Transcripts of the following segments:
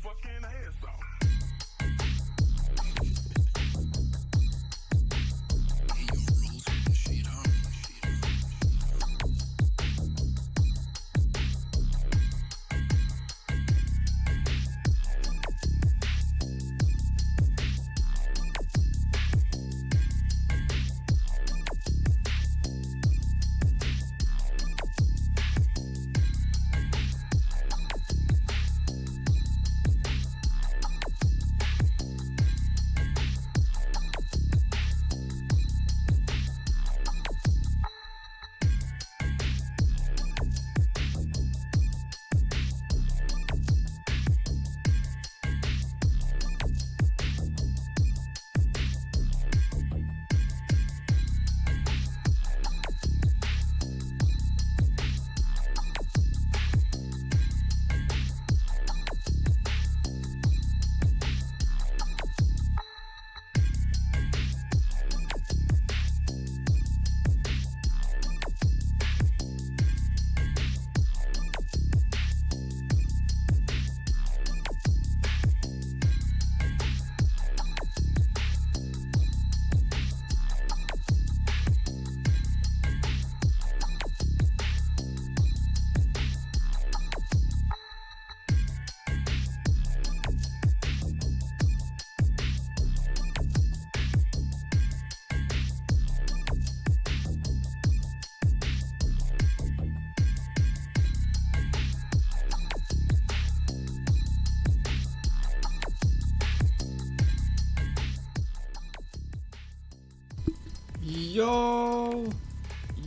fucking ass off.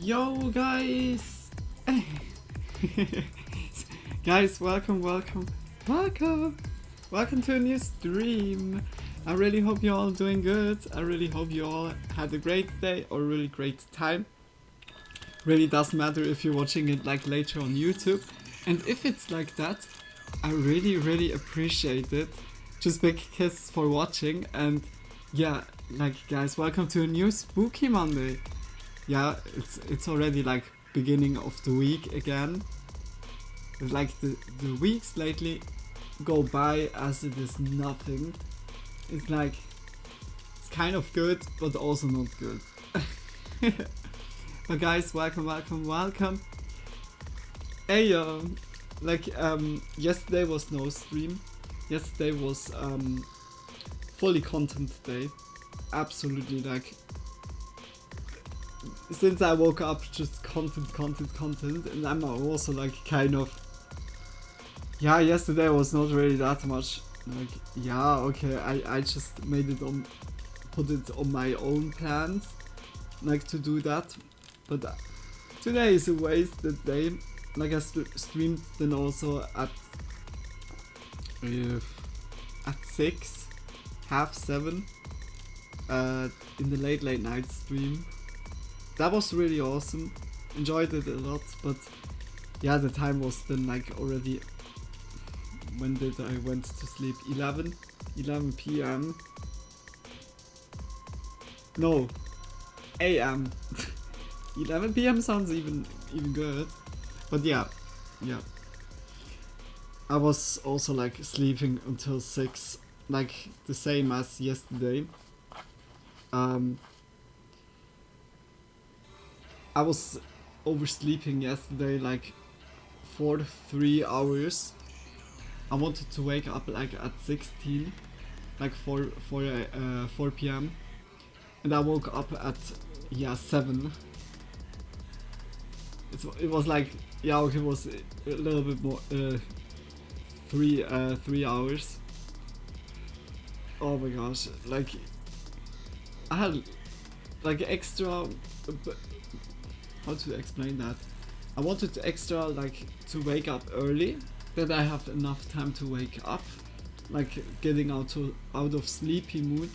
Yo guys. Guys, welcome to a new stream. I really hope you're all doing good. I really hope you all had a great day or a really great time. Really doesn't matter if you're watching it like later on YouTube, and if it's like that, I really appreciate it. Just big kiss for watching. And yeah, like guys, welcome to a new spooky Monday. Yeah, it's already like beginning of the week again. Like the weeks lately go by as it is nothing. It's like, it's kind of good but also not good. But guys, welcome. Hey like yesterday was no stream. Yesterday was fully content day. Absolutely, like since I woke up, just content, and I'm also like kind of, yeah, yesterday was not really that much, like, yeah, okay, I just put it on my own plans, like, to do that, but today is a wasted day. Like, I streamed then also at 6, half 7, in the late night stream. That was really awesome, enjoyed it a lot, but yeah, the time was then like already, when did I went to sleep? 11 p.m. No, a.m. 11 p.m. sounds even good, but yeah. I was also like sleeping until 6, like the same as yesterday. I was oversleeping yesterday like for 3 hours. I wanted to wake up like at 16, like 4 p.m. and I woke up at 7. It was like, yeah, okay, it was a little bit more 3 hours. Oh my gosh, like I had like extra. How to explain that? I wanted to extra like to wake up early, that I have enough time to wake up, like getting out of sleepy mood,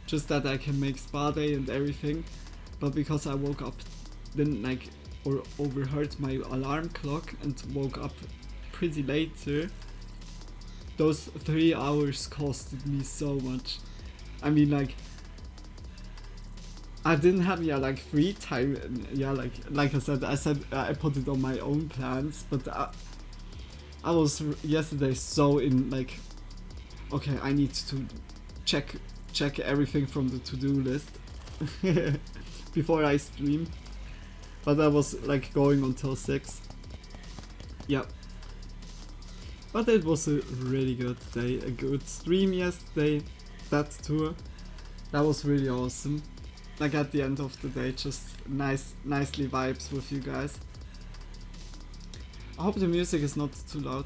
just that I can make spa day and everything. But because I woke up then like, or overheard my alarm clock and woke up pretty later, those 3 hours costed me so much. I mean, like, I didn't have like free time. Yeah, like I said I put it on my own plans, but I was yesterday so in like Okay, I need to check everything from the to-do list before I stream. But that was like going until 6. Yeah. But it was a really good day, a good stream yesterday. That tour, that was really awesome. Like at the end of the day, just nicely vibes with you guys. I hope the music is not too loud.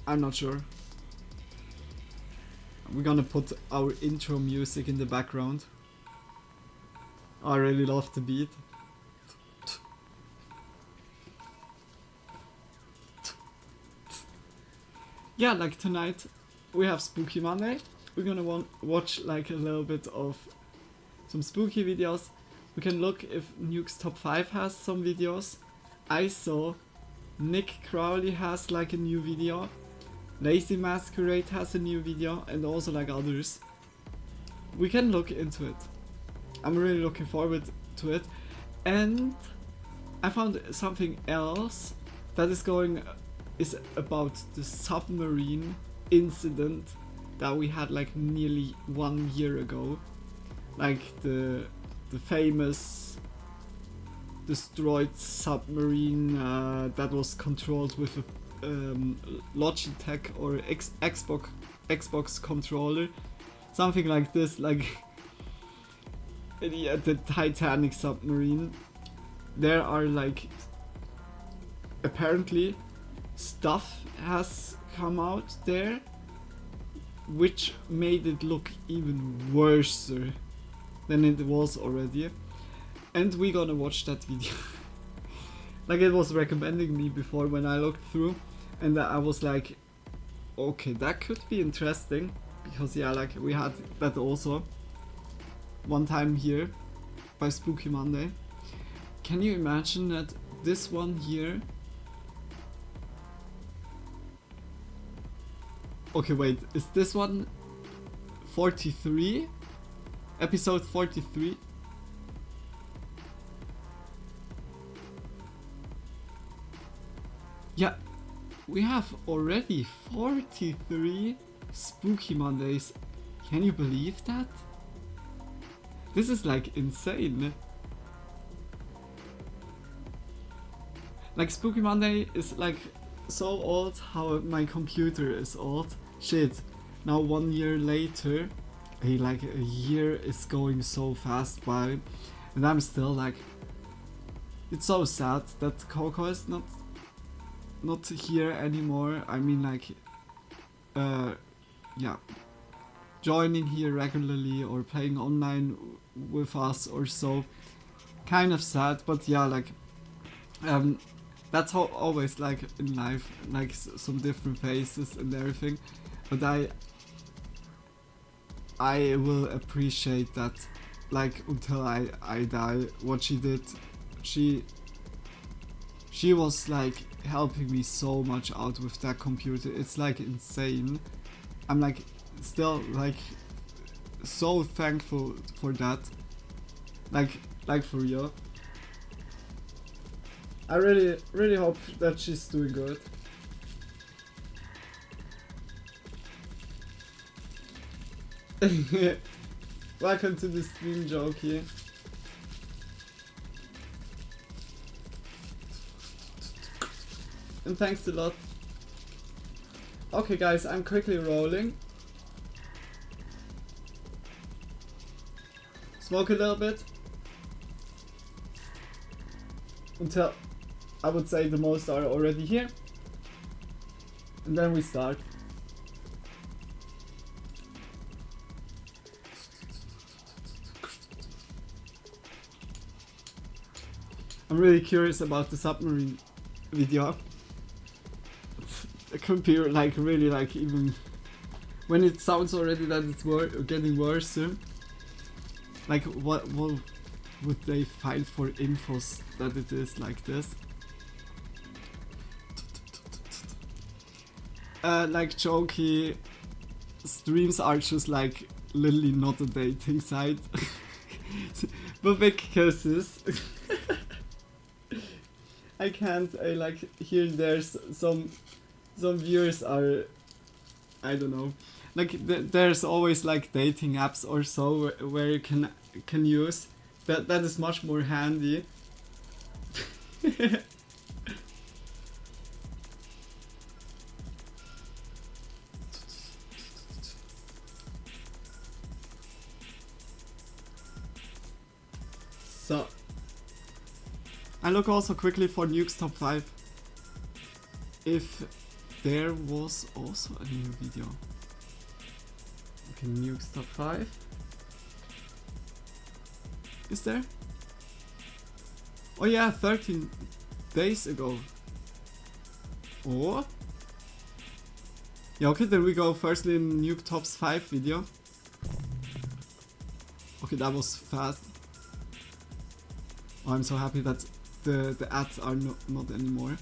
I'm not sure. We're gonna put our intro music in the background. I really love the beat. Yeah, like tonight we have Spooky Monday. We're gonna watch like a little bit of some spooky videos. We can look if Nuke's Top 5 has some videos. I saw Nick Crowley has like a new video. Lazy Masquerade has a new video, and also like others. We can look into it. I'm really looking forward to it. And I found something else that is about the submarine incident that we had like nearly 1 year ago. Like the famous destroyed submarine that was controlled with a Logitech or Xbox controller, something like this, like the Titanic submarine. There are like apparently stuff has come out there which made it look even worse than it was already, and we're gonna watch that video. Like it was recommending me before when I looked through, and I was like, okay, that could be interesting, because yeah, like we had that also one time here by Spooky Monday. Can you imagine that this 1 year? Okay, wait, is this one 43? Episode 43? Yeah, we have already 43 Spooky Mondays. Can you believe that? This is like insane. Like Spooky Monday is like so old how my computer is old. Shit, now 1 year later, like a year is going so fast by, and I'm still like, it's so sad that Coco is not here anymore. I mean like, yeah, joining here regularly or playing online with us or so. Kind of sad, but yeah, like, that's how always like in life, like some different phases and everything. But I will appreciate that, like until I die. What she did, she was like helping me so much out with that computer. It's like insane. I'm like still like so thankful for that. Like for real. I really hope that she's doing good. Welcome to the stream, Jokey. And thanks a lot. Okay guys, I'm quickly rolling. Smoke a little bit. Until I would say the most are already here. And then we start. I'm really curious about the submarine video. It could be like really like even when it sounds already that it's getting worse. Like what would they find for infos that it is like this? Like jokey streams are just like literally not a dating site. But big kisses. I can't like here there's some some viewers are, I don't know, like there's always like dating apps or so where you can use that is much more handy. So I look also quickly for Nuke's top 5 if there was also a new video. Okay, Nuke's top 5. Is there? Oh yeah, 13 days ago. Oh. Yeah, okay, then we go firstly in Nuke Tops 5 video. Okay, that was fast. Oh, I'm so happy that the ads are not anymore.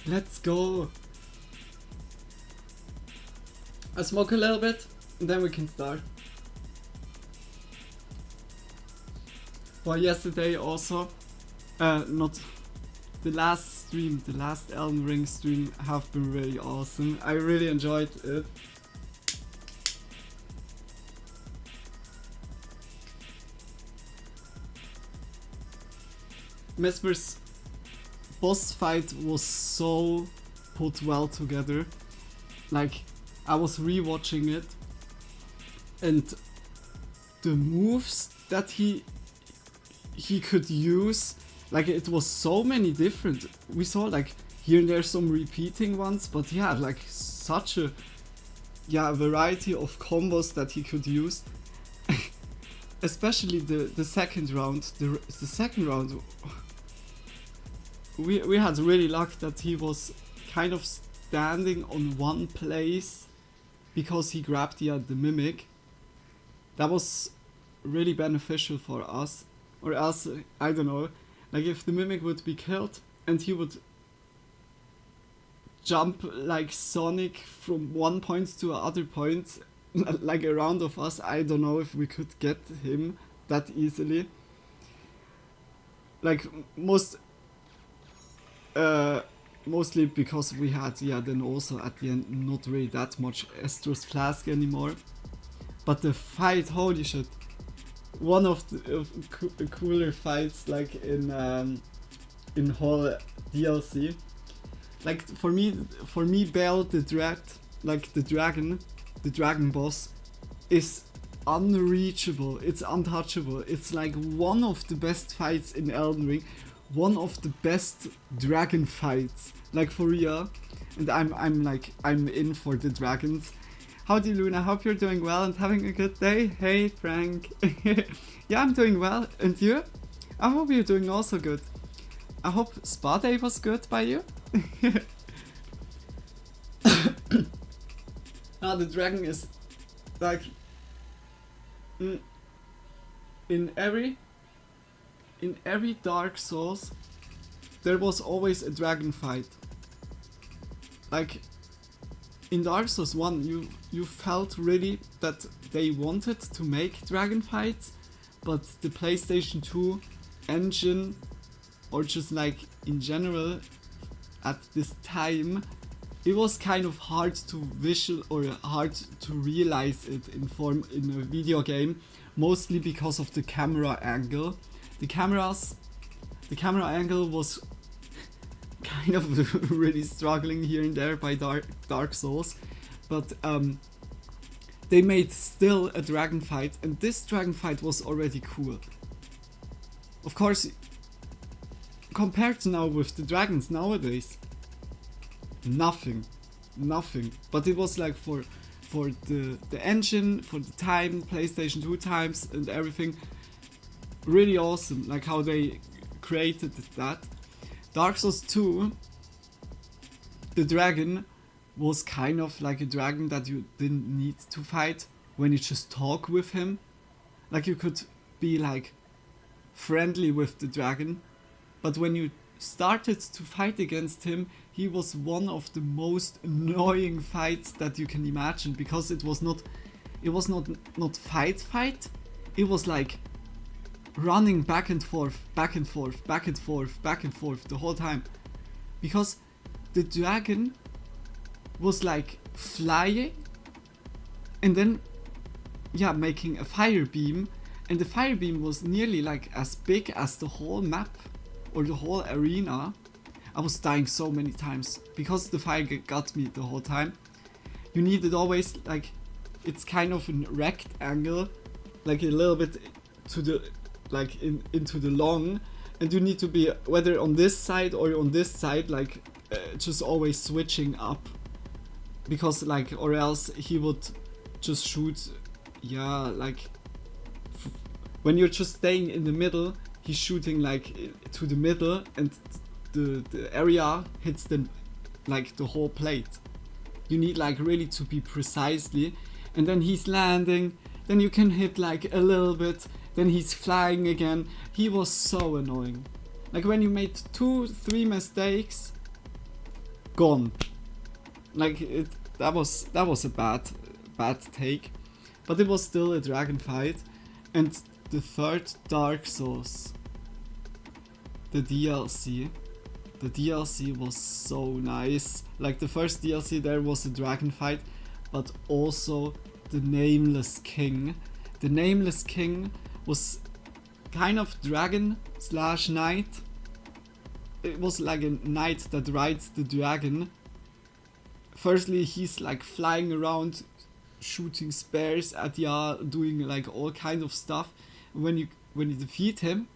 Let's go! I smoke a little bit, and then we can start. Well, yesterday also, not the last stream, the last Elden Ring stream have been really awesome. I really enjoyed it. Mesmer's boss fight was so put well together. Like, I was rewatching it, and the moves that he could use, like it was so many different. We saw like here and there some repeating ones, but he had like such a variety of combos that he could use. Especially the second round. The second round, we had really luck that he was kind of standing on one place because he grabbed the mimic. That was really beneficial for us. Or else, I don't know, like if the mimic would be killed and he would jump like Sonic from one point to another point, like around of us, I don't know if we could get him that easily. Like mostly because we had, then also at the end not really that much Estro's Flask anymore. But the fight, holy shit. One of the cooler fights like in whole DLC. Like for me Bell the dragon boss is unreachable. It's untouchable. It's like one of the best fights in Elden Ring, one of the best dragon fights, like for real. And I'm in for the dragons. Howdy Luna, hope you're doing well and having a good day. Hey Frank. Yeah, I'm doing well. And you? I hope you're doing also good. I hope spa day was good by you. The dragon is like in every Dark Souls there was always a dragon fight. Like in Dark Souls 1 you felt really that they wanted to make dragon fights, but the PlayStation 2 engine, or just like in general at this time, it was kind of hard to hard to realize it in a video game, mostly because of the camera angle. The camera angle was kind of really struggling here and there by Dark Souls, but they made still a dragon fight, and this dragon fight was already cool. Of course, compared to now with the dragons nowadays, nothing. But it was like for the engine, for the time, PlayStation 2 times and everything, really awesome. Like how they created that. Dark Souls 2, the dragon was kind of like a dragon that you didn't need to fight when you just talk with him. Like you could be like friendly with the dragon, but when you started to fight against him, he was one of the most annoying fights that you can imagine, because it was not fight. It was like running back and forth the whole time, because the dragon was like flying and then making a fire beam, and the fire beam was nearly like as big as the whole map or the whole arena. I was dying so many times because the fire got me the whole time. You needed always like, it's kind of a rectangle, like a little bit to the like into the long, and you need to be whether on this side or on this side, like just always switching up, because like or else he would just shoot. Like when you're just staying in the middle, he's shooting like to the middle, and the area hits the like the whole plate. You need like really to be precisely, and then he's landing, then you can hit like a little bit, then he's flying again. He was so annoying. Like when you made 2-3 mistakes, gone. Like that was a bad take. But it was still a dragon fight. And the third Dark Souls, the DLC. The DLC was so nice. Like the first DLC there was a dragon fight, but also the Nameless King. The Nameless King was kind of dragon / knight. It was like a knight that rides the dragon. Firstly, he's like flying around, shooting spears at ya, doing like all kind of stuff. When you defeat him,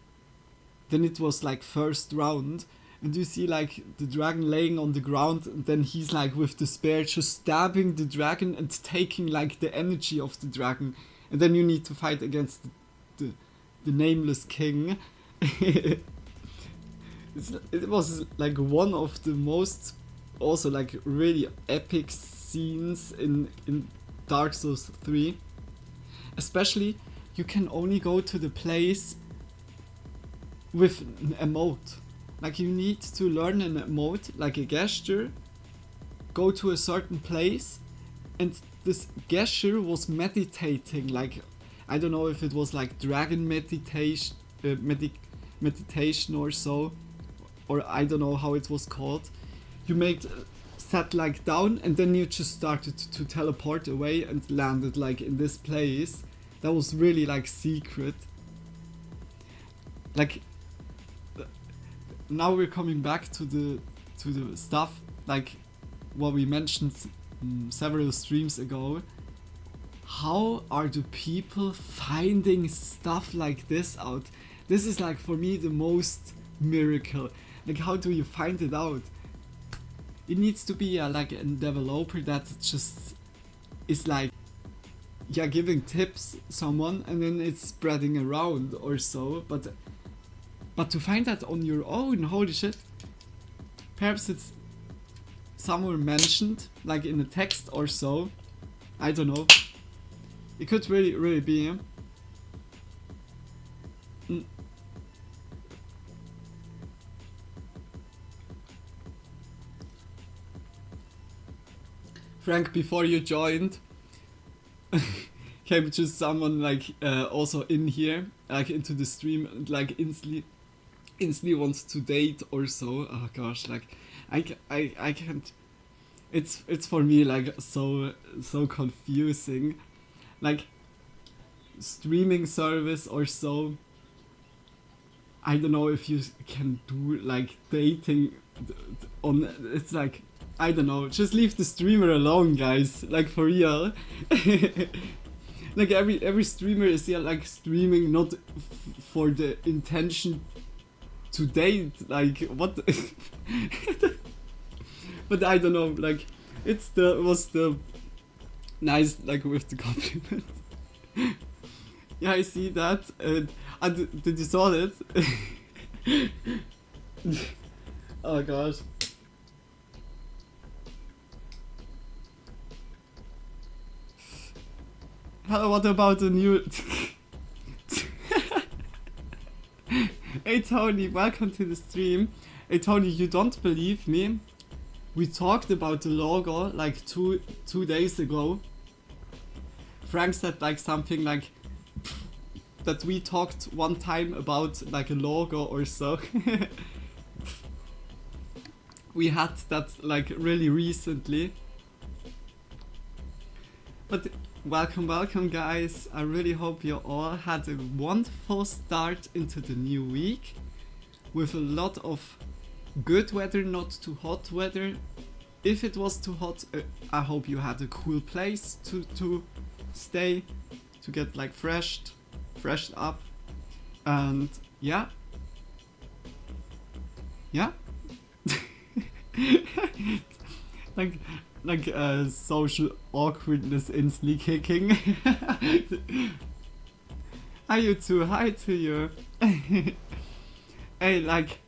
then it was like first round, and you see like the dragon laying on the ground, and then he's like with the spear just stabbing the dragon and taking like the energy of the dragon, and then you need to fight against the Nameless King. It was like one of the most also like really epic scenes in Dark Souls 3. Especially, you can only go to the place with an emote. Like you need to learn an emote, like a gesture, go to a certain place, and this gesture was meditating, like, I don't know if it was like dragon meditation, meditation or so, or I don't know how it was called. You sat like down, and then you just started to teleport away and landed like in this place that was really like secret. Like now we're coming back to the stuff like what we mentioned several streams ago. How are the people finding stuff like this out? This is like for me the most miracle. Like how do you find it out? It needs to be like a developer that just is like giving tips someone, and then it's spreading around or so, but to find that on your own, holy shit. Perhaps it's somewhere mentioned, like in a text or so. I don't know. It could really be. Frank, before you joined, came just someone like also in here, like into the stream, and like instantly wants to date or so. Oh gosh, like I can't. It's for me like so confusing, like streaming service or so. I don't know if you can do like dating on. It's like, I don't know. Just leave the streamer alone, guys. Like for real. Like every streamer is like streaming not for the intention to date. Like what? But I don't know. Like it was still nice. Like with the compliment. Yeah, I see that. Did you saw it? Oh gosh. What about the new... Hey Tony, welcome to the stream. Hey Tony, you don't believe me? We talked about the logo like two days ago. Frank said like something like that we talked one time about like a logo or so. we had that like really recently. But welcome guys. I really hope you all had a wonderful start into the new week with a lot of good weather, not too hot weather. If it was too hot, I hope you had a cool place to stay, to get like freshed up, and yeah. like social awkwardness instantly kicking. Hi you two, hi to you. Hey, like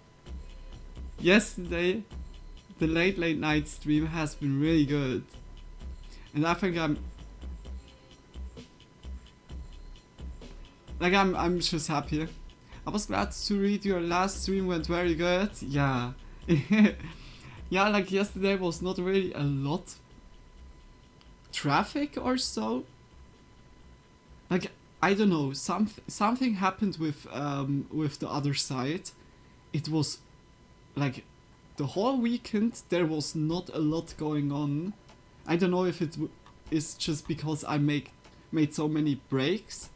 yesterday the late night stream has been really good, and I think I'm just happy. I was glad to read your last stream went very good. Yeah. Yeah, like yesterday was not really a lot traffic or so. Like I don't know, something happened with the other side. It was like the whole weekend there was not a lot going on. I don't know if it is just because I made so many breaks,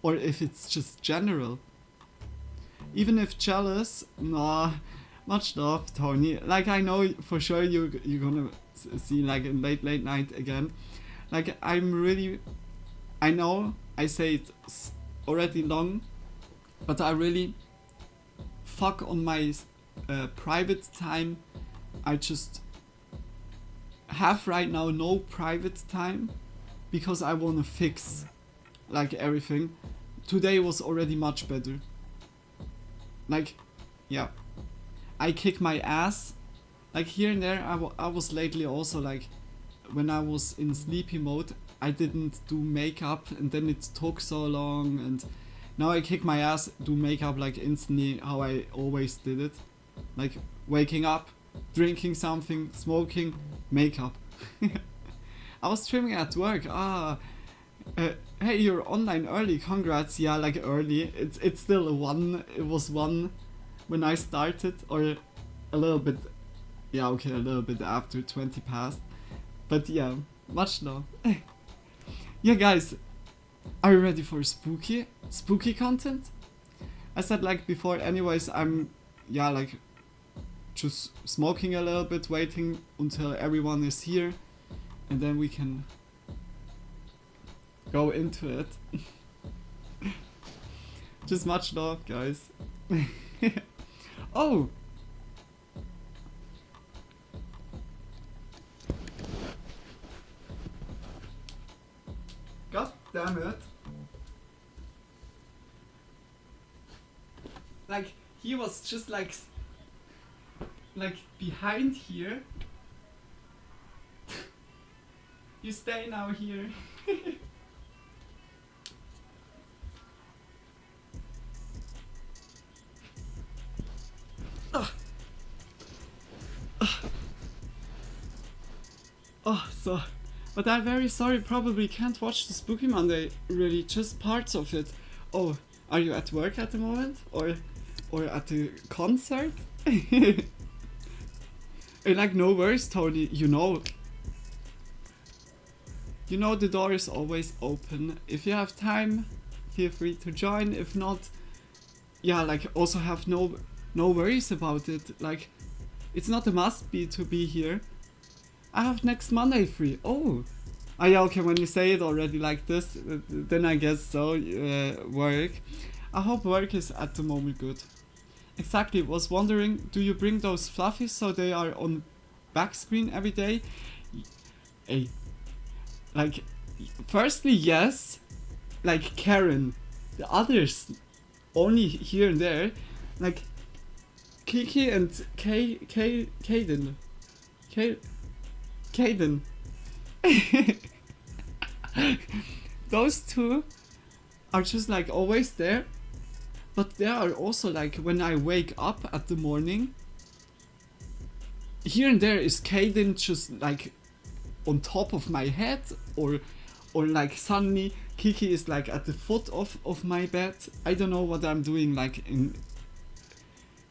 or if it's just general. Even if jealous, nah, much love, Tony. Like I know for sure you're gonna see like in late night again. Like I know I say it already long, but I really fuck on my private time. I just have right now no private time because I wanna fix like everything. Today was already much better. Like, yeah, I kick my ass. Like here and there, I was lately also like, when I was in sleepy mode, I didn't do makeup, and then it took so long, and now I kick my ass, do makeup like instantly, how I always did it. Like waking up, drinking something, smoking, makeup. I was streaming at work. Hey, you're online early, congrats. Yeah, like early. It's still a 1. It was 1 when I started, or a little bit. Yeah, okay, a little bit after 20 passed. But yeah, much love. Yeah, guys, are you ready for spooky content? I said like before. Anyways, I'm like just smoking a little bit, waiting until everyone is here, and then we can go into it. Just much love, guys. Oh! God damn it. Like, he was just like behind here. You stay now here. Oh, so, but I'm very sorry, probably can't watch the Spooky Monday, really, just parts of it. Oh, are you at work at the moment? Or at the concert? Like, no worries, Tony, you know the door is always open. If you have time, feel free to join. If not, yeah, like, also have no worries about it. Like, it's not a must be to be here. I have next Monday free. Oh, yeah, okay, when you say it already like this, then I guess so. Work. I hope work is at the moment good. Exactly, was wondering, do you bring those fluffies so they are on back screen every day? Hey, like, firstly, yes. Like Karen. The others, only here and there. Like, Kiki and Kaden. Kaden. Those two are just like always there, but there are also like when I wake up at the morning, here and there is Kaden just like on top of my head, or like suddenly Kiki is like at the foot of my bed. I don't know what I'm doing like in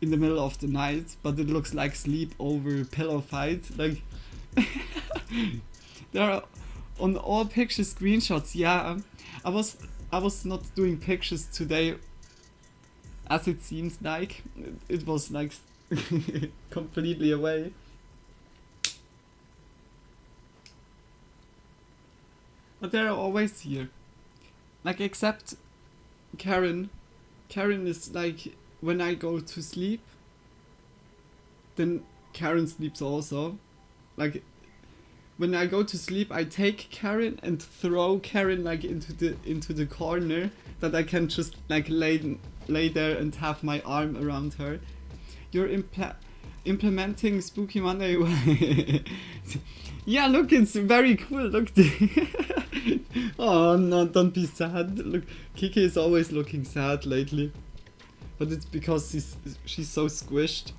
in the middle of the night, but it looks like sleep over pillow fight. Like there are on all picture screenshots. Yeah, I was not doing pictures today, as it seems like it was like completely away. But they're always here. Like, except Karen. Karen is like, when I go to sleep, then Karen sleeps also. Like, when I go to sleep, I take Karen and throw Karen like into the corner, that I can just like lay there and have my arm around her. You're implementing Spooky Monday. Yeah, look, it's very cool. Look, oh no, don't be sad. Look, Kiki is always looking sad lately, but it's because she's so squished.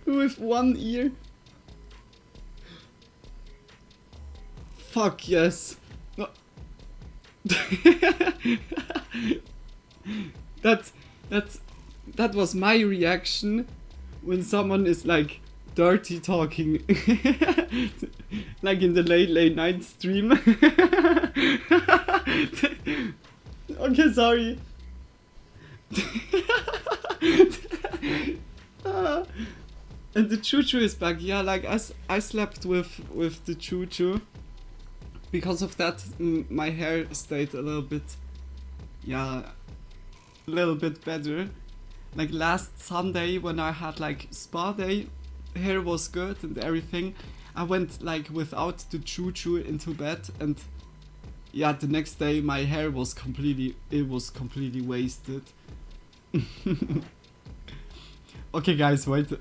With one ear. Fuck yes. No. That was my reaction when someone is like dirty talking, like in the late night stream. Okay, sorry. And the choo-choo is back. Yeah, like I slept with the choo-choo. Because of that, my hair stayed a little bit, yeah, a little bit better. Like last Sunday when I had like spa day, hair was good and everything. I went like without the choo-choo into bed, and yeah, the next day my hair was completely wasted. Okay guys, wait.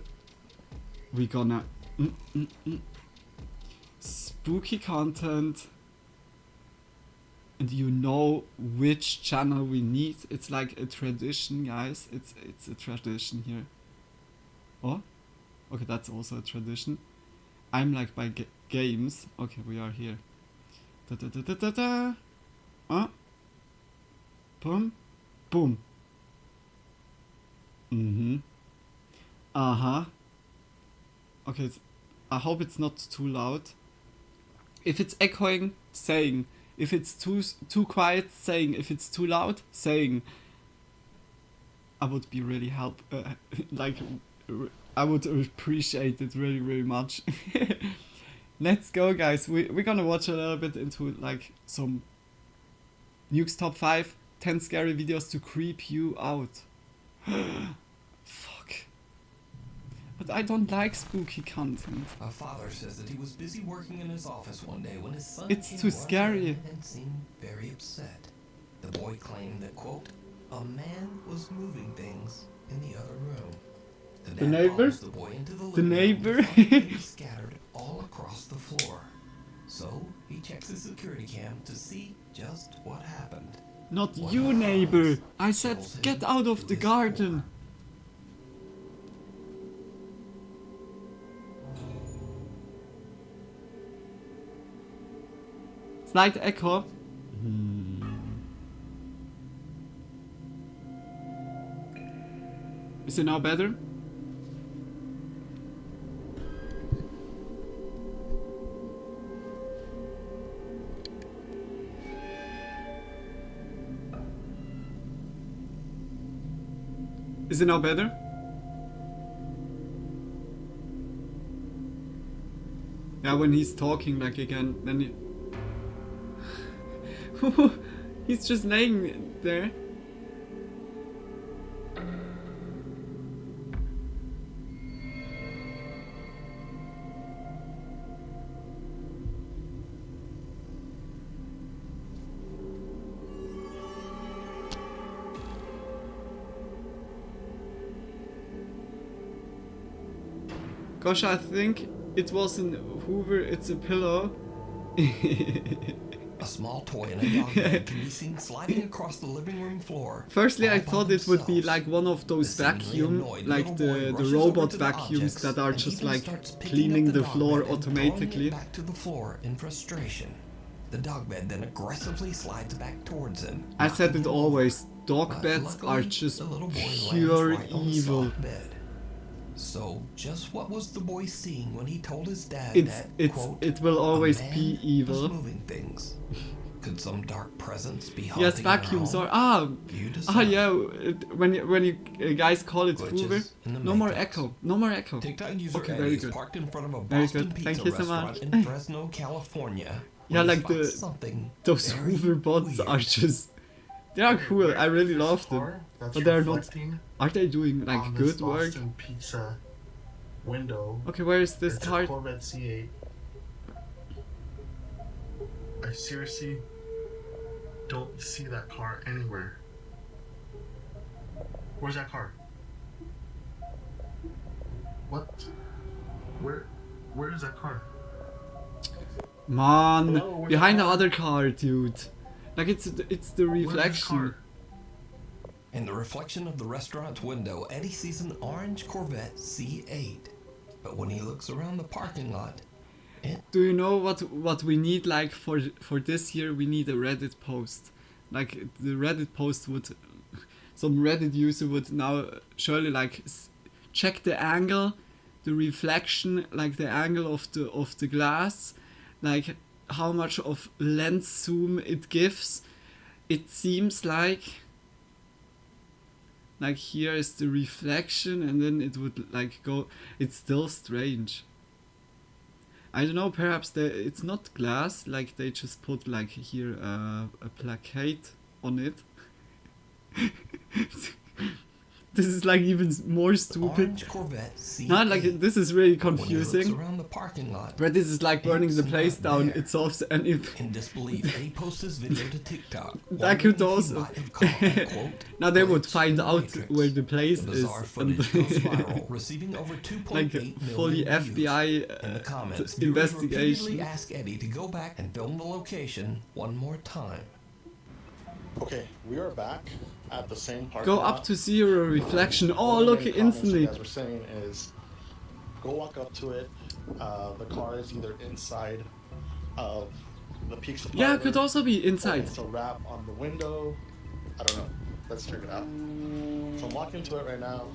We gonna spooky content. And you know which channel we need. It's like a tradition, guys. It's a tradition here. Oh, okay, that's also a tradition. I'm like by games. Okay, we are here. Da da da da da da. Boom, boom. Okay, I hope it's not too loud. If it's echoing, saying. If it's too quiet, saying. If it's too loud, saying. I would be really I would appreciate it really, really much. Let's go, guys. We're gonna watch a little bit into like some Nuke's top 5 10 scary videos to creep you out. Fuck. But I don't like spooky content. A father says that he was busy working in his office one day when his son It's too scary. And seemed very upset. The boy claimed that, quote, a man was moving things in the other room. The neighbor? The boy into the The neighbor? scattered all across the floor. So he checks his security cam to see just what happened. Not you, neighbor. I said get out of the garden. Slight echo. Is it now better? Is it now better? Yeah, when he's talking like again, then he... He's just laying there. Gosh, I think it wasn't Hoover, it's a pillow. A small toy in a dog bed can be seen sliding across the living room floor. Firstly, I all by thought it would be themselves. like one of those The seemingly vacuum, annoyed like little boy the rushes robot over to the vacuums objects that are and just even like starts picking cleaning up the dog floor bed and throwing automatically. it back to the floor in frustration. The dog bed then aggressively slides back towards him. I said knocking it him always, over. dog But beds are luckily, just the little boy lands pure right on the evil. soft bed. So, just what was the boy seeing when he told his dad It will always a man be was evil. moving things? Could some dark presence be haunting Yes, our vacuums home? are You decide. yeah. When you guys call it Glitches Hoover, in the no more matrix. echo, no more echo. TikTok user Okay, Eddie very is good. parked in front of a Very Boston good. pizza Thank you so restaurant much. in Fresno, California. Yeah, when he like spots something those very Hoover bots weird. are just, they are cool. I really love them, but they're not. Are they doing like good work? Boston Pizza window. Okay, where is this It's car? a Corvette C8. I seriously don't see that car anywhere. Where's that car? What? Where is that car? Man, Hello, where's behind the the car? other car, dude. Like it's the Where's this reflection. car? In the reflection of the restaurant's window, Eddie sees an orange Corvette C8. But when he looks around the parking lot, Do you know what we need like for this year? We need a Reddit post. Like the Reddit post would, some Reddit user would now surely like check the angle, the reflection, like the angle of the glass, like how much of lens zoom it gives. It seems like here is the reflection and then it would like go. It's still strange. I don't know, perhaps it's not glass, like they just put like here a placate on it. This is like even more stupid. orange Corvette C8. Not like this is really When he looks confusing. around the parking lot, But this is like burning the it's place not down. there. It solves anything. in disbelief, Eddie posts this video to TikTok. That could wondering if he also- might have caught a, quote, Now they would glitch find in the out matrix. where the place The is. bizarre And footage goes viral, receiving over 2.8 like million fully views. FBI In the comments, t- viewers investigation. repeatedly ask Eddie to go back and film the location one more time. Okay, we are back at the same parking Go lot. up to see your reflection. Oh, One of the look, main comments instantly. You guys were saying is, go walk up to it. The car is either inside of the pizza parlor. Yeah, it could also be or inside. It's a wrap on the window. I don't know. Let's check it out. So I'm walking to it right now.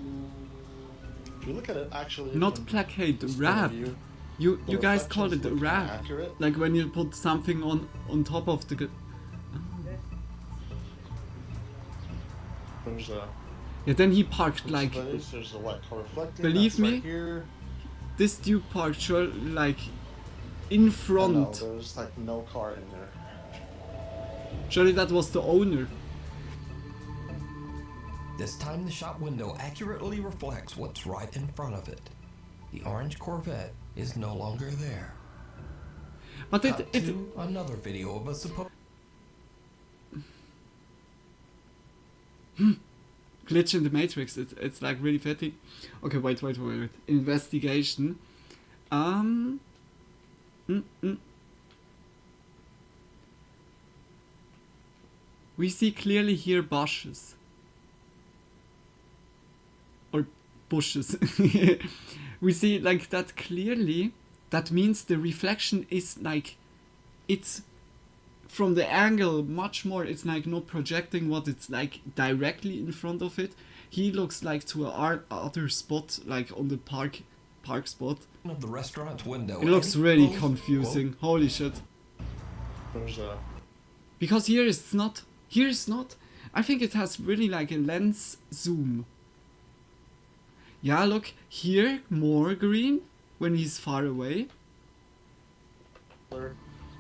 If you look at it, actually, Not from placate, this point of wrap. view, You the guys call it reflections a look wrap. accurate. Like when you put something on top of the. There's a Yeah, then he parked like place, there's a white car reflecting. Believe that's me, right here. this dude parked sure like in No, front. there's like no car in there. Surely that was the owner. This time the shop window accurately reflects what's right in front of it. The orange Corvette is no longer there. But Cut it to another video of a supposed glitch in the matrix. It's like really fatty. Okay, wait. Investigation. We see clearly here bushes. Or bushes. We see like that clearly. That means the reflection is like, it's from the angle much more. It's like not projecting what it's like directly in front of it. He looks like to a other spot, like on the park spot. of the restaurant's window. It looks Eddie really posed, confusing. quote, Holy shit. There's a Because here it's not. Here it's not. I think it has really like a lens zoom. Yeah, look here, more green when he's far away.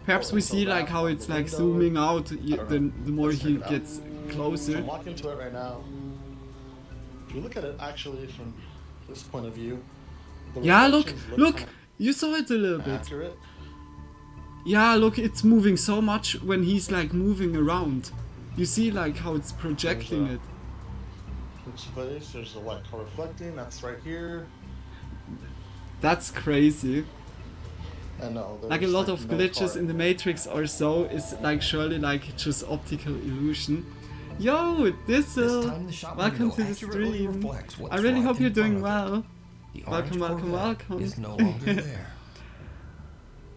Perhaps we see like how it's like zooming out the more he gets So closer. I'm walking to it right now. If you look at it actually from this point of view, the Yeah, look, reflections look, kinda you saw it a little bit. accurate. Yeah, look, it's moving so much when he's like moving around. You see like how it's projecting it. Which place? There's a white car reflecting. That's right here. That's crazy. I know. Like a lot of no glitches part. in the Matrix or so is like surely like just optical illusion. Yo, This Dizzle! time the shop Welcome window to the accurately stream. reflects what's I really right hope in you're doing front of it. well. The Welcome, orange welcome, Corvette welcome. is no longer there.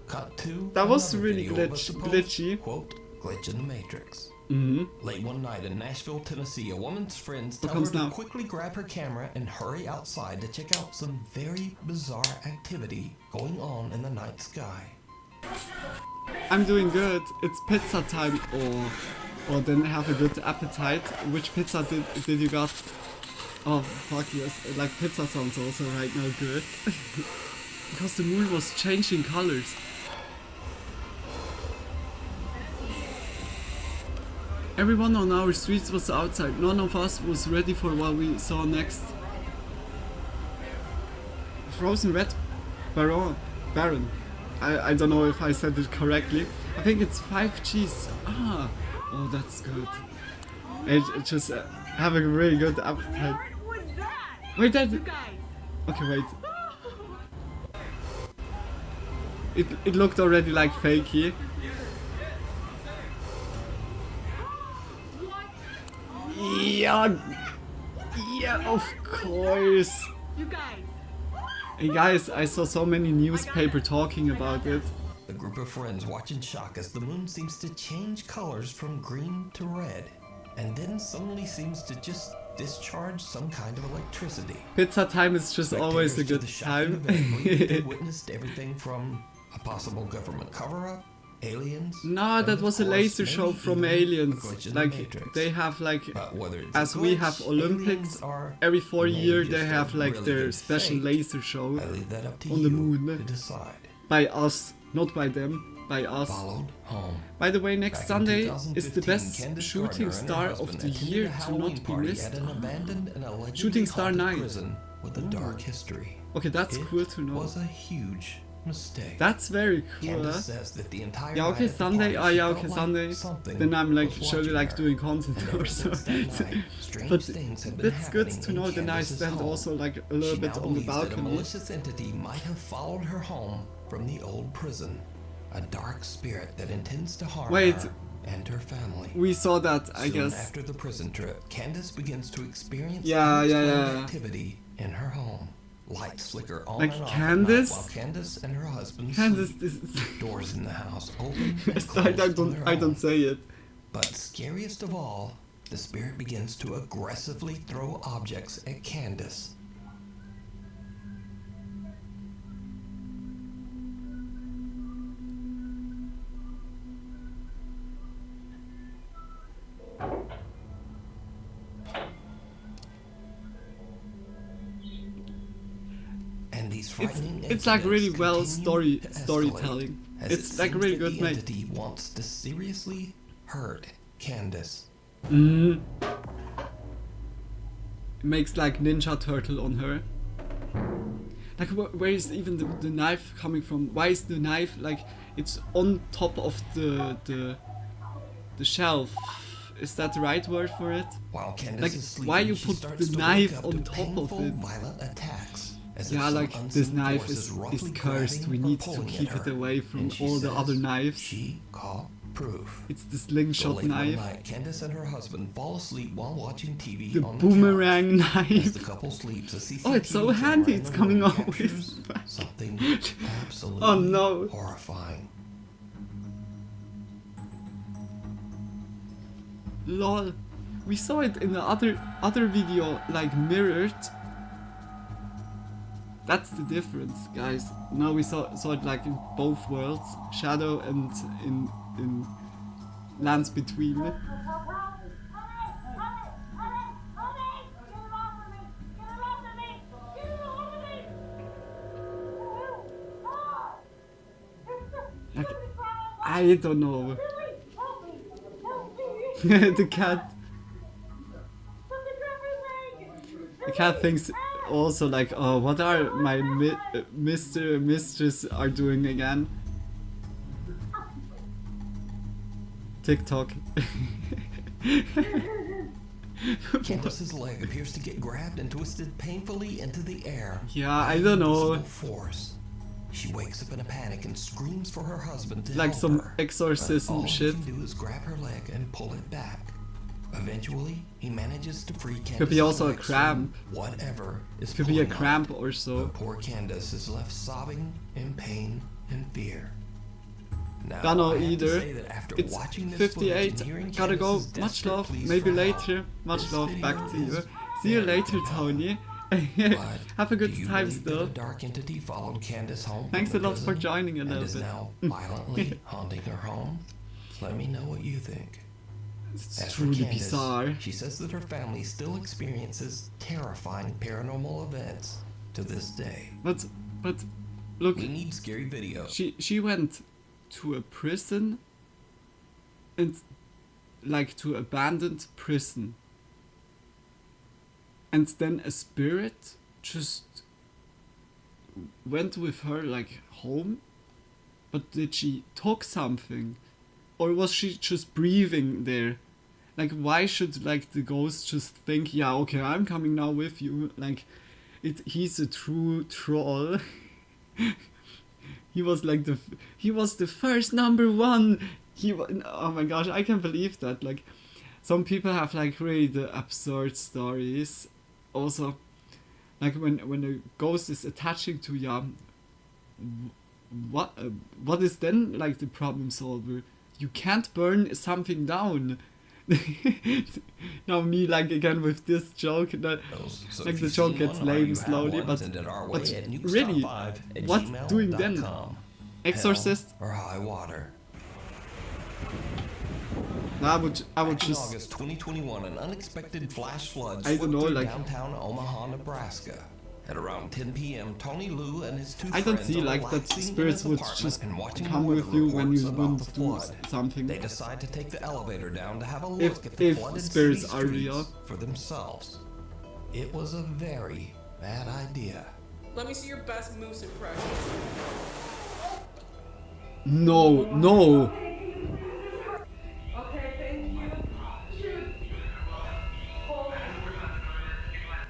Cut to That was another really video of a supposed, glitchy. Quote, glitch in the Matrix. Mm-hmm. Late one night in Nashville, Tennessee, a woman's friends What tell her comes to now? quickly grab her camera and hurry outside to check out some very bizarre activity going on in the night sky. I'm doing good. It's pizza time, or then have a good appetite. Which pizza did you got? Oh fuck yes! Like pizza sounds also right now good. Because the moon was changing colors. Everyone on our streets was outside. None of us was ready for what we saw next. Frozen red baron. I don't know if I said it correctly. I think it's 5 Gs. Ah, oh that's good. It just have a really good appetite. What was that? Wait, that. You guys. Okay, wait. It looked already like fakey. Yeah, of course. You guys. Hey guys, I saw so many newspaper talking about it. The group of friends watch in shock as the moon seems to change colors from green to red, and then suddenly seems to just discharge some kind of electricity. Pizza time is just always a Spectators to good the shocking time. event believe they witnessed everything from a possible government cover-up, aliens. No, and that of was a course, laser show maybe from even a aliens. glitch in the Like Matrix. they have like, But whether it's as a we glitch, have Olympics, aliens, or every 4 maybe years just they a have like really their good special fake. laser show I leave that up to on the you moon. to decide. By us, not by them, by us. Followed home. By the way, next Back in Sunday is the 2015, best Candace shooting Gardner and her star of husband the attended year a to Halloween not be party missed. at an abandoned and allegedly Shooting Star haunted 9. prison with a dark history. Okay, that's It cool to know. was a huge mistake. That's very cool. Candace says that the entire Yeah, night okay, at the Sunday. party, Oh, she yeah, felt okay, like Sunday. something Then I'm like was surely watching like her. doing content And or ever so. since that night, strange But things have been that's good happening to in know. Then I Candace's stand home. also like a little She bit now on the believes that a balcony. malicious entity might have followed her home from the old prison. A dark spirit that intends to harm Wait. her and her family. We saw that, I Soon guess. after the prison trip, Candace begins to experience Yeah, unexplained activity in her home. Lights flicker on Like and off Candace? at night while Candace and her husband Candace, sleep. this is. Doors in the house open and I close on don't. their I own. don't say it. But scariest of all, the spirit begins to aggressively throw objects at Candace. And these frightening It's like really incidents well continue to escalate storytelling. as It's it like seems really that good the made. entity wants to seriously hurt Candace. Mm. Makes like Ninja Turtle on her. Like where is even the knife coming from? Why is the knife like it's on top of the shelf? Is that the right word for it? While Candace Like, is sleeping, why you she put starts the to wake knife up on to top of painful, it? violent attacks, as if Yeah, some like this unseen knife force is roughly cursed. grabbing We or need to pulling at keep it her. away from And she all the says other knives. She caught proof. It's the So slingshot late one knife, night, Candace and her husband fall asleep while watching TV the on boomerang the couch. As the knife. couple sleeps, a CCTV Oh, it's so camera handy, in it's the coming room always captures back. something absolutely Oh, no. horrifying. Lol. We saw it in the other video, like mirrored. That's the difference, guys. Now we saw it like in both worlds, shadow and in lands between. Like, I don't know. The cat. The cat thinks also like, oh, what are my Mr. and Mistress are doing again? TikTok. Candace's leg appears to get grabbed and twisted painfully into the air. Yeah, by I don't invisible know. Force. She wakes up in a panic and screams for her husband to Like help some her. exorcism But all shit. he can do is grab her leg and pull it back. Eventually, he manages to free Candace's Could be also a legs from cramp. whatever is Could be a pulling on cramp it. or so. But poor Candace is left sobbing in pain and fear. Now, Don't know I have to either. say that after It's watching this footage 58. and hearing Gotta go. Candace's Much desperate love. pleas Maybe for help, later. Much this love video back to you. is See you very later, compelling. Tony. But Have a good do you time believe that still. a dark entity followed Candace home Thanks a from the lot for prison joining a and little is bit. now violently haunting her home? Let me know what you think. It's As for truly Candace, bizarre. she says that her family still experiences terrifying paranormal events to this day. But look, We need scary video. she went to a prison and like to abandoned prison. And then a spirit just went with her like home. But did she talk something? Or was she just breathing there? Like why should like the ghost just think, yeah, okay, I'm coming now with you? Like he's a true troll. He was like he was the first number one. Oh my gosh, I can't believe that. Like some people have like really the absurd stories. Also, like when a ghost is attaching to ya, what is then like the problem solver? You can't burn something down. Now me like again with this joke that So like if the you've joke seen gets one or you lame have slowly, one, but send it our way at really, what doing then? newstar5@gmail.com. Exorcist? Hell or high water. I would Back in just August 2021, an unexpected flash flood I don't swept know, through like- downtown Omaha, Nebraska. At around 10 p.m., Tony Lou and his two I don't friends see are like that relaxing in spirits his would apartment just and watching come weather with you when you reports about want the to do flood. something. They decide to take the elevator down to have a look If- at the if flooded spirits city are streets real. for themselves. It was a very bad idea. Let me see your best moose impression. No. Okay, thank you.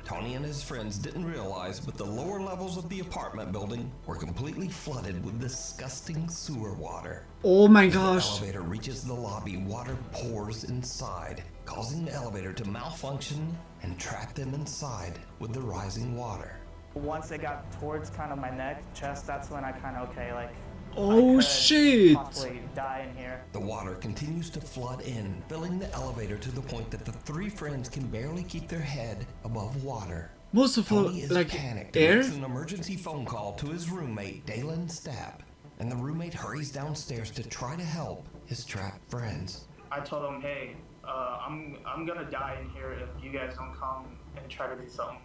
Tony and his friends didn't realize, but the lower levels of the apartment building were completely flooded with disgusting sewer water. Oh my As the gosh. elevator reaches the lobby, water pours inside, causing the elevator to malfunction and trap them inside with the rising water. Once it got towards kind of my neck, chest, that's when I kind of, okay, like, Oh I could shit. possibly die in here. The water continues to flood in, filling the elevator to the point that the three friends can barely keep their head above water. Most of all, Tony is like panicked and air. makes an emergency phone call to his roommate, Dalen Stapp, and the roommate hurries downstairs to try to help his trapped friends. I told them, hey, I'm gonna die in here if you guys don't come and try to do something.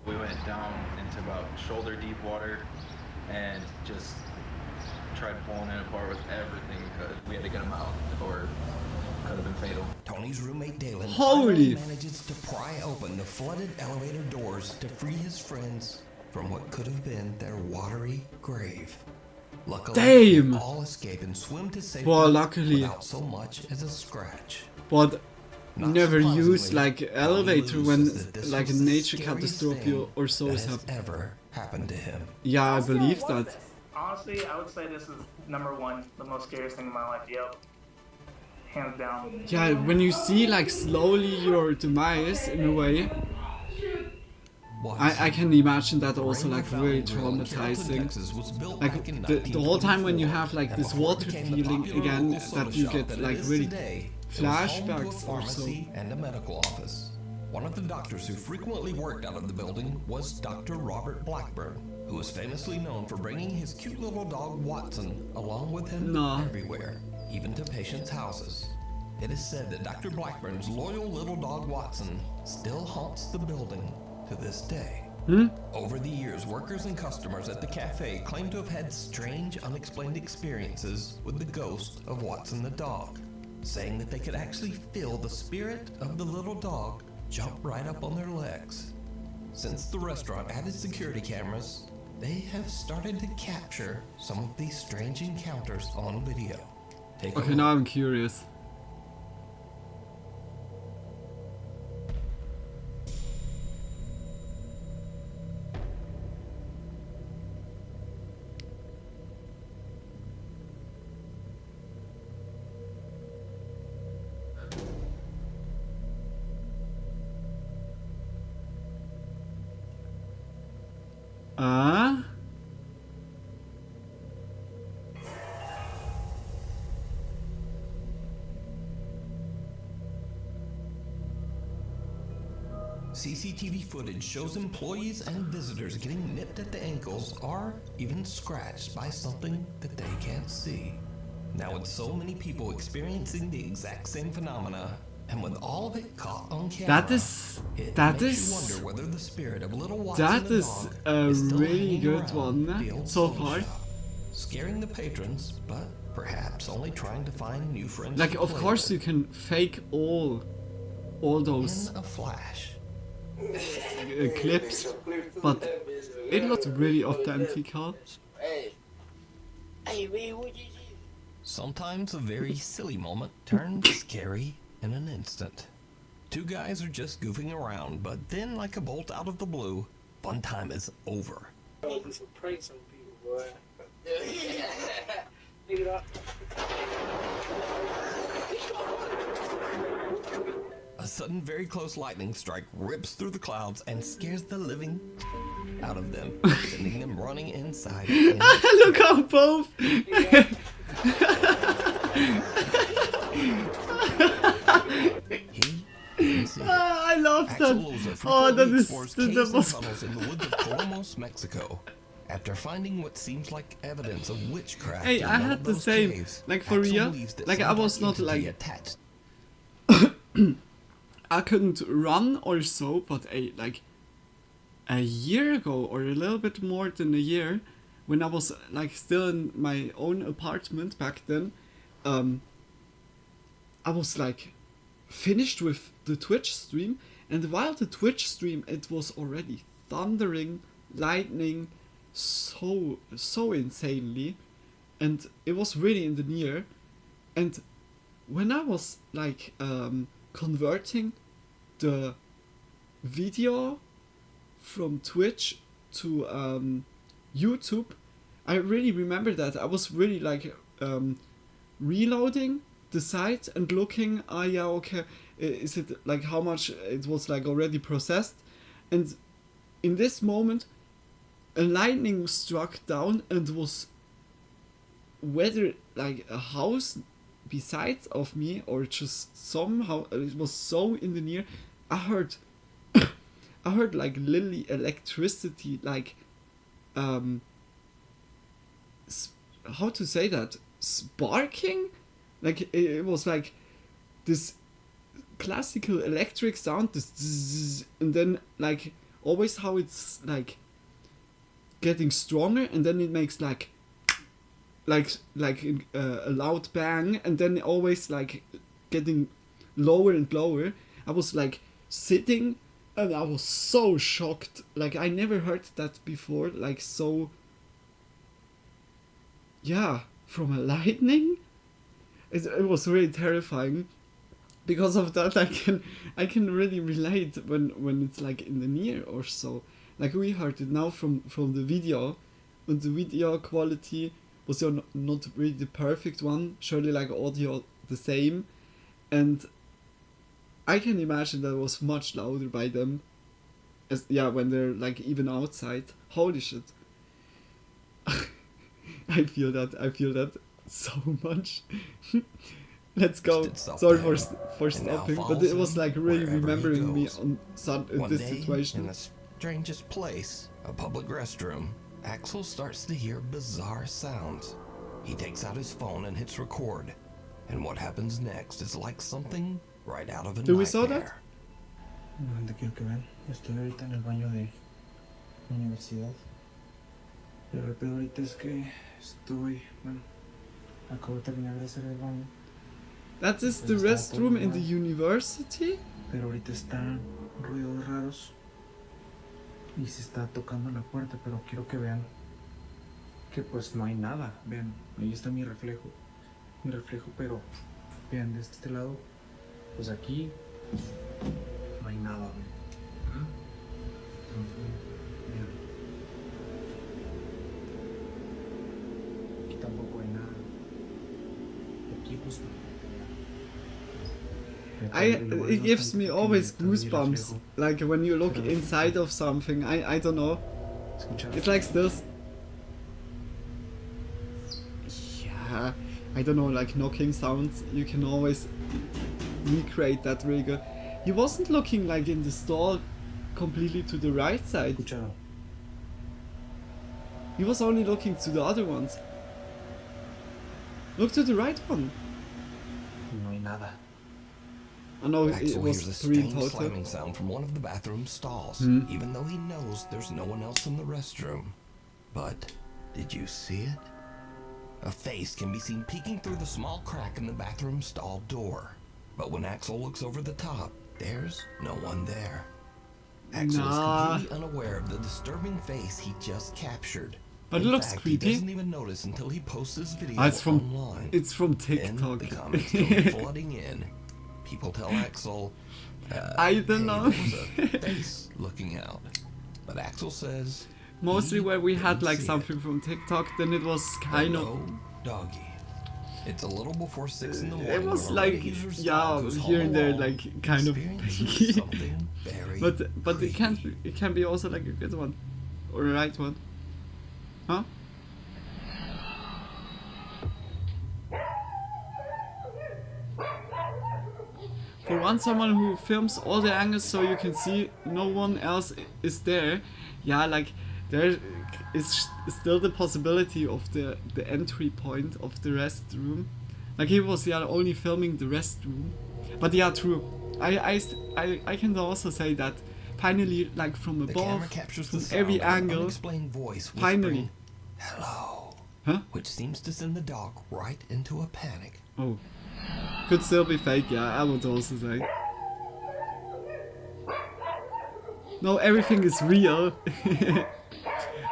We went down into about shoulder deep water and just tried pulling it apart with everything we could. We had to get him out or it could have been fatal. Tony's roommate Dalen Holy- finally manages to pry open the flooded elevator doors to free his friends from what could have been their watery grave. Luckily, Damn! they all escape and swim to safety Well, luckily. without so much as a scratch. But Not never use surprisingly, like Tony elevator Lou when says that this like a was the nature scariest catastrophe thing or so that is has happening. ever happened to him. Yeah, I How scary believe was that. this? Honestly, I would say this is number one, the most scariest thing in my life. Yep. Hands down. Yeah, when you see like slowly your demise in a way, I can imagine that also like really traumatizing. Like the whole time when you have like this water feeling again, that you get like really flashbacks or so. And a medical office. One of the doctors who frequently worked out of the building was Dr. Robert Blackburn, who was famously known for bringing his cute little dog Watson along with him No. everywhere, even to patients' houses. It is said that Dr. Blackburn's loyal little dog Watson still haunts the building to this day. Over the years, workers and customers at the cafe claim to have had strange, unexplained experiences with the ghost of Watson the dog, saying that they could actually feel the spirit of the little dog jump right up on their legs. Since the restaurant added security cameras, they have started to capture some of these strange encounters on video. Take a Okay, look. now I'm curious. Ah? CCTV footage shows employees and visitors getting nipped at the ankles or even scratched by something that they can't see. Now, with so many people experiencing the exact same phenomena, and with all of it caught on camera, it makes you wonder whether the spirit of little Watson that the is dog a is still really hanging good around one the old so photo far. shop, scaring the patrons, but perhaps only trying to find new friends. Like, to of play course with. you can fake all those In a flash. clips, but it looks really authentical. Sometimes a very silly moment turns scary in an instant. Two guys are just goofing around, but then, like a bolt out of the blue, fun time is over. A sudden, very close lightning strike rips through the clouds and scares the living out of them, sending them running inside. Look how both! I love that. Oh, that is the most. Tunnels in the woods of Colomos, Mexico. After finding what seems like evidence of witchcraft, Hey, in I one had of the those same. caves, Like, for Axel real. believes that Like, I some was dark not entity like. attached. I couldn't run or so, but like a year ago or a little bit more than a year, when I was like still in my own apartment back then, I was like finished with the Twitch stream, and while the Twitch stream it was already thundering, lightning, so insanely, and it was really in the near, and when I was like converting the video from Twitch to YouTube, I really remember that I was really like reloading the site and looking, yeah, okay, is it like how much it was like already processed, and in this moment a lightning struck down and was whether like a house besides of me or just somehow it was so in the near. I heard like literally electricity, like how to say that, sparking, like it was like this classical electric sound, this zzz, and then like always how it's like getting stronger, and then it makes like a loud bang, and then always like getting lower and lower. I was like sitting and I was so shocked, like I never heard that before, like so, yeah, from a lightning. It was really terrifying. Because of that, I can really relate when it's like in the near or so. Like we heard it now from the video, and the video quality was not really the perfect one. Surely like audio the same, and I can imagine that was much louder by them. As yeah, when they're like even outside. Holy shit! I feel that so much. Let's go. Sorry for stopping, but it was like really remembering me on this situation. In the strangest place, a public restroom, Axel starts to hear bizarre sounds. He takes out his phone and hits record, and what happens next is like something right out of a nightmare. We saw that? No quiero que vean. Estoy ahorita en el baño de la universidad. Pero el peor ahorita es que acabo de terminar de hacer el baño. That is the restroom in the university? Pero ahorita están ruidos raros y se está tocando la puerta, pero quiero que vean que pues no hay nada. Vean, ahí está mi reflejo, pero vean de este lado, pues aquí no hay nada. Vean. Aquí tampoco hay nada. Aquí pues it gives me always goosebumps, like when you look inside of something. I don't know. ¿Escucharon? It's like still. Yeah, I don't know, like knocking sounds. You can always recreate that really good. He wasn't looking like in the stall completely to the right side. ¿Escucharon? He was only looking to the other ones. Look to the right one. No hay nada. I know it Axel was hears a 3 in strange total. slamming sound from one of the bathroom stalls, even though he knows there's no one else in the restroom. But did you see it? A face can be seen peeking through the small crack in the bathroom stall door. But when Axel looks over the top, there's no one there. Axel is completely unaware of the disturbing face he just captured. But it In looks fact, creepy. He doesn't even notice until he posts his video It's from online. TikTok. Then the comments come flooding in. People tell Axel, I don't know. there was a face looking out. But Axel says, Mostly he where we had didn't like see something from TikTok, then it was kind of. Hello, doggy. It's a little before 6 in the morning. It was when a like, lady's yeah, dog goes here home and there, alone, like kind of experiencing fake. something very But it creepy. can be also like a good one, or a right one, huh? For one, someone who films all the angles so you can see no one else is there. Yeah, like there is still the possibility of the entry point of the restroom. Like he was only filming the restroom. But yeah, true. I can also say that finally, like from The camera above, captures from the sound every of an angle, unexplained voice finally. whispering, hello, huh? which seems to send the dog right into a panic. Oh, could still be fake. Yeah, I would also say. No, everything is real.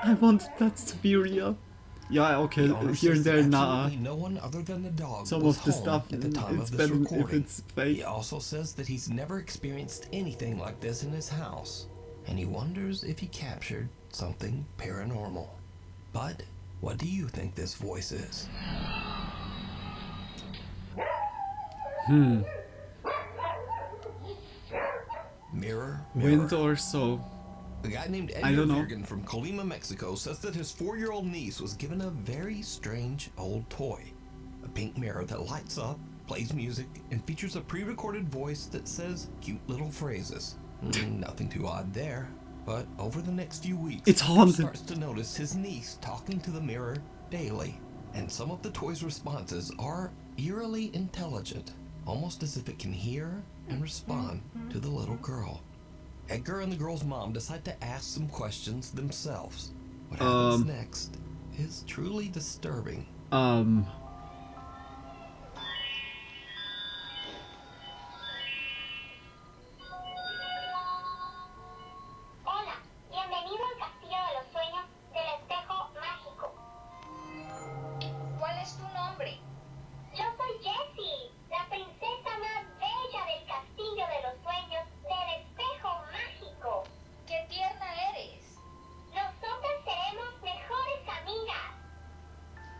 I want that to be real. Yeah, okay, The owner here and says there, that nah. absolutely no one other than the dog Some was of the home stuff, at the time it's of this better if recording. it's fake. He also says that he's never experienced anything like this in his house, and he wonders if he captured something paranormal. But what do you think this voice is? Mirror, Wind mirror. or so. A guy named I Edgar don't know. Virgen from Colima, Mexico says that his 4-year-old niece was given a very strange old toy. A pink mirror that lights up, plays music, and features a pre-recorded voice that says cute little phrases. Nothing too odd there. But over the next few weeks, It's he haunted. starts to notice his niece talking to the mirror daily. And some of the toy's responses are eerily intelligent, almost as if it can hear and respond to the little girl. Edgar and the girl's mom decide to ask some questions themselves. What happens next is truly disturbing. Hola, bienvenido al Castillo de los Sueños del Espejo Mágico. ¿Cuál es tu nombre? Yo soy Jessie, la princesa más bella del Castillo de los Sueños del Espejo Mágico. ¡Qué tierna eres! Nosotras seremos mejores amigas.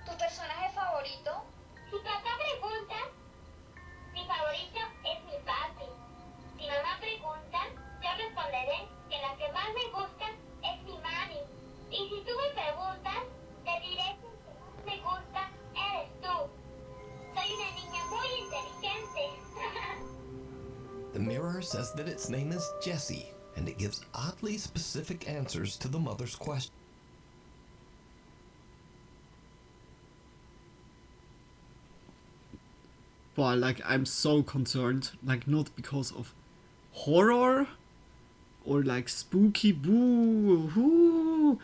¿Tu personaje favorito? Si papá pregunta, mi favorito es mi papi. Si mamá pregunta, yo responderé que la que más me gusta es mi mami. Y si tú me preguntas, te diré que el que más me gusta eres tú. Soy una niña muy inteligente. The mirror says that its name is Jessie, and it gives oddly specific answers to the mother's question. But like I'm so concerned, like not because of horror or like spooky boo hoo.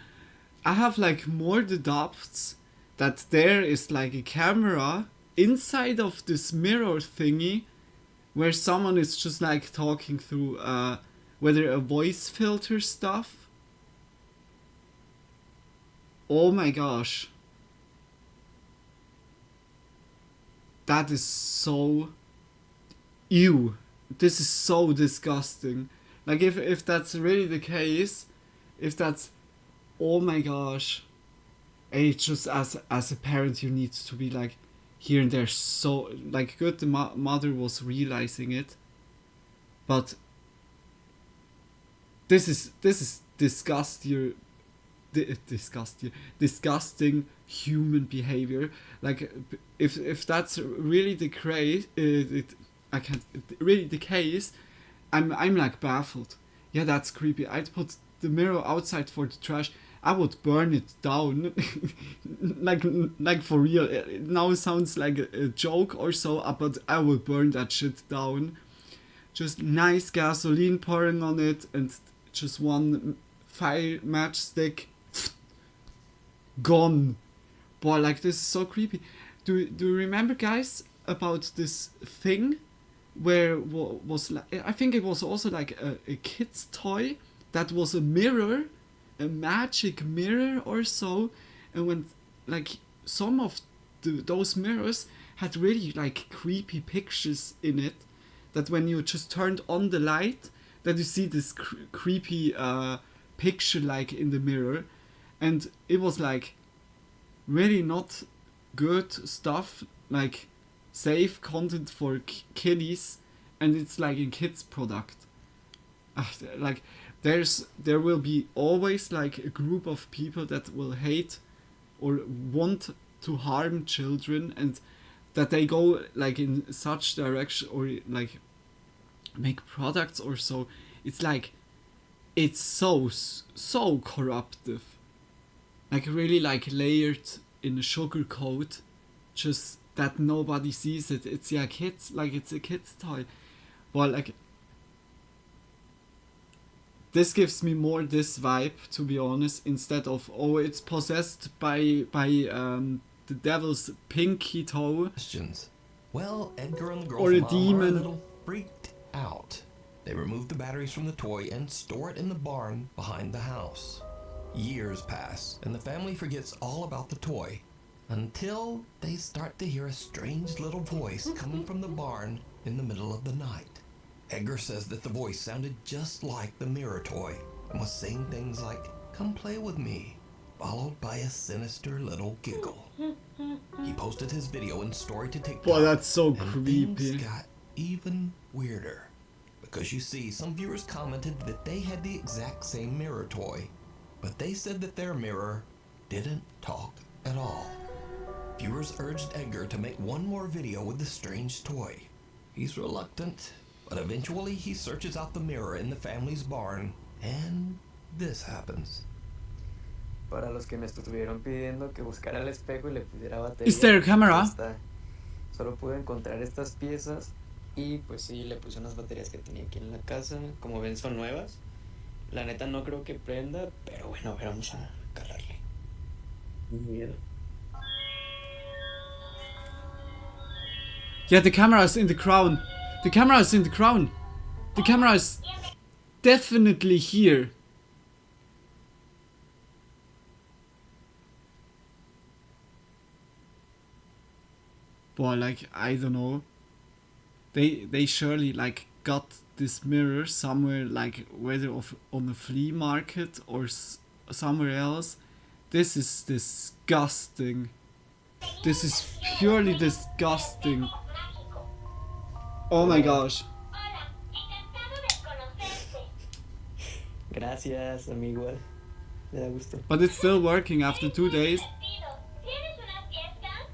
I have like more the doubts that there is like a camera inside of this mirror thingy where someone is just like talking through whether a voice filter stuff. Oh my gosh. That is so ew. This is so disgusting. Like if that's really the case, if that's oh my gosh. And it's just as a parent you need to be like here and there so like good the mother was realizing it. But this is disgusting. disgusting human behavior. Like, if that's really the case, really the case, I'm like baffled. Yeah, that's creepy. I'd put the mirror outside for the trash. I would burn it down. like for real. It now sounds like a joke or so, but I would burn that shit down. Just nice gasoline pouring on it and just one fire matchstick. Gone. Boy, like, this is so creepy. Do you remember, guys, about this thing where was like, I think it was also like a kid's toy that was a mirror, a magic mirror or so, and when like some of those mirrors had really like creepy pictures in it, that when you just turned on the light, that you see this creepy picture like in the mirror, and it was like really not good stuff, like safe content for kiddies, and it's like a kids product. Like there will be always like a group of people that will hate or want to harm children, and that they go like in such direction or like make products or so. It's like, it's so corruptive, like really like layered in a sugar coat, just that nobody sees it. It's kids, like it's a kid's toy. Well, like, this gives me more this vibe, to be honest, instead of, oh, it's possessed by the devil's pinky toe. Questions. Well, Edgar and the girls Or a mom demon. are a little freaked out. They remove the batteries from the toy and store it in the barn behind the house. Years pass, and the family forgets all about the toy, until they start to hear a strange little voice coming from the barn in the middle of the night. Edgar says that the voice sounded just like the mirror toy and was saying things like, "Come play with me," followed by a sinister little giggle. He posted his video and story to TikTok. Boy, that's so and creepy. Things got even weirder. Because you see, some viewers commented that they had the exact same mirror toy, but they said that their mirror didn't talk at all. Viewers urged Edgar to make one more video with the strange toy. He's reluctant, but eventually he searches out the mirror in the family's barn, and this happens. Para los que me estuvieron pidiendo que buscara el espejo y le pudiera batería. Is there a camera? Solo pude encontrar estas piezas y pues sí, le puse unas baterías que tenía aquí en la casa. Como ven, son nuevas. La neta no creo que prenda, pero bueno, a ver, vamos a calarle. Miedo. Yeah, the camera is in the crown. The camera is in the crown. The camera is definitely here. Boy, like, I don't know. They surely like got this mirror somewhere, like whether on a flea market or somewhere else. This is disgusting. This is purely disgusting. Oh my gosh. Hola, encantado de conocerte. Gracias, amigo. Me da gusto. But it's still working after 2 days. Divertido. ¿Tienes una fiesta?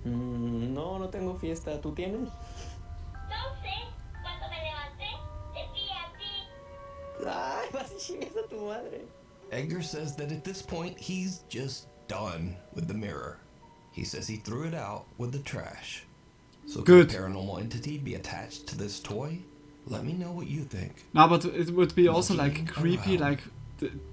No tengo fiesta. ¿Tú tienes? No sé. Cuando me levanté, te vi a ti. Ay, vas y chingas a tu madre. Edgar says that at this point he's just done with the mirror. He says he threw it out with the trash. So Good. could a paranormal entity be attached to this toy? Let me know what you think. No, but it would be also like Looking creepy, around. like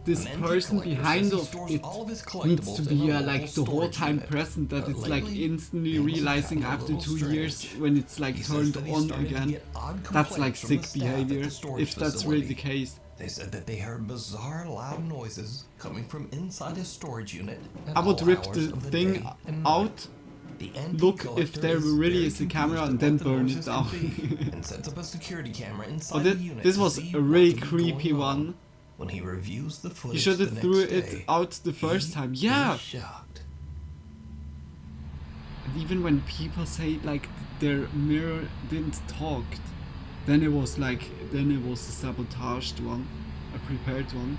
this An antique person collector behind says he of stores it all of his needs to collectibles be in a like local the whole storage time unit. present, that But it's like lately, instantly things have realizing gotten a after little 2 years strange. when it's like He says turned that he's on starting to again. get odd That's like complaints from sick the staff at behavior, the storage if that's really the facility. case. They said that they heard bizarre loud noises coming from inside his storage unit at I would all rip hours the of the thing day and night. out, The antique look if collector there is really very is a camera, confused and at then what the burn it noises down. could be, and sets up a security camera inside Oh, the unit this to was see a really what could be creepy going on. one. When he reviews the footage You should the have next threw day, it out the first he time. Yeah! is shocked. And even when people say like their mirror didn't talk, then it was a sabotaged one, a prepared one.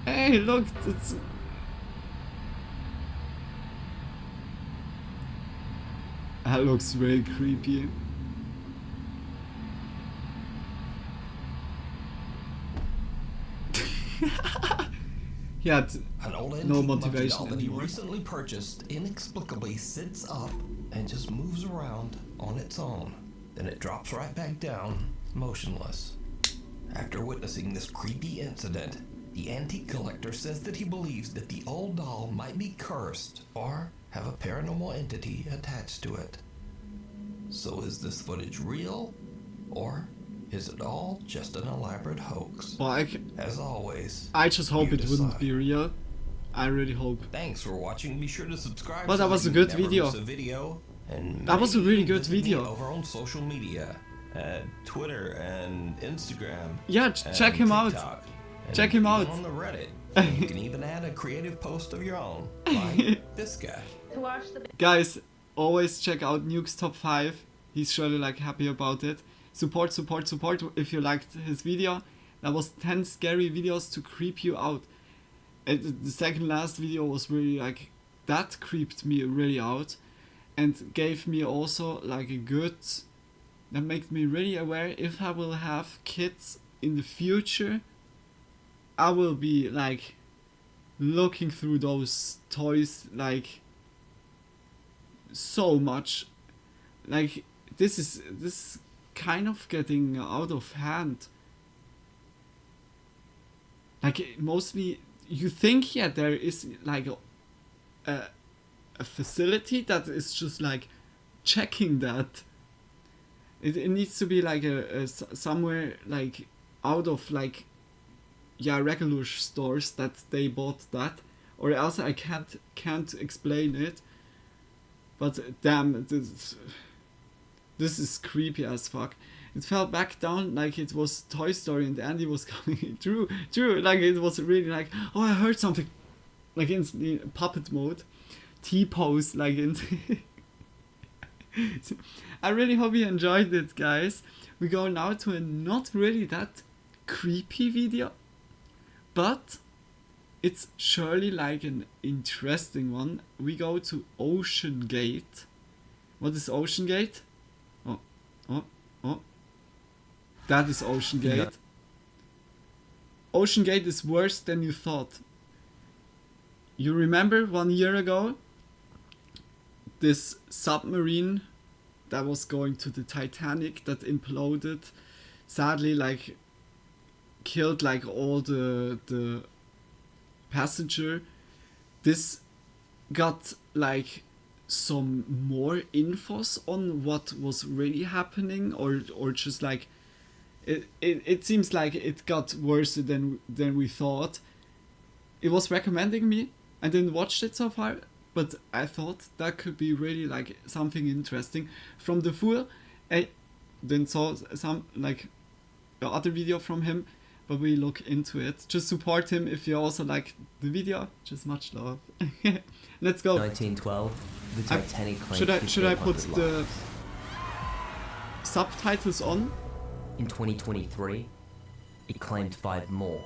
Hey, look, it's... That looks very creepy. He had An old no antique monkey motivation doll that he anymore. recently purchased inexplicably sits up and just moves around on its own. Then it drops right back down, motionless. After witnessing this creepy incident, the antique collector says that he believes that the old doll might be cursed or have a paranormal entity attached to it. So is this footage real, or is it all just an elaborate hoax? Well, As always, I just hope you it wouldn't decide. be real. I really hope. Thanks for watching. Be sure to subscribe. Well, that so was a you good never video. miss a video. And That was a maybe really even good visit me video. over on social media, Twitter and Instagram. Yeah, and check him out. TikTok, and Check him even out. on the Reddit. You can even add a creative post of your own, like this guy. To watch the Guys, always check out Nuke's top 5. He's surely like happy about it. Support, support, support if you liked his video. That was 10 scary videos to creep you out. And the second last video was really like, that creeped me really out. And gave me also like a good, that made me really aware if I will have kids in the future, I will be like looking through those toys like so much. Like this kind of getting out of hand. Like mostly you think, yeah, there is like a facility that is just like checking that. It needs to be like a somewhere like out of like, yeah, regular stores that they bought that, or else I can't explain it. But damn, this is creepy as fuck. It fell back down like it was Toy Story and Andy was coming through, like it was really like, oh, I heard something, like in puppet mode, T-pose, like in. I really hope you enjoyed it, guys. We go now to a not really that creepy video, but it's surely like an interesting one. We go to Ocean Gate. What is Ocean Gate? Oh. That is Ocean Gate. Yeah. Ocean Gate is worse than you thought. You remember 1 year ago? This submarine that was going to the Titanic that imploded, sadly, like killed like all the passenger. This got like some more infos on what was really happening, or just like it seems like it got worse than we thought. It was recommending me. I didn't watch it so far, but I thought that could be really like something interesting. From the Fool, I then saw some like the other video from him, but we look into it. Just support him if you also like the video. Just much love. Let's go. 1912, the Titanic claimed Should I put 800 the lives. subtitles on? In 2023, it claimed 5 more.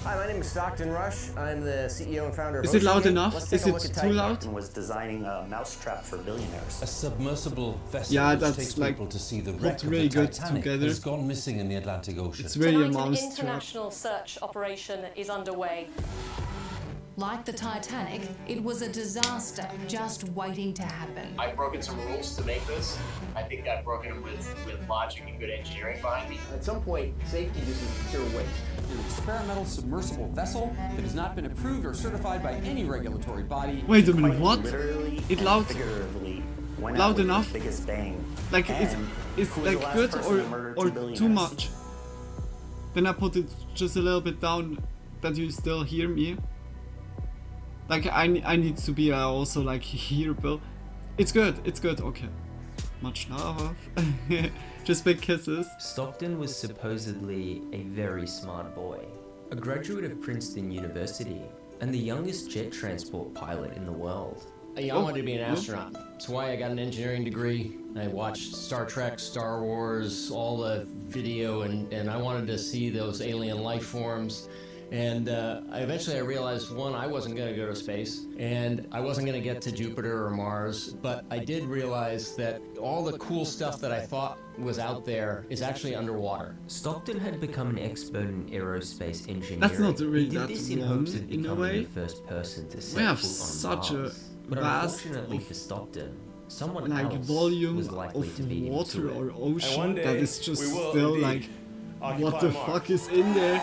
Hi, my name is Stockton Rush. I'm the CEO and founder of Is it loud Ocean Gate. enough? Let's Is take a it look at too Titan. loud? Martin was designing a mousetrap for billionaires. A submersible vessel Yeah, which that's takes like people to see the looked wreck of really the good Titanic together. has gone missing in the Atlantic Ocean. It's really a Tonight, an mouse trap. international search operation is underway. Like the Titanic, it was a disaster just waiting to happen. I've broken some rules to make this. I think I've broken them with logic and good engineering behind me. At some point, safety isn't pure waste. An experimental submersible vessel that has not been approved or certified by any regulatory body. Wait a minute, what? Literally It and loud figuratively went out loud with enough? the biggest bang. Like it's And it's who was the like last good person to murder or 2 billionaires? too much. Then I put it just a little bit down that you still hear me. Like I need to be also like hearable. It's good, okay. Much love. Just big kisses. Stockton was supposedly a very smart boy, a graduate of Princeton University, and the youngest jet transport pilot in the world. I wanted to be an astronaut. That's why I got an engineering degree. I watched Star Trek, Star Wars, all the video, and I wanted to see those alien life forms. And eventually I realized, one, I wasn't going to go to space, and I wasn't going to get to Jupiter or Mars, but I did realize that all the cool stuff that I thought was out there is actually underwater. Stockton had become an expert in aerospace engineering. That's not really he did that this in wrong, hopes of in a becoming way. the first person to set We have foot on such Mars. a But vast unfortunately for Stockton, someone like else volume was likely to of be water into or it. ocean that is just we will still indeed like, occupy what the Mars. fuck is in there?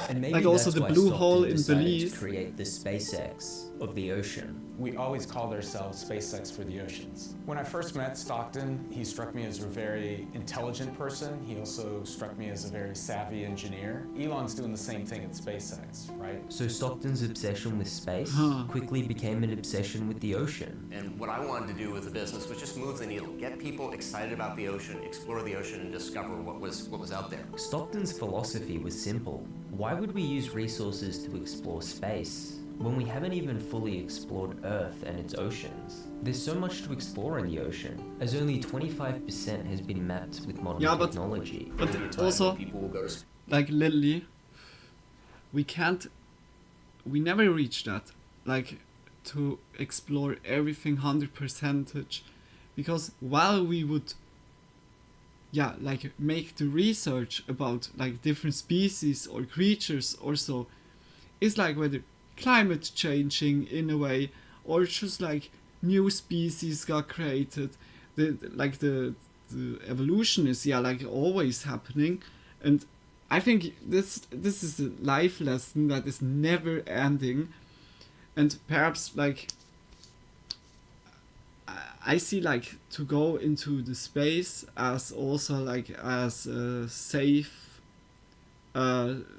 And maybe Like also that's the why blue Stockton hole in decided Belize. to create the SpaceX of the ocean. We always called ourselves SpaceX for the oceans. When I first met Stockton, he struck me as a very intelligent person. He also struck me as a very savvy engineer. Elon's doing the same thing at SpaceX, right? So Stockton's obsession with space quickly became an obsession with the ocean. And what I wanted to do with the business was just move the needle, get people excited about the ocean, explore the ocean, and discover what was out there. Stockton's philosophy was simple. Why would we use resources to explore space when we haven't even fully explored Earth and its oceans? There's so much to explore in the ocean, as only 25% has been mapped with modern technology. But also, like literally, we never reach that, like, to explore everything 100%, because while we would, yeah, like, make the research about, like, different species or creatures or so, it's like whether climate changing in a way, or just like new species got created. The evolution is, yeah, like always happening, and I think this is a life lesson that is never ending, and perhaps like I see like to go into the space as also like as a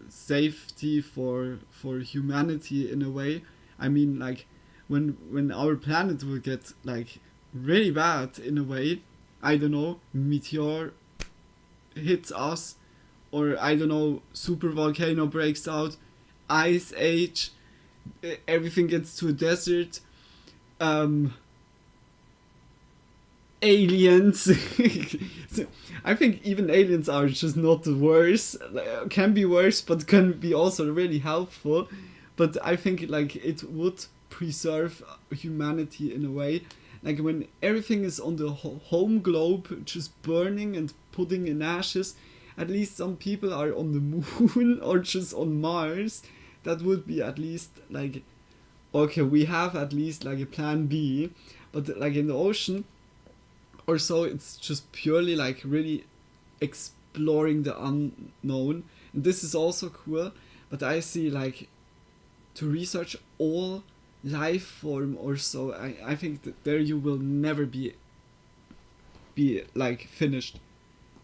safety for humanity in a way. I mean, like when our planet will get like really bad in a way, I don't know, meteor hits us, or I don't know, super volcano breaks out, ice age, everything gets to a desert, aliens. So I think even aliens are just not the worst. Can be worse, but can be also really helpful. But I think like it would preserve humanity in a way. Like when everything is on the home globe just burning and putting in ashes, at least some people are on the moon or just on Mars. That would be at least like, okay, we have at least like a plan B. But like in the ocean or so, it's just purely like really exploring the unknown. And this is also cool, but I see like to research all life form or so, I think that there you will never be like finished.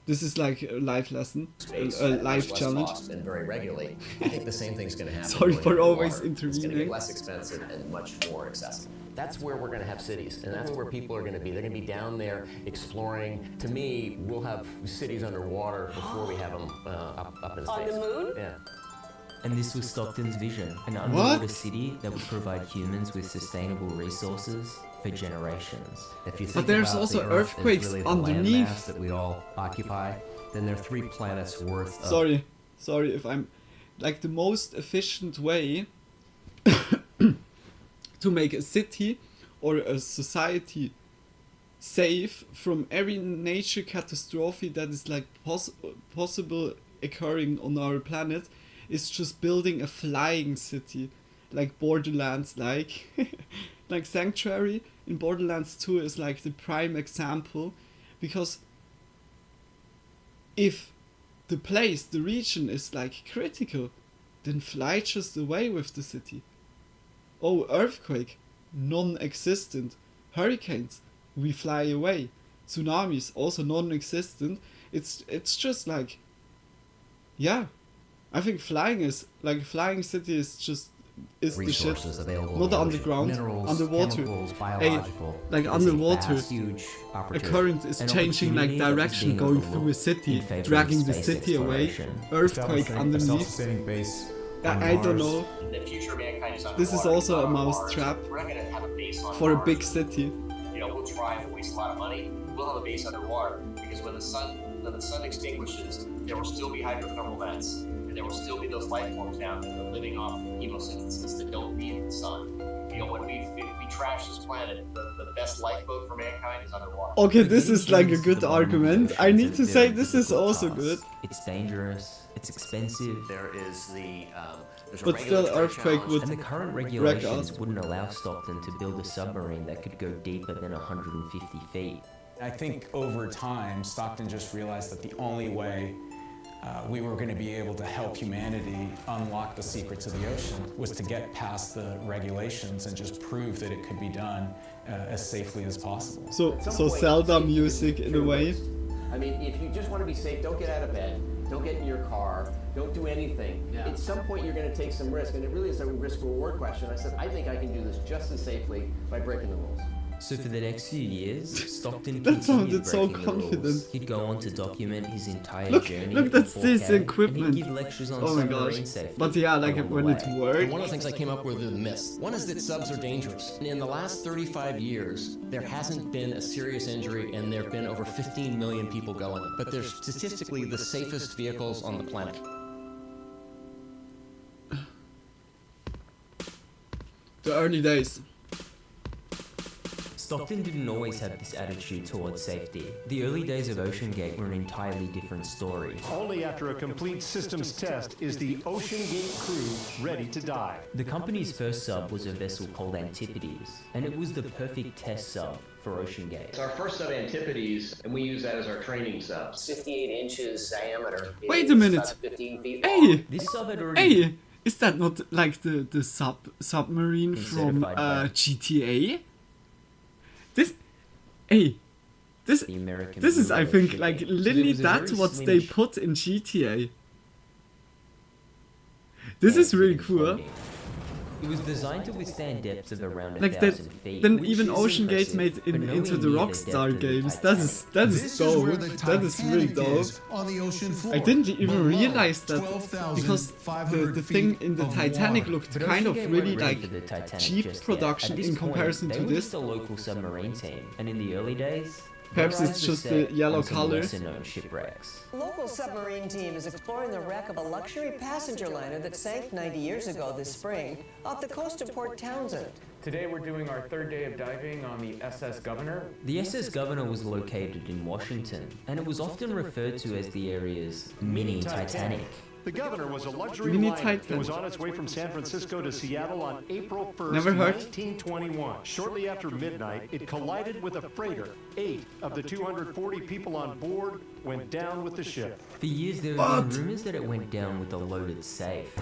This is like a life lesson, a life challenge. And very regularly. I think the same thing's going to happen. Sorry going for underwater. always It's going to intervening. get less expensive and much more accessible. That's where we're going to have cities, and that's where people are going to be. They're going to be down there exploring. To me, we'll have cities underwater before we have them up in space. On the moon? Yeah. And this was Stockton's vision, an underwater city that would provide humans with sustainable resources for generations. If you think But there's about also the Earth earthquakes as really the underneath. landmass that we all occupy, then there are 3 planets worth of... Sorry if I'm... Like the most efficient way to make a city or a society safe from every nature catastrophe that is like possible occurring on our planet is just building a flying city, like Borderlands, like like Sanctuary in Borderlands 2 is like the prime example, because if the place, the region is like critical, then fly just away with the city. Oh, earthquake, non-existent. Hurricanes, we fly away. Tsunamis, also non-existent. It's just like, yeah, I think flying city is just is the shit. Resources available Not in the ocean. underground, Minerals, underwater. chemicals, biological. Like It is a underwater, vast, huge a opportunity. current is An changing like opportunity that was direction, being going through a overlooked city, in favor of dragging the space city away. exploration. Earthquake underneath. Self-sustaining base. I don't know. The future of mankind is This is underwater. also a On mouse Mars. trap We're not going to have a base on for a Mars. big city. You know, we'll try and waste a lot of money. We'll have a base underwater because when the sun extinguishes, there will still be hydrothermal vents. and there will still be those life forms down there that are living off chemosynthesis that don't need the sun. You know, when we trash this planet, the best lifeboat for mankind is underwater. Okay, this is like a good argument. I need to say this is also good. It's dangerous, it's expensive. There is the but still, earthquake would and the current regulations wouldn't allow Stockton to build a submarine that could go deeper than 150 feet. I think over time, Stockton just realized that the only way we were going to be able to help humanity unlock the secrets of the ocean was to get past the regulations and just prove that it could be done as safely as possible. So Zelda music in a way. I mean, if you just want to be safe, don't get out of bed, don't get in your car, don't do anything. Yeah. At some point, you're going to take some risk, and it really is a risk-reward question. I said, I think I can do this just as safely by breaking the rules. So for the next few years, Stockton that sounded continued so breaking the confident. rules. He'd go on to document his entire journey. Look, that's this 4K, equipment. And he'd give lectures on oh my gosh. submarine safety. But yeah, like when it worked. And one of the things I came up with are the myths. One is that subs are dangerous. In the last 35 years, there hasn't been a serious injury, and there have been over 15 million people going. But they're statistically the safest vehicles on the planet. The early days. Stockton didn't always have this attitude towards safety. The early days of OceanGate were an entirely different story. Only after a complete systems test is the OceanGate crew ready to dive. The company's first sub was a vessel called Antipodes, and it was the perfect test sub for OceanGate. It's our first sub, Antipodes, and we use that as our training sub. 58 inches diameter. Wait a minute. 15 feet hey! long. This sub had already... Hey! Is that not like the submarine from GTA? This is I think like literally that's what they put in GTA. This is really cool. It was designed to withstand depths of around like 1,000 feet. Then even OceanGate made it into the Rockstar games. That is dope. That is really dope. On the ocean floor. I didn't even realize that because the thing in the Titanic looked kind of really like cheap production in comparison to this. They were just a local submarine team, and in the early days, perhaps it's just the yellow color. Shipwrecks. Local submarine team is exploring the wreck of a luxury passenger liner that sank 90 years ago this spring off the coast of Port Townsend. Today we're doing our third day of diving on the SS Governor. The SS Governor was located in Washington, and it was often referred to as the area's mini Titanic. The Governor was a luxury liner that was on its way from San Francisco to Seattle on April 1st, 1921. Shortly after midnight, it collided with a freighter. 8 of the 240 people on board went down with the ship. For years, there have been rumors that it went down with a loaded safe.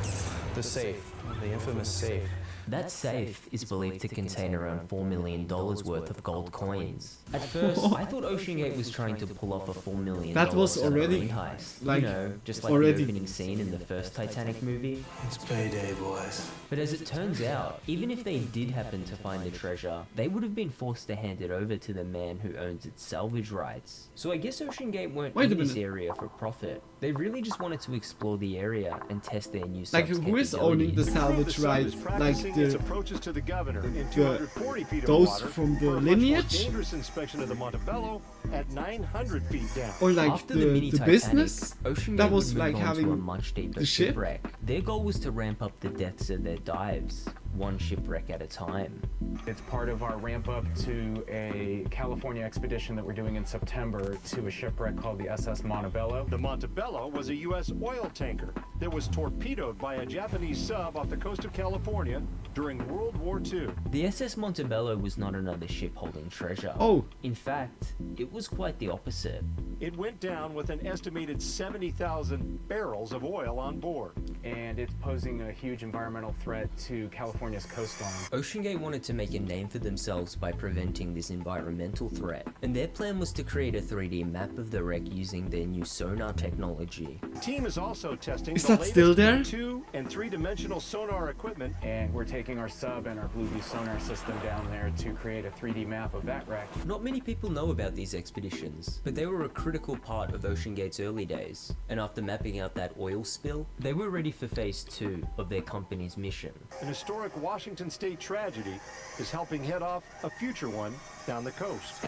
The safe, the infamous safe. That safe is believed to contain around $4 million worth of gold coins. At first, I thought OceanGate was trying to pull off a $4 million that was already heist. Like, you know, just like the opening scene in the first Titanic movie. It's payday, boys. But as it turns out, even if they did happen to find the treasure, they would have been forced to hand it over to the man who owns its salvage rights. So I guess OceanGate weren't in this area for profit. They really just wanted to explore the area and test their new like who is owning the salvage rights? Like approaches to the Governor in 240 feet of those water from the for a lineage? much more dangerous inspection of the Montebello at 900 feet down. Or like after the business OceanGate that was would like move on having to a much deeper the ship. shipwreck. Their goal was to ramp up the depths of their dives, one shipwreck at a time. It's part of our ramp up to a California expedition that we're doing in September to a shipwreck called the SS Montebello. The Montebello was a U.S. oil tanker that was torpedoed by a Japanese sub off the coast of California during World War II. The SS Montebello was not another ship holding treasure. Oh. In fact, it was quite the opposite. It went down with an estimated 70,000 barrels of oil on board. And it's posing a huge environmental threat to California's coastline. OceanGate wanted to make a name for themselves by preventing this environmental threat, and their plan was to create a 3D map of the wreck using their new sonar technology. The team is also testing is the that still there? 2- and 3-dimensional sonar equipment. And we're taking our sub and our Blueview sonar system down there to create a 3D map of that wreck. Not many people know about these expeditions, but they were a critical part of OceanGate's early days, and after mapping out that oil spill, they were ready for phase 2 of their company's mission. An historic Washington state tragedy is helping head off a future one down the coast.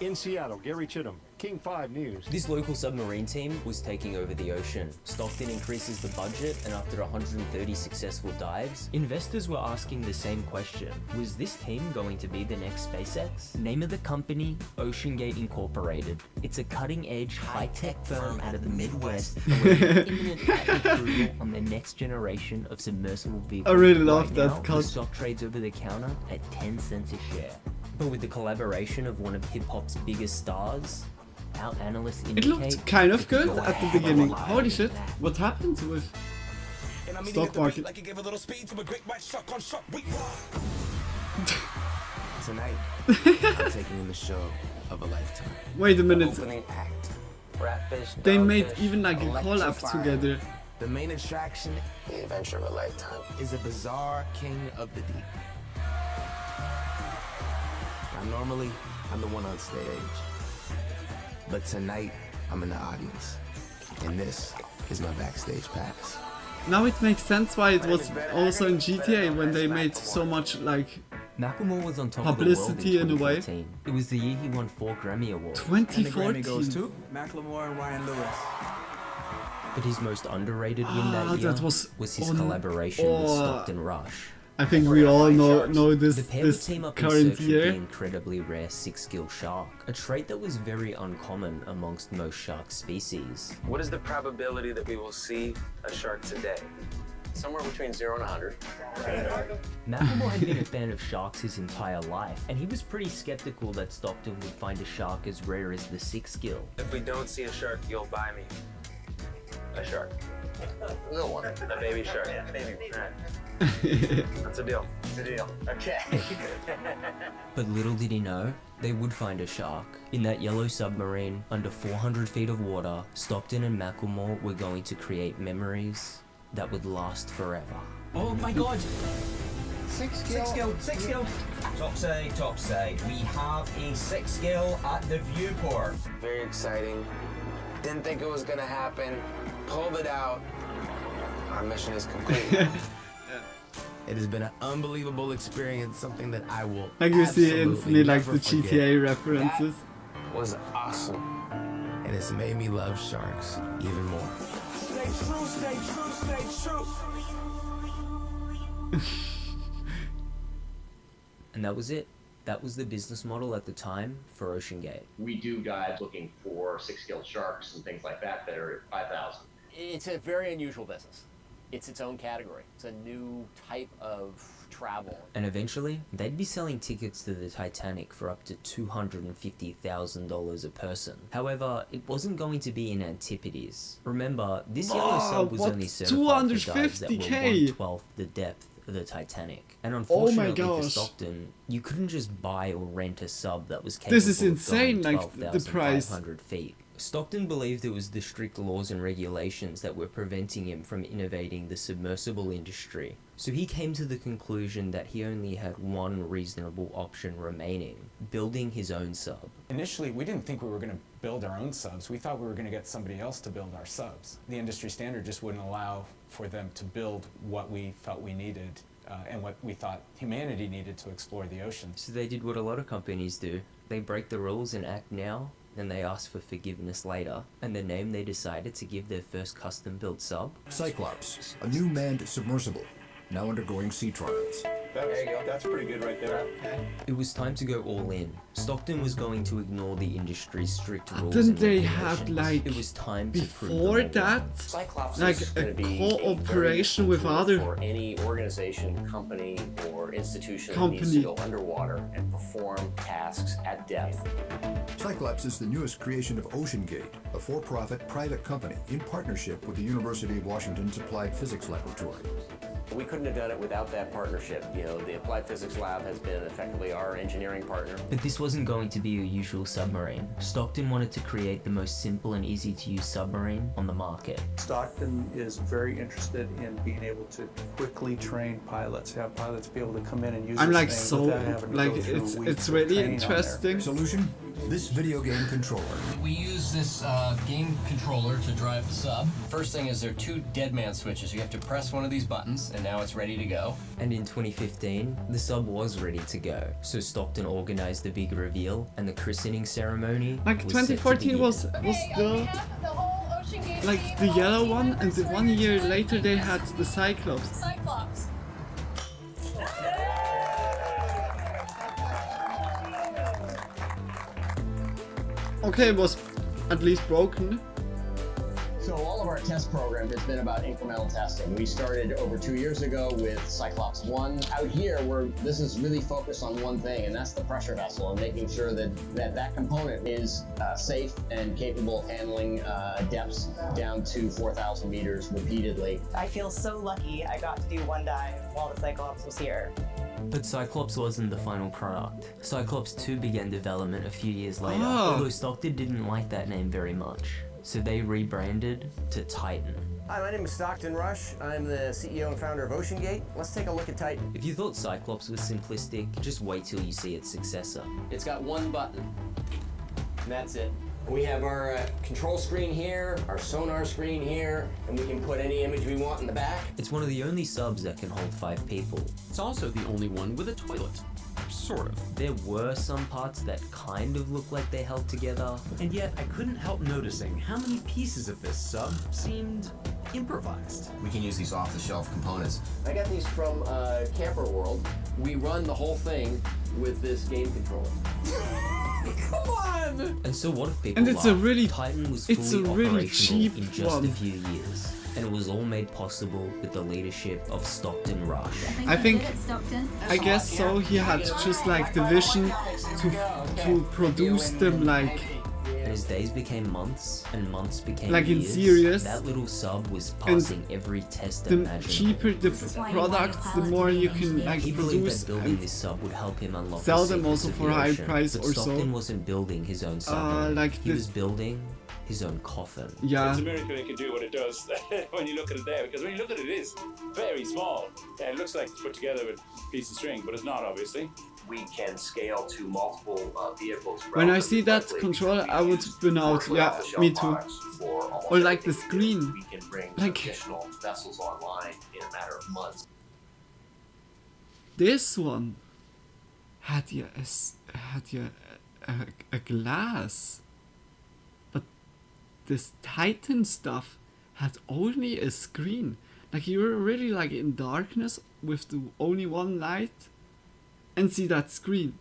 In Seattle, Gary Chittum, King 5 News. This local submarine team was taking over the ocean. Stockton increases the budget, and after 130 successful dives, investors were asking the same question. Was this team going to be the next SpaceX? Name of the company, OceanGate Incorporated. It's a cutting-edge, high-tech firm out of the Midwest awaiting imminent patent approval on the next generation of submersible vehicles. I really love Right that now, cut. the stock trades over the counter at 10 cents a share. But with the collaboration of one of hip-hop's biggest stars, our analysts It indicate looked kind of it could good go at the ahead beginning. of a Holy shit, what happened with stock market? Tonight, I'm taking in the show of a lifetime. Wait a minute. Opening act. Ratfish, They made dogfish, even like a collab electrifying. together. The main attraction, the adventure of a lifetime, is a bizarre king of the deep. Now, normally, I'm the one on stage. But tonight, I'm in the audience. And this is my backstage pass. Now it makes sense why it was also in GTA when they made so much like Macklemore was on top publicity of in the a way. world in 2014. It was the year he won 4 Grammy Awards. 2014. Macklemore and Ryan Lewis. But his most underrated win that year that was his on- collaboration with Stockton Rush. I think we all know this The pair would this team up in current search of year. the incredibly rare 6-gill shark, a trait that was very uncommon amongst most shark species. What is the probability that we will see a shark today? Somewhere between 0 and 100. Macklemore had been a fan of sharks his entire life, and he was pretty skeptical that Stockton would find a shark as rare as the 6-gill. If we don't see a shark, you'll buy me a shark. Little one. A baby shark. Yeah, baby. All right. That's a deal. It's a deal. Okay. But little did he know, they would find a shark. In that yellow submarine, under 400 feet of water, Stockton and Macklemore were going to create memories that would last forever. Oh my god! 6-gill. 6-gill. Top side. We have a 6-gill at the viewport. Very exciting. Didn't think it was gonna happen. Pulled it out. Our mission is complete. It has been an unbelievable experience, something that I will Like you see absolutely instantly like never the GTA references. That was awesome. And it's made me love sharks even more. Stay true, stay true, stay true. And that was it. That was the business model at the time for OceanGate. We do dives looking for 6-gill sharks and things like that that are at 5,000. It's a very unusual business. It's its own category. It's a new type of travel. And eventually, they'd be selling tickets to the Titanic for up to $250,000 a person. However, it wasn't going to be in Antipodes. Remember, this yellow sub was what? only certified for dives that were 250K? 1/12 the depth of the Titanic. And Oh my unfortunately for gosh. Stockton, you couldn't just buy or rent a sub that was capable This is of insane, going like, the price. 12,500 feet. Stockton believed it was the strict laws and regulations that were preventing him from innovating the submersible industry. So he came to the conclusion that he only had one reasonable option remaining, building his own sub. Initially, we didn't think we were going to build our own subs. We thought we were going to get somebody else to build our subs. The industry standard just wouldn't allow for them to build what we felt we needed and what we thought humanity needed to explore the ocean. So they did what a lot of companies do. They break the rules and act now, then they ask for forgiveness later. And the name they decided to give their first custom-built sub? Cyclops, a new manned submersible, now undergoing sea trials. There you go. That's pretty good right there. It was time to go all in. Stockton was going to ignore the industry's strict rules Didn't and they regulations. have like It was time to prove before them all. that Cyclops like is a going to be cooperation with very other for any organization, company, or institution that needs to go underwater and perform tasks at depth. Cyclops is the newest creation of OceanGate, a for-profit private company in partnership with the University of Washington's Applied Physics Laboratory. We couldn't have done it without that partnership. You know, the Applied Physics Lab has been effectively our engineering partner. But this wasn't going to be a usual submarine. Stockton wanted to create the most simple and easy to use submarine on the market. Stockton is very interested in being able to quickly train pilots, have pilots be able to come in and use I'm this like thing so without having to like go through it's weeks of really training on there. interesting. Solution? This video game controller. We use this game controller to drive the sub. First thing is there are 2 dead man switches. You have to press one of these buttons, and now it's ready to go. And in 2015, the sub was ready to go. So Stockton organized a big reveal, and the christening ceremony. Like was 2014 was the like the yellow one, and the 1 year later they had the Cyclops. Cyclops. Okay, it was at least broken. So all of our test program has been about incremental testing. We started over 2 years ago with Cyclops 1. Out here, this is really focused on one thing, and that's the pressure vessel, and making sure that component is safe and capable of handling depths down to 4,000 meters repeatedly. I feel so lucky I got to do one dive while the Cyclops was here. But Cyclops wasn't the final product. Cyclops 2 began development a few years later, Oh. although Stockton didn't like that name very much. So they rebranded to Titan. Hi, my name is Stockton Rush. I'm the CEO and founder of OceanGate. Let's take a look at Titan. If you thought Cyclops was simplistic, just wait till you see its successor. It's got one button, and that's it. We have our control screen here, our sonar screen here, and we can put any image we want in the back. It's one of the only subs that can hold 5 people. It's also the only one with a toilet. Sort of. There were some parts that kind of looked like they held together. And yet, I couldn't help noticing how many pieces of this sub seemed improvised. We can use these off-the-shelf components. I got these from Camper World. We run the whole thing with this game controller. Come on! And so what if people And it's a laughed? really- Titan was it's a fully really operational cheap in just one. a few years. And it was all made possible with the leadership of Stockton Rush. I think, I guess so. He had just like the vision to produce them like And as days became months and months became like in years, series. that little sub was And passing every test the imaginable. cheaper the products, the more you can like He believed produce that building and this sub would help him unlock sell the them secrets also of for the high ocean. price But or Stockton so. wasn't building his own submarine. like he the- was building his own coffin. Yeah. It's a miracle it can do what it does when you look at it there, because when you look at it, it is very small. Yeah, it looks like it's put together with a piece of string, but it's not, obviously. We can scale to multiple vehicles. When I see that controller, I would spin out. Yeah, me too. Or like the screen. We can bring Like additional vessels online in a matter of months. this one had a glass, but this Titan stuff had only a screen. Like you were really like in darkness with the only one light, and see that screen.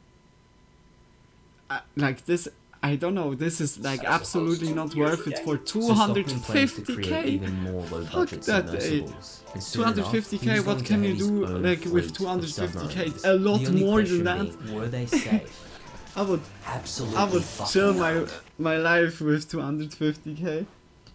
Like this, I don't know. This is like absolutely not worth it for So Stockton plans to 250k. create even more Fuck low-budget that, submersibles. And soon enough, he 250k. was What going can to you have his do own like fleet with of 250k? submarines. A lot The only more question than that. being, were they safe? I would Absolutely chill fucking my life with 250k.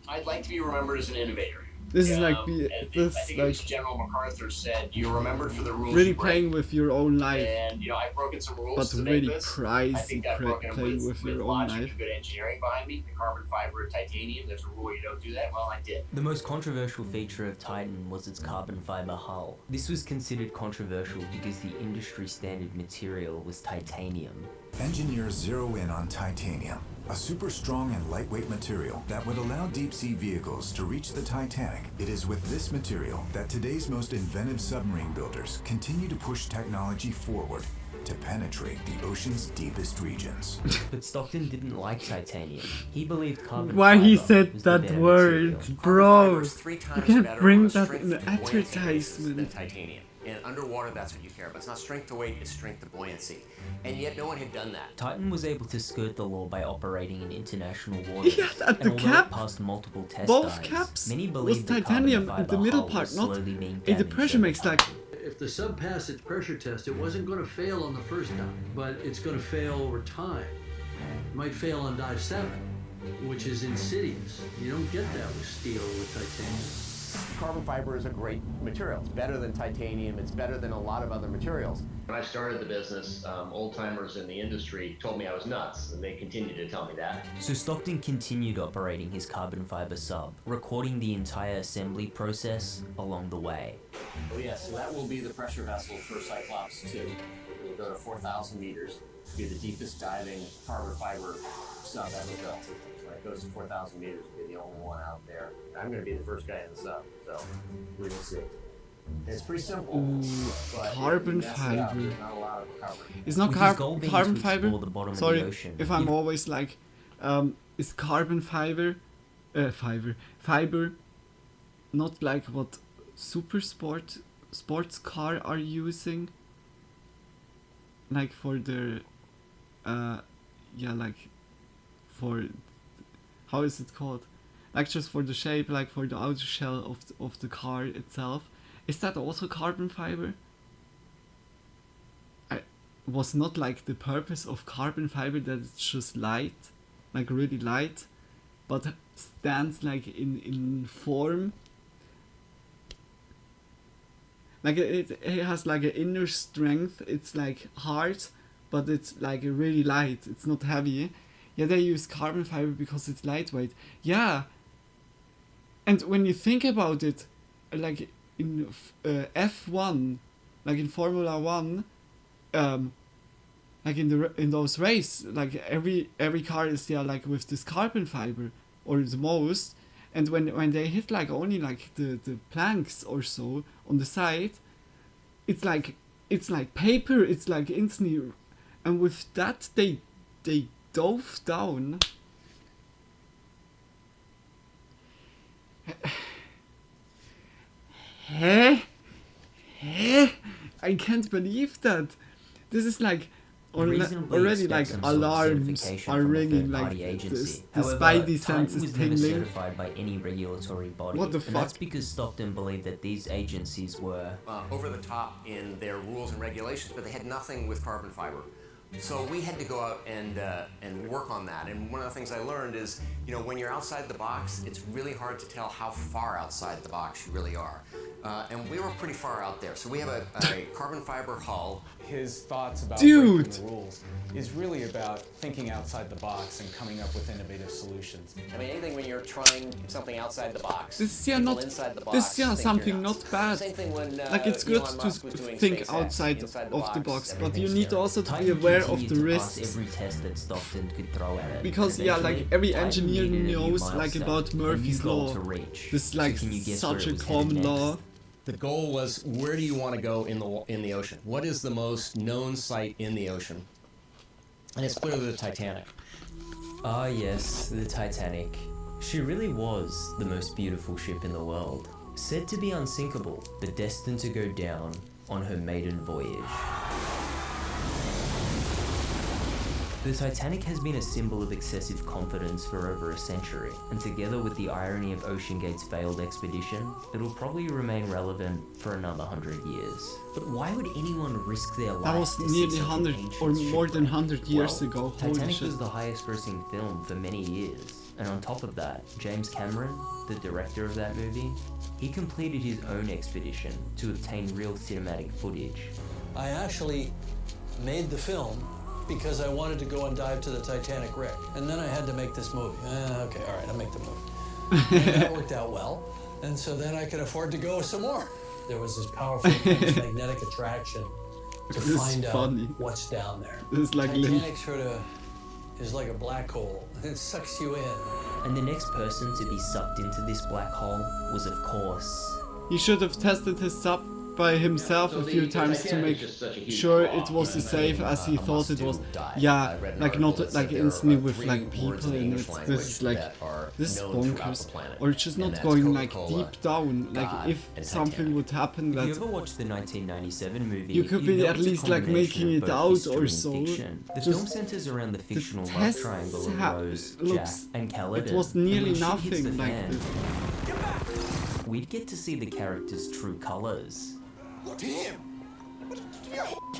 I'd like to be remembered as an innovator. This is like and this I think it was like General MacArthur said, "You're remembered for the rules really you break." playing with your own life, And I've broken some rules but to make really this. I pricey think I've broken them playing with your own logic life. and good engineering behind me. The carbon fiber, titanium. There's a rule you don't do that. Well, I did. The most controversial feature of Titan was its carbon fiber hull. This was considered controversial because the industry standard material was titanium. Engineers zero in on titanium, a super strong and lightweight material that would allow deep-sea vehicles to reach the Titanic. It is with this material that today's most inventive submarine builders continue to push technology forward to penetrate the ocean's deepest regions. But Stockton didn't like titanium. He believed carbon Why he fiber said was the that better word, material. bro? Three You times can't better bring on a that strength in the to buoyancy basis than advertisement. titanium. And underwater, that's what you care about. It's not strength to weight, it's strength to buoyancy. And yet no one had done that. Titan was able to skirt the law by operating in international waters. Yeah, at the and although cap, it passed multiple test both dives, caps many was believed the titanium, carbon and the fiber middle hull part was not. slowly being And the damaged pressure over makes time. like. If the sub passed its pressure test, it wasn't going to fail on the first dive, but it's going to fail over time. It might fail on dive 7, which is insidious. You don't get that with steel or with titanium. Carbon fiber is a great material. It's better than titanium. It's better than a lot of other materials. When I started the business, old timers in the industry told me I was nuts, and they continue to tell me that. So Stockton continued operating his carbon fiber sub, recording the entire assembly process along the way. Oh yeah, so that will be the pressure vessel for Cyclops 2. go to 4,000 meters, be the deepest diving carbon fiber sub ever built. When it goes to 4,000 meters, it'll be the only one out there. I'm going to be the first guy in the sub, so we will see. It's pretty simple. Ooh, but carbon if you mess it up, fiber. there's not a lot of recovery. It's not With his goal being carbon to fiber. explore the bottom of the Sorry ocean. if I'm always like, is carbon fiber, fiber, not like what sports car are using, like for their, yeah, like for, how is it called? Like just for the shape, like for the outer shell of the car itself. Is that also carbon fiber? Was not like the purpose of carbon fiber that it's just light, like really light, but stands like in form. Like it has like an inner strength. It's like hard, but it's like really light. It's not heavy. Yeah, they use carbon fiber because it's lightweight. Yeah. And when you think about it, like in F1, like in Formula 1, like in those races, like every car is like with this carbon fiber, or the most, and when they hit like only like the planks or so on the side, it's like paper, it's like instantly, and with that they dove down. I can't believe that. This is like already like alarms are ringing, like the spidey senses was never tingling. certified by any regulatory body. What the And fuck? that's because Stockton believed that these agencies were Over the top in their rules and regulations, but they had nothing with carbon fiber. So we had to go out and work on that. And one of the things I learned is, you know, when you're outside the box, it's really hard to tell how far outside the box you really are. And we were pretty far out there. So we have a carbon fiber hull. His thoughts about Dude. breaking the rules is really about thinking outside the box and coming up with innovative solutions. I mean, anything when you're trying something outside the box. This is yeah people not. inside the box This is yeah think something you're nuts. not bad. Same thing when Like it's good Elon to Musk was doing think SpaceX. outside Inside of the box, but you everything's need scary. also to be Titan aware of continued the to pass risks. every test that Stockton could throw at it. Because yeah, like every Titan engineer needed a new knows like milestone, about a new Murphy's goal law. to reach. This is like So can you guess such where a it was common headed law. next? The goal was, where do you want to go in the ocean? What is the most known site in the ocean? And it's clearly the Titanic. Ah yes, the Titanic. She really was the most beautiful ship in the world. Said to be unsinkable, but destined to go down on her maiden voyage. The Titanic has been a symbol of excessive confidence for over a century, and together with the irony of OceanGate's failed expedition, it'll probably remain relevant for another 100 years. But why would anyone risk their life? That was to see nearly such an 100 ancient or more than shipwreck? 100 years Well, ago. Holy Titanic shit. was the highest grossing film for many years, and on top of that, James Cameron, the director of that movie, he completed his own expedition to obtain real cinematic footage. I actually made the film because I wanted to go and dive to the Titanic wreck. And then I had to make this movie. Okay, all right, I'll make the movie. And that worked out well. And so then I could afford to go some more. There was this powerful magnetic attraction to This is find funny. out what's down there. This is like Titanic sort of is like a black hole. It sucks you in. And the next person to be sucked into this black hole was, of course, He should have tested his sub by himself a few times to make sure it was as safe as he thought it was. Yeah, like not like instantly with like people in it. This is like this is bonkers. Or just not going like deep down. Like if something would happen if you that ever watched the 1997 movie, you could be know at it's a least like combination making of it both out history or and so. fiction. The Just film centers around the fictional love tests triangle of Rose, Jack, looks- and Caledon. it was And nearly when shit hits the nothing like fan, this. we'd get to see the characters' true colors. Look at him!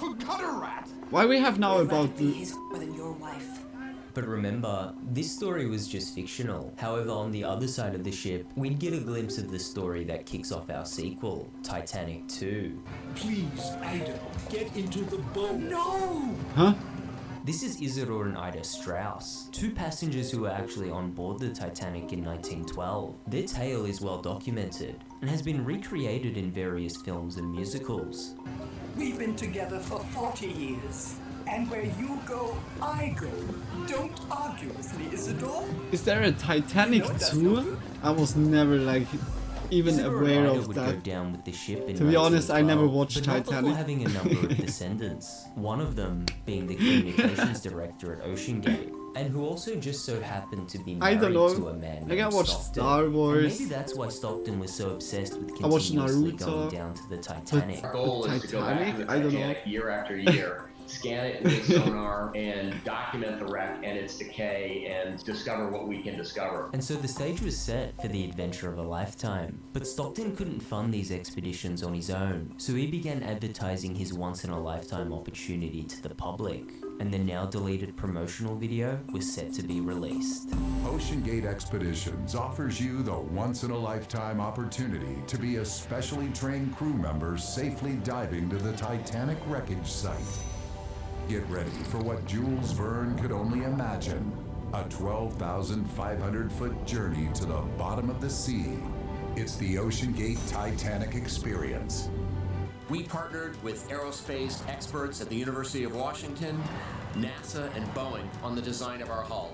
You gutter rat! Why we have now about the than your wife. But remember, this story was just fictional. However, on the other side of the ship, we'd get a glimpse of the story that kicks off our sequel, Titanic 2. Please, Ida, get into the boat. No! Huh? This is Isidore and Ida Strauss, two passengers who were actually on board the Titanic in 1912. Their tale is well documented and has been recreated in various films and musicals. We've been together for 40 years. And where you go, I go. Don't argue with me, Isidore. Is there a Titanic 2? I was never like even aware of would that. go down with the ship in To be honest, I never 1912, watched but not Titanic. before having a number of descendants. One of them being the communications director at OceanGate, and who also just so happened to be I married don't know. to a man Like, I named watched Stockton. Star Wars. And maybe that's why Stockton was so obsessed with I watched continuously Naruto. going down to the Titanic. Our goal is to go back to the I don't know. Titanic year after year, scan it with sonar, and document the wreck and its decay, and discover what we can discover. And so the stage was set for the adventure of a lifetime. But Stockton couldn't fund these expeditions on his own, so he began advertising his once-in-a-lifetime opportunity to the public. And the now deleted promotional video was set to be released. OceanGate Expeditions offers you the once-in-a-lifetime opportunity to be a specially trained crew member safely diving to the Titanic wreckage site. Get ready for what Jules Verne could only imagine, a 12,500-foot journey to the bottom of the sea. It's the OceanGate Titanic Experience. We partnered with aerospace experts at the University of Washington, NASA, and Boeing on the design of our hull.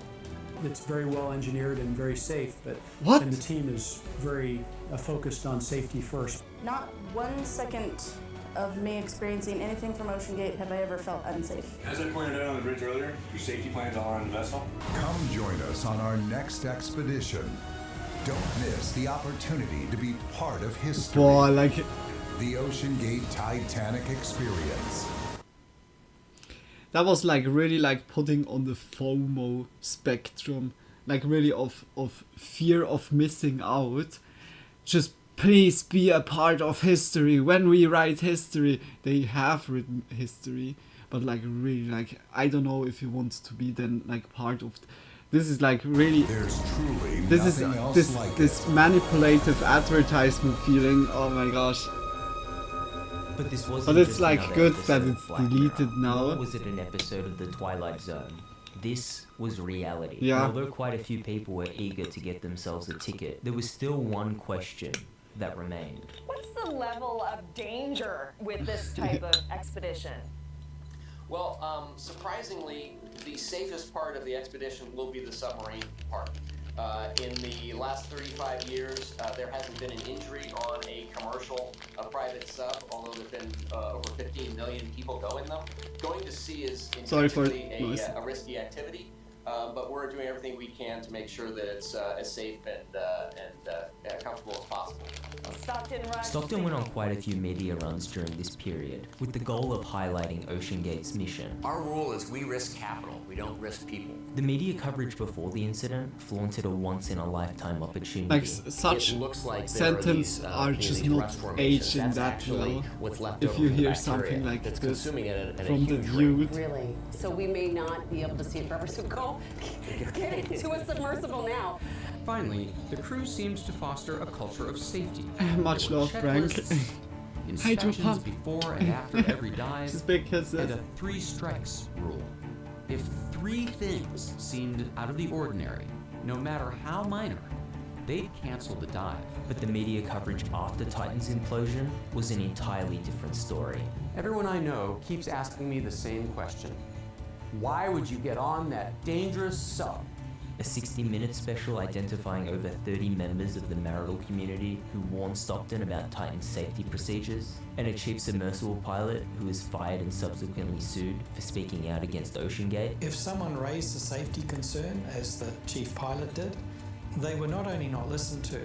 It's very well engineered and very safe, but What? and the team is very focused on safety first. Not 1 second of me experiencing anything from OceanGate have I ever felt unsafe. As I pointed out on the bridge earlier, your safety plans are on the vessel. Come join us on our next expedition. Don't miss the opportunity to be part of history. Boah, like The OceanGate Titanic Experience. that was like really like putting on the FOMO spectrum, like really of fear of missing out. Just please be a part of history. When we write history, they have written history, but like really like I don't know if you want to be then like part of. This is like really. There's truly This is nothing else this like this manipulative advertisement feeling. Oh my gosh. But this wasn't But it's just like another good episode that of it's Black deleted Mirror, now. nor was it an episode of The Twilight Zone. This was reality. Yeah. And although quite a few people were eager to get themselves a ticket, there was still one question that remained. What's the level of danger with this type of expedition? Well, surprisingly, the safest part of the expedition will be the submarine part. In the last 35 years, there hasn't been an injury on a commercial, private sub, although there have been over 15 million people go in them. Going to sea is intrinsically a risky activity, but we're doing everything we can to make sure that it's as safe and comfortable as possible. Stockton went on quite a few media runs during this period, with the goal of highlighting OceanGate's mission. Our rule is we risk capital, we don't risk people. The media coverage before the incident flaunted a once-in-a-lifetime opportunity. Like such sentences are just not aged in that well. If you hear something like this from the View. Really? So we may not be able to see it forever. So go get into a submersible now. Finally, the crew seems to foster a culture of safety. Much There were love, Frank. checklists, inspections before and after every dive, Just because and a 3 strikes rule. If 3 things seemed out of the ordinary, no matter how minor, they'd cancel the dive. But the media coverage after Titan's implosion was an entirely different story. Everyone I know keeps asking me the same question. Why would you get on that dangerous sub? A 60-minute special identifying over 30 members of the marital community who warned Stockton about Titan's safety procedures, and a chief submersible pilot who was fired and subsequently sued for speaking out against OceanGate. If someone raised a safety concern, as the chief pilot did, they were not only not listened to,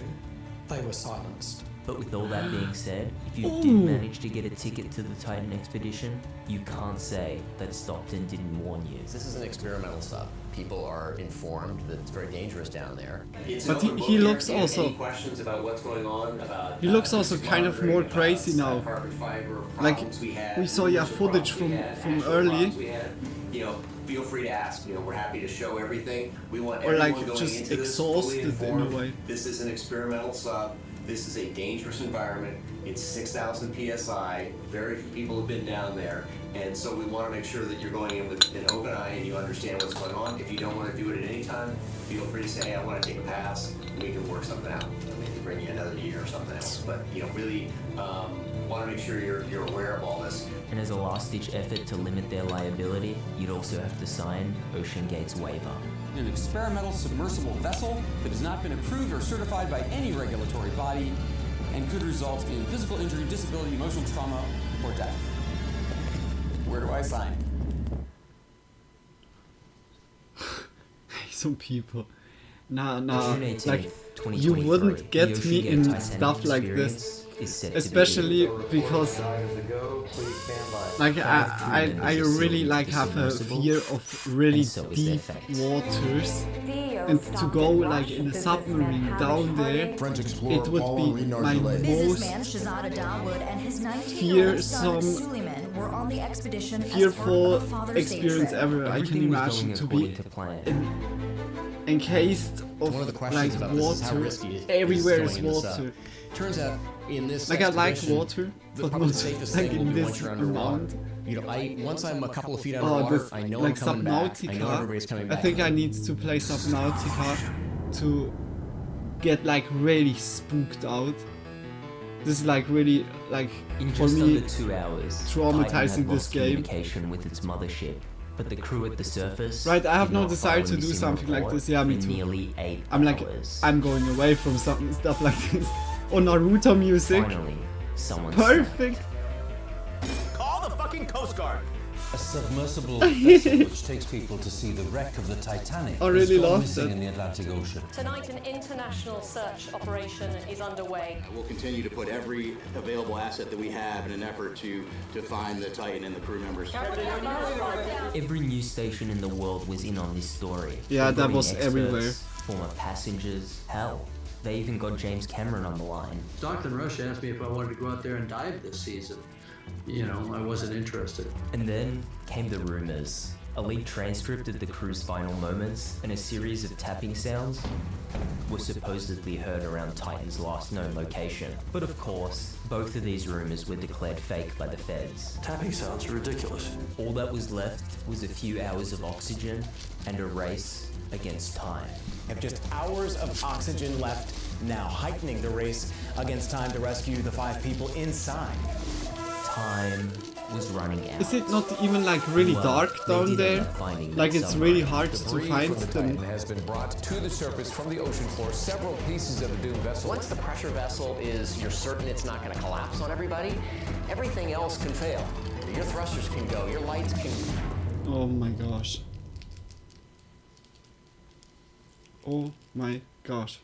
they were silenced. But with all that being said, if you did manage to get a ticket to the Titan expedition, you can't say that Stockton didn't warn you. This is an experimental sub. People are informed that it's very dangerous down there. But he looks also. Any questions about what's going on? About He looks also kind of more crazy now. Like we saw footage from early. Feel free to ask. We're happy to show everything. We want Or everyone like going just into this fully exhausted in a informed. way. This is an experimental sub. This is a dangerous environment. It's 6,000 psi. Very few people have been down there. And so we want to make sure that you're going in with an open eye and you understand what's going on. If you don't want to do it at any time, feel free to say, hey, I want to take a pass. We can work something out. Maybe bring you another year or something else. But really want to make sure you're aware of all this. And as a last-ditch effort to limit their liability, you'd also have to sign OceanGate's waiver. An experimental submersible vessel that has not been approved or certified by any regulatory body and could result in physical injury, disability, emotional trauma, or death. Where do I sign? Some people. Nah, June 18th, like, 2023, you wouldn't get the me OceanGate in Titanic stuff like experience this. is set to Especially begin. because like I really like have a fear of really deep waters, and to go like in a submarine down there, it would be my most fearful experience ever I can imagine, to be encased of like water. Everywhere is water. Turns out in this like I like expedition, water, but probably not the safest like thing will in be this once you're underwater. amount. Once I'm a couple of feet out Oh, of water, this, I know like I'm coming back. I know Subnautica. everybody's coming I back. think I need to play Subnautica to get like really spooked out. This is like really like In for just me under 2 hours, traumatizing Titan had this lost game. communication with its mothership, but the crew at the surface. Right, I have did no not desire file a to do missing something like report this. Yeah, me for too. Nearly 8 I'm like, hours. I'm going away from stuff like this. Or Naruto music. Finally, someone Perfect. Call the fucking Coast Guard. A submersible vessel which takes people to see the wreck of the Titanic I really has gone love missing that. in the Atlantic Ocean. Tonight, an international search operation is underway. We'll continue to put every available asset that we have in an effort to find the Titan and the crew members. Every news station in the world was in on this story. Yeah, They that brought was in everywhere. experts, former passengers, hell, they even got James Cameron on the line. Stockton Rush asked me if I wanted to go out there and dive this season. I wasn't interested. And then came the rumors. A leaked transcript of the crew's final moments and a series of tapping sounds were supposedly heard around Titan's last known location. But of course, both of these rumors were declared fake by the feds. Tapping sounds are ridiculous. All that was left was a few hours of oxygen and a race against time. Have just hours of oxygen left, now heightening the race against time to rescue the 5 people inside. Time was running out. Is it not even like really Well, dark they down did there? end up finding Like the it's really submarine. hard to Debris find from the them. Titan has been brought to the surface from the ocean floor. Several pieces of the doomed vessel. Once the pressure vessel is, you're certain it's not going to collapse on everybody, everything else can fail. Your thrusters can go, your lights can... Oh my gosh. Oh my gosh.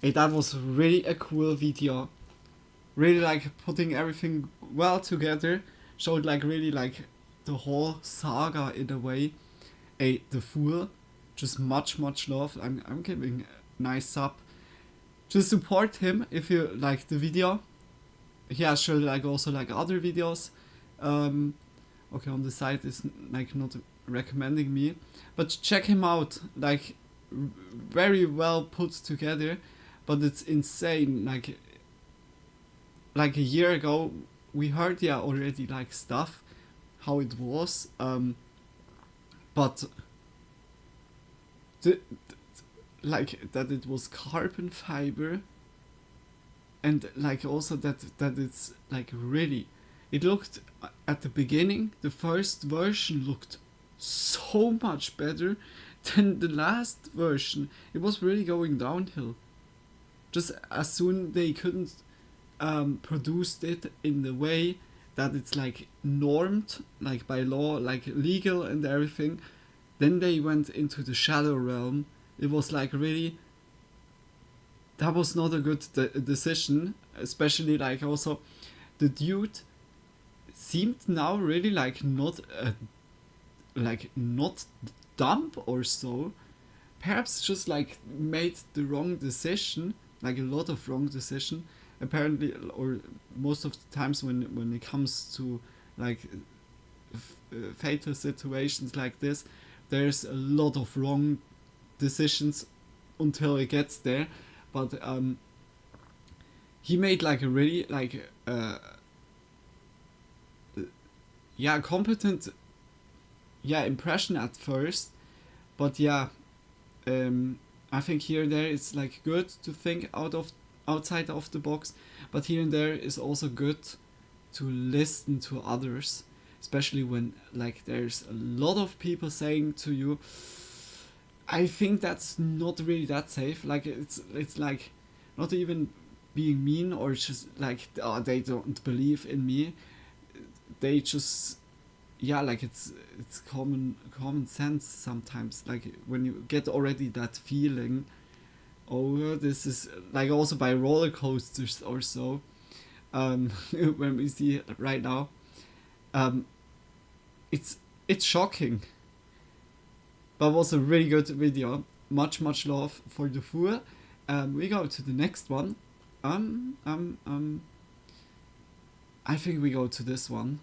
Hey, that was really a cool video. Really like putting everything well together. Showed like really like the whole saga in a way. Hey, the Fool. Just much love. I'm giving a nice sub. Just support him if you like the video. He has showed like also like other videos. Okay, on the side is like not recommending me, but check him out. Like very well put together, but it's insane. Like a year ago, we heard already like stuff, how it was, but like that it was carbon fiber, and like also that it's like really. It looked, at the beginning, the first version looked so much better than the last version. It was really going downhill. Just as soon they couldn't produce it in the way that it's like normed, like by law, like legal and everything, then they went into the shadow realm. It was like really, that was not a good decision, especially like also the dude seemed now really like not dumb or so. Perhaps just like made the wrong decision, like a lot of wrong decision. Apparently, or most of the times when it comes to like fatal situations like this, there's a lot of wrong decisions until it gets there. But he made like a really like competent impression at first, but I think here and there it's like good to think outside of the box, but here and there is also good to listen to others, especially when like there's a lot of people saying to you, I think that's not really that safe. Like it's like not even being mean or just like they don't believe in me. They just like it's common sense sometimes. Like when you get already that feeling, oh, this is like also by roller coasters or so. When we see it right now, it's shocking. But was a really good video. Much love for the fool. We go to the next one. I think we go to this one.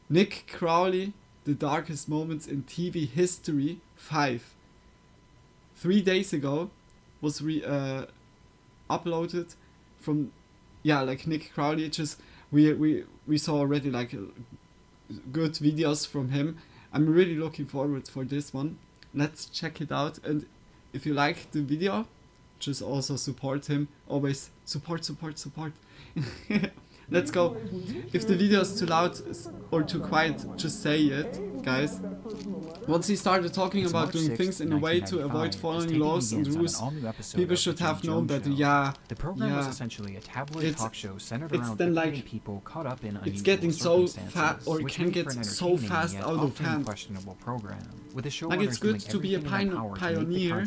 Nick Crowley, The Darkest Moments in TV History 5. 3 days ago was uploaded from like Nick Crowley. Just we saw already like good videos from him. I'm really looking forward for this one. Let's check it out, and if you like the video, just also support him. Always support. Let's go. If the video is too loud or too quiet, just say it, guys. Once he started talking about doing things in a way to avoid following laws and rules, people should have known better. The program was essentially a tabloid talk show centered around then like people caught up in it's getting so fast, or it which can made get for an so fast entertaining out yet of often hand. questionable program. With the show Like it's good to be a pioneer,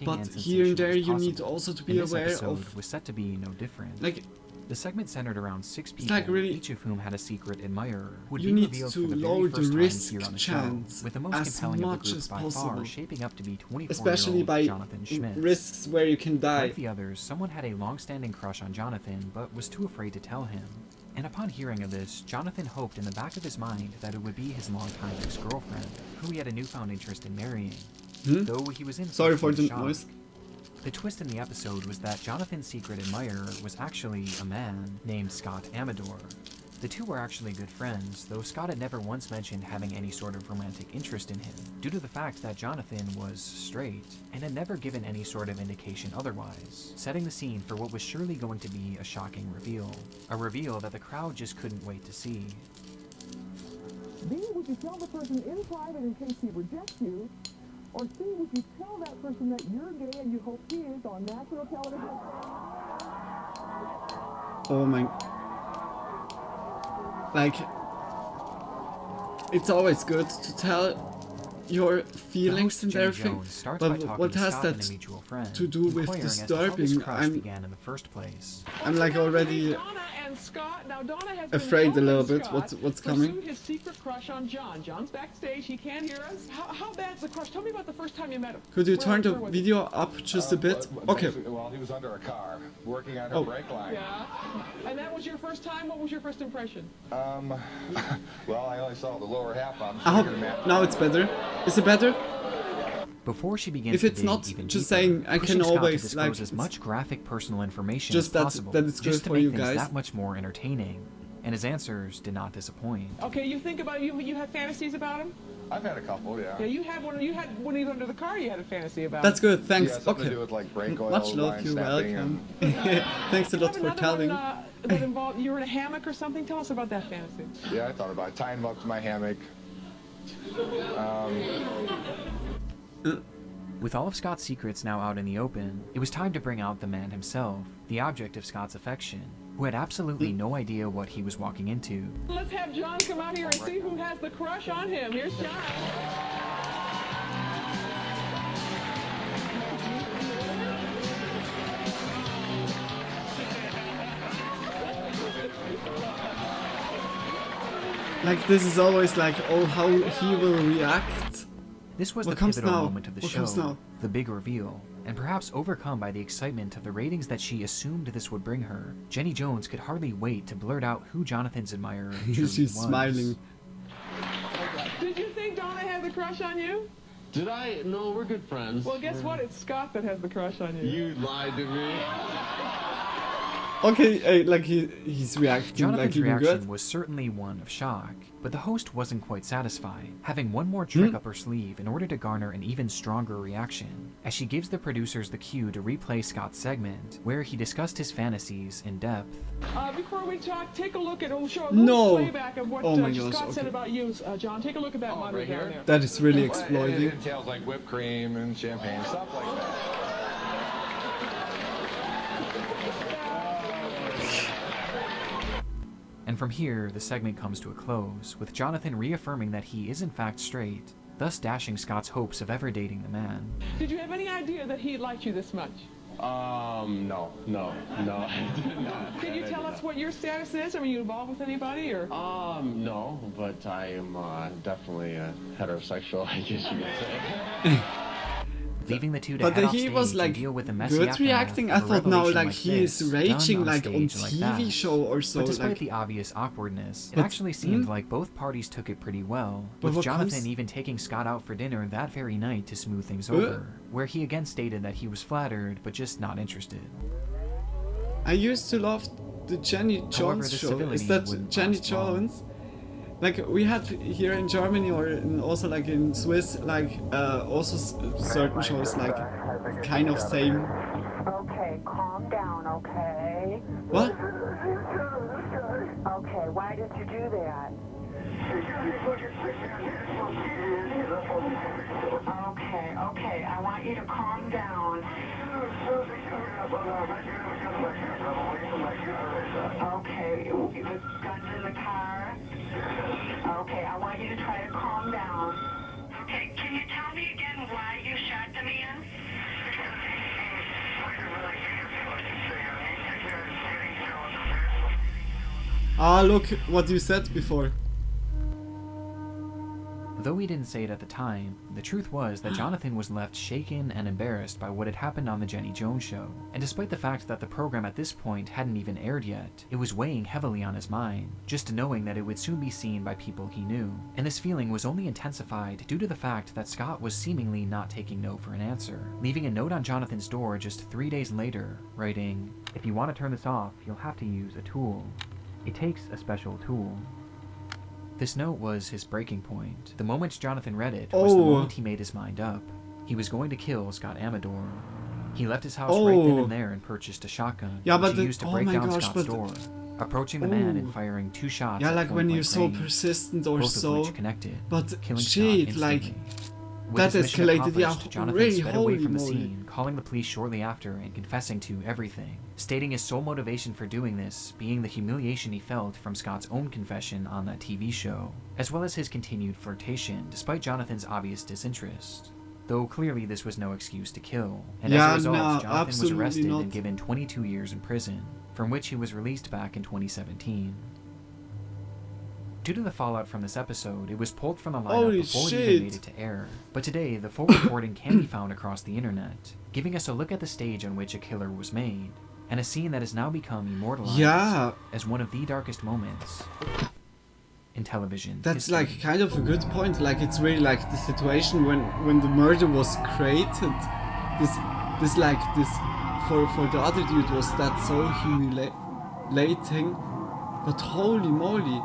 but here and there you need also to be aware of. Was set to be no different. Like the segment centered around 6 people, like really, each of whom had a secret admirer, would you be need revealed to for the lower very first the time risk here on the chance show, with the most as compelling of the much group as by possible, far shaping up to be 24-year-old especially by Jonathan Schmidt. risks where you can die. Like the others, someone had a long-standing crush on Jonathan, but was too afraid to tell him. And upon hearing of this, Jonathan hoped in the back of his mind that it would be his longtime ex-girlfriend, who he had a newfound interest in marrying. Though he was in Sorry for the shock. noise. The twist in the episode was that Jonathan's secret admirer was actually a man named Scott Amador. The two were actually good friends, though Scott had never once mentioned having any sort of romantic interest in him, due to the fact that Jonathan was straight, and had never given any sort of indication otherwise, setting the scene for what was surely going to be a shocking reveal. A reveal that the crowd just couldn't wait to see. B, would you tell the person in private in case he rejects you? Or C, would you tell that person that you're gay and you hope he is on national television? Oh my... Like... It's always good to tell your feelings and everything, but what has that to do with disturbing? I'm like already afraid a little bit what's coming. His secret crush on John. John's backstage. He can't hear us. How bad's the crush? Tell me about the first time you met him. Could you turn the video up just a bit? Okay. Well, he was under a car, working on her brake line. Yeah. And that was your first time? What was your first impression? Well, I only saw the lower half on. I hope now it's better. Is it better? Before she begins if it's to dig not even just deeper, saying I can always like as much graphic personal information just as possible, that it's good just to for make you things guys. that much more entertaining. And his answers did not disappoint. Okay, you think about you have fantasies about him? I've had a couple, yeah. Yeah, you had one he was under the car. You had a fantasy about. That's good. Thanks. Yeah, something okay. to do with, like, brake oil, much love. You're welcome. Thanks a lot for telling. That involved you were in a hammock or something. Tell us about that fantasy. Yeah, I thought about it. Tying him up to my hammock. With all of Scott's secrets now out in the open, it was time to bring out the man himself, the object of Scott's affection, who had absolutely no idea what he was walking into. Let's have John come out here and see who has the crush on him. Here's John. Like this is always like, oh, how he will react. This was what the pivotal now? moment of the what show, the big reveal. And perhaps overcome by the excitement of the ratings that she assumed this would bring her, Jenny Jones could hardly wait to blurt out who Jonathan's admirer truly was. She's smiling. Did you think Donna had the crush on you? Did I? No, we're good friends. Well, guess what? It's Scott that has the crush on you. You lied to me. Okay, like he's reacting Jonathan's like even reaction good. was certainly one of shock, but the host wasn't quite satisfied, having one more trick up her sleeve in order to garner an even stronger reaction, as she gives the producers the cue to replay Scott's segment, where he discussed his fantasies in depth. Before we talk, take a look at show a No. playback of what Oh my Scott gosh, said okay. about you, John. Take a look at that monitor right down here? there. That is really It exploiting. entails like whipped cream and champagne, stuff like that. And from here, the segment comes to a close, with Jonathan reaffirming that he is in fact straight, thus dashing Scott's hopes of ever dating the man. Did you have any idea that he liked you this much? No. I did not. Can you tell us what your status is? Are you involved with anybody, or? No, but I am definitely heterosexual, I guess you could say. Leaving the two to But head off he stage was and like deal with the messy good aftermath reacting. I of a thought now revelation like like he is this, raging done like on stage like TV that. show or so. But despite Like, the obvious awkwardness, it But- actually seemed like both parties took it pretty well, But with what Jonathan comes- even taking Scott out for dinner that very night to smooth things over, where he again stated that he was flattered but just not interested. I used to love the Jenny Jones the show. civility Is that wouldn't Jenny last long. Jones? Like we had here in Germany or also like in Swiss, like also certain shows like kind of same. Okay, calm down, okay? What? Okay, why did you do that? Okay, I want you to calm down. Okay, the gun's in the car. Okay, I want you to try to calm down. Okay, can you tell me again why you shot the man? Ah, look what you said before. Though he didn't say it at the time, the truth was that Jonathan was left shaken and embarrassed by what had happened on the Jenny Jones show, and despite the fact that the program at this point hadn't even aired yet, it was weighing heavily on his mind, just knowing that it would soon be seen by people he knew. And this feeling was only intensified due to the fact that Scott was seemingly not taking no for an answer, leaving a note on Jonathan's door just 3 days later, writing, "If you want to turn this off, you'll have to use a tool. It takes a special tool." This note was his breaking point. The moment Jonathan read it was the moment he made his mind up. He was going to kill Scott Amador. He left his house right then and there and purchased a shotgun, Yeah, which but he used to break down Scott's door, approaching the man and firing 2 shots. Yeah, at like when point-blank you're so range, persistent or both of so. which connected, But killing shit, Scott like instantly. With that his mission escalated. Yeah, accomplished, Jonathan really sped away holy from the moly. scene, calling the police shortly after and confessing to everything, stating his sole motivation for doing this being the humiliation he felt from Scott's own confession on that TV show, as well as his continued flirtation despite Jonathan's obvious disinterest. Though clearly this was no excuse to kill, and as a result, Jonathan was arrested and given 22 years in prison, from which he was released back in 2017. Due to the fallout from this episode, it was pulled from the lineup Holy before it shit. even made it to air. But today, the full recording can be found across the internet, giving us a look at the stage on which A Killer was made, and a scene that has now become immortalized as one of the darkest moments in television That's history. like kind of a good point. Like it's really like the situation when the murder was created. This like this for the other dude was that so humiliating, but holy moly.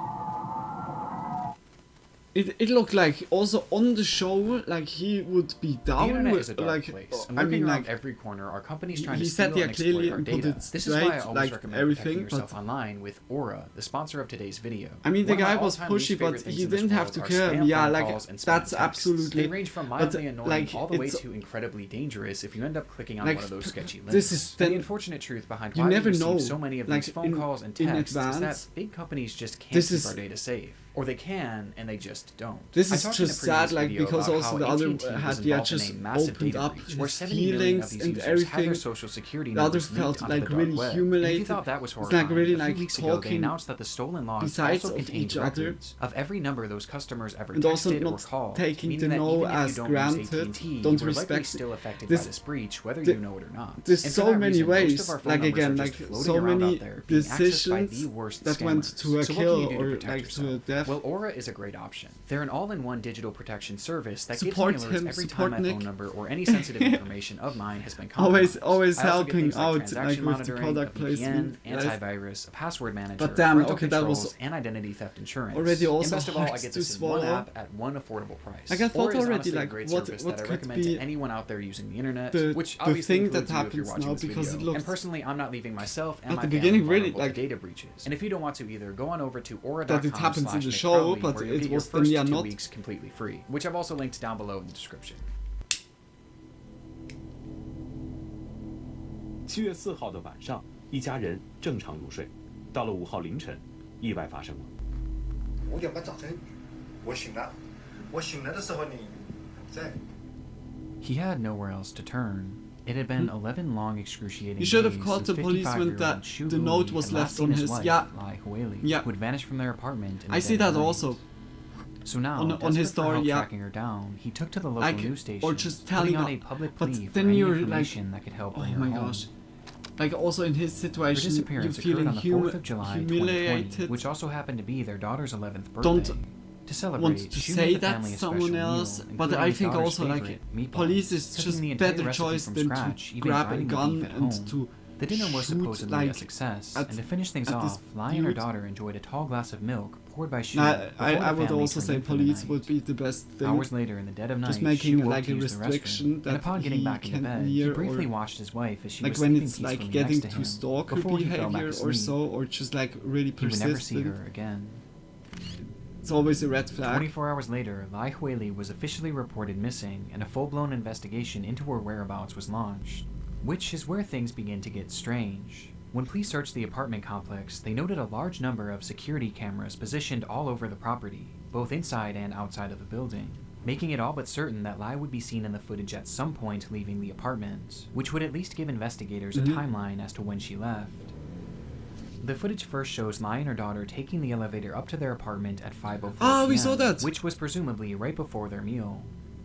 It looked like also on the show like he would be The down internet with is a dark like place, and I looking mean around like every corner are companies trying he to said steal yeah and clearly exploit our and put data. it This is why I straight always like recommend everything, protecting but yourself online with Aura, the sponsor of today's video. I mean the One of my guy was all-time least pushy, favorite but things he in this didn't have world to are kill him. spam Yeah, phone like calls and spam that's texts. absolutely. They range from but, mildly annoying like, all the way it's- to incredibly dangerous if you end up clicking on like, one of those sketchy links. this is And the then- unfortunate truth behind you why never we receive know, so many of like, these phone in- calls and in texts is advance. that big companies just can't This keep is- our data safe. Or they can, and they just don't. This I is talked in a just previous sad, like video because about also how the other AT&T was had involved in just a massive opened data up breach where his 70 million of feelings these and users had their everything. social security The other numbers leaked felt onto like the dark really web. And if humiliated. you thought that was It's horrifying, like really a few like weeks ago they talking announced that the stolen logs besides also of contained each other. records of every number those customers ever And also texted or not called, taking meaning the that no even if you as don't granted, use AT&T, don't you are likely respect still affected this- by this breach, whether the- you know it or not. There's And for so that many reason, most ways, of our phone like numbers again, are like just floating so around many out there, being accessed by decisions the worst that went scammers. to a So what can kill you do to or protect like yourself? to a have. Well, Aura is a great option. They're an all-in-one digital protection service that Support gives me alerts him, every support time my Nick. phone number or any sensitive information of mine has been compromised. Always I also get helping things like out, transaction like with the monitoring, product a VPN, placement. Yes. antivirus, a password manager, But damn, parental okay, that controls, was and identity theft insurance. already also and best of all, I hard get to this in one swallow. app at one affordable price. Like I thought Aura is already, honestly a like great what service what that I could recommend be to anyone out there using the internet, the which the obviously thing that includes you if you're happens watching now, this because video. it looks And personally, I'm not leaving myself and at my the family beginning really vulnerable like to data breaches. And if you don't want to either, go on over to that aura.com it happens in the /Nick show, Crowley, but where you'll it get your was then first yeah 2 not. weeks completely free, which I've also linked down below in the description. 7月4号的晚上，一家人正常入睡，到了5号凌晨，意外发生了。5点半早晨，我醒了。我醒来的时候你不在。 He had nowhere else to turn. It had been 11 long, excruciating You should have days called since the policeman 55-year-old that Shu the Hui note was had left last seen on his his wife, yeah Lai Huili, yeah. who had vanished from their apartment. In I the see dead of that night. also. So now, on his desperate for story, help yeah. tracking her down, he took to the local Like, news station, or just putting telling out her- a public but plea for then any you're like, information that could help bring oh her my home. gosh. Like also in his Her situation, you're disappearance occurred feeling on the 4th of July, 2020, humiliated. which also happened to be their daughter's 11th birthday. Don't to celebrate, want to Shu say made the that family a someone special else, meal, but including I his think daughter's also like favorite, meatballs, police is cooking just the entire better recipe choice from than scratch, to even grab a grinding the gun beef at and home. to The dinner was shoot, supposedly like, a success, at- and to finish things at this off, Lai and her butte. daughter enjoyed a tall glass of milk poured by Shu. I before the would family also turned say in for the police night. would be the best thing. Hours later, in the dead of night, Just making Shu woke like to a use the restriction restroom, and that upon getting he back into can bed, he hear, briefly or watched his wife as she like was when sleeping it's like peacefully getting next to to him stalker before he fell back behavior or asleep. so, or just like really He would never see persistent. her again. It's always a red flag. 24 hours later, Lai Huili was officially reported missing, and a full-blown investigation into her whereabouts was launched. Which is where things begin to get strange. When police searched the apartment complex, they noted a large number of security cameras positioned all over the property, both inside and outside of the building, making it all but certain that Lai would be seen in the footage at some point leaving the apartment, which would at least give investigators a timeline as to when she left. The footage first shows Lai and her daughter taking the elevator up to their apartment at 5:04 Ah, we PM, saw that! which was presumably right before their meal.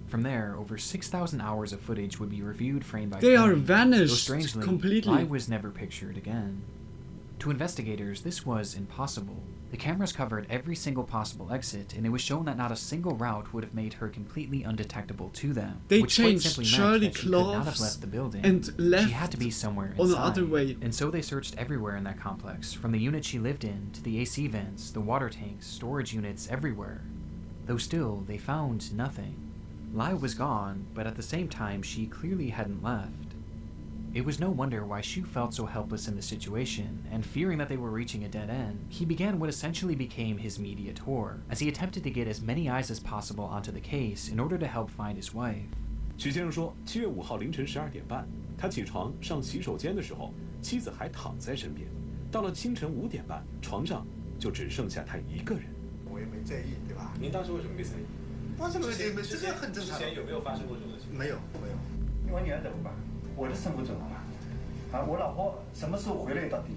From there, over 6,000 hours of footage would be reviewed frame by frame. They are though vanished strangely, completely. Lai was never pictured again. To investigators, this was impossible. The cameras covered every single possible exit, and it was shown that not a single route would have made her completely undetectable to them. They which quite changed simply meant Shirley that she could not have clothes left the building. and left she had to be somewhere on inside. the other way. And so they searched everywhere in that complex, from the unit she lived in to the AC vents, the water tanks, storage units, everywhere. Though still, they found nothing. Lai was gone, but at the same time, she clearly hadn't left. It was no wonder why Shu felt so helpless in the situation, and fearing that they were reaching a dead end, he began what essentially became his media tour, as he attempted to get as many eyes as possible onto the case in order to help find his wife. 许先生说，7月5号凌晨12点半，他起床上洗手间的时候，妻子还躺在身边。到了清晨5点半，床上就只剩下他一个人。我也没在意，对吧？您当时为什么没在意？这个这个很正常。之前有没有发生过这种情况？没有。因为你要怎么办？我的生活怎么办？啊，我老婆什么时候回来到底？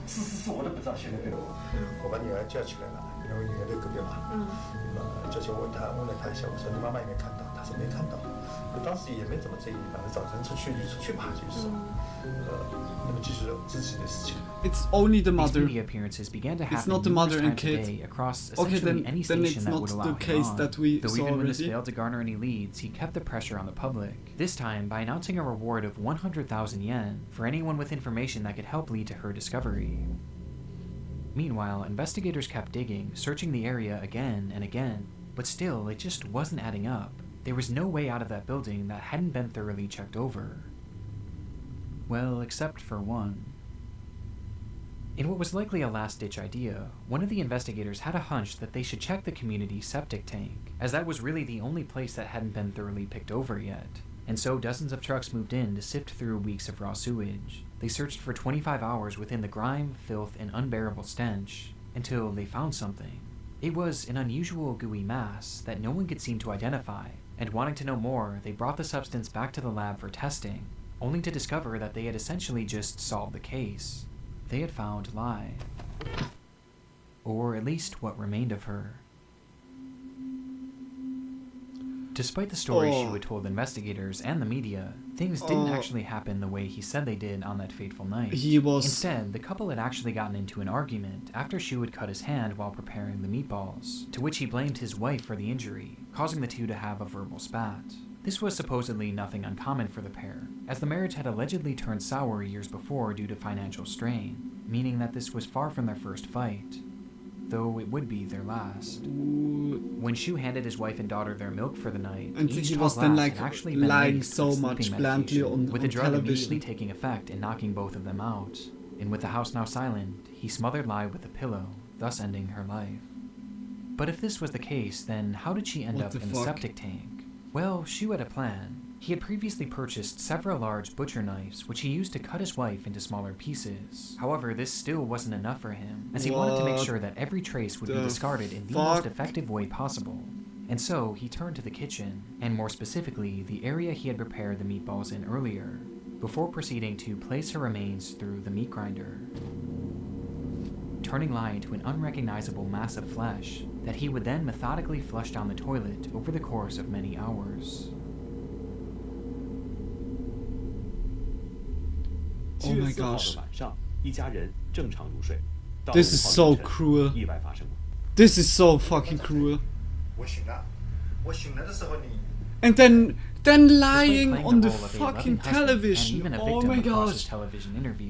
是我都不知道，现在对吧？我把女儿叫起来了，因为女儿在隔壁嘛。那么叫起问了她一下，我说你妈妈有没有看到？她说没看到。我当时也没怎么在意，反正早晨出去就出去吧，就是。那么继续自己的事情。It's only the mother. These media appearances began to happen It's not the mother and numerous times a kid. day across Okay, essentially then any it's station that would not allow the case him on. that we Though saw even when this already. failed to garner any leads, he kept the pressure on the public. This time by announcing a reward of 100,000 yen for anyone with information that could help lead to her discovery. Meanwhile, investigators kept digging, searching the area again and again, but still, it just wasn't adding up. There was no way out of that building that hadn't been thoroughly checked over. Well, except for one. In what was likely a last-ditch idea, one of the investigators had a hunch that they should check the community septic tank, as that was really the only place that hadn't been thoroughly picked over yet. And so dozens of trucks moved in to sift through weeks of raw sewage. They searched for 25 hours within the grime, filth, and unbearable stench, until they found something. It was an unusual gooey mass that no one could seem to identify, and wanting to know more, they brought the substance back to the lab for testing, only to discover that they had essentially just solved the case. They had found Lai. Or at least what remained of her. Despite the story she would told investigators and the media, things didn't actually happen the way he said they did on that fateful night. Instead, the couple had actually gotten into an argument after Shu had cut his hand while preparing the meatballs, to which he blamed his wife for the injury, causing the two to have a verbal spat. This was supposedly nothing uncommon for the pair, as the marriage had allegedly turned sour years before due to financial strain, meaning that this was far from their first fight, though it would be their last. When Shu handed his wife and daughter their milk for the night, and each he tall was then glass like had actually been lying laced so with much sleeping blandly medication, with the drug television. immediately taking effect and knocking both of them out. And with the house now silent, he smothered Lai with a pillow, thus ending her life. But if this was the case, then how did she end up in the septic tank? Well, Shu had a plan. He had previously purchased several large butcher knives, which he used to cut his wife into smaller pieces. However, this still wasn't enough for him, as he wanted to make sure that every trace would be discarded in the most effective way possible. And so, he turned to the kitchen, and more specifically, the area he had prepared the meatballs in earlier, before proceeding to place her remains through the meat grinder, turning Lai into an unrecognizable mass of flesh that he would then methodically flush down the toilet over the course of many hours. Oh my gosh. This is so cruel. This is so fucking cruel. And then lying on the fucking television. Oh my gosh.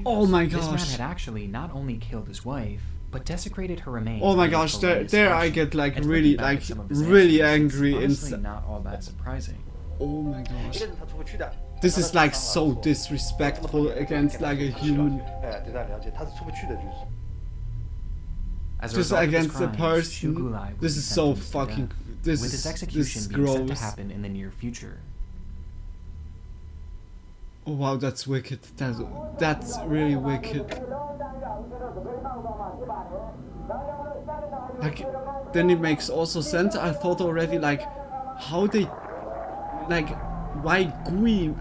Oh my This man gosh. had actually not only killed his wife, but desecrated her remains. Oh my in a gosh, there hilarious I fashion. get like And really looking back at some of his really answers, it's angry honestly inside. not all that surprising. Oh my gosh. This is like so disrespectful against like a human. As a Just result of his against a crimes, Shu person. Gulai would This be is so sentenced to fucking. death, This with his is execution being set to gross. happen in the near future. Oh wow, that's wicked. That's really wicked. Like, then it makes also sense. I thought already like how they like why gooey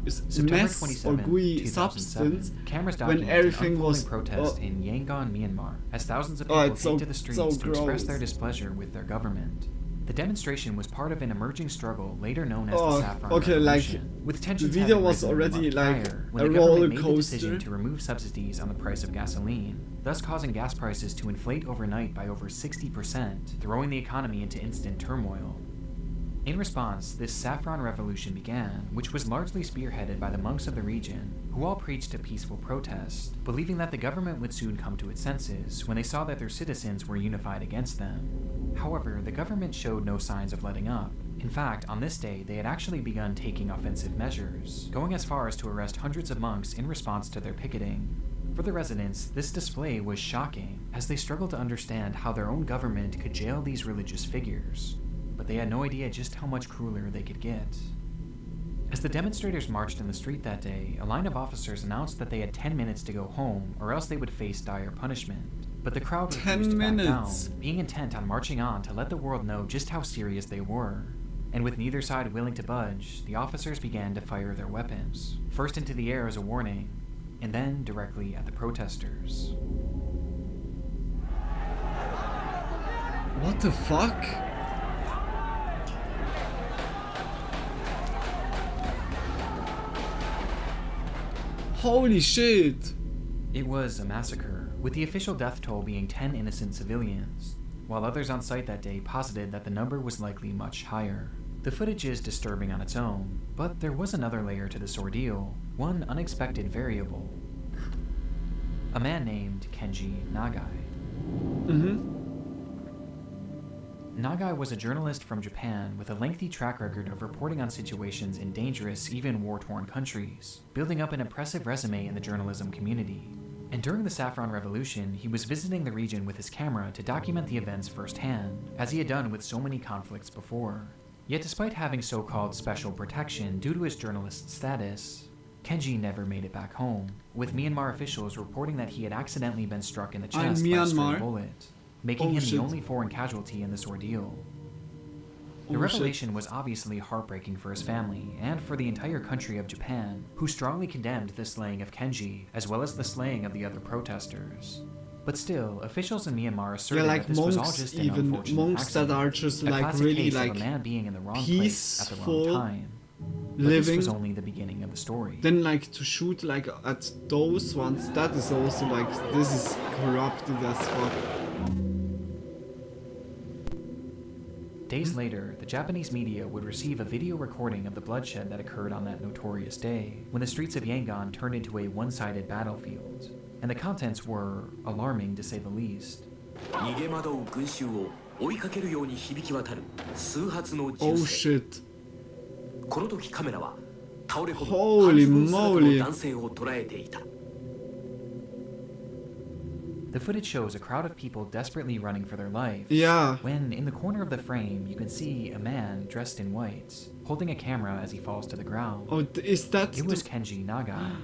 September mess or 27, gooey 2007, substance cameras when documented everything an was unfolding protest in Yangon, Myanmar, as thousands of Oh, people it's take so- to the streets so to express gross. their displeasure with their government. The demonstration was part of an emerging struggle later known as Oh, the Saffron okay, like, Revolution, with the tensions video having was risen already much like prior, when a the government roller made the decision coaster. to remove subsidies on the price of gasoline, thus causing gas prices to inflate overnight by over 60%, throwing the economy into instant turmoil. In response, this saffron revolution began, which was largely spearheaded by the monks of the region, who all preached a peaceful protest, believing that the government would soon come to its senses when they saw that their citizens were unified against them. However, the government showed no signs of letting up. In fact, on this day, they had actually begun taking offensive measures, going as far as to arrest hundreds of monks in response to their picketing. For the residents, this display was shocking, as they struggled to understand how their own government could jail these religious figures, but they had no idea just how much crueler they could get. As the demonstrators marched in the street that day, a line of officers announced that they had 10 minutes to go home, or else they would face dire punishment. But the crowd 10 refused to back down, minutes. being intent on marching on to let the world know just how serious they were. And with neither side willing to budge, the officers began to fire their weapons, first into the air as a warning, and then directly at the protesters. What the fuck? Holy shit! It was a massacre, with the official death toll being 10 innocent civilians, while others on site that day posited that the number was likely much higher. The footage is disturbing on its own, but there was another layer to this ordeal, one unexpected variable. A man named Kenji Nagai. Nagai was a journalist from Japan with a lengthy track record of reporting on situations in dangerous, even war-torn countries, building up an impressive resume in the journalism community. And during the Saffron Revolution, he was visiting the region with his camera to document the events firsthand, as he had done with so many conflicts before. Yet despite having so-called special protection due to his journalist status, Kenji never made it back home, with Myanmar officials reporting that he had accidentally been struck in the chest by a stray Myanmar? bullet, making Oh, him shit. the only foreign casualty in this ordeal. The Oh, revelation was obviously heartbreaking for his family and for the entire country of Japan, who strongly condemned the slaying of Kenji, as well as the slaying of the other protesters. But still, officials in Myanmar asserted Yeah, like that this was all monks, just an even unfortunate monks accident, that are just a like classic really case like of a man being in the wrong place at the wrong peaceful time. But living. this was only the beginning of the story. Then like to shoot like at those ones, that is also like, this is corrupted as fuck. Days later, the Japanese media would receive a video recording of the bloodshed that occurred on that notorious day, when the streets of Yangon turned into a one-sided battlefield, and the contents were alarming to say the least. Oh shit. この時カメラは倒れ込む Holy 半ズボン姿の moly. 男性を捉えていた。 The footage shows a crowd of people desperately running for their lives. Yeah. When, in the corner of the frame, you can see a man dressed in white, holding a camera as he falls to the ground. Oh, is that... It was Kenji Nagai.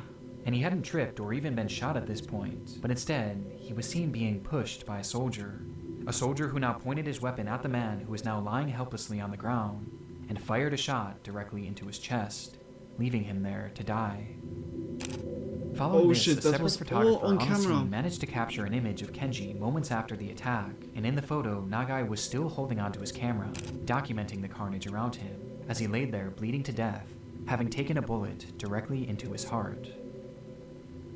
And he hadn't tripped or even been shot at this point, but instead, he was seen being pushed by a soldier. A soldier who now pointed his weapon at the man who was now lying helplessly on the ground, and fired a shot directly into his chest, leaving him there to die. Following this, shit, a that separate was photographer all on the camera. scene managed to capture an image of Kenji moments after the attack, and in the photo, Nagai was still holding onto his camera, documenting the carnage around him, as he laid there bleeding to death, having taken a bullet directly into his heart.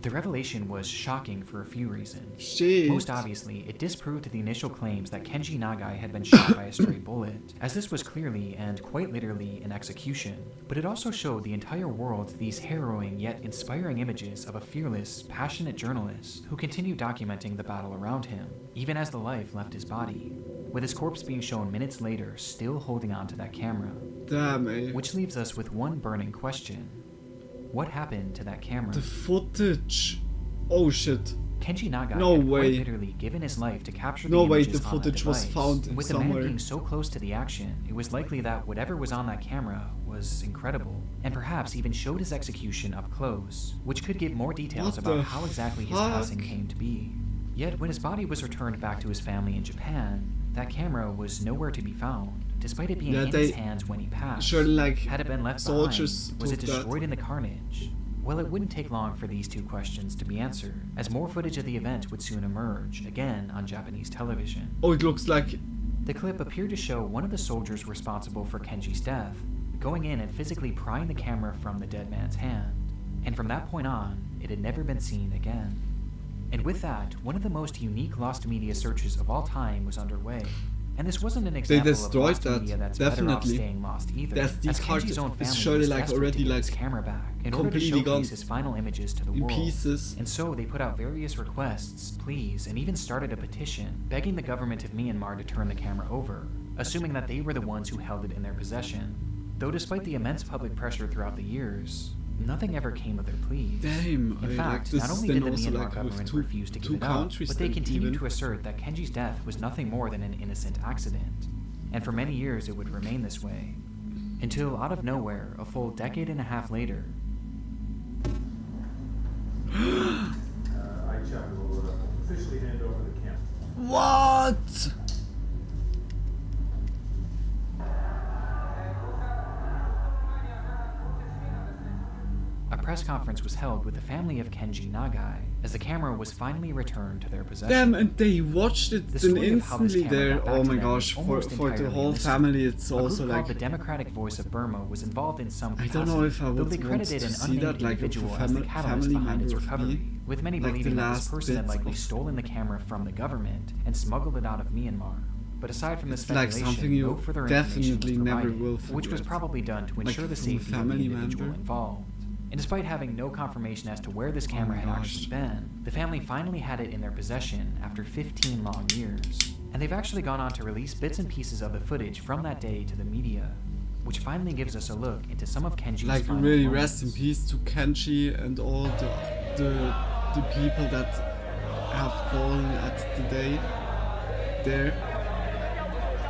The revelation was shocking for a few reasons. Shit. Most obviously, it disproved the initial claims that Kenji Nagai had been shot by a stray bullet, as this was clearly and quite literally an execution. But it also showed the entire world these harrowing yet inspiring images of a fearless, passionate journalist who continued documenting the battle around him, even as the life left his body, with his corpse being shown minutes later still holding on to that camera. Damn, eh. Which leaves us with one burning question. What happened to that camera? The footage. Oh shit. Kenji Nagai No had way. quite literally given his life to capture the No way, images the on that footage was device. found And with the somewhere. man being so close to the action, it was likely that whatever was on that camera was incredible, and perhaps even showed his execution up close, which could give more details What about the how exactly his fuck? passing came to be. Yet when his body was returned back to his family in Japan, that camera was nowhere to be found, despite it being Yeah, in they his hands when he passed. surely, like, Had it been left soldiers behind? Was it took that. destroyed in the carnage? Well, it wouldn't take long for these two questions to be answered, as more footage of the event would soon emerge, again on Japanese television. Oh, it looks like... The clip appeared to show one of the soldiers responsible for Kenji's death, going in and physically prying the camera from the dead man's hand. And from that point on, it had never been seen again. And with that, one of the most unique lost media searches of all time was underway. And this wasn't an They example of destroyed lost that, media that's better off definitely. staying lost either, That's the as card Kenji's own is family surely was like desperate already to get like his camera back in order to completely gone showcase his final images to the in world. pieces. And so they put out various requests, pleas, and even started a petition begging the government of Myanmar to turn the camera over, assuming that they were the ones who held it in their possession. Though despite the immense public pressure throughout the years, nothing ever came of their pleas. Damn, In fact, this not is only then did the also Myanmar like with government two- refuse to give two it up, countries but they then continued even. to assert that Kenji's death was nothing more than an innocent accident. And for many years it would remain this way. Until, out of nowhere, a full decade and a half later, I chapter will officially hand over the camera. What? a press conference was held with the family of Kenji Nagai as the camera was finally returned to their possession. Damn, and they watched it The then story of how this instantly camera there. got back Oh to my them gosh, is for almost the entirely whole a mystery. family, it's A group also called like... the Democratic Voice of Burma was involved in some I capacity, don't know if I though would they want credited to an see unnamed that, like, of a individual as the catalyst family behind its member of recovery, me. with many Like the believing that this last person had bits likely of- stolen the camera from the government and smuggled it out of Myanmar. But aside from this It's like speculation, something you no further information was definitely never provided, will which was forget. probably done to Like ensure the from a safety of the family individual member. involved. And despite having no confirmation as to where this camera had actually been, the family finally had it in their possession after 15 long years. And they've actually gone on to release bits and pieces of the footage from that day to the media, which finally gives us a look into some of Kenji's Like final really moments. rest in peace to Kenji and all the people that have fallen at the day there.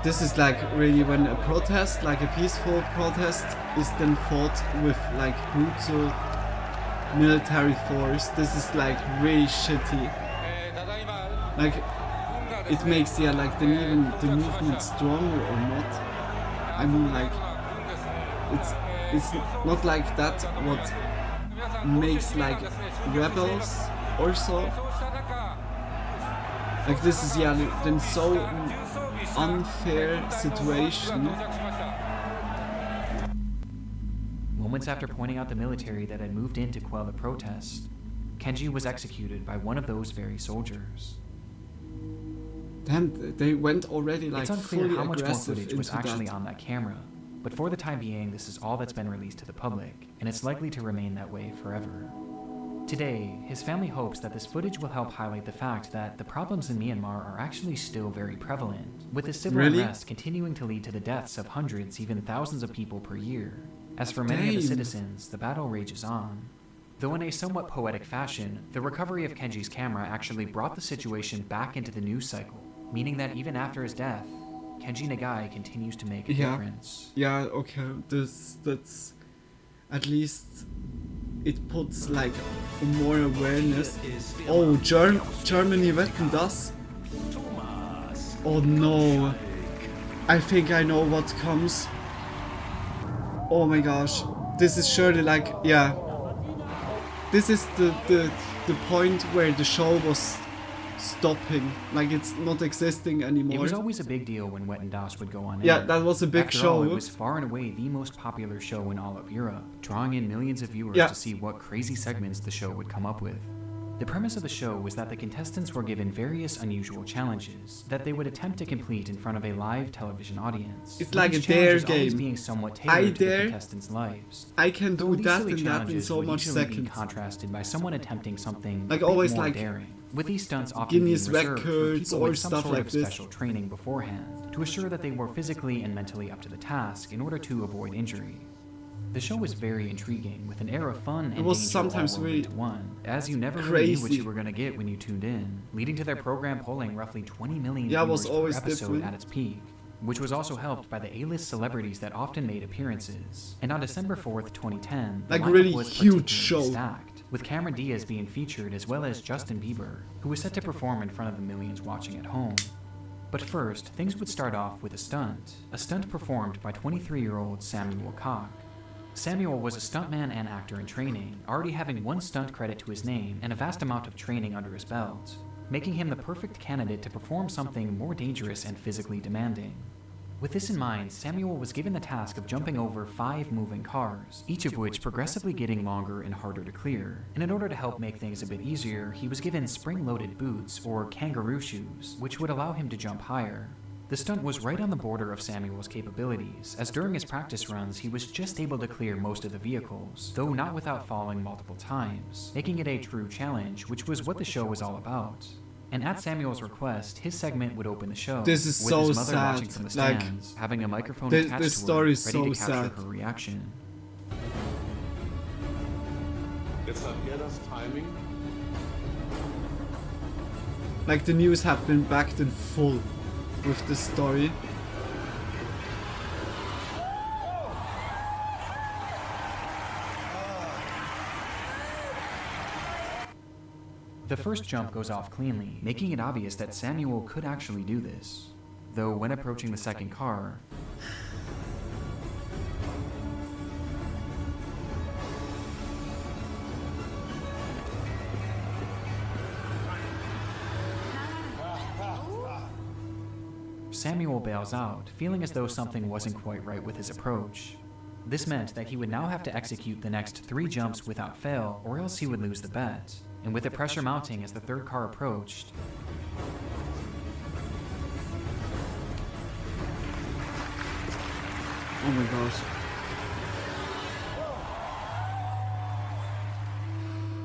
This is like really when a protest, like a peaceful protest, is then fought with like brutal military force. This is like really shitty. Like it makes like then even the movement stronger or not. I mean like it's not like that what makes like rebels or so. Like this is then so unfair situation. Moments after pointing out the military that had moved in to quell the protest, Kenji was executed by one of those very soldiers. Damn, they went already like it's unclear fully how much more aggressive footage was into actually that. on that camera, but for the time being, this is all that's been released to the public, and it's likely to remain that way forever. Today, his family hopes that this footage will help highlight the fact that the problems in Myanmar are actually still very prevalent, with the civil unrest continuing to lead to the deaths of hundreds, even thousands of people per year. As for many of the citizens, the battle rages on. Though in a somewhat poetic fashion, the recovery of Kenji's camera actually brought the situation back into the news cycle, meaning that even after his death, Kenji Nagai continues to make a difference. Yeah, okay, that's at least it puts like more awareness. Oh, Germany wetten das? Oh no, I think I know what comes. Oh my gosh, this is surely like, yeah, this is the point where the show was stopping, like it's not existing anymore. It was always a big deal when Wetten Das would go on air. Yeah, that was a big show. All, it was far and away the most popular show in all of Europe, drawing in millions of viewers to see what crazy segments the show would come up with. The premise of the show was that the contestants were given various unusual challenges that they would attempt to complete in front of a live television audience. It's like a dare game. Being somewhat tailored to the contestants' lives. I can do that and that in so much seconds. Contrasted by someone attempting something like always more like daring. With these stunts often being reserved for people or with some stuff sort like of this. Special training beforehand to assure that they were physically and mentally up to the task in order to avoid injury. The show was very intriguing, with an air of fun and it was danger sometimes all rolled into one, as you never really knew what you were going to get when you tuned in, leading to their program polling roughly 20 million viewers per episode at its peak, which was also helped by the A-list celebrities that often made appearances. And on December 4th, 2010, the like lineup really was huge show, stacked, with Cameron Diaz being featured as well as Justin Bieber, who was set to perform in front of the millions watching at home. But first, things would start off with a stunt performed by 23-year-old Samuel Koch. Samuel was a stuntman and actor in training, already having one stunt credit to his name and a vast amount of training under his belt, making him the perfect candidate to perform something more dangerous and physically demanding. With this in mind, Samuel was given the task of jumping over 5 moving cars, each of which progressively getting longer and harder to clear. And in order to help make things a bit easier, he was given spring-loaded boots, or kangaroo shoes, which would allow him to jump higher. The stunt was right on the border of Samuel's capabilities, as during his practice runs he was just able to clear most of the vehicles, though not without falling multiple times, making it a true challenge, which was what the show was all about. And at Samuel's request, his segment would open the show, this is with so his mother sad. watching from the stands, like, having a microphone this attached story to her, ready is so to capture sad. her reaction. It's Abieda's timing. Like the news have been backed in full with this story. The first jump goes off cleanly, making it obvious that Samuel could actually do this. Though when approaching the second car, Samuel bails out, feeling as though something wasn't quite right with his approach. This meant that he would now have to execute the next 3 jumps without fail, or else he would lose the bet. And with the pressure mounting as the third car approached, oh my gosh.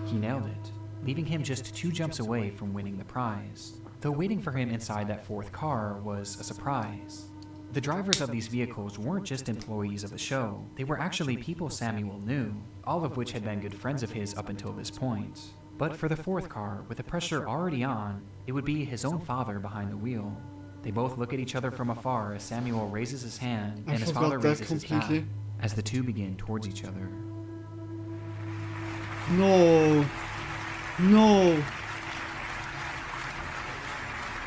He nailed it, leaving him just 2 jumps away from winning the prize. Though waiting for him inside that 4th car was a surprise. The drivers of these vehicles weren't just employees of the show, they were actually people Samuel knew, all of which had been good friends of his up until this point. But for the 4th car, with the pressure already on, it would be his own father behind the wheel. They both look at each other from afar as Samuel raises his hand and his father raises his back, as the two begin towards each other. No. No.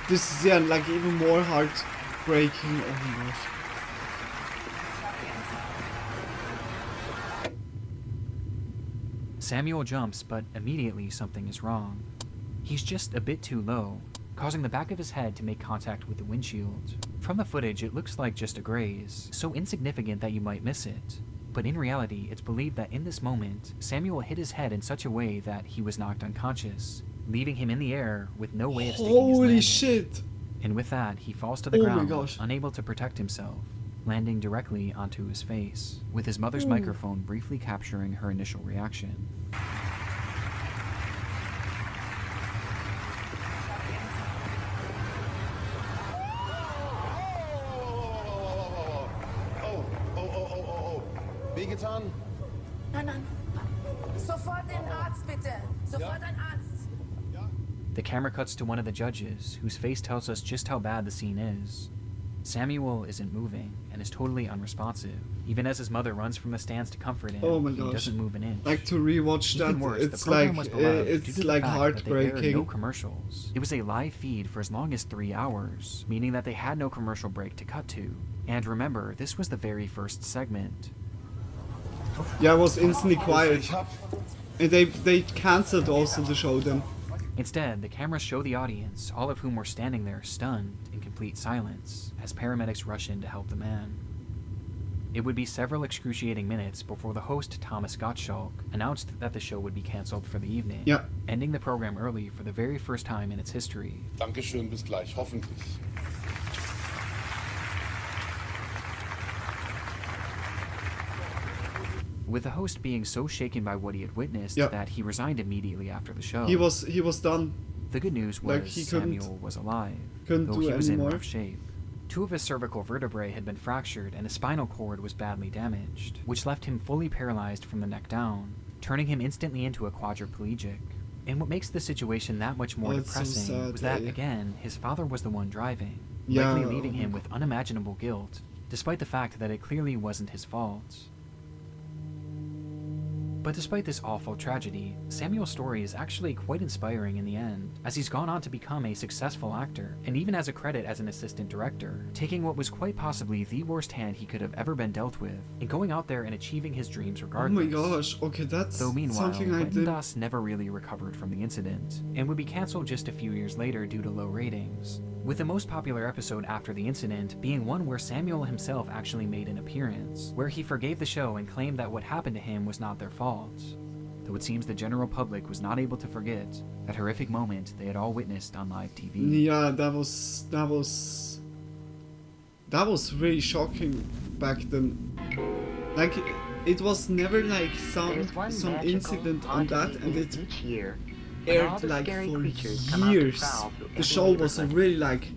This is like even more heartbreaking. Oh my gosh. Samuel jumps, but immediately something is wrong. He's just a bit too low. causing the back of his head to make contact with the windshield. From the footage, it looks like just a graze, so insignificant that you might miss it. But in reality, it's believed that in this moment, Samuel hit his head in such a way that he was knocked unconscious, leaving him in the air with no way of sticking his Holy landing. shit! And with that, he falls to the Oh my ground, gosh. unable to protect himself, landing directly onto his face, with his mother's Ooh. microphone briefly capturing her initial reaction. Wehgetan? Nein. Sofort den Arzt, bitte. Sofort ein Arzt. The camera cuts to one of the judges, whose face tells us just how bad the scene is. Samuel isn't moving, and is totally unresponsive, even as his mother runs from the stands to comfort him. Oh my He gosh. doesn't move an inch. Like to rewatch Even that, worse, it's the program like was beloved due to it's the like fact that they aired heartbreaking. no commercials. It was a live feed for as long as 3 hours, meaning that they had no commercial break to cut to. And remember, this was the very first segment. Yeah, it was instantly quiet. And they cancelled also the show then. Instead, the cameras show the audience, all of whom were standing there stunned in complete silence, as paramedics rush in to help the man. It would be several excruciating minutes before the host, Thomas Gottschalk, announced that the show would be cancelled for the evening, Yeah. ending the program early for the very first time in its history. Dankeschön, bis gleich, hoffentlich. With the host being so shaken by what he had witnessed Yeah. that he resigned immediately after the show. He was done. The good news was Like, he couldn't- Samuel was alive, couldn't though do he was in anymore. rough shape. 2 of his cervical vertebrae had been fractured and his spinal cord was badly damaged, which left him fully paralyzed from the neck down, turning him instantly into a quadriplegic. And what makes the situation that much more Oh, it's so depressing sad, was that, yeah. again, his father was the one driving, Yeah, likely leaving oh him my with unimaginable guilt, despite the fact that it clearly wasn't his fault. But despite this awful tragedy, Samuel's story is actually quite inspiring in the end, as he's gone on to become a successful actor, and even has a credit as an assistant director, taking what was quite possibly the worst hand he could have ever been dealt with, and going out there and achieving his dreams Oh regardless. my gosh, okay, that's Though meanwhile, something I did. Wetten never really recovered from the incident, and would be cancelled just a few years later due to low ratings, with the most popular episode after the incident being one where Samuel himself actually made an appearance, where he forgave the show and claimed that what happened to him was not their fault. Though it seems the general public was not able to forget that horrific moment they had all witnessed on live TV. Yeah, that was really shocking back then. Like it was never like some incident on that, and it aired like for years. The show was really like.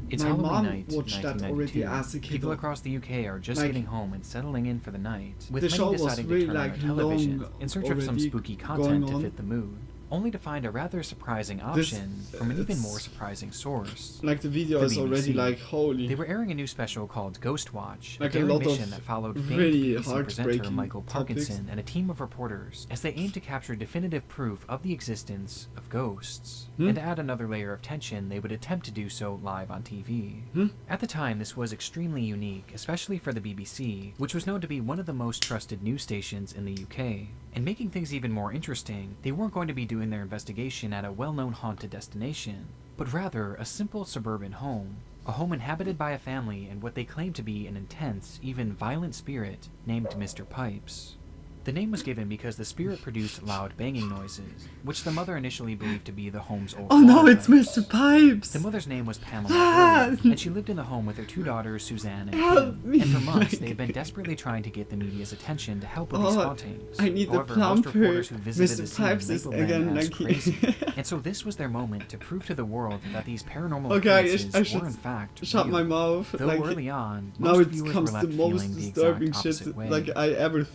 It's My Halloween mom night, watched that 1992. already as a kid. People across the UK are just Like, getting home and settling in for the night, with the many show was deciding really, to turn on like, their television long in search of some already spooky going content to on. fit the mood, only to find a rather surprising This- option from an even it's- more surprising source. Like the video The is already BBC. like holy. They were airing a new special called Ghost Watch, Like a daring lot of mission that followed famed really BBC presenter heartbreaking Michael Parkinson topics. and a team of reporters as they aimed to capture definitive proof of the existence of ghosts. And to add another layer of tension, they would attempt to do so live on TV. At the time, this was extremely unique, especially for the BBC, which was known to be one of the most trusted news stations in the UK. And making things even more interesting, they weren't going to be doing their investigation at a well-known haunted destination, but rather a simple suburban home. A home inhabited by a family and what they claimed to be an intense, even violent spirit named Mr. Pipes. The name was given because the spirit produced loud banging noises, which the mother initially believed to be the home's old Oh no, water it's pipes. Mr. Pipes. The mother's name was Pamela Ah! Brewer, and she lived in the home with her 2 daughters, Suzanne and Help Kim. me. And for months, they had been desperately trying to get the media's attention to help with these Oh, hauntings. I need the However, most plumper. reporters who visited Mr. the scene Pipes is labeled them again as like crazy. And so this was their moment to prove to the world that these paranormal Okay, I occurrences should were in fact shut real. my mouth. Though like, early on, now most it viewers comes were the left most feeling the disturbing exact shit opposite way. like I ever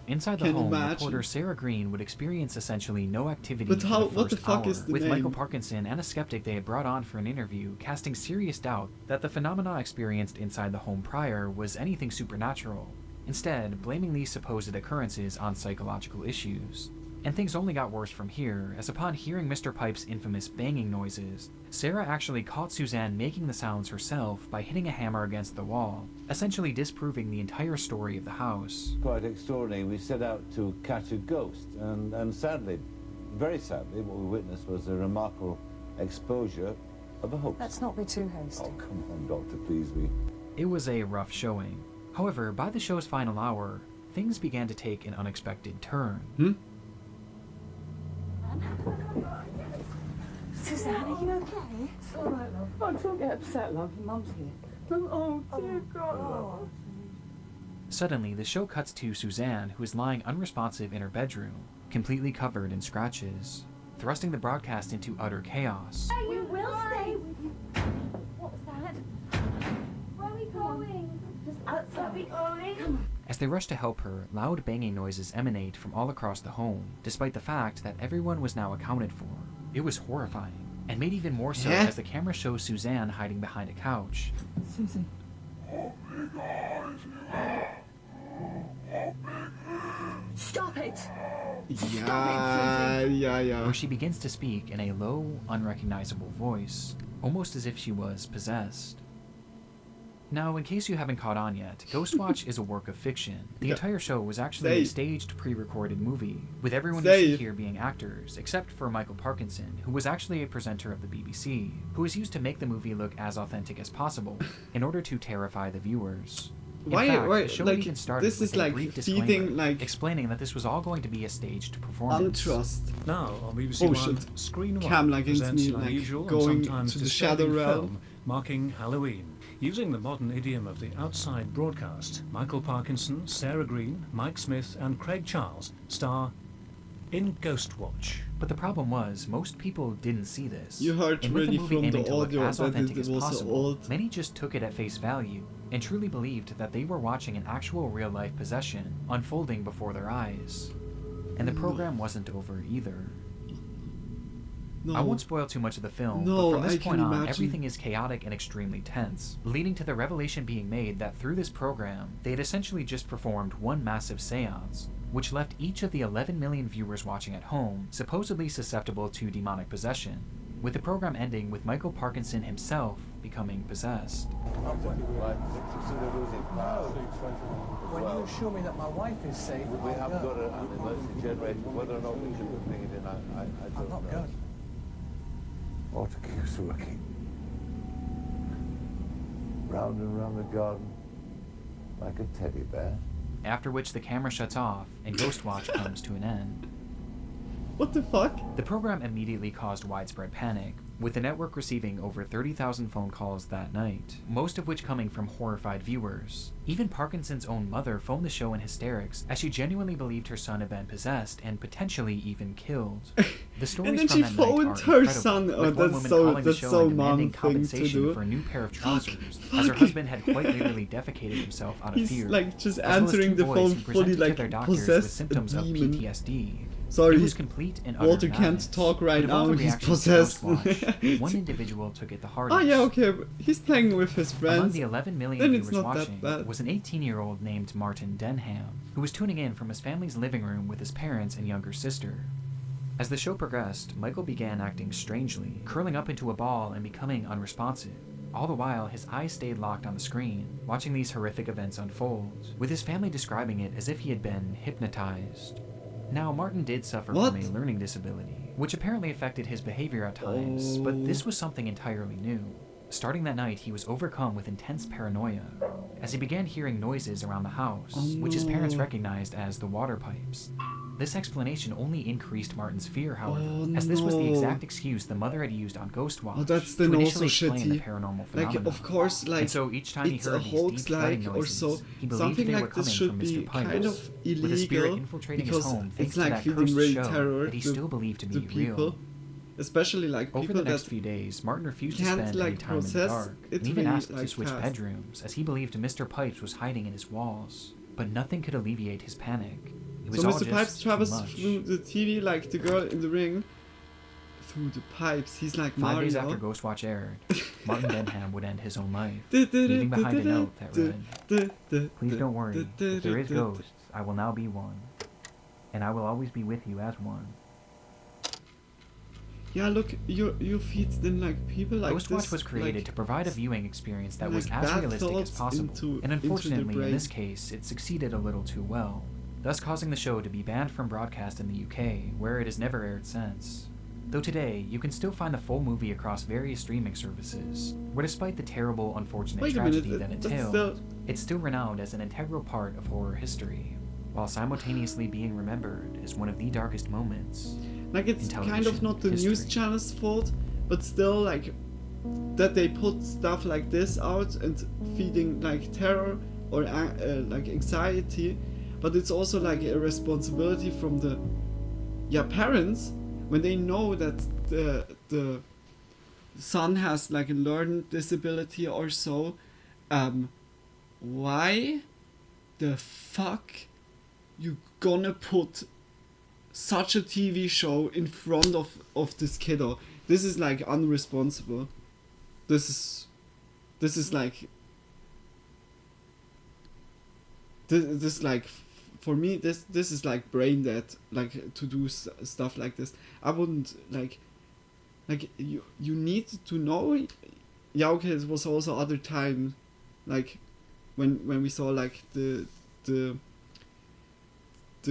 Inside the can home, imagine. reporter Sarah Green would experience essentially no activity But for how- the what the first fuck hour, is the with name? Michael Parkinson and a skeptic they had brought on for an interview casting serious doubt that the phenomena experienced inside the home prior was anything supernatural, instead blaming these supposed occurrences on psychological issues. And things only got worse from here, as upon hearing Mr. Pipe's infamous banging noises, Sarah actually caught Suzanne making the sounds herself by hitting a hammer against the wall, essentially disproving the entire story of the house. Quite extraordinary. We set out to catch a ghost, and sadly, very sadly, what we witnessed was a remarkable exposure of a hoax. Let's not be too hasty. Oh, come on, Doctor, please. It was a rough showing. However, by the show's final hour, things began to take an unexpected turn. Suzanne, are you okay? It's all right, love. Oh, don't get upset, love. Your mum's here. Oh, dear God. Suddenly, the show cuts to Suzanne, who is lying unresponsive in her bedroom, completely covered in scratches, thrusting the broadcast into utter chaos. We will stay with you. What was that? Where are we going? Just outside. Where are we going? Come on. As they rush to help her, loud banging noises emanate from all across the home, despite the fact that everyone was now accounted for. It was horrifying, and made even more so as the camera shows Suzanne hiding behind a couch. Susan. Stop it! Yeah. Where she begins to speak in a low, unrecognizable voice, almost as if she was possessed. Now, in case you haven't caught on yet, Ghostwatch is a work of fiction. The entire show was actually a staged, pre-recorded movie, with everyone you see here being actors, except for Michael Parkinson, who was actually a presenter of the BBC, who was used to make the movie look as authentic as possible, in order to terrify the viewers. Why? The show like even started this with is a like brief feeding disclaimer, explaining that this was all going to be a staged performance. untrust. Now on BBC One, shit. Screen One Cam against presents me, an like unusual going and sometimes to the disturbing shadow realm. film marking Halloween. Using the modern idiom of the outside broadcast, Michael Parkinson, Sarah Green, Mike Smith and Craig Charles star in Ghostwatch. But the problem was, most people didn't see this. You heard And with really the movie from aiming the to look audio as that authentic it as was so possible, old. many just took it at face value and truly believed that they were watching an actual real-life possession unfolding before their eyes. And the program wasn't over either. No. I won't spoil too much of the film, No, but from this I point can on, imagine. everything is chaotic and extremely tense, leading to the revelation being made that through this program, they had essentially just performed one massive seance, which left each of the 11 million viewers watching at home supposedly susceptible to demonic possession, with the program ending with Michael Parkinson himself becoming possessed. When you assure me that my wife is safe, We I'll haven't go. got an emergency generator. Whether or not we should bring it in, I don't I'm not know. going. Or to keep us working. Round and round the garden, like a teddy bear. After which the camera shuts off and Ghostwatch comes to an end. What the fuck? The program immediately caused widespread panic, with the network receiving over 30,000 phone calls that night, most of which coming from horrified viewers. Even Parkinson's own mother phoned the show in hysterics, as she genuinely believed her son had been possessed and potentially even killed. The stories And then from she that night phoned are her incredible, son. with Oh, one that's woman so calling the that's show so and mom demanding thing to compensation do. for a new pair of trousers, as her fuck. husband had quite literally defecated himself out of He's, fear. like, just as well as answering two the boys phone who fully, presented to like, their doctors with possessed a symptoms of demon. PTSD. Sorry, It was complete and utter Walter can't madness. talk right But of all now, the he's reactions to possessed. Ghostwatch, one individual took it the hardest. Oh yeah, okay, but he's playing with his friends. Among the 11 million then it's viewers not watching that bad. was an 18-year-old named Martin Denham, who was tuning in from his family's living room with his parents and younger sister. As the show progressed, Michael began acting strangely, curling up into a ball and becoming unresponsive. All the while, his eyes stayed locked on the screen, watching these horrific events unfold, with his family describing it as if he had been hypnotized. Now, Martin did suffer from a learning disability, which apparently affected his behavior at times, but this was something entirely new. Starting that night, he was overcome with intense paranoia, as he began hearing noises around the house, which his parents recognized as the water pipes. This explanation only increased Martin's fear, however, as this was the exact excuse the mother had used on Ghostwatch Oh, that's to then initially also explain the shitty. paranormal Like, phenomena. of course, like, And so each time he it's heard a these hoax, deep thudding like, or noises, so. he believed Something they were like this coming should from be Mr. Pipes, kind of with a spirit illegal infiltrating his because home thanks it's to like that feeding cursed really show terror that he to still believed to the be people. real. Especially like Over people the next that few days, Martin refused to can't, spend like, any time in the process dark, it and even really, asked to like, switch fast. bedrooms, as he believed Mr. Pipes was hiding in his walls. But nothing could alleviate his panic. It was So all Mr. just Pipes too travels much. through the TV like the girl in the ring. Through the pipes, he's like 5 Mario. days after Ghostwatch aired, Martin Denham would end his own life, leaving behind a note that read, "Please don't worry, if there is ghosts, I will now be one, and I will always be with you as one." Yeah, look, you feed then like people like Ghostwatch this, was created like, to provide a viewing experience that was like as bad realistic as thoughts possible, into and the unfortunately, in brain. this case, it succeeded a little too well, thus causing the show to be banned from broadcast in the UK, where it has never aired since. Though today, you can still find the full movie across various streaming services, where despite the terrible, unfortunate Wait a minute, tragedy that that's entailed, it's still renowned as an integral part of horror history, while simultaneously being remembered as one of the darkest moments. Like, it's in kind of not the history. news channel's fault, but still, like, that they put stuff like this out and feeding, like, terror or, like, anxiety, but it's also, like, a responsibility from the, parents, when they know that the son has, like, a learning disability or so, why the fuck you gonna put such a TV show in front of this kiddo? This is like unresponsible. This is like this like, for me, this is like brain dead, like, to do stuff like this. I wouldn't like you need to know. Yeah, okay, it was also other time, like when we saw like the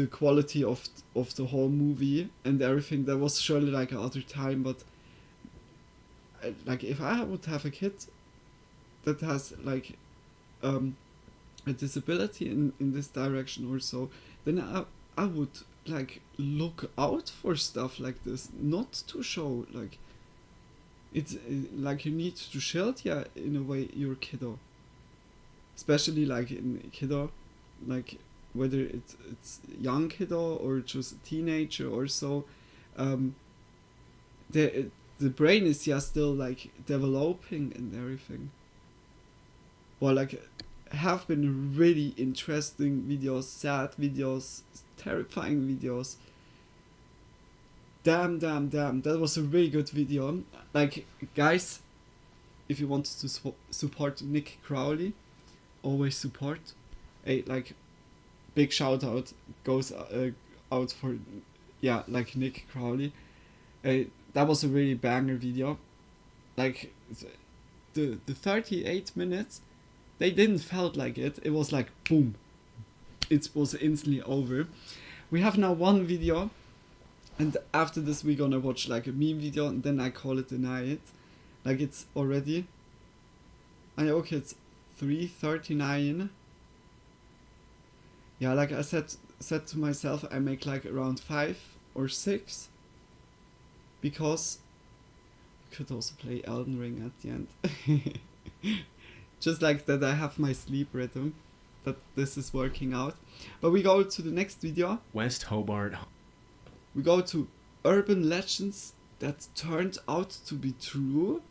quality of the whole movie and everything. That was surely like another time, but like, if I would have a kid that has like a disability in this direction or so, then I would like look out for stuff like this, not to show like it's like you need to shield, in a way, your kiddo, especially like in kiddo, like whether it's young kiddo or just a teenager or so, the brain is still like developing and everything. Well, like, have been really interesting videos, sad videos, terrifying videos. Damn, that was a really good video. Like, guys, if you want to support Nick Crowley, always support. Like, big shout out goes out for like Nick Crowley. That was a really banger video. Like, the 38 minutes, they didn't felt like it. It was like boom, it was instantly over. We have now one video, and after this we're gonna watch like a meme video, and then I call it a night. Like, it's already, it's 3:39. Yeah, like I said to myself, I make like around 5 or 6, because we could also play Elden Ring at the end. Just like that, I have my sleep rhythm, that this is working out. But we go to the next video. West Hobart. We go to urban legends that turned out to be true.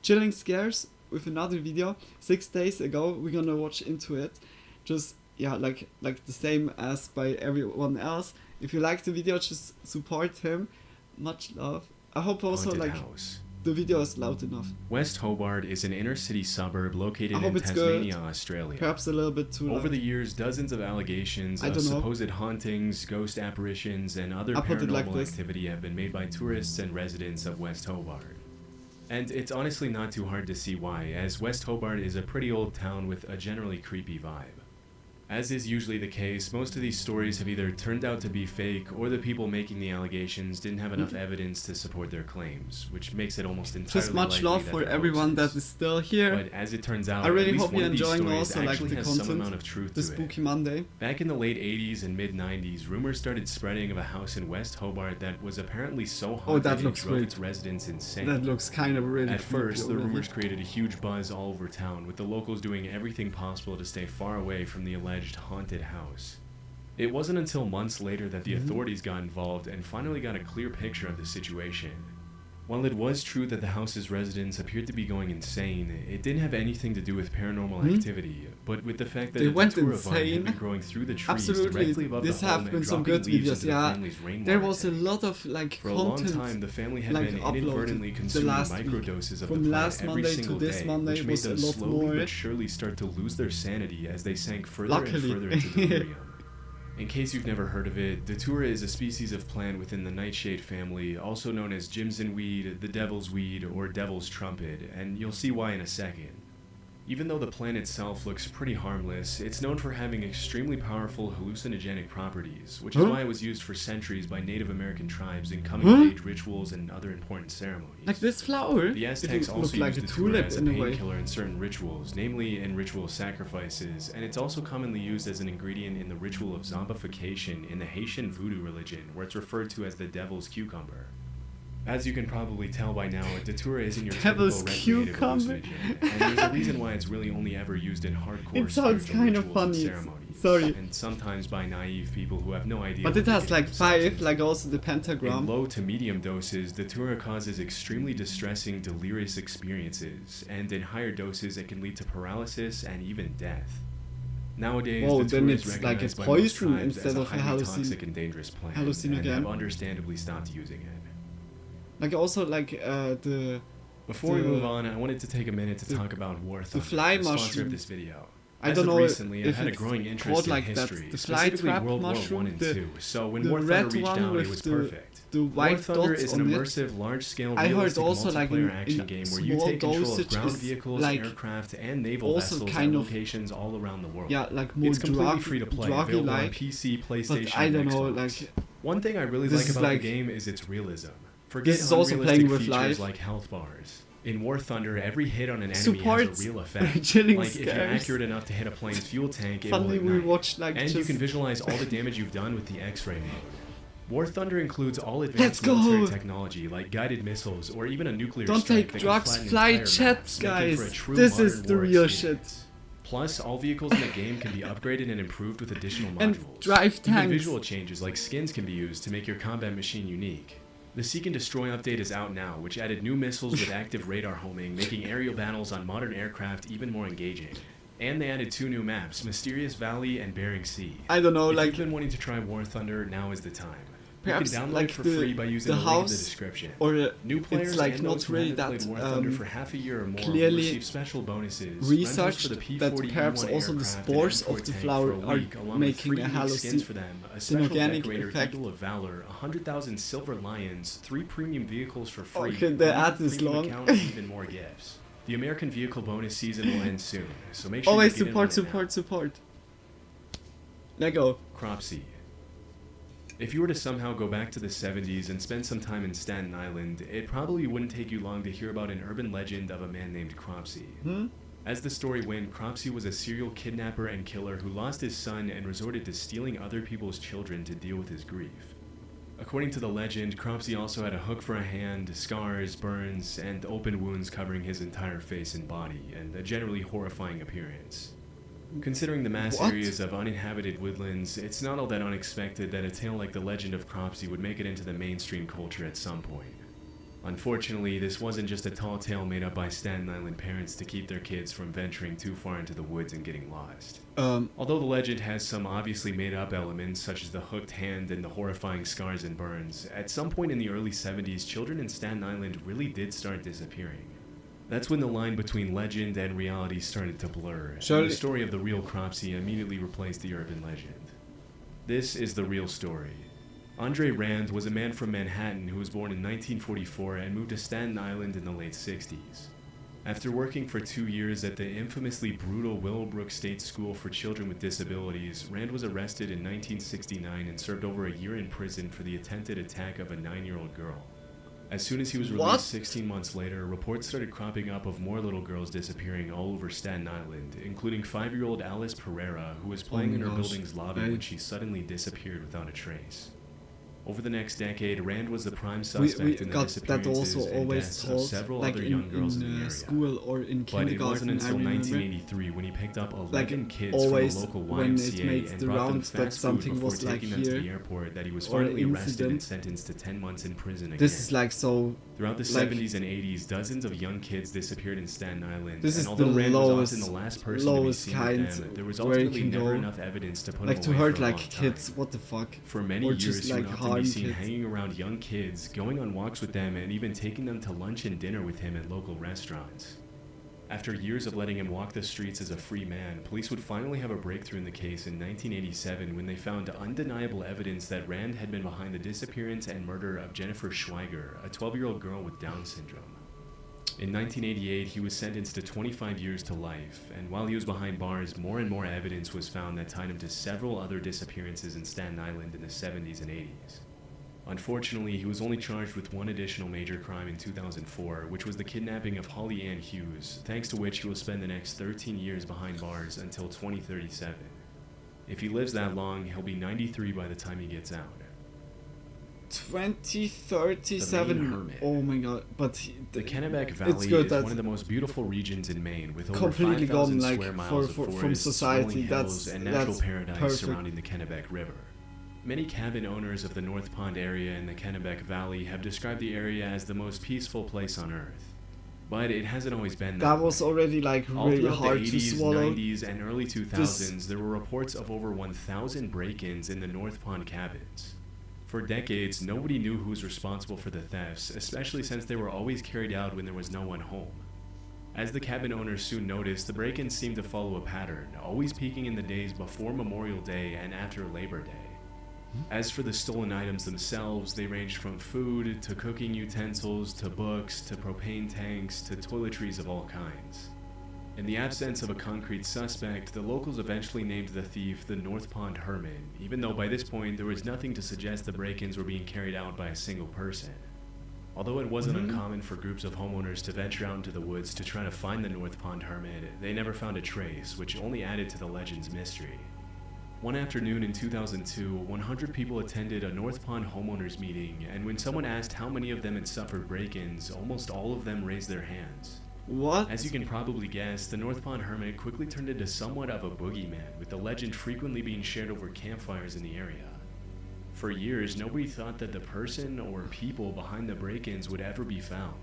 Chilling scares with another video 6 days ago. We're gonna watch into it. Just like the same as by everyone else. If you like the video, just support him. Much love. I hope also Haunted like house. the video is loud enough. West Hobart is an inner city suburb located I hope in it's Tasmania, good. Australia. Perhaps a little bit too loud. Over the years, dozens of allegations I of don't know. supposed hauntings, ghost apparitions, and other I'll put it like paranormal this. activity have been made by tourists and residents of West Hobart. And it's honestly not too hard to see why, as West Hobart is a pretty old town with a generally creepy vibe. As is usually the case, most of these stories have either turned out to be fake, or the people making the allegations didn't have enough evidence to support their claims, which makes it almost entirely Just much likely love that for they're everyone hoaxes. that is still here. But as it turns out, I really at least hope one you're of these enjoying stories also like actually the has some content. amount of truth The to it. Spooky Monday. Back in the late 80s and mid 90s, rumors started spreading of a house in West Hobart that was apparently so haunted that it looks drove great. its residents insane. That looks kind of really At first, creepy the already. rumors created a huge buzz all over town, with the locals doing everything possible to stay far away from the alleged haunted house. It wasn't until months later that the authorities got involved and finally got a clear picture of the situation. While it was true that the house's residents appeared to be going insane, it didn't have anything to do with paranormal activity, but with the fact that They a went datura vine had insane. been growing through the trees Absolutely, directly above this the home have been and some dropping good leaves videos. into the Yeah, family's rainwater there was a tank. lot of like For a long content. time, the family had like been uploaded inadvertently the consuming last week. microdoses of From the plant last every Monday single to this day, Monday which made was a them lot slowly more. but surely start to lose their sanity as they sank further Luckily. and further into delirium. In case you've never heard of it, datura is a species of plant within the nightshade family, also known as Jimson weed, the devil's weed, or devil's trumpet, and you'll see why in a second. Even though the plant itself looks pretty harmless, it's known for having extremely powerful hallucinogenic properties, which is why it was used for centuries by Native American tribes in coming-of-age rituals and other important ceremonies. Like this flower? The Aztecs it also looked like used a datura tulip as a in a way. painkiller in certain rituals, namely in ritual sacrifices, and it's also commonly used as an ingredient in the ritual of zombification in the Haitian voodoo religion, where it's referred to as the devil's cucumber. As you can probably tell by now, datura isn't your typical recreative hallucinogen, and there's a reason why it's really only ever used in hardcore It sounds spiritual kind of rituals funny. and ceremonies, Sorry. and sometimes by naive people who have no idea. But what it they're has getting like themselves 5, into. like also the pentagram. In low to medium doses, datura causes extremely distressing, delirious experiences, and in higher doses, it can lead to paralysis and even death. Nowadays, Whoa, datura then is it's like a recognized by most poison tribes instead as a of a highly toxic and dangerous plant, and hallucinogen. have understandably stopped using it. Like also like Before we move on, I wanted to take a minute to talk about War Thunder, the fly the sponsor mushroom. of this video. I As don't of know recently, I've if had a it's growing interest called in like that. history, The fly specifically trap World War mushroom. I and II. So when the War red Thunder reached one out, with it was the, perfect. the War white Thunder dots is an on it. immersive, large-scale, I heard realistic also like multiplayer in action game where you small take control of dosage ground is vehicles, like aircraft, and naval also vessels kind at of locations all around the world. Yeah, like more it's completely drug, free to play, druggy available on like. PC, PlayStation, But I don't and know, Xbox. like One thing I really this like is about like- the game is its realism. Forget This is also unrealistic playing with features life. like health bars. In War Thunder, every hit on an enemy Support has a real effect. chilling Like, if you're scares. accurate enough to hit a plane's fuel tank, it will Suddenly we ignite. watched like And you just can visualize all the damage you've done with the X-ray mode. War Thunder includes all Let's advanced go! military technology, like guided missiles or even a nuclear Don't strike take that drugs, can flatten fly entire jets, maps, making for a guys. true This is modern the war real experience. Plus, all vehicles in the game can be upgraded and improved with additional modules. And drive Even tanks. visual changes like skins can be used to make your combat machine unique. The Seek and Destroy update is out now, which added new missiles with active radar homing, making aerial battles on modern aircraft even more engaging. And they added 2 new maps, Mysterious Valley and Bering Sea. I don't know, if like you've been wanting to try War Thunder, now is the time. perhaps you can download like it for the, free by using the the link in the house description. or New players it's like and not those who really haven't that played War Thunder for half a year or more will clearly receive special bonuses. Rentals researched for the that P-40E1 perhaps also the aircraft and spores M4 of the tank flower for a are week, along with making 3 a unique skins for them, a special hallucinogenic decorator effect. Eagle of Valor, 100,000 silver lions, 3 premium vehicles for free, Okay, the a ad is premium long. account, and even more gifts. The American vehicle bonus season will end soon, so make sure Always you get in on support, it now. support. Let go. Cropsey. If you were to somehow go back to the 70s and spend some time in Staten Island, it probably wouldn't take you long to hear about an urban legend of a man named Cropsey. As the story went, Cropsey was a serial kidnapper and killer who lost his son and resorted to stealing other people's children to deal with his grief. According to the legend, Cropsey also had a hook for a hand, scars, burns, and open wounds covering his entire face and body, and a generally horrifying appearance. Considering the mass What? areas of uninhabited woodlands, it's not all that unexpected that a tale like the legend of Cropsey would make it into the mainstream culture at some point. Unfortunately, this wasn't just a tall tale made up by Staten Island parents to keep their kids from venturing too far into the woods and getting lost. Although the legend has some obviously made-up elements, such as the hooked hand and the horrifying scars and burns, at some point in the early 70s, children in Staten Island really did start disappearing. That's when the line between legend and reality started to blur, and Surely- the story of the real Cropsey immediately replaced the urban legend. This is the real story. Andre Rand was a man from Manhattan who was born in 1944 and moved to Staten Island in the late 60s. After working for 2 years at the infamously brutal Willowbrook State School for Children with Disabilities, Rand was arrested in 1969 and served over a year in prison for the attempted attack of a 9-year-old girl. As soon as he was released What? 16 months later, reports started cropping up of more little girls disappearing all over Staten Island, including 5-year-old Alice Pereira, who was playing in her gosh. building's lobby when she suddenly disappeared without a trace. Over the next decade, Rand was the prime We suspect in the got that disappearances also and always deaths of told, several like other in, young girls in the area. school or in But it wasn't kindergarten. I until remember. 1983 when he picked up 11 Like kids always from a local when it YMCA makes and the brought them rounds that fast food something before was like taking them to here, the airport that he was or finally arrested and incident. sentenced to 10 months in prison again. This is like so. Throughout the like, 70s and 80s, dozens of young kids disappeared in Staten Island, This and is although the Rand was lowest, often the last person to be lowest seen kind with them, there was where you ultimately can never go. enough evidence to put Like him to away hurt for a like long kids. time. What the fuck? For many or years, just he like would often be harm seen kids. hanging around young kids, going on walks with them, and even taking them to lunch and dinner with him at local restaurants. After years of letting him walk the streets as a free man, police would finally have a breakthrough in the case in 1987 when they found undeniable evidence that Rand had been behind the disappearance and murder of Jennifer Schweiger, a 12-year-old girl with Down syndrome. In 1988, he was sentenced to 25 years to life, and while he was behind bars, more and more evidence was found that tied him to several other disappearances in Staten Island in the 70s and 80s. Unfortunately, he was only charged with one additional major crime in 2004, which was the kidnapping of Holly Ann Hughes, thanks to which he will spend the next 13 years behind bars until 2037. If he lives that long, he'll be 93 by the time he gets out. 2037. Oh my god! But the Kennebec Valley is one of the most beautiful regions in Maine, with over completely 5,000 gone, square miles of from forests, society. rolling hills, and natural paradise perfect. surrounding the Kennebec River. Many cabin owners of the North Pond area in the Kennebec Valley have described the area as the most peaceful place on Earth. But it hasn't always been that was already like really hard the 80s, to swallow. 90s, and early 2000s, there were reports of over 1,000 break-ins in the North Pond cabins. For decades, nobody knew who was responsible for the thefts, especially since they were always carried out when there was no one home. As the cabin owners soon noticed, the break-ins seemed to follow a pattern, always peaking in the days before Memorial Day and after Labor Day. As for the stolen items themselves, they ranged from food, to cooking utensils, to books, to propane tanks, to toiletries of all kinds. In the absence of a concrete suspect, the locals eventually named the thief the North Pond Hermit, even though by this point there was nothing to suggest the break-ins were being carried out by a single person. Although it wasn't uncommon for groups of homeowners to venture out into the woods to try to find the North Pond Hermit, they never found a trace, which only added to the legend's mystery. One afternoon in 2002, 100 people attended a North Pond homeowners meeting, and when someone asked how many of them had suffered break-ins, almost all of them raised their hands. What? As you can probably guess, the North Pond Hermit quickly turned into somewhat of a boogeyman, with the legend frequently being shared over campfires in the area. For years, nobody thought that the person or people behind the break-ins would ever be found.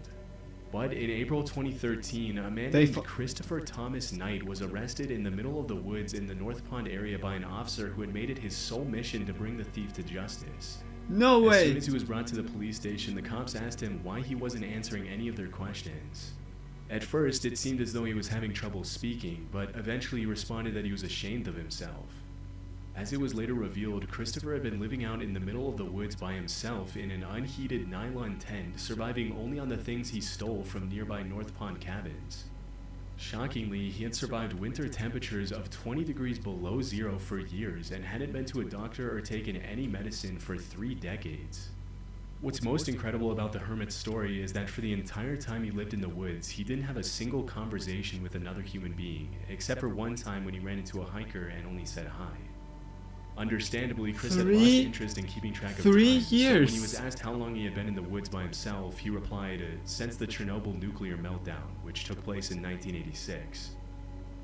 But in April 2013, a man named Christopher Thomas Knight was arrested in the middle of the woods in the North Pond area by an officer who had made it his sole mission to bring the thief to justice. No way! As soon as he was brought to the police station, the cops asked him why he wasn't answering any of their questions. At first, it seemed as though he was having trouble speaking, but eventually he responded that he was ashamed of himself. As it was later revealed, Christopher had been living out in the middle of the woods by himself in an unheated nylon tent, surviving only on the things he stole from nearby North Pond cabins. Shockingly, he had survived winter temperatures of 20 degrees below zero for years and hadn't been to a doctor or taken any medicine for 3 decades. What's most incredible about the hermit's story is that for the entire time he lived in the woods, he didn't have a single conversation with another human being, except for one time when he ran into a hiker and only said hi. Understandably, Chris had lost interest in keeping track of time. 3 years. So when he was asked how long he had been in the woods by himself, he replied, since the Chernobyl nuclear meltdown, which took place in 1986.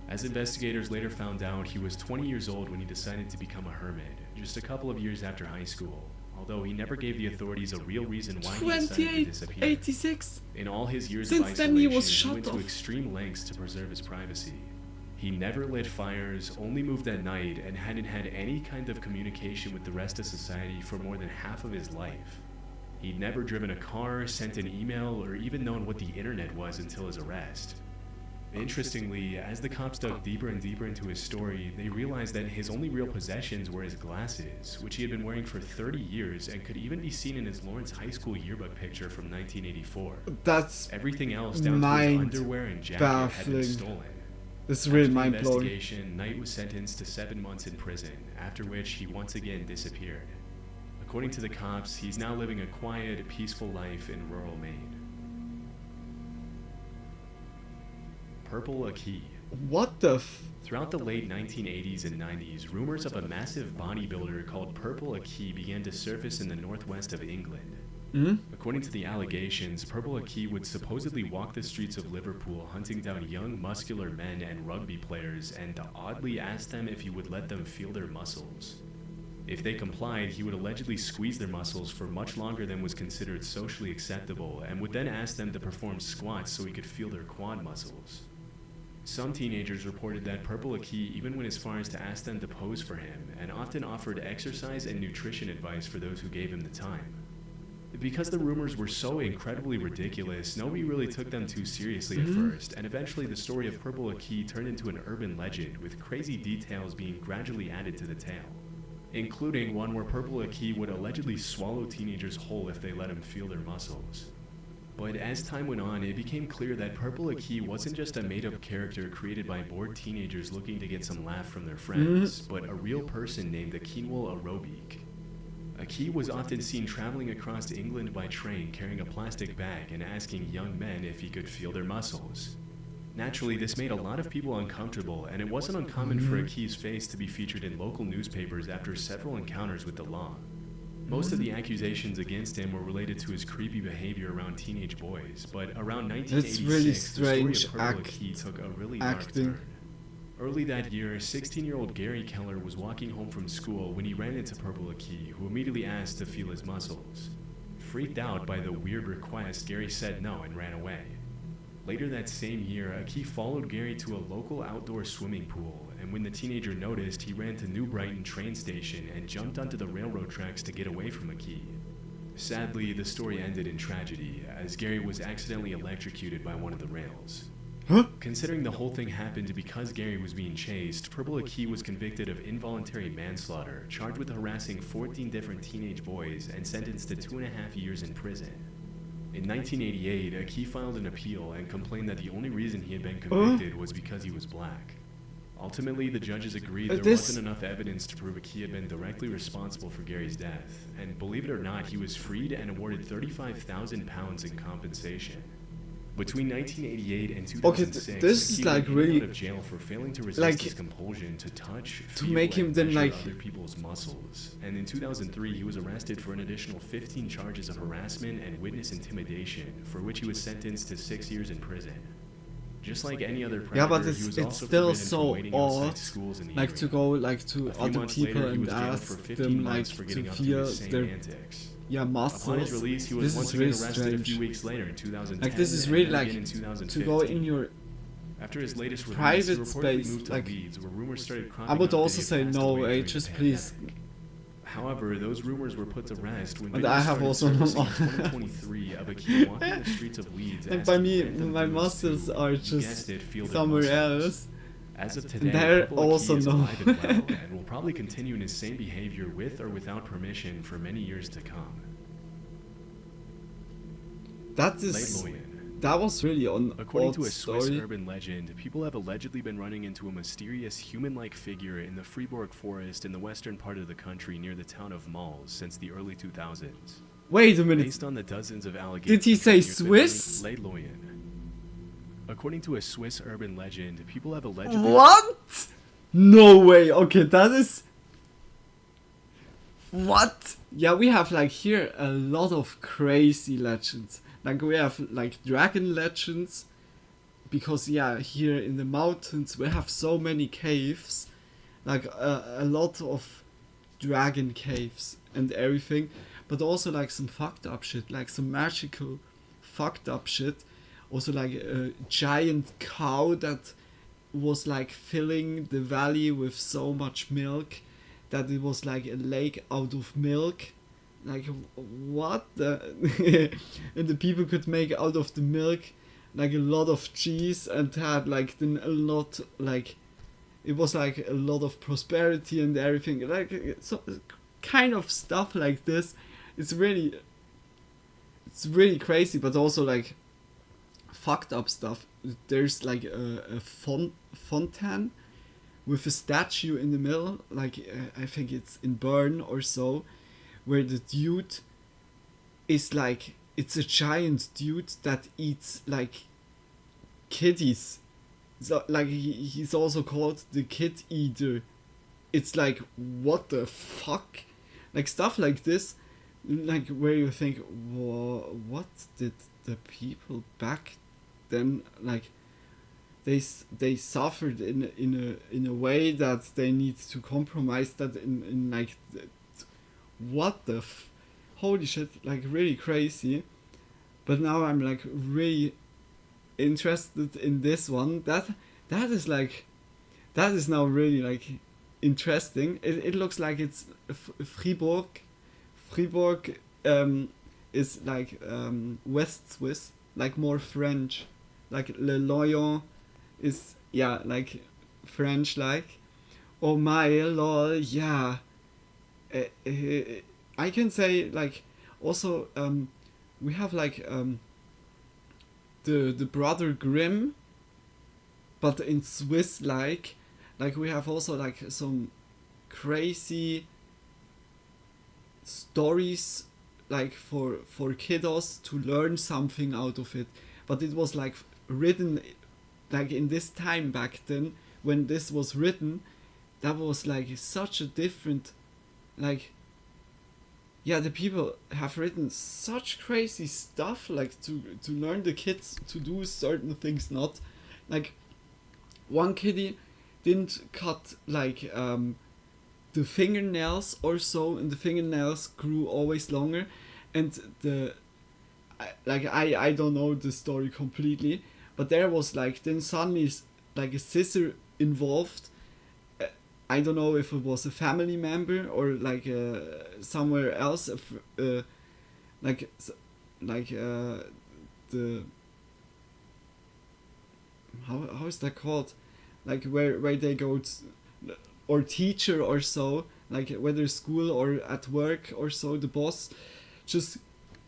As investigators later found out, he was 20 years old when he decided to become a hermit, just a couple of years after high school, although he never gave the authorities a real reason why he decided to disappear. 86. In all his years Since of then he isolation, was he shut went to off. extreme lengths to preserve his privacy. He never lit fires, only moved at night, and hadn't had any kind of communication with the rest of society for more than half of his life. He'd never driven a car, sent an email, or even known what the internet was until his arrest. Interestingly, as the cops dug deeper and deeper into his story, they realized that his only real possessions were his glasses, which he had been wearing for 30 years and could even be seen in his Lawrence High School yearbook picture from 1984. That's everything else down to his underwear and jacket had been stolen. This is really After the mind-blowing. investigation, Knight was sentenced to 7 months in prison, after which he once again disappeared. According to the cops, he's now living a quiet, peaceful life in rural Maine. Purple Aki. What the Throughout the late 1980s and 90s, rumors of a massive bodybuilder called Purple Aki began to surface in the northwest of England. According to the allegations, Purple Aki would supposedly walk the streets of Liverpool hunting down young, muscular men and rugby players and oddly ask them if he would let them feel their muscles. If they complied, he would allegedly squeeze their muscles for much longer than was considered socially acceptable and would then ask them to perform squats so he could feel their quad muscles. Some teenagers reported that Purple Aki even went as far as to ask them to pose for him and often offered exercise and nutrition advice for those who gave him the time. Because the rumors were so incredibly ridiculous, nobody really took them too seriously at first, and eventually the story of Purple Aki turned into an urban legend, with crazy details being gradually added to the tale, including one where Purple Aki would allegedly swallow teenagers whole if they let him feel their muscles. But as time went on, it became clear that Purple Aki wasn't just a made-up character created by bored teenagers looking to get some laugh from their friends, but a real person named Akinwul Arobic. Aki was often seen traveling across England by train carrying a plastic bag and asking young men if he could feel their muscles. Naturally, this made a lot of people uncomfortable, and it wasn't uncommon for Aki's face to be featured in local newspapers after several encounters with the law. Most of the accusations against him were related to his creepy behavior around teenage boys, but around 1986, really the story strange of Purple Aki took a really dark turn. Early that year, 16-year-old Gary Keller was walking home from school when he ran into Purple Aki, who immediately asked to feel his muscles. Freaked out by the weird request, Gary said no and ran away. Later that same year, Aki followed Gary to a local outdoor swimming pool, and when the teenager noticed, he ran to New Brighton train station and jumped onto the railroad tracks to get away from Aki. Sadly, the story ended in tragedy, as Gary was accidentally electrocuted by one of the rails. Considering the whole thing happened because Gary was being chased, Purple Aki was convicted of involuntary manslaughter, charged with harassing 14 different teenage boys, and sentenced to 2.5 years in prison. In 1988, Aki filed an appeal and complained that the only reason he had been convicted was because he was black. Ultimately, the judges agreed there wasn't enough evidence to prove Aki had been directly responsible for Gary's death, and believe it or not, he was freed and awarded £35,000 in compensation. Between 1988 and 2006, this is like really out of jail for failing to resist like his compulsion to touch, to feel, make him and then measure like other people's muscles. And in 2003, he was arrested for an additional 15 charges of harassment and witness intimidation, for which he was sentenced to 6 years in prison. Just like any other predator, yeah, but he it's was it's also still forbidden so from waiting outside odd, schools in the like area. to go like to A few other months people later, he and was jailed for ask 15 them like months for getting to up to feel his same their antics. muscles. Upon his release, he was This once is again really arrested a strange. few weeks later in 2010. Like this is and really then like again in to 2015. go in your After his latest release, he private reportedly space. moved to Like Leeds, where rumors started cropping I would up that also he say had passed no, away during just the please. pandemic. However, those rumors were put to rest when And videos I have started also surfacing no- in 2023 of Aki walking the streets of Leeds. Like by asking me, random my dudes muscles to, are you just guessed it, feel their somewhere muscles. else. As of And today, they're Purple Aki also is no. alive and well, and will probably continue in his same behavior with or without permission for many years to come. That is Leporem. that was really on According odd to a Swiss story. urban legend, people have allegedly been running into a mysterious human-like figure in the Fribourg forest in the western part of the country near the town of Mals since the early 2000s. Wait a minute. Based on the dozens of allegations. Did he say Swiss? Leporem. According to a Swiss urban legend, people have allegedly. What? No way. Okay, that is. What? Yeah, we have like here a lot of crazy legends. Like we have like dragon legends, because yeah, here in the mountains we have so many caves, like a lot of dragon caves and everything, but also like some fucked up shit, like some magical fucked up shit. Also like a giant cow that was like filling the valley with so much milk that it was like a lake out of milk. Like what the and the people could make out of the milk like a lot of cheese and had like then a lot like it was like a lot of prosperity and everything, like so kind of stuff like this. It's really crazy, but also like fucked up stuff. There's like a fontaine with a statue in the middle, like I think it's in Bern or so, where the dude is like, it's a giant dude that eats like kitties. So like he's also called the kid eater. It's like, what the fuck? Like stuff like this, like where you think, what did the people back then, like they suffered in a way that they need to compromise that in like what the holy shit, like really crazy. But now I'm like really interested in this one. That is like, that is now really like interesting. It looks like it's Fribourg is like West Swiss, like more French, like Le Loyon is like French like. Oh my lol, yeah. I can say like also we have like the brother Grimm, but in Swiss like we have also like some crazy stories like for kiddos to learn something out of it, but it was like written like in this time back then when this was written, that was like such a different like, yeah, the people have written such crazy stuff like to learn the kids to do certain things. Not like one kiddie didn't cut like the fingernails or so, and the fingernails grew always longer, and I don't know the story completely, but there was like then suddenly like a scissor involved. I don't know if it was a family member or like somewhere else, like the how is that called, like where they go or teacher or so, like whether school or at work or so, the boss just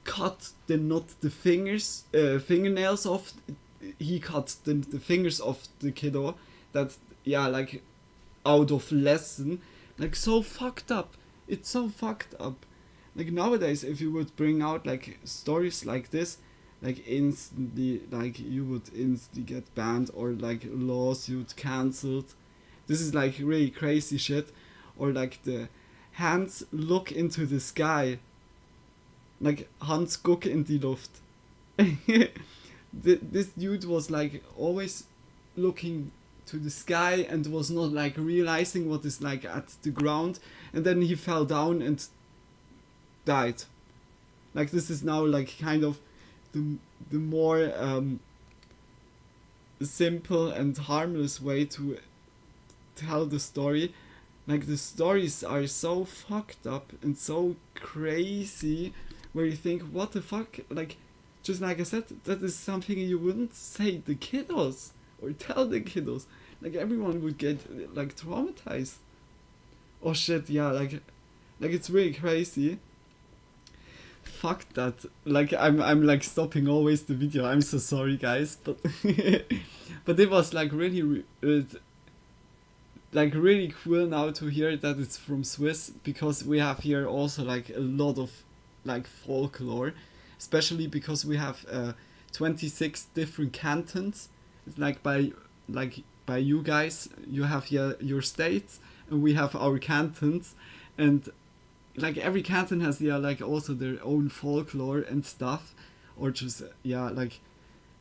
cut not the fingernails off, he cut the fingers off the kiddo, that yeah, like out of lesson, like so fucked up. It's so fucked up. Like nowadays, if you would bring out like stories like this, like instantly, like you would instantly get banned or like lawsuit cancelled. This is like really crazy shit. Or like the hands look into the sky. Like Hans guck in die Luft. This dude was like always looking to the sky and was not like realizing what is like at the ground, and then he fell down and died. Like this is now like kind of the more simple and harmless way to tell the story. Like the stories are so fucked up and so crazy, where you think, what the fuck, like just like I said, that is something you wouldn't say the kiddos or tell the kiddos. Like everyone would get like traumatized. Oh shit, yeah, like it's really crazy. Fuck that. Like I'm like stopping always the video. I'm so sorry, guys, but but it was like really like really cool now to hear that it's from Swiss, because we have here also like a lot of like folklore, especially because we have 26 different cantons. It's like by you guys, you have here your states and we have our cantons, and like every canton has like also their own folklore and stuff, or just like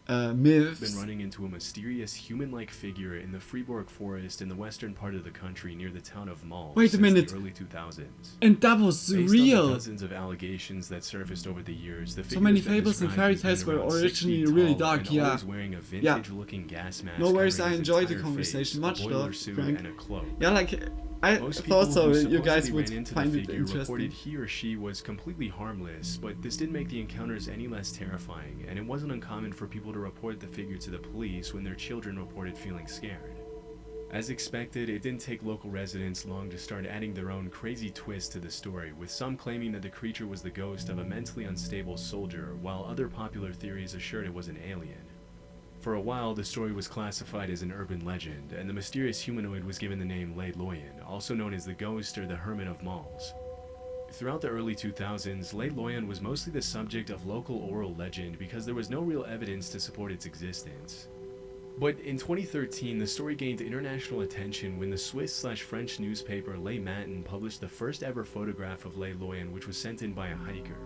myths. Been running into a mysterious human-like figure in the Fribourg forest in the western part of the country near the town of Mall. Wait a minute. The early 2000s. And that was Based real. On the dozens of allegations that surfaced over the years, the so many fables and fairy tales were originally really dark. Yeah. Wearing a vintage-looking gas mask. No worries. I enjoyed the conversation. Much love, Frank. And a cloak. Yeah, like I thought so. You guys would find it interesting. Reported he or she was completely harmless, but this didn't make the encounters any less terrifying, and it wasn't uncommon for people to report the figure to the police when their children reported feeling scared. As expected, it didn't take local residents long to start adding their own crazy twist to the story, with some claiming that the creature was the ghost of a mentally unstable soldier, while other popular theories assured it was an alien. For a while, the story was classified as an urban legend, and the mysterious humanoid was given the name Leporem, also known as the Ghost or the Hermit of Malls. Throughout the early 2000s, Leporem was mostly the subject of local oral legend because there was no real evidence to support its existence. But in 2013, the story gained international attention when the Swiss/French newspaper Le Matin published the first ever photograph of Leporem, which was sent in by a hiker.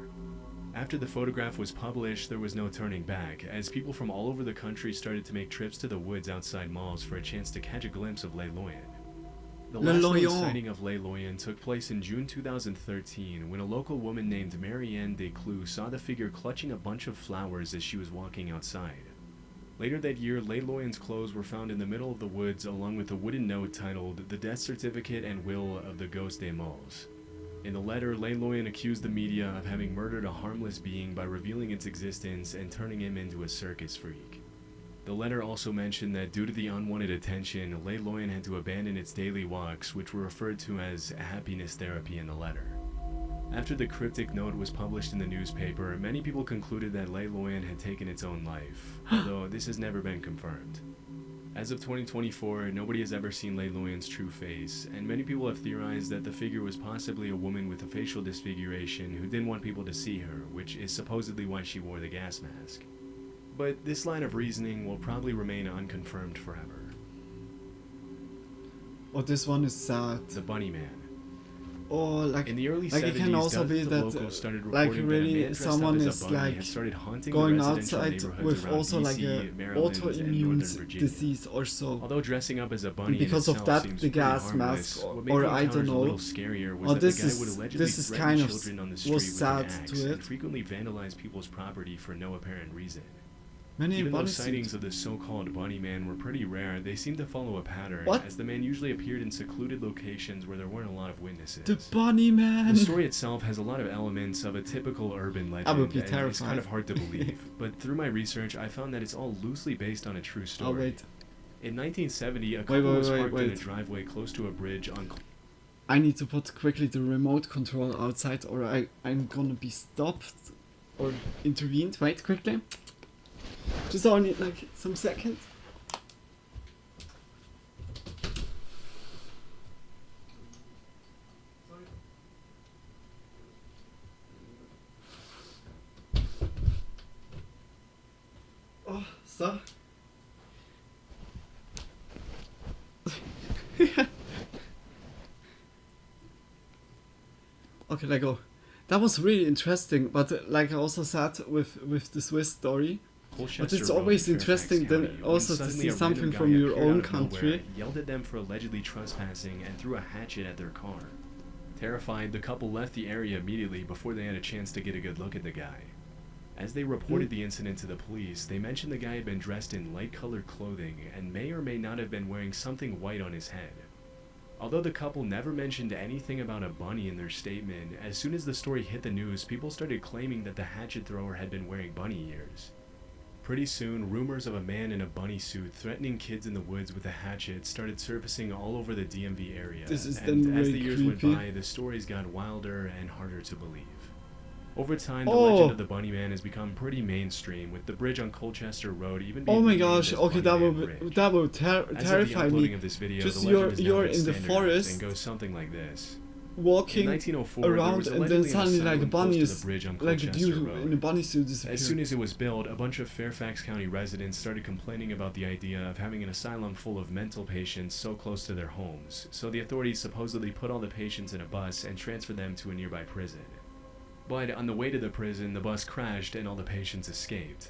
After the photograph was published, there was no turning back, as people from all over the country started to make trips to the woods outside malls for a chance to catch a glimpse of Leporem. The last known sighting of Leporem took place in June 2013, when a local woman named Marianne Desclous saw the figure clutching a bunch of flowers as she was walking outside. Later that year, Leporem's clothes were found in the middle of the woods, along with a wooden note titled "The Death Certificate and Will of the Ghost des Malls." In the letter, Leporem accused the media of having murdered a harmless being by revealing its existence and turning him into a circus freak. The letter also mentioned that due to the unwanted attention, Leporem had to abandon its daily walks, which were referred to as a happiness therapy in the letter. After the cryptic note was published in the newspaper, many people concluded that Leporem had taken its own life, although this has never been confirmed. As of 2024, nobody has ever seen Leporem's true face, and many people have theorized that the figure was possibly a woman with a facial disfiguration who didn't want people to see her, which is supposedly why she wore the gas mask. But this line of reasoning will probably remain unconfirmed forever. Oh, this one is sad. The Bunny Man. Or like in the early like 70s, it can also be that like really someone is like going outside with also like a autoimmune disease or so. Although dressing up as a bunny because of that the gas mask or I don't know. Or this is kind of was sad to it. Frequently vandalized people's property for no apparent reason. Many Even though sightings of the so-called Bunny Man were pretty rare, they seemed to follow a pattern, as the man usually appeared in secluded locations where there weren't a lot of witnesses. The Bunny Man! The story itself has a lot of elements of a typical urban legend, I would be and terrified. it's kind of hard to believe, but through my research, I found that it's all loosely based on a true story. Oh, wait. In 1970, a couple was parked in a driveway close to a bridge on... I need to put quickly the remote control outside or I'm gonna be stopped or intervened. Wait, quickly. Just only like some seconds. Oh, so. Okay, let go. That was really interesting, but like I also said with the Swiss story. But it's always interesting then also to see something from your own country. Yelled at them for allegedly trespassing and threw a hatchet at their car. Terrified, the couple left the area immediately before they had a chance to get a good look at the guy. As they reported the incident to the police, they mentioned the guy had been dressed in light-colored clothing and may or may not have been wearing something white on his head. Although the couple never mentioned anything about a bunny in their statement, as soon as the story hit the news, people started claiming that the hatchet thrower had been wearing bunny ears. Pretty soon, rumors of a man in a bunny suit threatening kids in the woods with a hatchet started surfacing all over the DMV area. This is and then as really the years creepy. went by, the stories got wilder and harder to believe. Over time, the legend of the Bunny Man has become pretty mainstream, with the bridge on Colchester Road even being Oh my named gosh! as Okay, Bunny that will As of the terrify uploading me. of this video, Just the legend you're is now in the standardized forest, and goes something like this. walking In 1904, there around, was and then allegedly an suddenly like a asylum bunny close to is the bridge on like a Colchester dude Road. in a bunny suit disappears. As soon as it was built, a bunch of Fairfax County residents started complaining about the idea of having an asylum full of mental patients so close to their homes, so the authorities supposedly put all the patients in a bus and transferred them to a nearby prison. But on the way to the prison, the bus crashed and all the patients escaped.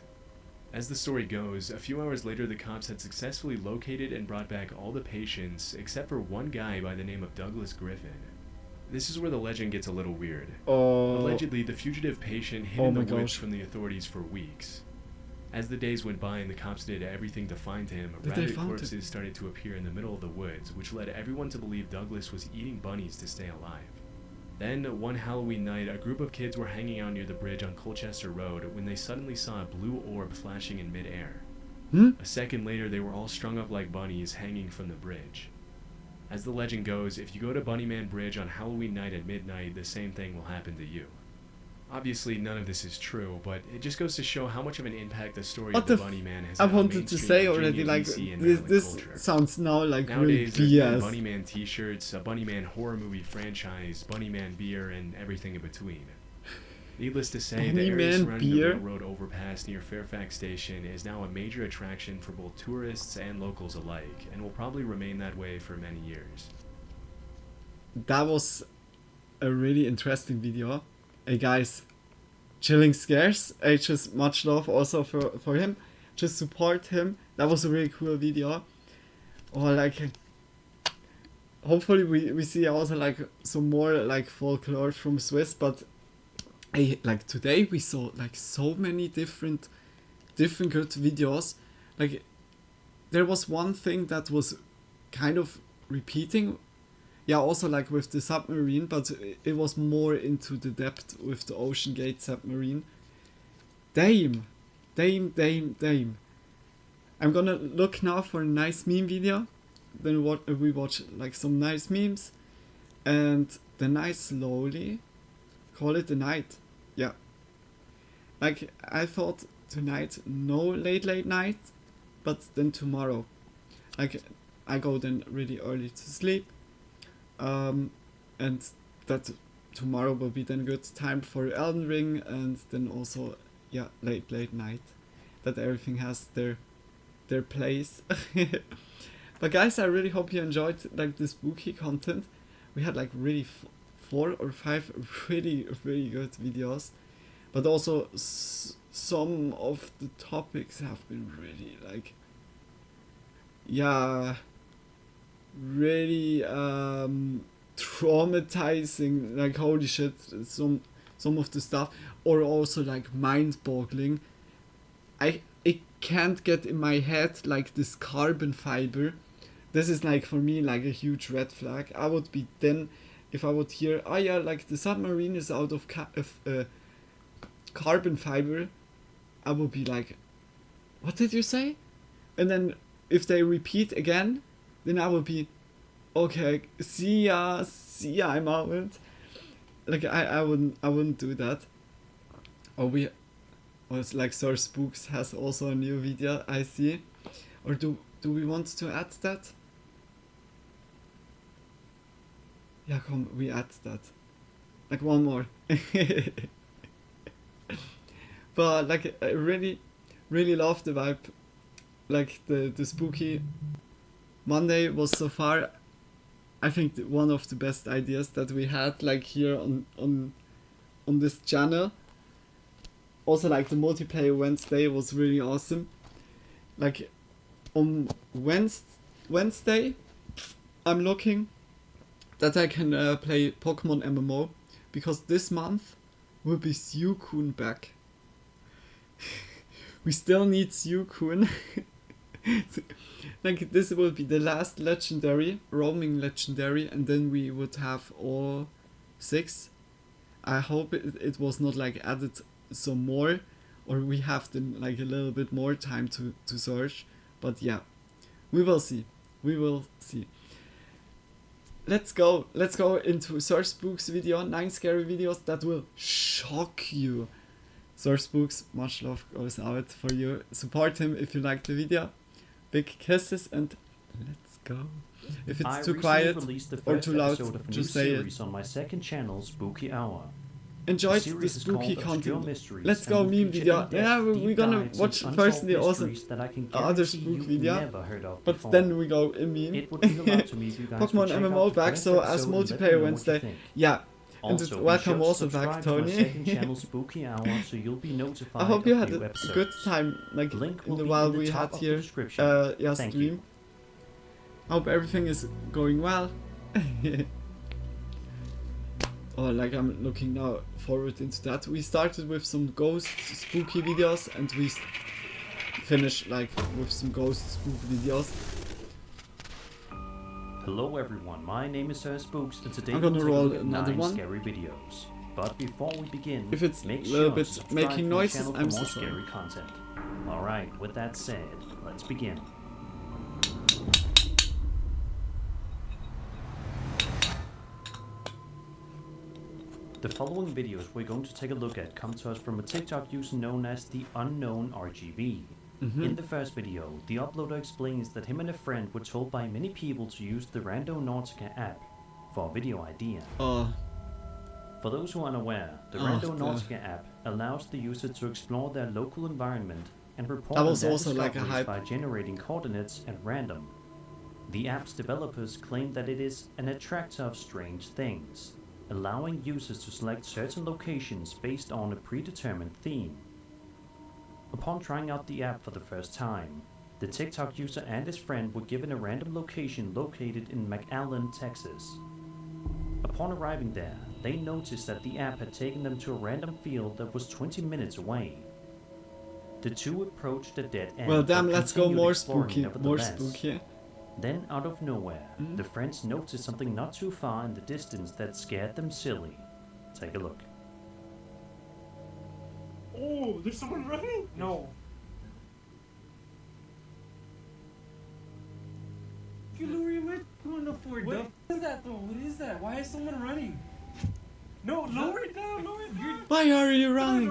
As the story goes, a few hours later the cops had successfully located and brought back all the patients except for one guy by the name of Douglas Griffin. This is where the legend gets a little weird. Allegedly, the fugitive patient hid in the woods from the authorities for weeks. As the days went by and the cops did everything to find him, rabbit corpses started to appear in the middle of the woods, which led everyone to believe Douglas was eating bunnies to stay alive. Then, one Halloween night, a group of kids were hanging out near the bridge on Colchester Road when they suddenly saw a blue orb flashing in midair. A second later, they were all strung up like bunnies hanging from the bridge. As the legend goes, if you go to Bunnyman Bridge on Halloween night at midnight, the same thing will happen to you. Obviously, none of this is true, but it just goes to show how much of an impact the story of the Bunnyman has had I on wanted to say mainstream already, Virginia, like, DC, and this Maryland culture. sounds now like Nowadays, really there's BS. been Bunnyman t-shirts, a Bunnyman horror movie franchise, Bunnyman beer, and everything in between. Needless to say, the area Bunnyman surrounding beer? the railroad overpass near Fairfax Station is now a major attraction for both tourists and locals alike, and will probably remain that way for many years. That was a really interesting video. Hey guys, chilling scares. Just much love also for him. Just support him. That was a really cool video. Or like, hopefully we see also like some more like folklore from Swiss. But hey, like today we saw like so many different good videos. Like there was one thing that was kind of repeating. Yeah, also like with the submarine, but it was more into the depth with the Ocean Gate submarine. Damn. I'm gonna look now for a nice meme video. Then we watch like some nice memes. And then I slowly call it a night. Yeah. Like, I thought tonight, no late night, but then tomorrow. Like, I go then really early to sleep, and that tomorrow will be then good time for Elden Ring, and then also, yeah, late night, that everything has their place. But guys, I really hope you enjoyed like the spooky content. We had like really 4 or 5 really good videos, but also some of the topics have been really like, yeah, really traumatizing. Like, holy shit, some of the stuff, or also like mind-boggling. It can't get in my head like this carbon fiber. This is like for me like a huge red flag. I would be then, if I would hear, oh yeah, like the submarine is out of carbon fiber, I would be like, what did you say? And then if they repeat again, then I would be, okay, see ya, I'm out. Like I wouldn't do that. Or it's like Sir Spooks has also a new video, I see. Or do we want to add that? Yeah, come, we add that. Like one more. But like I really love the vibe. Like the spooky Monday was so far, I think, one of the best ideas that we had like here on this channel. Also, like the multiplayer Wednesday was really awesome. Like on Wednesday, I'm looking that I can play Pokemon MMO, because this month will be Suicune back. We still need Suicune. Like, this will be the last legendary, roaming legendary, and then we would have all 6. I hope it was not like added some more, or we have then like a little bit more time to search. But yeah, we will see. Let's go into Sir Spooks video, 9 scary videos that will shock you. Sir Spooks, much love goes out for you. Support him if you like the video. Big kisses, and let's go. If it's too quiet or too loud, just say it. On my second channel, Spooky Hour. Enjoyed the spooky content. Let's go meme video. Yeah, we're gonna watch firstly also other spook video, but then we go in meme. Pokemon MMO back, so as multiplayer Wednesday. Yeah, and welcome also back, Tony. I hope you had a good time, like in the while we had here. Yeah, stream. I hope everything is going well. Oh, like I'm looking now forward into that. We started with some ghost spooky videos, and we finished like with some ghost spooky videos. Hello everyone, my name is Sir Spooks, and today I'm gonna we'll roll take a look at another 9 one. scary videos. But before we begin, If it's make a little sure bit to subscribe making to the noises, channel for I'm more so sorry. scary content. Alright, with that said, let's begin. The following videos we're going to take a look at come to us from a TikTok user known as the Unknown RGB. In the first video, the uploader explains that him and a friend were told by many people to use the Randonautica app for a video idea. For those who are unaware, the Randonautica app allows the user to explore their local environment and report on their discoveries by generating coordinates at random. The app's developers claim that it is an attractor of strange things, allowing users to select certain locations based on a predetermined theme. Upon trying out the app for the first time, the TikTok user and his friend were given a random location located in McAllen, Texas. Upon arriving there, they noticed that the app had taken them to a random field that was 20 minutes away. The two approached a dead end. Well, damn, but let's go continued more exploring spooky, more nevertheless. spooky. Then, out of nowhere, the friends noticed something not too far in the distance that scared them silly. Take a look. Oh, there's someone running? No. You lower your mic on the floor, What is that though? What is that? Why is someone running? No, lower it down, lower it down. Why are you running?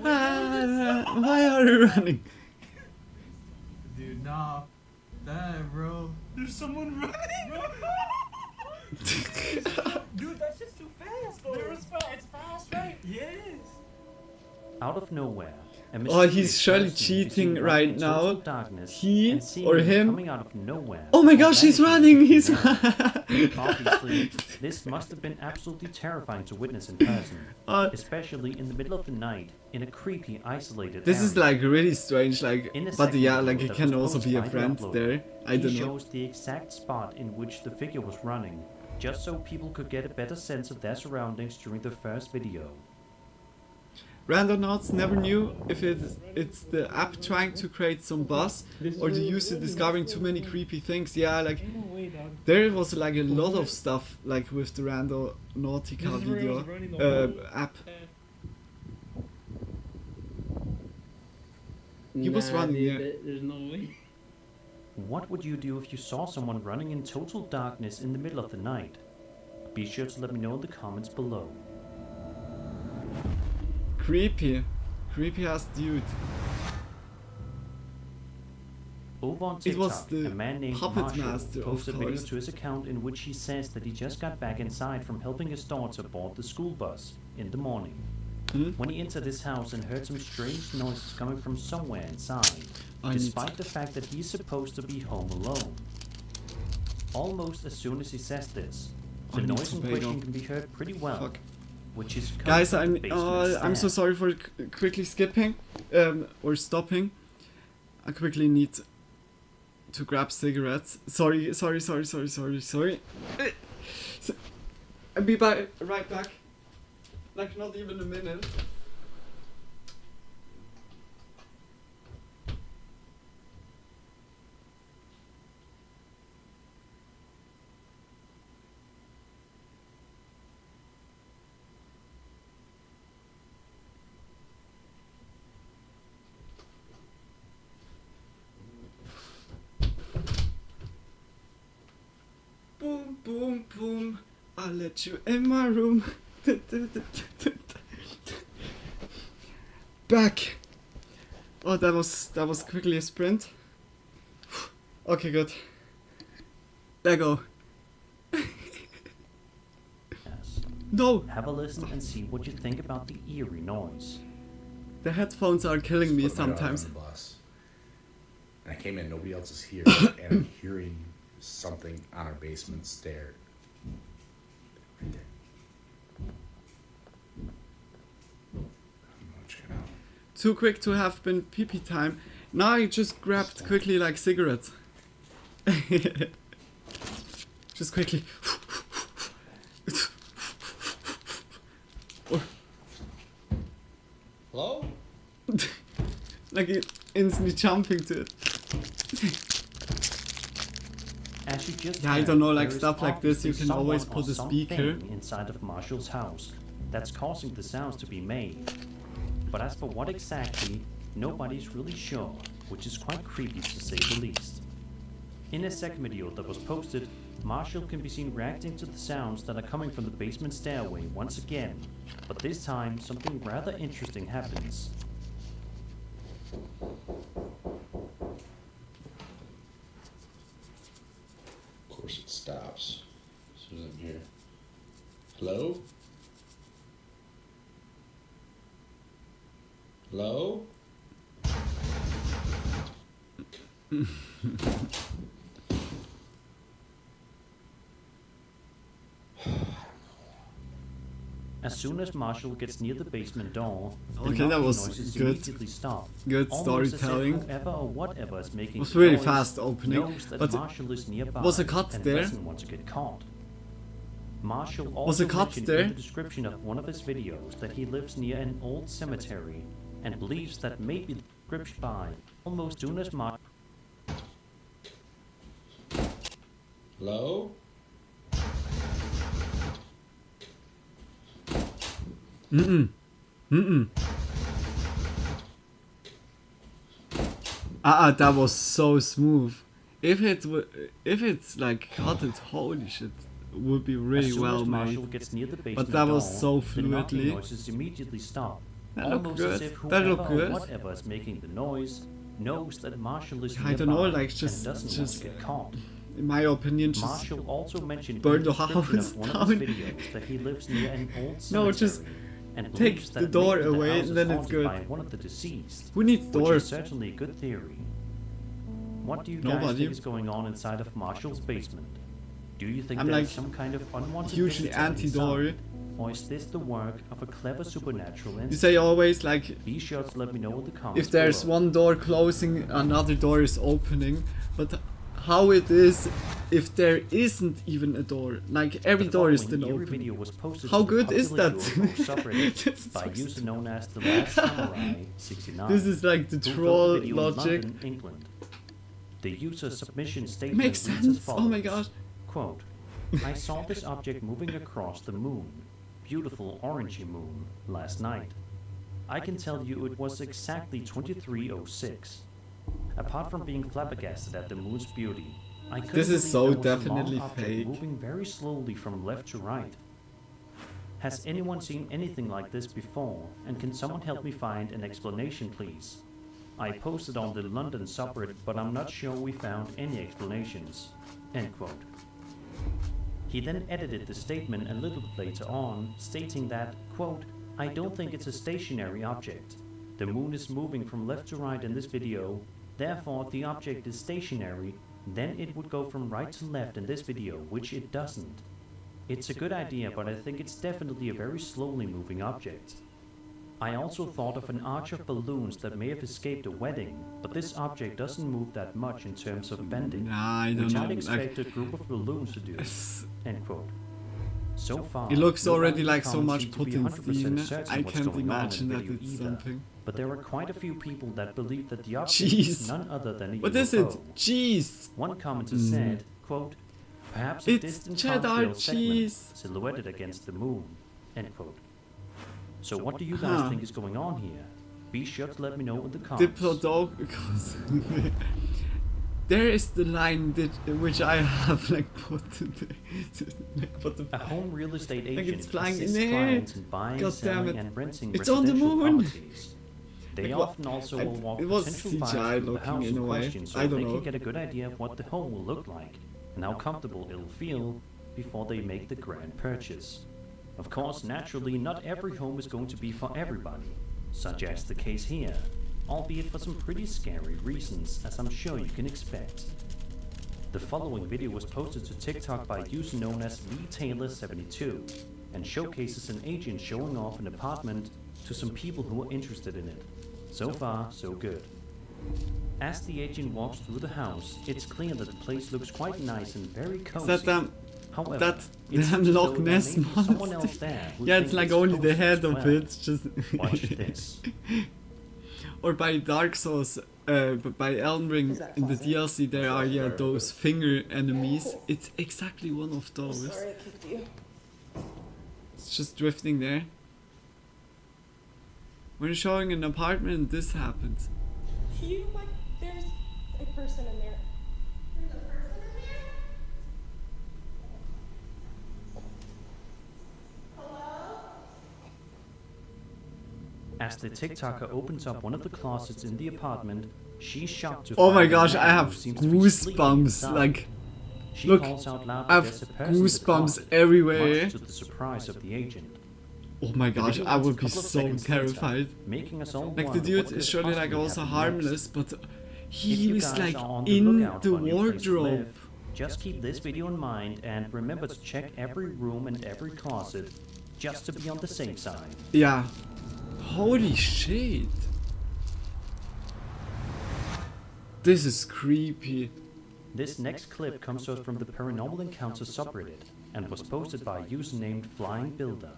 Why are you running? Dude, nah. Damn, bro. There's someone running. Dude, that's just too fast, though. It's fast, right? Yes. Out of nowhere, a Oh, he's mysterious surely person can be cheating seen right running now. towards darkness He and or seemingly him? coming out of nowhere. Oh my or gosh, he's vanishing running! He's Obviously, this must have been absolutely terrifying to witness in person, especially in the middle of the night in a creepy, isolated This area. is like really strange, like, In a but second yeah, video like it that can was also be posted a by the friend uploader, there. I don't he know. shows the exact spot in which the figure was running, just so people could get a better sense of their surroundings during the first video. Randonauts never knew if it's the app trying to create some buzz or the user discovering too many creepy things. Yeah, like there was like a lot of stuff like with the Randonautica video app. He was running, dude, yeah. There's no way. What would you do if you saw someone running in total darkness in the middle of the night? Be sure to let me know in the comments below. Creepy. Creepy ass dude. Over on It TikTok, was the a man named puppet Marshall master, of posted a video course. to his account in which he says that he just got back inside from helping his daughter board the school bus in the morning. When he entered his house and heard some strange noises coming from somewhere inside, despite the fact that he's supposed to be home alone. Almost as soon as he says this, the I need noise to in pay question off. can be heard pretty well, Fuck. which is coming Guys, from the basement I'm so stair. sorry for quickly skipping or stopping. I quickly need to grab cigarettes. Sorry. I'll be right back. Like not even a minute. Boom, boom, boom. I'll let you in my room. Back. Oh, that was quickly a sprint. Okay, good. There go. No. Have a listen and see what you think about the eerie noise. The headphones are killing me Put my daughter sometimes. on the bus. And I came in, nobody else is here, and I'm hearing something on our basement stair. Right there. Too quick to have been pee-pee time. Now I just grabbed quickly like cigarettes. Just quickly. Hello? Like instantly jumping to it. As you just Yeah, I don't know, like there is stuff like this, you obviously can always someone put or a speaker. something inside of Marshall's house that's causing the sounds to be made. But as for what exactly, nobody's really sure, which is quite creepy to say the least. In a second video that was posted, Marshall can be seen reacting to the sounds that are coming from the basement stairway once again, but this time something rather interesting happens. Of course it stops as soon as I'm here. Hello? Hello? As soon as Marshall gets near the basement door, the Okay, that knocking was noises good. immediately stop. Good Almost as if storytelling. whoever or whatever is making It was the really noise fast opening, knows that but Marshall is nearby was a cut and there? doesn't want to get caught. Marshall Was also a cut mentioned there? in the description of one of his videos that he lives near an old cemetery and believes that maybe the description by almost soon as Marshall Hello? That was so smooth. If it's like cut it, holy shit, would be really as soon well as Marshall made. gets near the basement But that was door, so the knocking fluidly. noises immediately stop. That looked Almost good. as if That whoever looked or good. whatever is making the noise knows that Marshall is I don't know, nearby like and just doesn't want to get caught. in my opinion, just Marshall also mentioned burn in the description house of one down. of his videos that he lives near an old No, cemetery just and take believes the that door maybe the away house and is then it's haunted good. by one of the deceased, Who needs which doors? is certainly a good theory. What do you guys Nobody. think is going on inside of Marshall's basement? Do you think I'm there's like some kind of unwanted usually visitor anti-door. inside? Or is this the work of a clever supernatural You entity? say always like Be sure to let me know in the comments if there's below. one door closing, another door is opening. But how it is if there isn't even a door? Like every The door is following then eerie open. video was posted How to the good is popular that? UFO subreddit That's by so user known as The Last Samurai 69. This is like the who filmed troll the video in logic. London, England. The user submission statement Makes reads as sense. follows. Oh my gosh. Quote, I saw this object moving across the moon, beautiful orangey moon, last night. I can tell you it was exactly 23:06. Apart from being flabbergasted at the moon's beauty, I couldn't This is believe so there was a long definitely object fake. moving very slowly from left to right. Has anyone seen anything like this before, and can someone help me find an explanation, please? I posted on the London subreddit, but I'm not sure we found any explanations. End quote. He then edited the statement a little bit later on, stating that, quote, I don't think it's a stationary object. The moon is moving from left to right in this video, therefore if the object is stationary, then it would go from right to left in this video, which it doesn't. It's a good idea, but I think it's definitely a very slowly moving object. I also thought of an arch of balloons that may have escaped a wedding, but this object doesn't move that much in terms of bending, Nah, I don't which know. I'd Like, expect a group of balloons to do. End quote. So far, it looks no already one in like the so comments much seem to be put in 100% Steam. certain I what's can't going on in imagine the that video it's either. something. But there are quite a few people that believe that the object Jeez. is none other than a What UFO. is it? Cheese. One commenter said, quote, perhaps a It's distant cheddar Hartfield segment cheese. silhouetted against the moon. End quote. So what do you guys Huh. think is going on here? Be sure to let me know in the comments. Diplodocus. There is the line that, which I have like put in the, A home real estate Like agent it's flying in assists the air. clients in buying, God damn selling, it. and renting It's on the residential moon. properties. They Like, what- often also I- will walk it was potential buyers CGI through the looking house in a in way. question so I don't they know. can get a good idea of what the home will look like and how comfortable it'll feel before they make the grand purchase. Of course, naturally, not every home is going to be for everybody, such as the case here, albeit for some pretty scary reasons, as I'm sure you can expect. The following video was posted to TikTok by a user known as Retailer72 and showcases an agent showing off an apartment to some people who are interested in it. So far, so good. As the agent walks through the house, it's clear that the place looks quite nice and very cozy. Is that However, that it damn seems as though Loch there Ness may be someone monster? else there who Yeah, it's thinks like only the cozy head as of well. it. Just Watch this. Or by Dark Souls, but by Elden Ring in the DLC, there are those finger enemies. It's exactly one of those. Sorry I kicked you. It's just drifting there. When you're showing an apartment, this happens. You like there's a person in there. As the TikToker opens up one of the closets in the apartment, she's shocked to Oh my find a gosh, man I have who seems to be sleeping goosebumps. inside. Like, She look, calls out loud I that have there's a person in the goosebumps closet, everywhere. much to the surprise of the agent. Oh my The gosh, video I ends a would be couple of so seconds later, terrified. making us all Like the wonder dude what could is surely like possibly also happen harmless, but If he you was guys like are on the in lookout the for a new place to wardrobe. live, just keep this video in mind and remember to check every room and every closet just to be on the safe side. Yeah. Holy shit. This is creepy. This next clip comes to us from the Paranormal Encounters subreddit and was posted by a user named Flying Builder.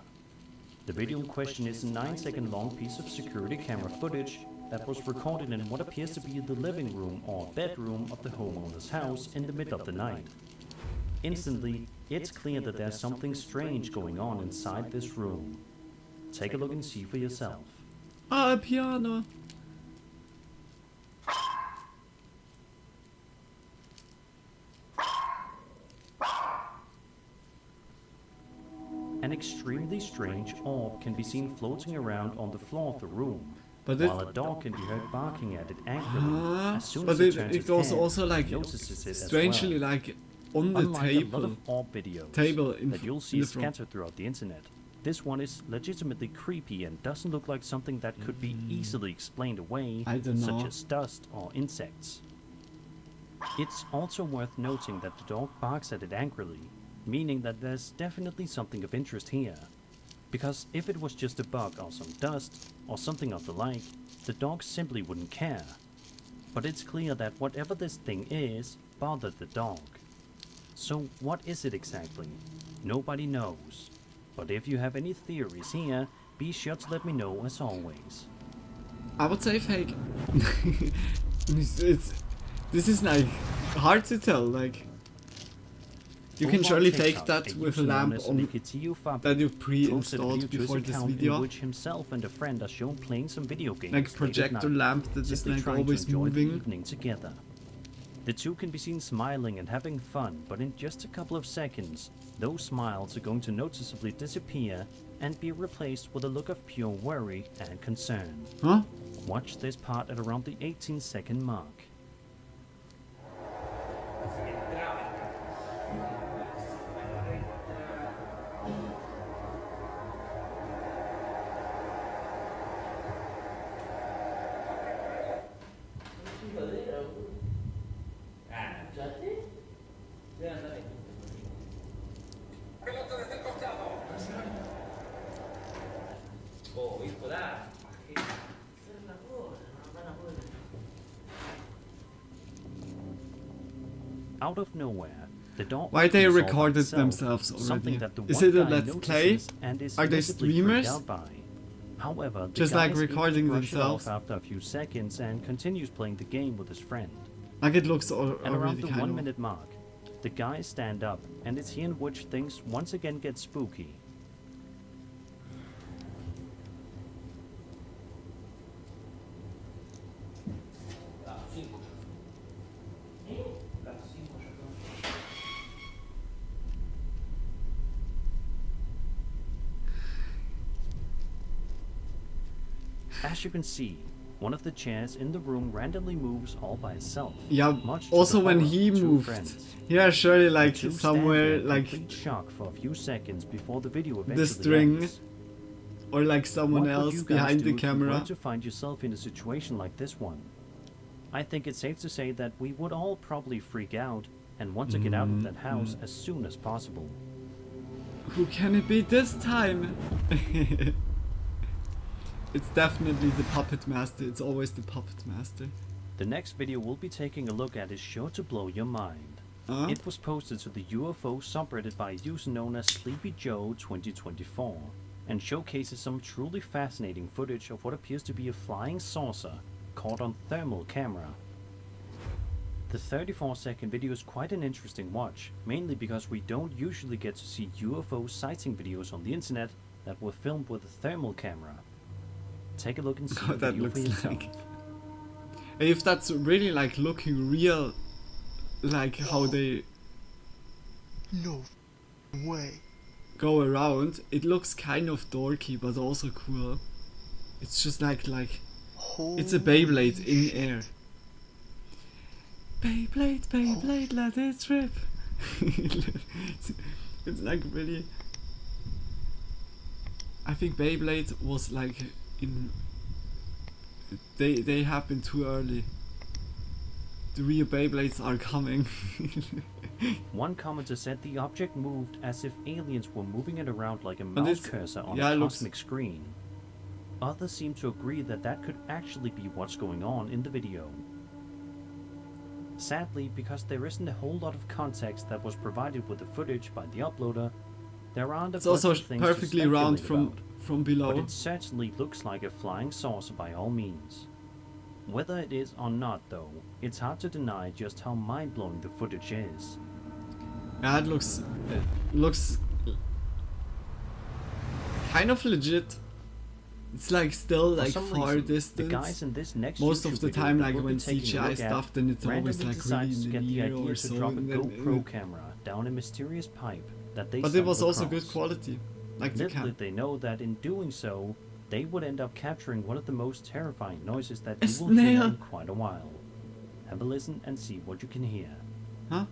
The video in question is a 9-second long piece of security camera footage that was recorded in what appears to be the living room or bedroom of the homeowner's house in the middle of the night. Instantly, it's clear that there's something strange going on inside this room. Take a look and see for yourself. Ah, a piano. extremely strange orb can be seen floating around on the floor of the room, but while a dog can be heard barking at it angrily as soon as but it turns it its goes head also like and notices it strangely as well. like on the Unlike a lot table of orb videos in that you'll in see the front. scattered throughout the internet, this one is legitimately creepy and doesn't look like something that could be easily explained away, I don't know. such as dust or insects. It's also worth noting that the dog barks at it angrily, meaning that there's definitely something of interest here. Because if it was just a bug or some dust, or something of the like, the dog simply wouldn't care. But it's clear that whatever this thing is, bothered the dog. So what is it exactly? Nobody knows. But if you have any theories here, be sure to let me know as always. I would say fake. This is like hard to tell, like you can surely fake that with a lamp on that you pre-installed before this video. In which himself and a friend are shown playing some video games like projector lamp that is like always moving. Evening together. The two can be seen smiling and having fun, but in just a couple of seconds, those smiles are going to noticeably disappear and be replaced with a look of pure worry and concern. Huh? Watch this part at around the 18-second mark. Out of nowhere, the dog. Why they resolve recorded itself, themselves something already? that the Is one it a guy let's play? notices and is Are they visibly freaked streamers? out by. However, the Just guy like is able to recording brush it off themselves? after a few seconds and continues playing the game with his friend. Like it looks At around already the kind 1 of. minute mark, the guys stand up, and it's here in which things once again get spooky. As you can see, one of the chairs in the room randomly moves all by itself. Yeah, much to also the when horror he of two moved. friends. Yeah, surely The like two stand somewhere there in like complete shock for a few seconds before the video the eventually string ends. or like someone What would else you guys behind do the if you were camera. to find yourself in a situation like this one? I think it's safe to say that we would all probably freak out and want to get out of that house as soon as possible. Who can it be this time? It's definitely the puppet master. It's always the puppet master. The next video we'll be taking a look at is sure to blow your mind. It was posted to the UFO subreddit by a user known as Sleepy Joe 2024 and showcases some truly fascinating footage of what appears to be a flying saucer caught on thermal camera. The 34-second video is quite an interesting watch, mainly because we don't usually get to see UFO sighting videos on the internet that were filmed with a thermal camera. Take a look and see the that video for looks yourself. like. If that's really like looking real, like how they No way. go around, it looks kind of dorky but also cool. It's just like it's a Beyblade in air. Beyblade, let it trip. It's like really. I think Beyblade was like in. They have been too early. The real Beyblades are coming. One commenter said the object moved as if aliens were moving it around like a But mouse it's- cursor on yeah, a it looks- cosmic screen. Others seem to agree that that could actually be what's going on in the video. Sadly, because there isn't a whole lot of context that was provided with the footage by the uploader, there aren't a It's bunch also of things to perfectly round speculate from about, below. but it certainly looks like a flying saucer by all means. Whether it is or not, though, it's hard to deny just how mind-blowing the footage is. Yeah, it looks kind of legit. It's like still For like some far reason, distance. the guys in this next Most YouTube of the video time, that like we'll be when taking a CGI look at stuff, then it's always randomly like decides really to in get the the near idea or to so. drop a and then- GoPro camera down a mysterious pipe that they But it stumbled was also across. good quality. Like the Little cat. did they know that in doing so, they would end up capturing one of the most terrifying noises that A you will hear snail. in quite a while. Have a listen and see what you can hear. Huh?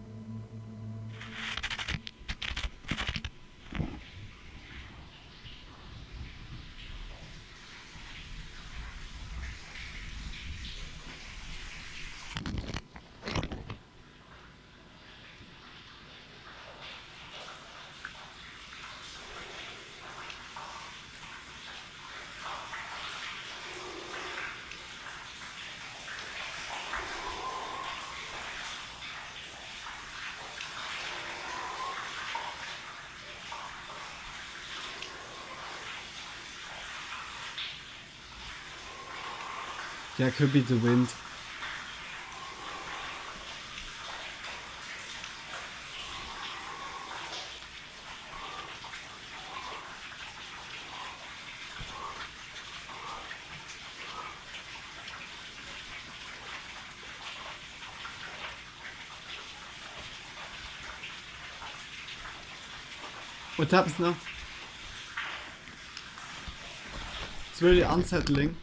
Yeah, could be the wind. What happens now? It's really unsettling.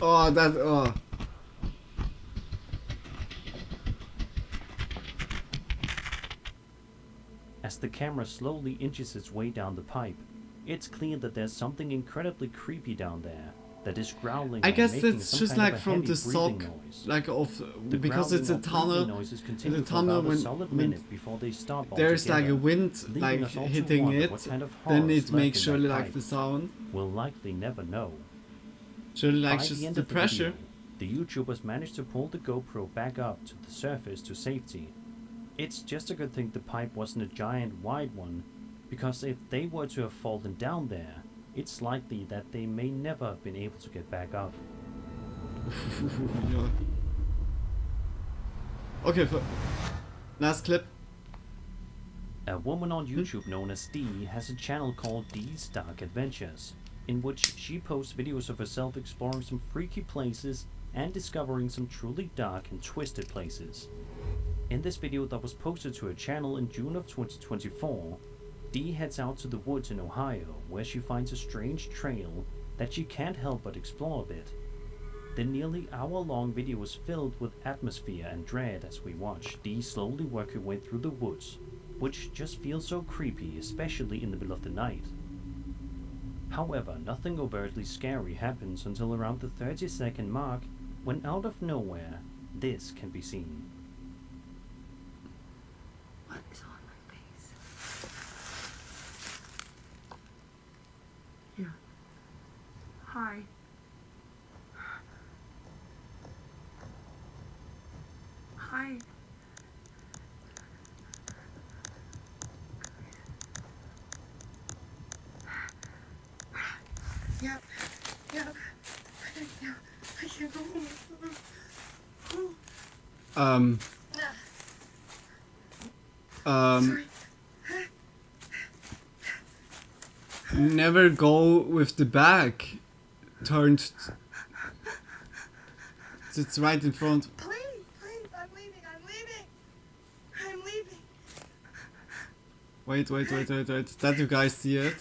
Oh, that. Oh. As the camera slowly inches its way down the pipe, it's clear that there's something incredibly creepy down there that is growling I and guess making it's some just kind like of a from heavy the breathing sock, noise. like of The because it's a growling or breathing tunnel. noises In continue the for tunnel, about a when solid minute before they stop there's like a altogether, wind leaving like us all to hitting wonder it, what kind of then horrors it lurk makes in surely that like pipe. the sound. We'll likely never know. Surely like By the just end the of the pressure. video, the YouTubers managed to pull the GoPro back up to the surface to safety. It's just a good thing the pipe wasn't a giant wide one, because if they were to have fallen down there, it's likely that they may never have been able to get back up. Yeah. Okay, last clip. A woman on YouTube known as Dee has a channel called Dee's Dark Adventures, in which she posts videos of herself exploring some freaky places and discovering some truly dark and twisted places. In this video that was posted to her channel in June of 2024, Dee heads out to the woods in Ohio where she finds a strange trail that she can't help but explore a bit. The nearly hour-long video is filled with atmosphere and dread as we watch Dee slowly work her way through the woods, which just feels so creepy, especially in the middle of the night. However, nothing overtly scary happens until around the 30-second mark, when out of nowhere, this can be seen. What is on my face? Here. Hi. Hi. Yep. Yep. I can't go home. Never go with the back turned. It's right in front. Please, I'm leaving. I'm leaving. Wait. That you guys see it?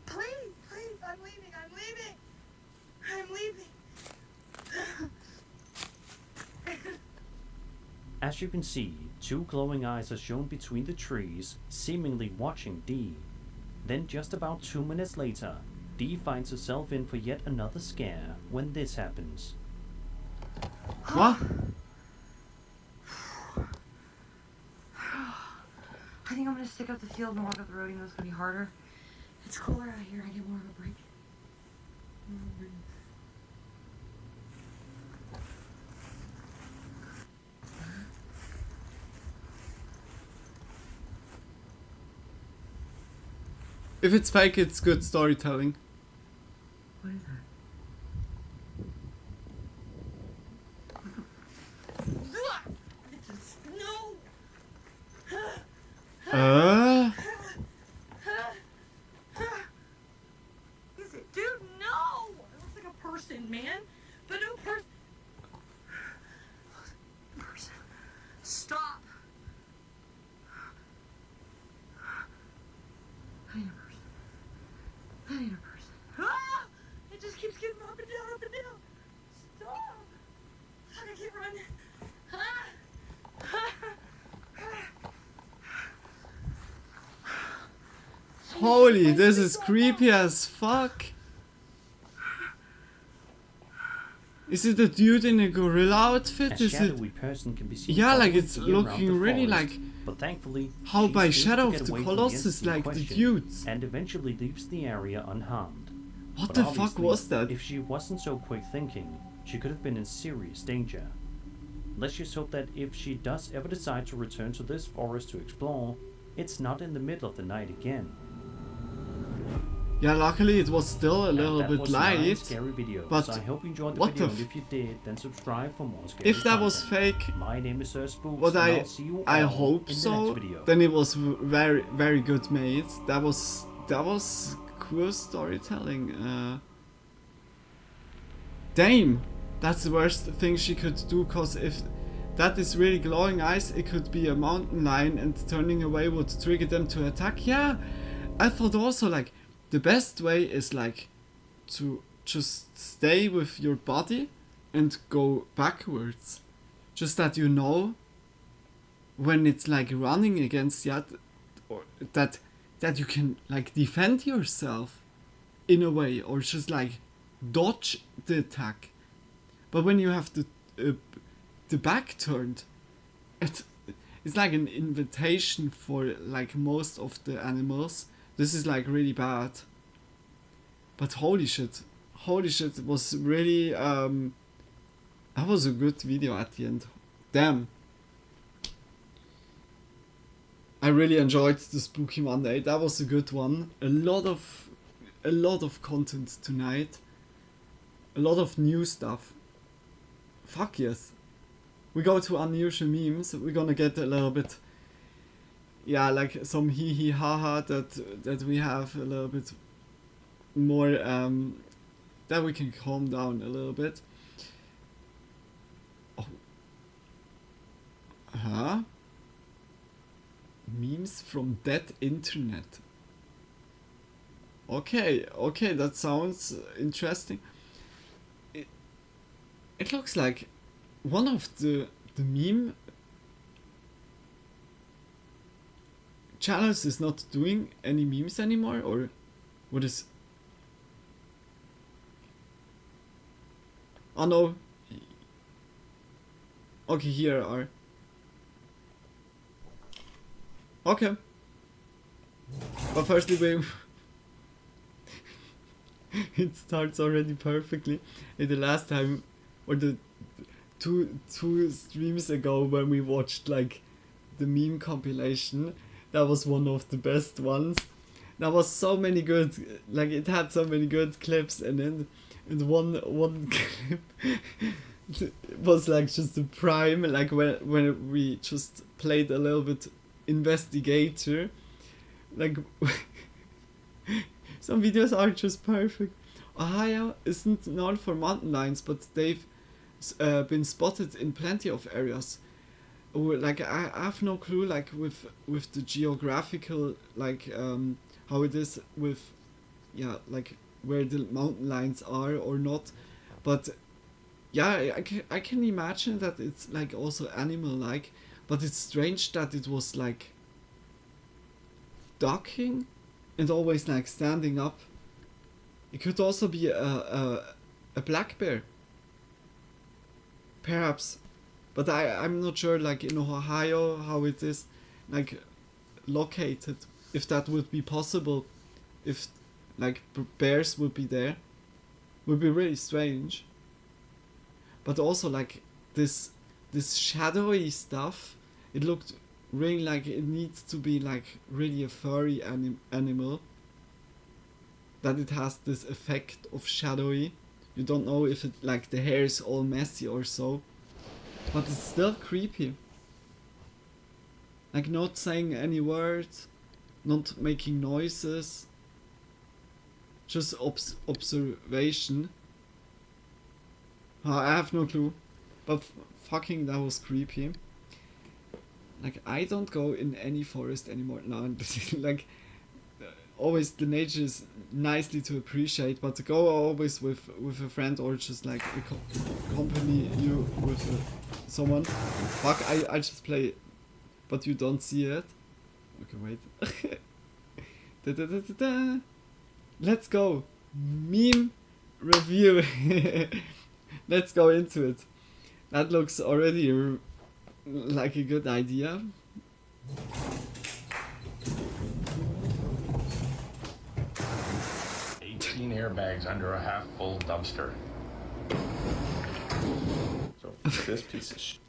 Please, I'm leaving. As you can see, two glowing eyes are shown between the trees, seemingly watching Dee. Then just about 2 minutes later, Dee finds herself in for yet another scare when this happens. What? I think I'm gonna stick out the field and walk up the road, even though it's gonna be harder. It's cooler out here. I get more of a break. If it's fake, it's good storytelling. What is that? Is it, dude? No! It looks like a person, Holy, this is creepy as fuck. Is it a dude in a gorilla outfit? A Is it? shadowy person can be seen Yeah, like following it's Dee around looking the really forest, like but thankfully, how she's by able Shadow to of get the away from Colossus, incident like the question dudes. and eventually leaves the area unharmed. What But the fuck obviously, was that? If she wasn't so quick thinking, she could have been in serious danger. Let's just hope that if she does ever decide to return to this forest to explore, it's not in the middle of the night again. Yeah, luckily it was still a little That bit was 9 light. scary videos. But I hope you enjoyed the what video, the and if you did, then subscribe for more scary if that was content. fake, My name is Sir Spooks, what and I I'll see you I all hope in the so. next video. Then it was very good made. That was cool storytelling. Damn, that's the worst thing she could do. Cause if that is really glowing eyes, it could be a mountain lion, and turning away would trigger them to attack. Yeah, I thought also like the best way is like to just stay with your body and go backwards. Just that you know when it's like running against the other, or that you can like defend yourself in a way, or just like dodge the attack. But when you have the back turned, it's like an invitation for like most of the animals. This is like really bad. But holy shit, it was really that was a good video at the end. Damn. I really enjoyed the Spooky Monday. That was a good one. A lot of content tonight. A lot of new stuff. Fuck yes. We go to unusual memes. We're gonna get a little bit, yeah, like some hee hee ha ha that we have a little bit more that we can calm down a little bit. Oh. Huh? Memes from dead internet. Okay, that sounds interesting. It looks like one of the meme channels is not doing any memes anymore, or what is... Oh no. Okay, here are. Okay. But firstly we... it starts already perfectly. In the last time, or the two streams ago, when we watched like the meme compilation, that was one of the best ones. There was so many good, like it had so many good clips, and then one clip was like just the prime, like when we just played a little bit investigator, like some videos are just perfect. Ohio isn't known for mountain lions, but they've been spotted in plenty of areas. Or like I have no clue, like with the geographical, like how it is with, yeah, like where the mountain lions are or not, but yeah, I can imagine that it's like also animal like, but it's strange that it was like ducking and always like standing up. It could also be a black bear, perhaps, but I'm not sure, like in Ohio, how it is like located, if that would be possible, if like bears would be there. Would be really strange. But also like this shadowy stuff, it looked really like it needs to be like really a furry animal, that it has this effect of shadowy. You don't know if it like the hair is all messy or so, but it's still creepy. Like not saying any words, not making noises, just observation. I have no clue, but fucking that was creepy. Like I don't go in any forest anymore now. Like always the nature is nicely to appreciate, but to go always with a friend, or just like accompany you with someone. Fuck, I just play, but you don't see it. Okay, wait. Da, da, da, da, da. Let's go. Meme review. Let's go into it. That looks already like a good idea. Airbags under a half-full dumpster. So this piece of shit.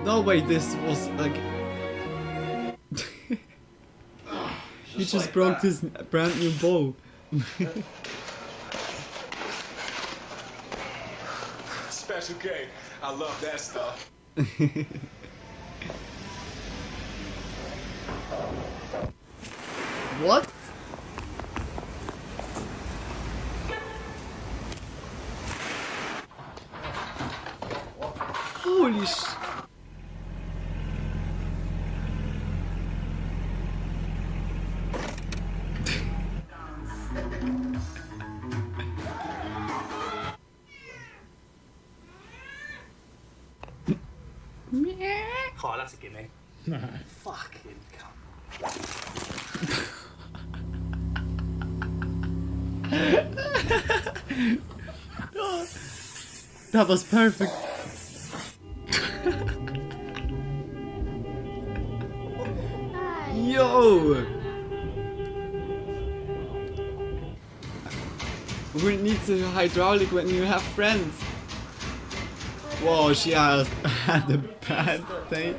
No way, this was like... He just like broke that. this brand new bow. Special K. I love that stuff. What? Holy sh... Oh, that's a gimme. Fucking cunt. That was perfect. Yo! We need to hydraulic when you have friends. Whoa, she has had a bad day.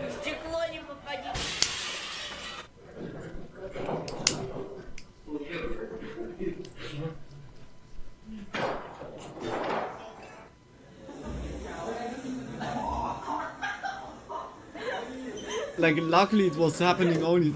Like, luckily it was happening only.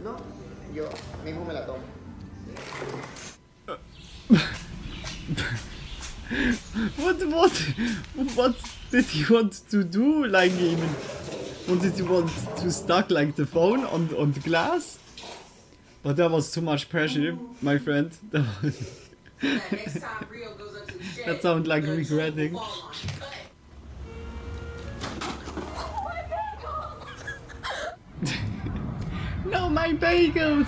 No, yo mismo me la tomo. What did he want to do? Like, even what did he want to stuck like the phone on the glass? But that was too much pressure, my friend. That was that sounds like regretting. No, my bagels!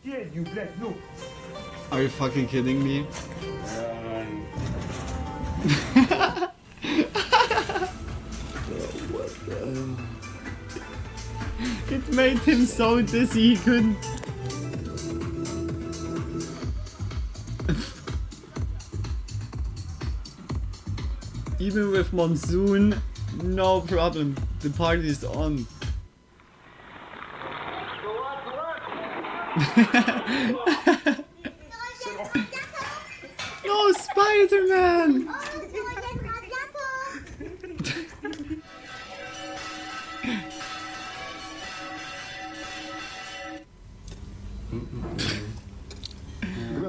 Yeah, you black no. Are you fucking kidding me? What the hell? It made him so dizzy he couldn't. Even with monsoon, no problem. The party is on. No, Spider-Man!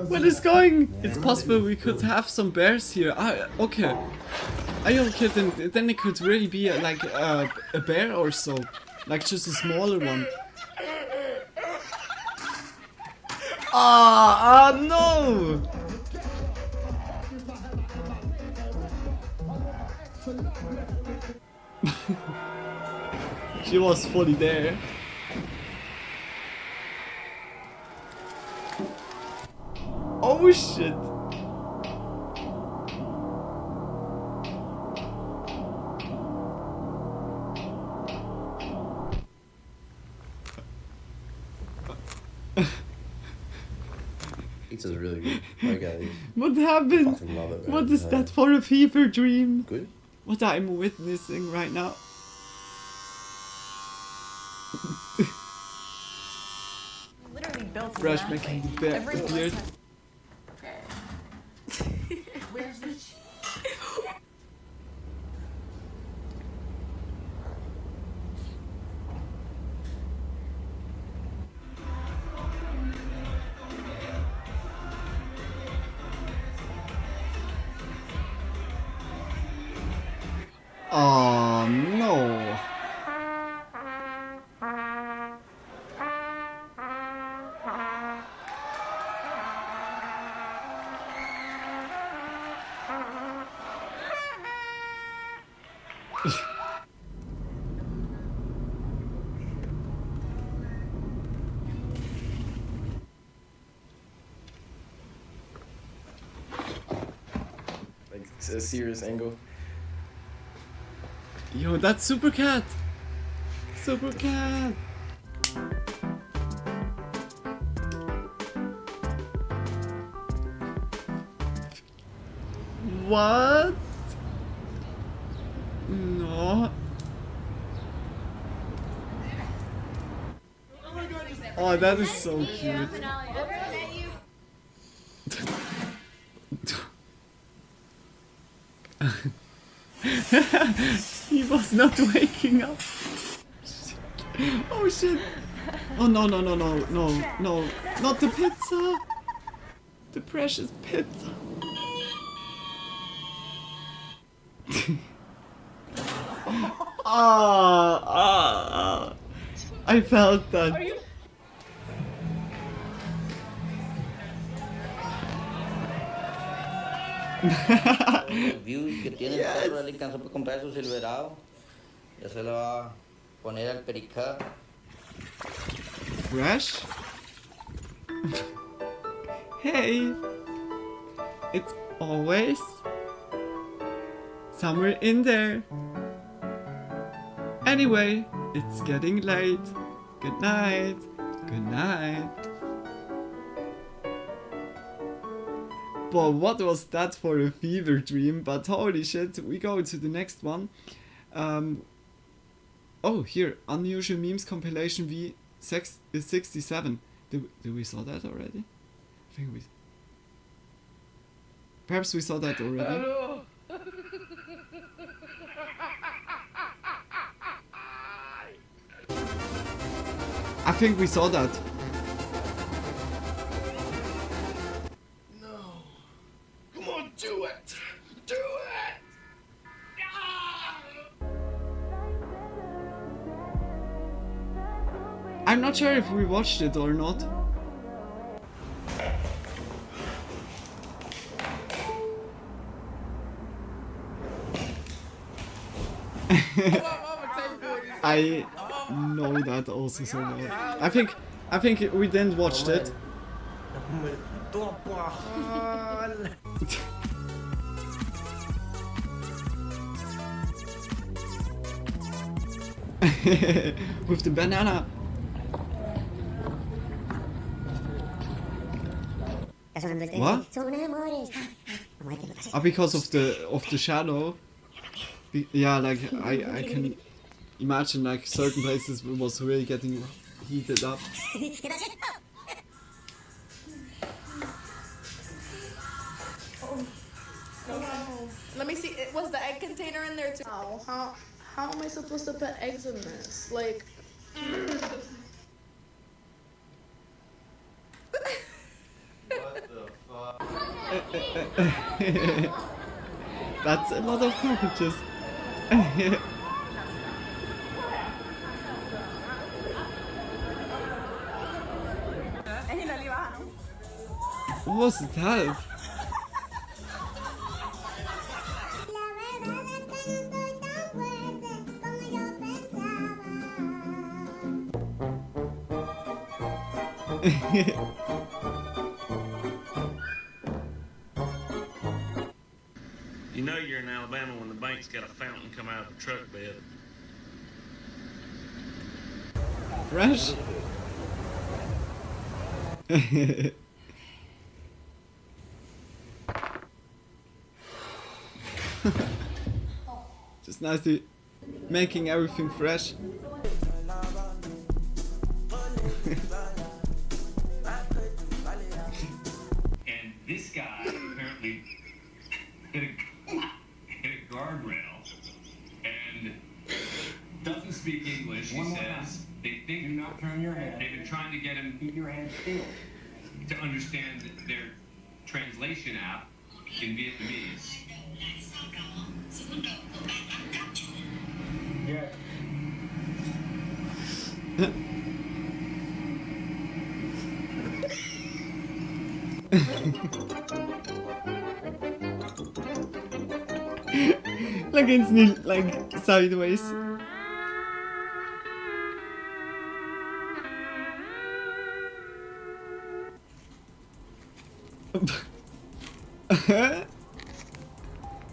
What is going? It's possible we could have some bears here. Ah, okay. Okay, then it could really be like a bear or so. Like just a smaller one. No! She was fully there. Oh shit! Pizza's really good. I got it. What happened? Fucking love it, man. What is that for a fever dream? Good. what I'm witnessing right now. Literally built to Fresh that making way. the Everyone beard. has- Okay. Where's the cheese? Oh no. Like a serious angle. Yo, that's Super Cat! Super Cat! What? No. Oh, that is so cute. He was not waking up. Oh shit. Oh no, no, no, no, no, no. Not the pizza. The precious pizza. I felt that. Los views que tiene el perro, él alcanzó para comprar su Silverado. Ya se lo va a poner al pericar. Fresh? Hey! It's always somewhere in there. Anyway, it's getting late. Good night. Good night. But what was that for a fever dream? But holy shit, we go to the next one. Oh, here, Unusual Memes Compilation V67. Did we saw that already? I think we... Perhaps we saw that already. I think we saw that. Come on, do it! Do it! I'm not sure if we watched it or not. I know that also so well. I think we didn't watch it. With the banana. What? Because of the shadow. Yeah, like I can imagine like certain places was really getting heated up. Let me see. Was the egg container in there too? How am I supposed to put eggs in this? Like. What the fuck? That's a lot of packages. What was that? You know you're in Alabama when the bank's got a fountain come out of the truck bed. Fresh? Just nicely making everything fresh. And this guy apparently hit a guardrail and doesn't speak English. He says they think Do not turn your head. they've been trying to get him Keep your head still. to understand their translation app in Vietnamese. Yeah. Like instantly, like sideways.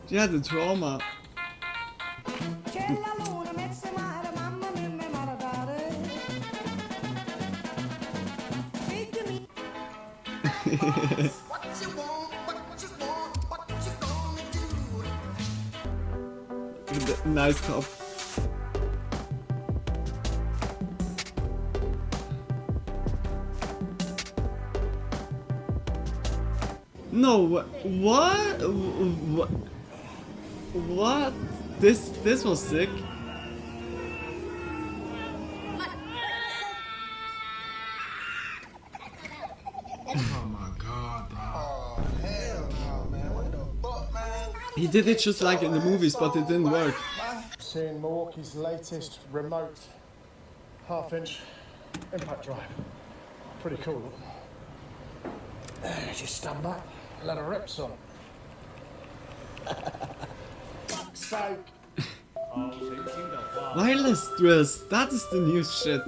She had the trauma. Nice cop. No, what? This was sick. Oh my god, bro. Oh, hell no, man. What the fuck, man? He did it just like in the movies, but it didn't work. Seeing Milwaukee's latest remote half-inch impact drive. Pretty cool. Just stand back, let her rip some. Fuck's sake. Wireless dress, that is the new shit.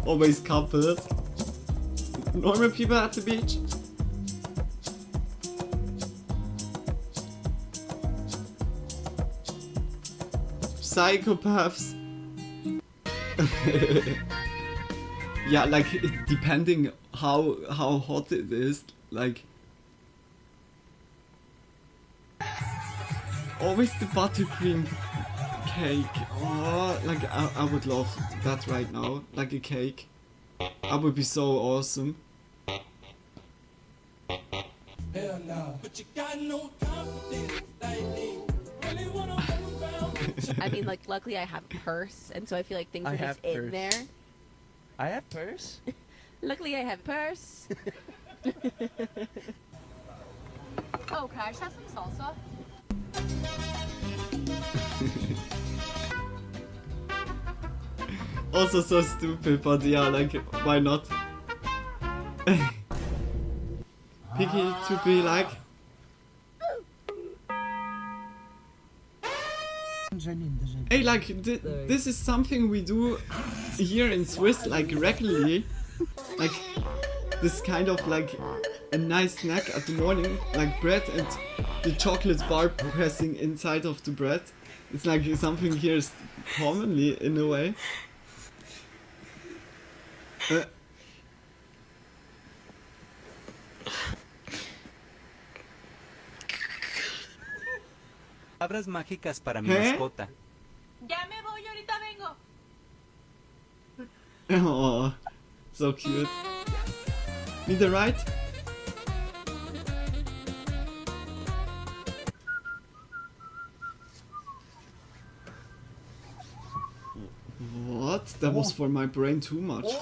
Always couples. Normal people at the beach. Psychopaths. Yeah, like depending how hot it is, like always the buttercream cake. Oh, like I would love that right now, like a cake. That would be so awesome. Hell no. But you got no confidence lately. Really wanna run around. I mean, like, luckily I have a purse, and so I feel like things are just in there. I have purse? Luckily I have a purse. Oh, can I just have some salsa? Also so stupid, but yeah, like why not? Picky to be like. Hey, like this is something we do here in Swiss, like regularly. Like this kind of like a nice snack at the morning, like bread and the chocolate bar pressing inside of the bread. It's like something here is commonly in a way. Palabras mágicas para mi ¿Eh? mascota. Ya me voy, ahorita vengo. Oh, so cute. Need a ride? What? That was for my brain too much.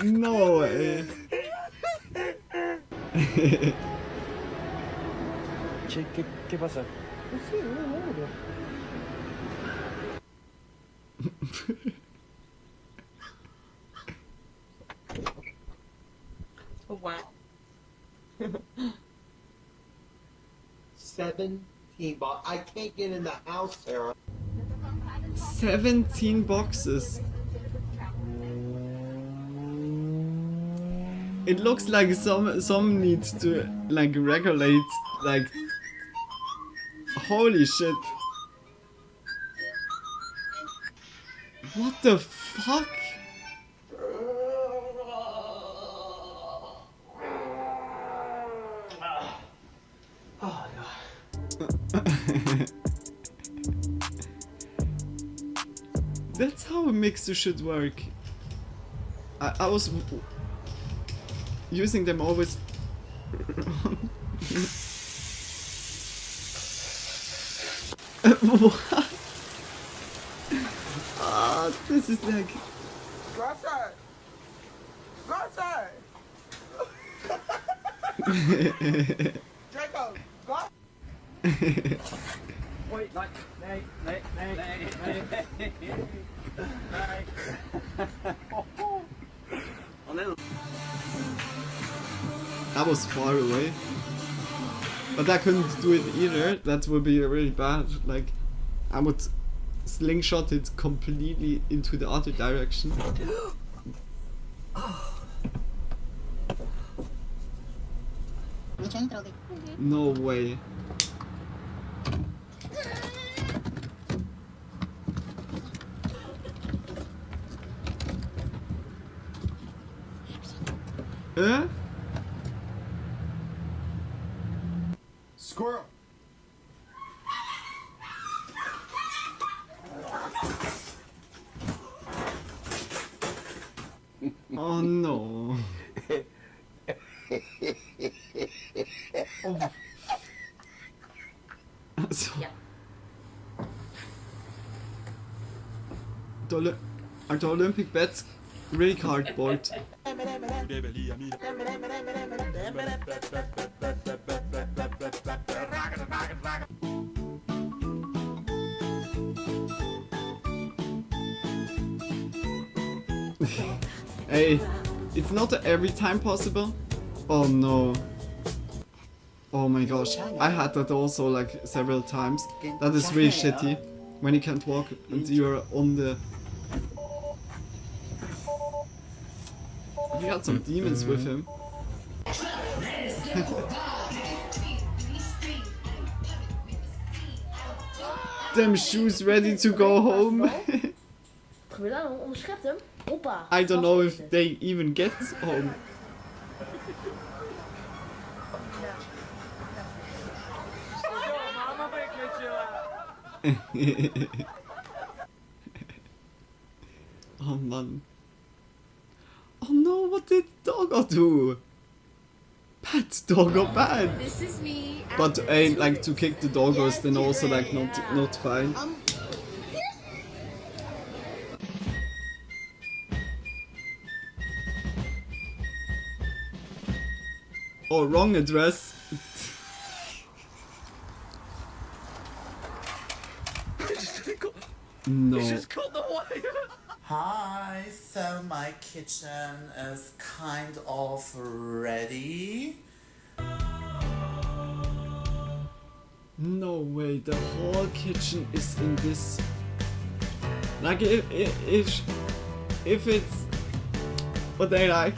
No way. ¿Qué pasa? Oh, wow. 17 ball. I can't get in the house, Sarah. 17 boxes. It looks like some need to like regulate, like, holy shit. What the fuck? Oh, That's how a mixer should work. I was using them always. What? Ah, this is like. Go outside. Go outside. Draco, go. Wait, like, nay. That was far away. But I couldn't do it either. That would be really bad. Like, I would slingshot it completely into the other direction. No way. Squirrel. Oh no. Oh. So, are the Olympic bets really cardboard? Hey, it's not every time possible. Oh no. Oh my gosh, I had that also like several times. That is really shitty when you can't walk and you're on the. He had some demons with him. Them shoes ready to go home. I don't know if they even get home. Oh man. Oh no, what did Doggo do? Bad Doggo, bad. This is me. But like to kick the doggos, then also like not fine. Oh, wrong address. No. Hi, so my kitchen is kind of ready. No way, the whole kitchen is in this. Like if it's what they like.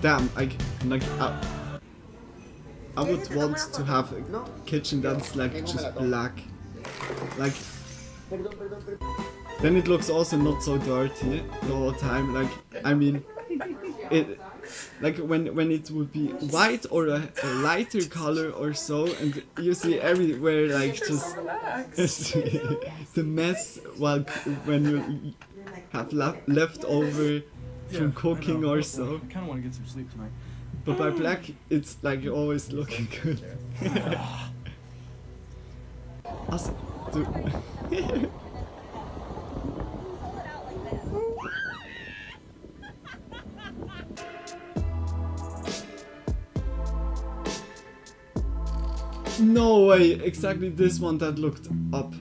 Damn, I would want to have a kitchen that's like just black. Like, then it looks also not so dirty the whole time. Like, I mean, it like when it would be white or a lighter color or so, and you see everywhere like just the mess. While when you have left over from cooking or so. I kind of want to get some sleep tonight. But by black, it's like always looking good. Also, no way! Exactly this one that looked up.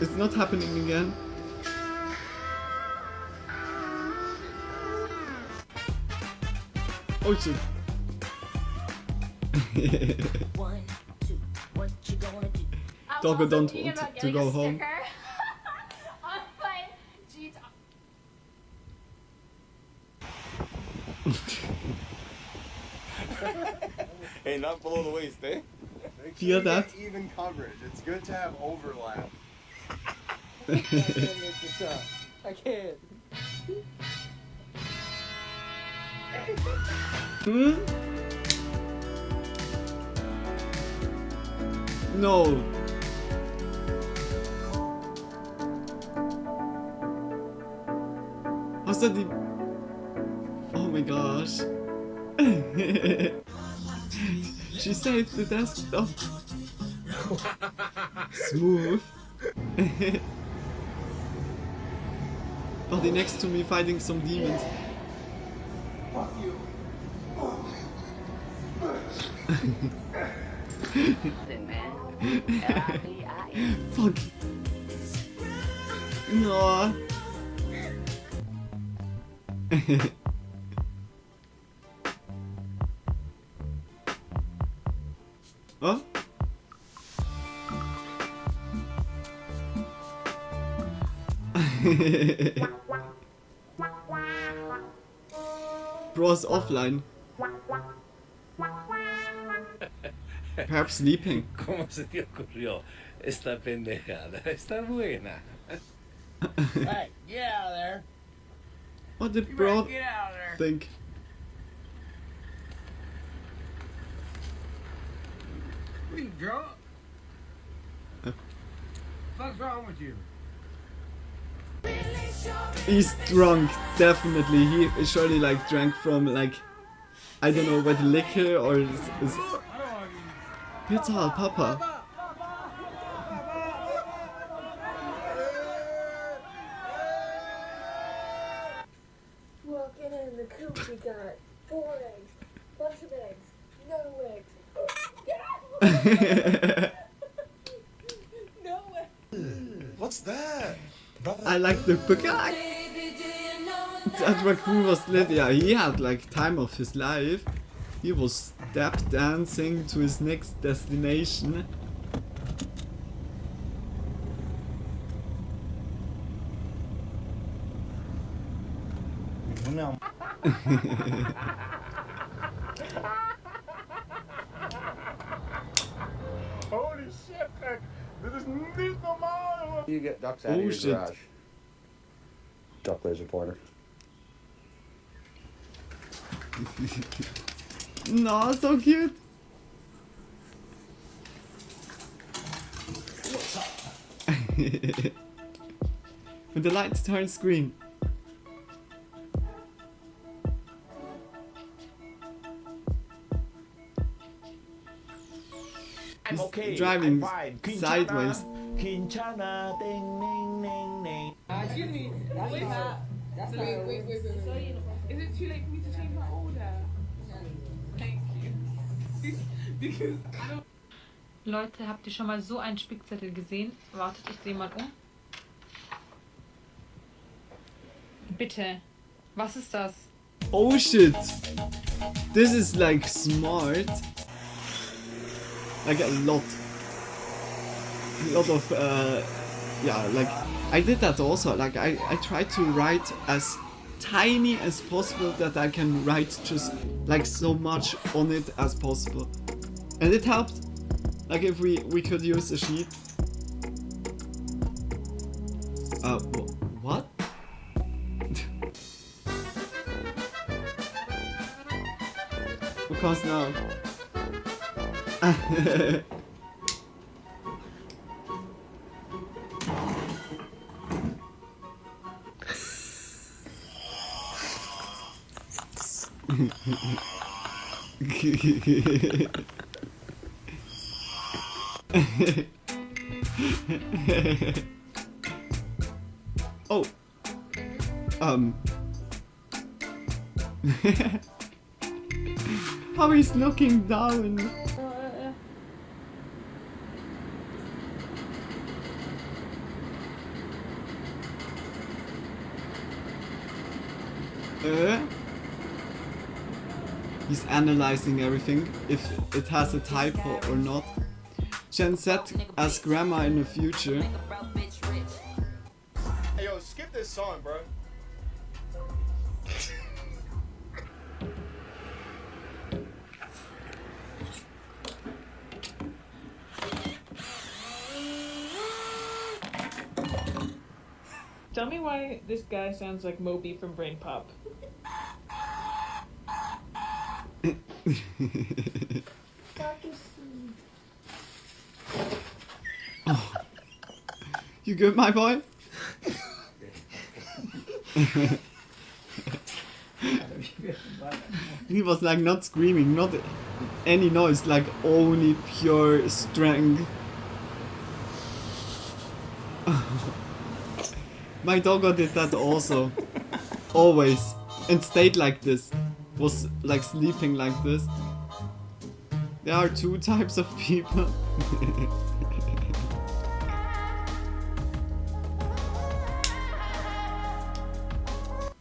It's not happening again. Oh shit. One, two, what you gonna do? Doggo don't want to go home. On my G Hey, not below the waist, eh? Feel that? Even coverage. It's good to have overlap. I can't. Hmm? No. How's that? Oh my gosh. She saved the desktop. Smooth. Oh, the next to me fighting some demons. Fuck you. Fuck. No. Oh? Bro's offline. Perhaps sleeping. ¿Cómo se te ocurrió esta pendejada? Está buena. Hey, get out of there. What did You Bro better get out of there. think? What are you drunk? What's wrong with you? He's drunk, definitely. He surely like drank from like, I don't know, what liquor or is Pizza Papa. Walking in the coop, we got 4 eggs, bunch of eggs, no eggs. Get out! No way. What's that? I like the peacock. That raccoon was lit. Yeah, he had like time of his life. He was step dancing to his next destination. No. Holy shit, Rick. Dit is niet normaal. You get ducks out of your shit. garage. Duck laser pointer. No, so cute. When the lights turn green. I'm okay. Driving I'm fine. Quintana. sideways. Quintana, ding, ding, ding, ding. Excuse me. Wait, wait. Is it too late for me to change my order? Thank you. Because I don't. Leute, habt ihr schon mal so einen Spickzettel gesehen? Wartet, ich drehe mal um. Bitte. Was ist das? Oh shit. This is like smart. Like a lot of yeah, like I did that also. Like I tried to write as tiny as possible that I can write just like so much on it as possible, and it helped. Like if we could use a sheet. What? Because now. Oh. How he's looking down. He's analyzing everything, if it has a typo or not. Gen Z as grammar in the future. Hey yo, skip this song, bro. Tell me why this guy sounds like Moby from Brain Pop. Oh. You good, my boy? He was like not screaming, not any noise, like only pure strength. My doggo did that also. Always. And stayed like this. Was like sleeping like this. There are two types of people.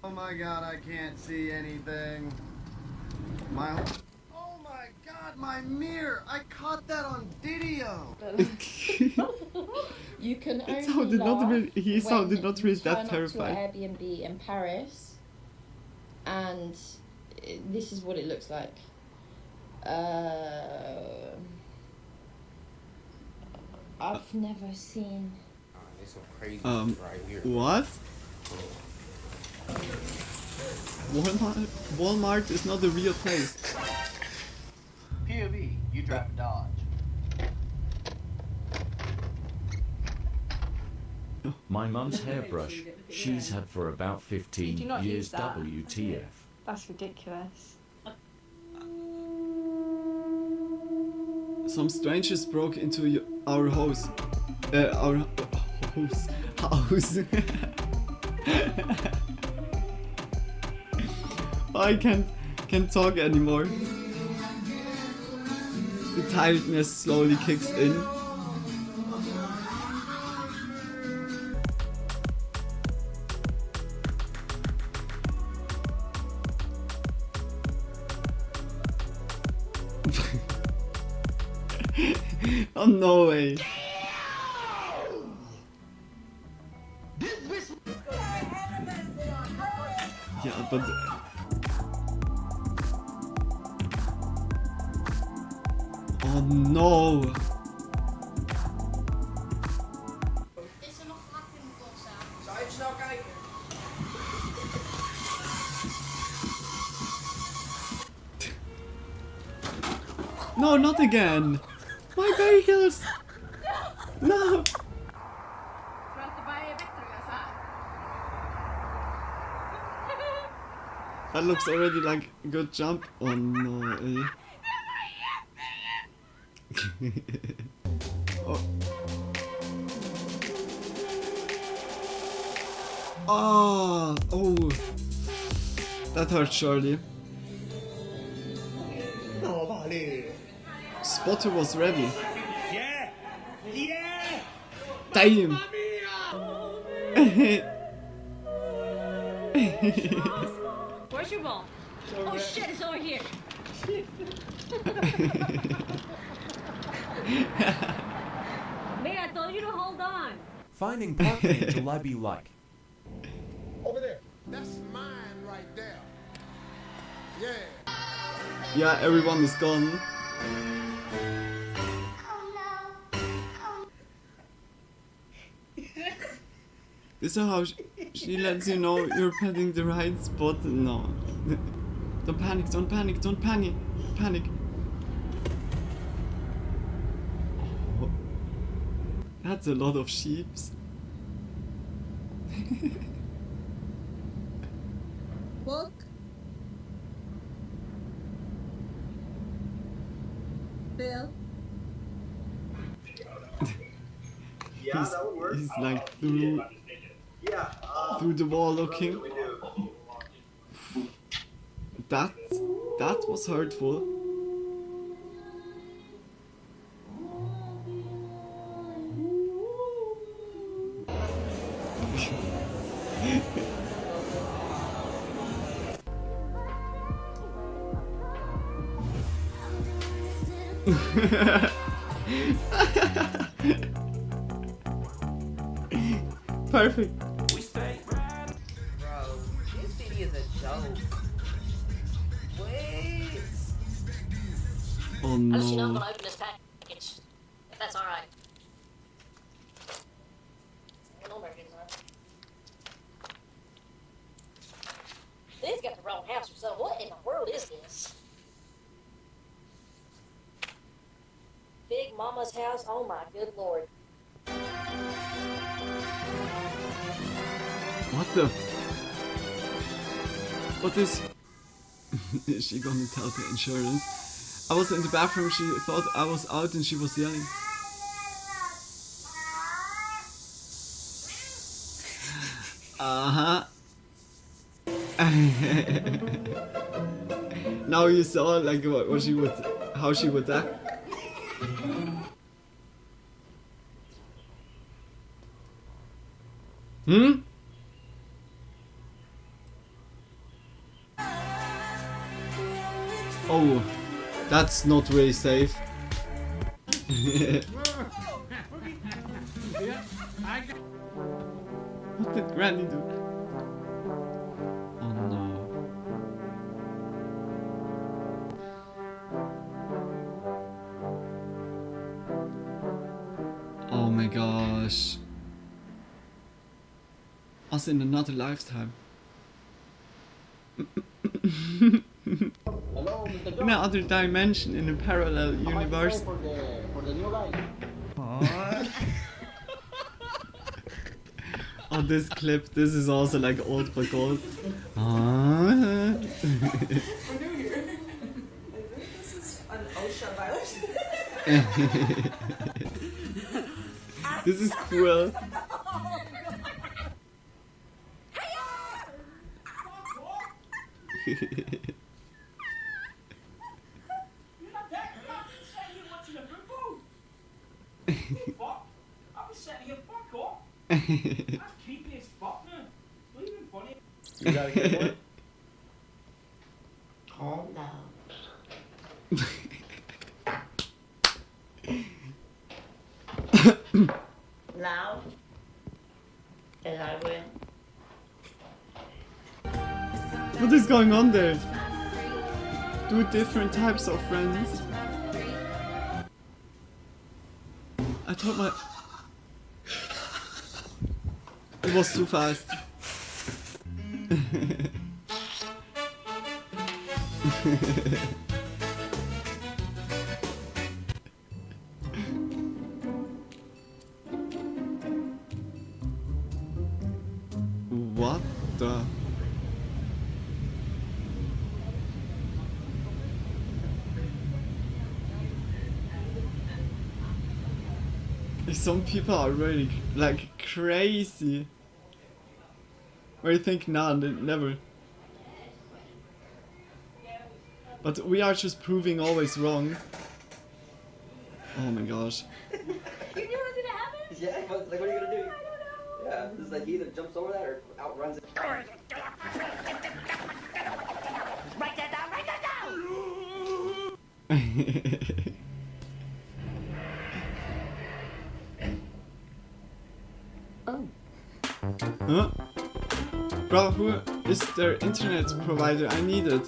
Oh my god, I can't see anything. Oh my god, my mirror! I caught that on video! You can only sounded not laugh really, he sounded when not really you turn that up terrified. to an Airbnb in Paris, and this is what it looks like. I've never seen. There's some crazy right here. What? Walmart is not a real place. POV, you drive a Dodge. My mum's hairbrush, she's had for about 15 Do not years, use that. WTF. That's ridiculous. Some strangers broke into our house. Our house. I can't talk anymore. The tiredness slowly kicks in. Oh no way. Yeah, but oh no. Is er nog gehakt in de koolzaal? Zou je even snel kijken? No, not again. My bagels. No. That looks already like a good jump. Oh no. Oh. Oh. That hurt surely. Spotter was ready. Yeah! Yeah! Damn. Where's your ball? Oh shit, it's over here. Man, I told you to hold on. Finding parking in July be like. Over there. That's mine right there. Yeah. Yeah, everyone is gone. This is how she lets you know you're petting the right spot. No. Don't panic, don't panic, don't panic. Panic. Oh. That's a lot of sheeps. Look. Bill. He's like through the wall looking. That was hurtful. Perfect. Bro, this video is a joke. Wait. Oh I'll let you know when no. I open this package. If that's alright. No burgers, huh? This got the wrong house or something. What in the world is this? Big Mama's house? Oh my good lord. What the? What is? Is she gonna tell the insurance? I was in the bathroom, she thought I was out and she was yelling. Now you saw like what she would, how she would act. Hmm? Oh, that's not really safe. What did Granny do? Oh no. Oh my gosh. Us in another lifetime. In another dimension, in a parallel universe. For the new guy. Oh, this clip, this is also like old but gold. This is an OSHA violation. This is cool. You got a good one? Calm down. Loud. And I win. What is going on there? Two different types of friends. I thought my... It was too fast. What the? Some people are really like crazy. Where you think, nah, never. But we are just proving always wrong. Oh my gosh. You knew it was gonna happen? Yeah, but like, what are you gonna do? Yeah, it's like he either jumps over that or outruns it. Write that down, write that down! Oh. Huh? Bro, who is their internet provider? I need it.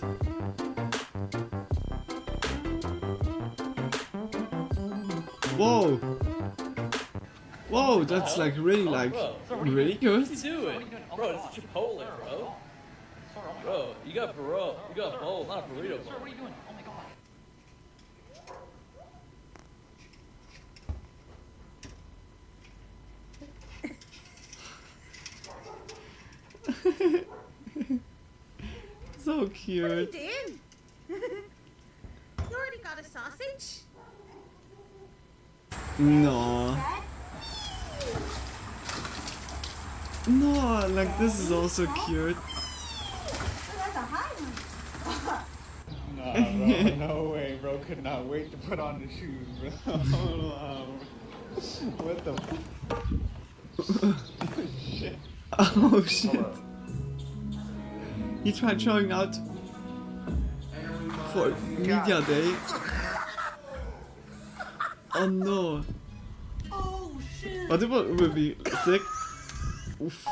Whoa! Whoa, that's like really really good. What you doing? Bro, it's Chipotle, bro. Bro, you got burrito. You got bowl, not a burrito. Sir, what are you doing? Oh my god. So cute. What are you doing? You already got a sausage? No. No, like this is also cute. That's a high one. Nah, bro, no way, bro. Could not wait to put on the shoes, bro. What the shit? Oh shit. He tried showing out for Media Day. Oh no. Oh shit. Warte mal, wie sick. Uff.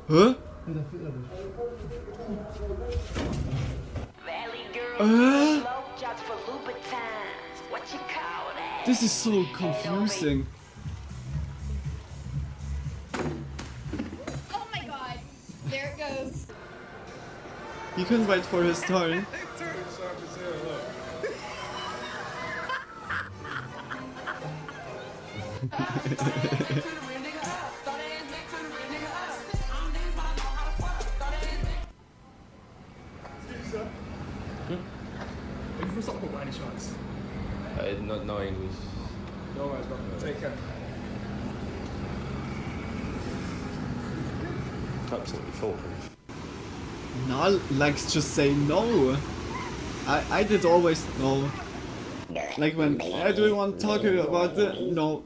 Hä? This is so confusing. Oh my god. There it goes. He couldn't wait for his turn. Are you from Stockport by any chance? No English. No worries, bro. Take care. Absolutely foolproof. No, like just say no. I did always no. Like when do you want to talk about it? No.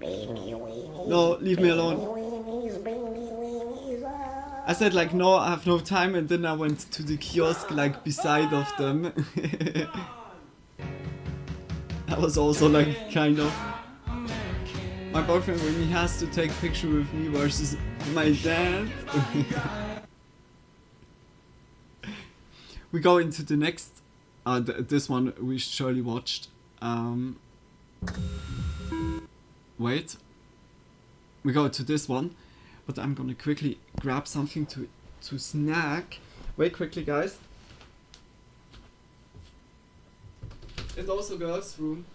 No, leave me alone. I said like no, I have no time, and then I went to the kiosk like beside of them. That was also like kind of my boyfriend when he has to take picture with me versus my dad. We go into the next. This one we surely watched. Wait. We go to this one, but I'm gonna quickly grab something to snack. Wait quickly, guys. It also girls' room.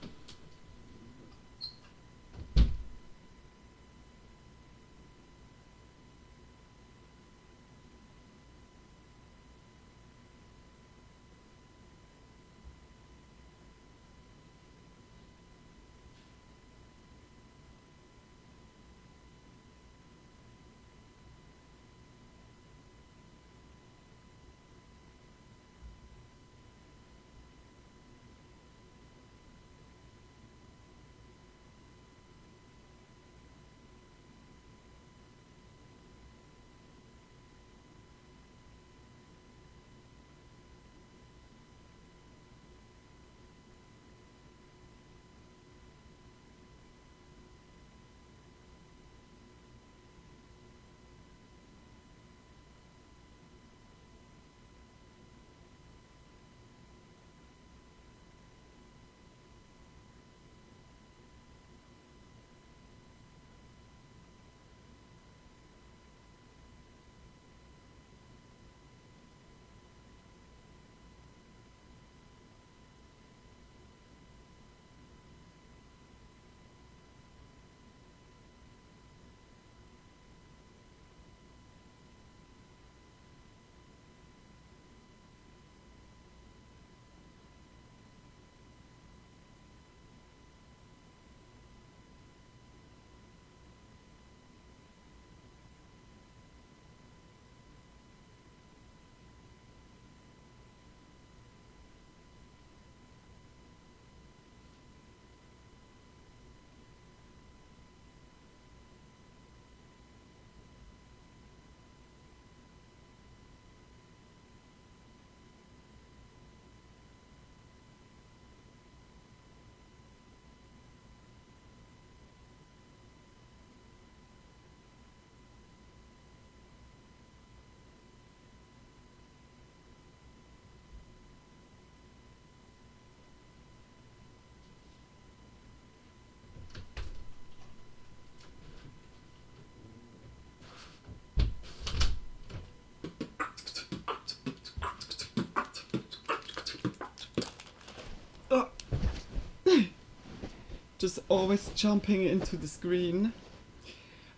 Just always jumping into the screen.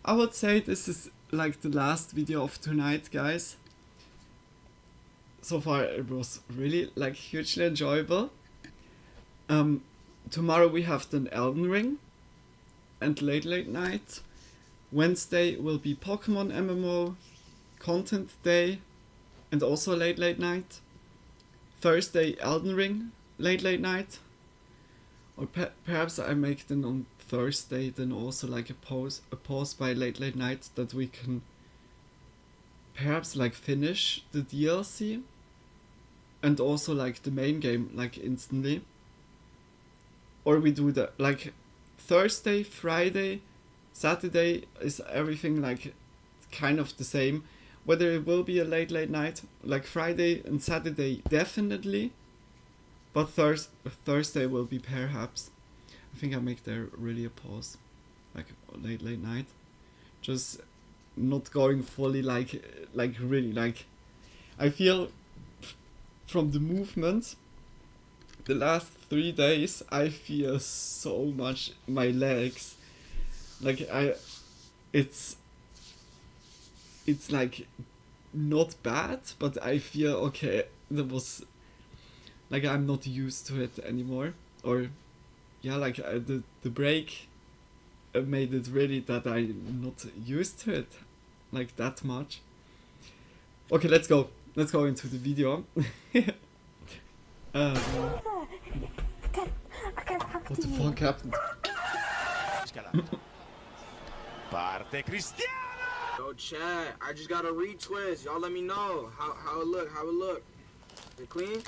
I would say this is like the last video of tonight, guys. So far it was really like hugely enjoyable. Tomorrow we have the Elden Ring and late night. Wednesday will be Pokemon MMO content day and also late night. Thursday Elden Ring late night. Or perhaps I make then on Thursday then also like a pause by late night that we can perhaps like finish the DLC and also like the main game like instantly. Or we do the like Thursday, Friday, Saturday is everything like kind of the same. Whether it will be a late night, like Friday and Saturday definitely, but Thursday will be perhaps. I think I'll make there really a pause, like late night, just not going fully like really like. I feel from the movement, the last 3 days, I feel so much my legs, like it's like not bad, but I feel okay. That was like I'm not used to it anymore, or yeah, like the break made it really that I'm not used to it like that much. Okay, let's go into the video. What the fuck happened? Parte Cristiano! Yo, chat, I just got a retwist. Y'all let me know how it look. Is it clean?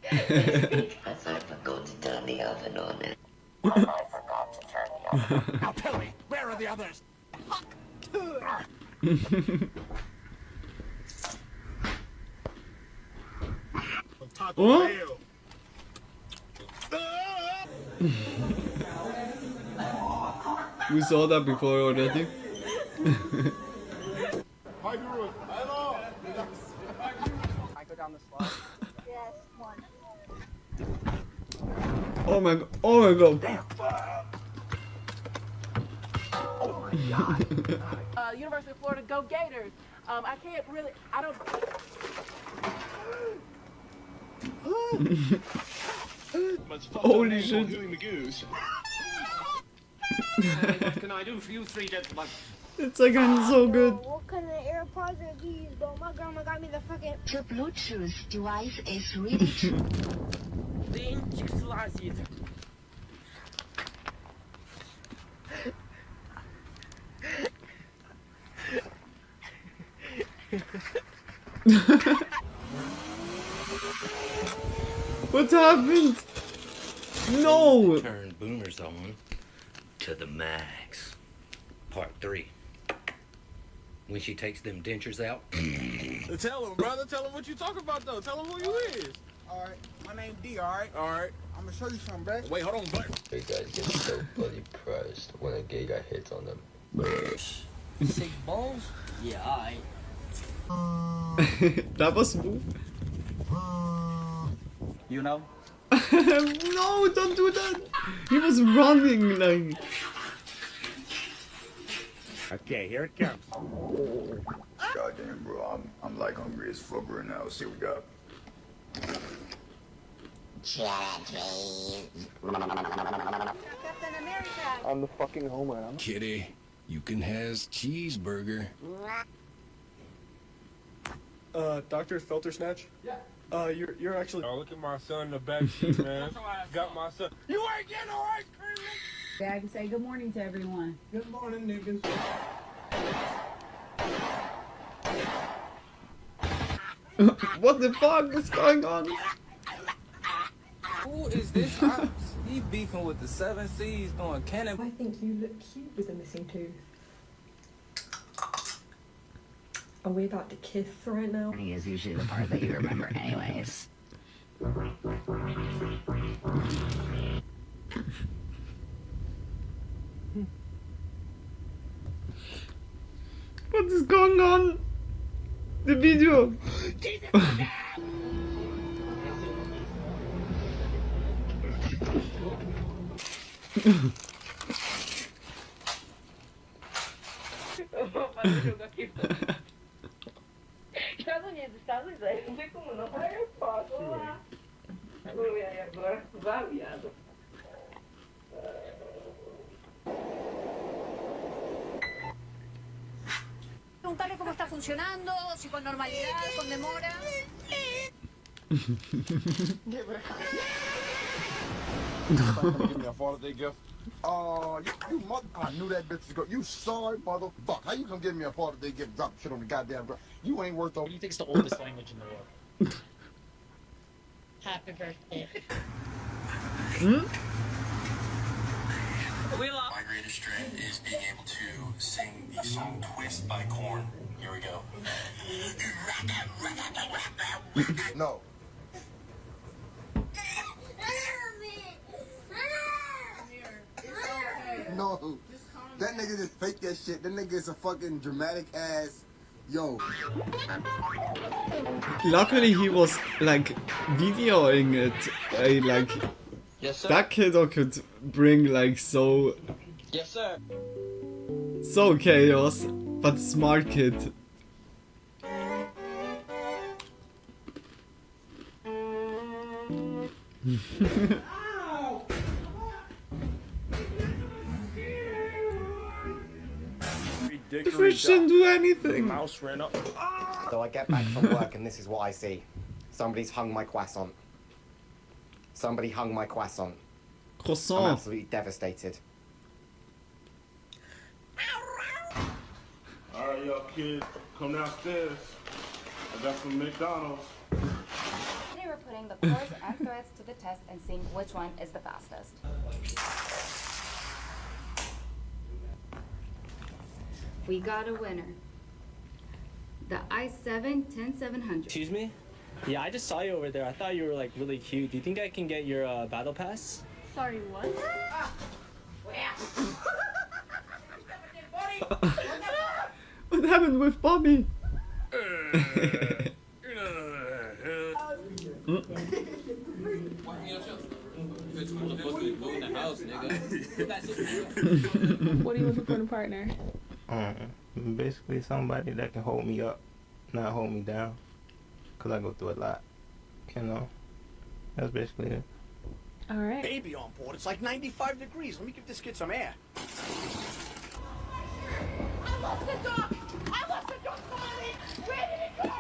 I forgot to turn the oven on. I forgot to turn the oven on. Now tell me, where are the others? Oh? We saw that before already. Hi, Guru. Hello. I go down the slide. Yes, one. Oh my god. Oh my god. Oh my god. University of Florida, go Gators. I can't really, I don't. Holy shit. What can I do for you three gentlemen? It's again so good. What kind of AirPods are these, bro? My grandma got me the fucking. The Bluetooth device is ready to... What happened? No! Turn boomers on to the max. Part 3. When she takes them dentures out. Tell him, brother. Tell him what you talking about, though. Tell him who you is. All right. My name D, all right? All right. I'm going to show you something, bro. Wait, hold on, bro. Gay guys get so bloody pressed when a gay guy hits on them. Sick balls? Yeah, all right. That was smooth. You know? No, don't do that. He was running like. Okay, here it comes. Goddamn, bro, I'm like hungry as fuck right now. See what we got. Captain America. I'm the fucking Homer. Kitty, you can has cheeseburger. Dr. Filter Snatch? Yeah. You're actually. Oh, look at my son in the back seat, man. Got my son. You ain't getting no ice cream. Yeah, I can say good morning to everyone. Good morning, niggas. What the fuck is going on? Who is this? He beefing with the 7 C's doing cannon. I think you look cute with a missing tooth. Are we about to kiss right now? Is usually the part that you remember anyways. What is going on? The video. Estados Unidos, aí não tem como não. Aí eu faço lá. Ui, aí agora vai, viado. Preguntarle cómo está funcionando, si con normalidad, con demora. Give me a father day gift. You mother... I knew that bitch was going... You sorry motherfucker. How you gonna give me a part if they get dropped shit on the goddamn ground? You ain't worth... What do you think's the oldest language in the world? Happy birthday. My greatest strength is being able to sing the song Twist by Korn. Here we go. No. No. That nigga just fake that shit. That nigga is a fucking dramatic ass. Yo. Luckily he was like videoing it. Like Yes, sir. that kid could bring like so Yes, sir. chaos, but smart kid. The fridge didn't do anything. Mouse ran up. So I get back from work and this is what I see. Somebody's hung my croissant. Somebody hung my croissant. Croissant. I'm absolutely devastated. Alright, y'all kids, come downstairs. I got some McDonald's. Today we're putting the pores and threads to the test and seeing which one is the fastest. We got a winner. The i7-10700. Excuse me? Yeah, I just saw you over there. I thought you were like really cute. Do you think I can get your battle pass? Sorry, what? What happened with Bobby? What are you looking for in a partner? Basically somebody that can hold me up, not hold me down. Cause I go through a lot, you know. That's basically it. All right. Baby on board. It's like 95 degrees. Let me give this kid some air. I lost the dog! I lost the dog body! Where did it go?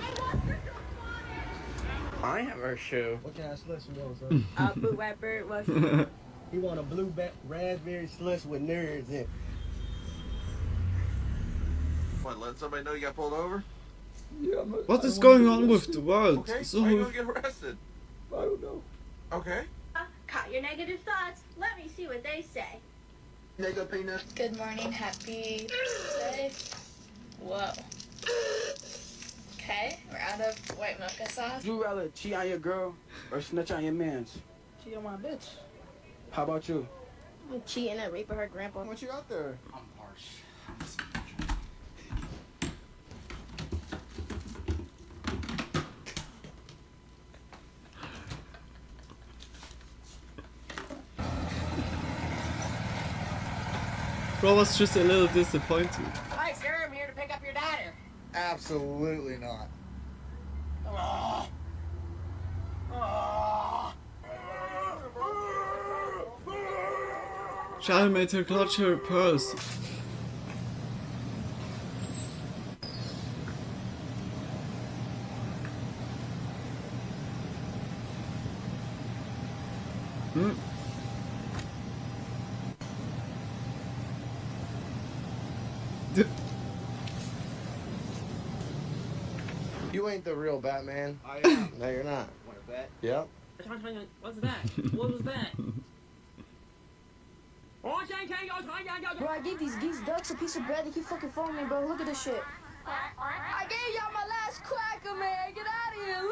I lost the dog body! I have her shoe. What kind of slush you want, son? Blue white bird was. He want a blue raspberry slush with nerds in it. What, let somebody know you got pulled over? Yeah, What is going on with the world? Okay, So why are you gonna get arrested? I don't know. Okay. Caught your negative thoughts. Let me see what they say. Nigga peanut. Good morning, happy Tuesday. Whoa. Okay, we're out of white mocha sauce. You rather cheat on your girl or snitch on your mans? Cheat on my bitch. How about you? I'm cheating and raping her grandpa. What you out there? I'm harsh. Bro was just a little disappointed. Hi, sir, I'm here to pick up your daughter. Absolutely not. Charlie made her clutch her purse. You ain't the real Batman. I am. No, you're not. Want to bet? Yep. What's that? What was that? Bro, I gave these geese ducks a piece of bread. They keep fucking following me, bro. Look at this shit. I gave y'all my last cracker, man. Get out of here,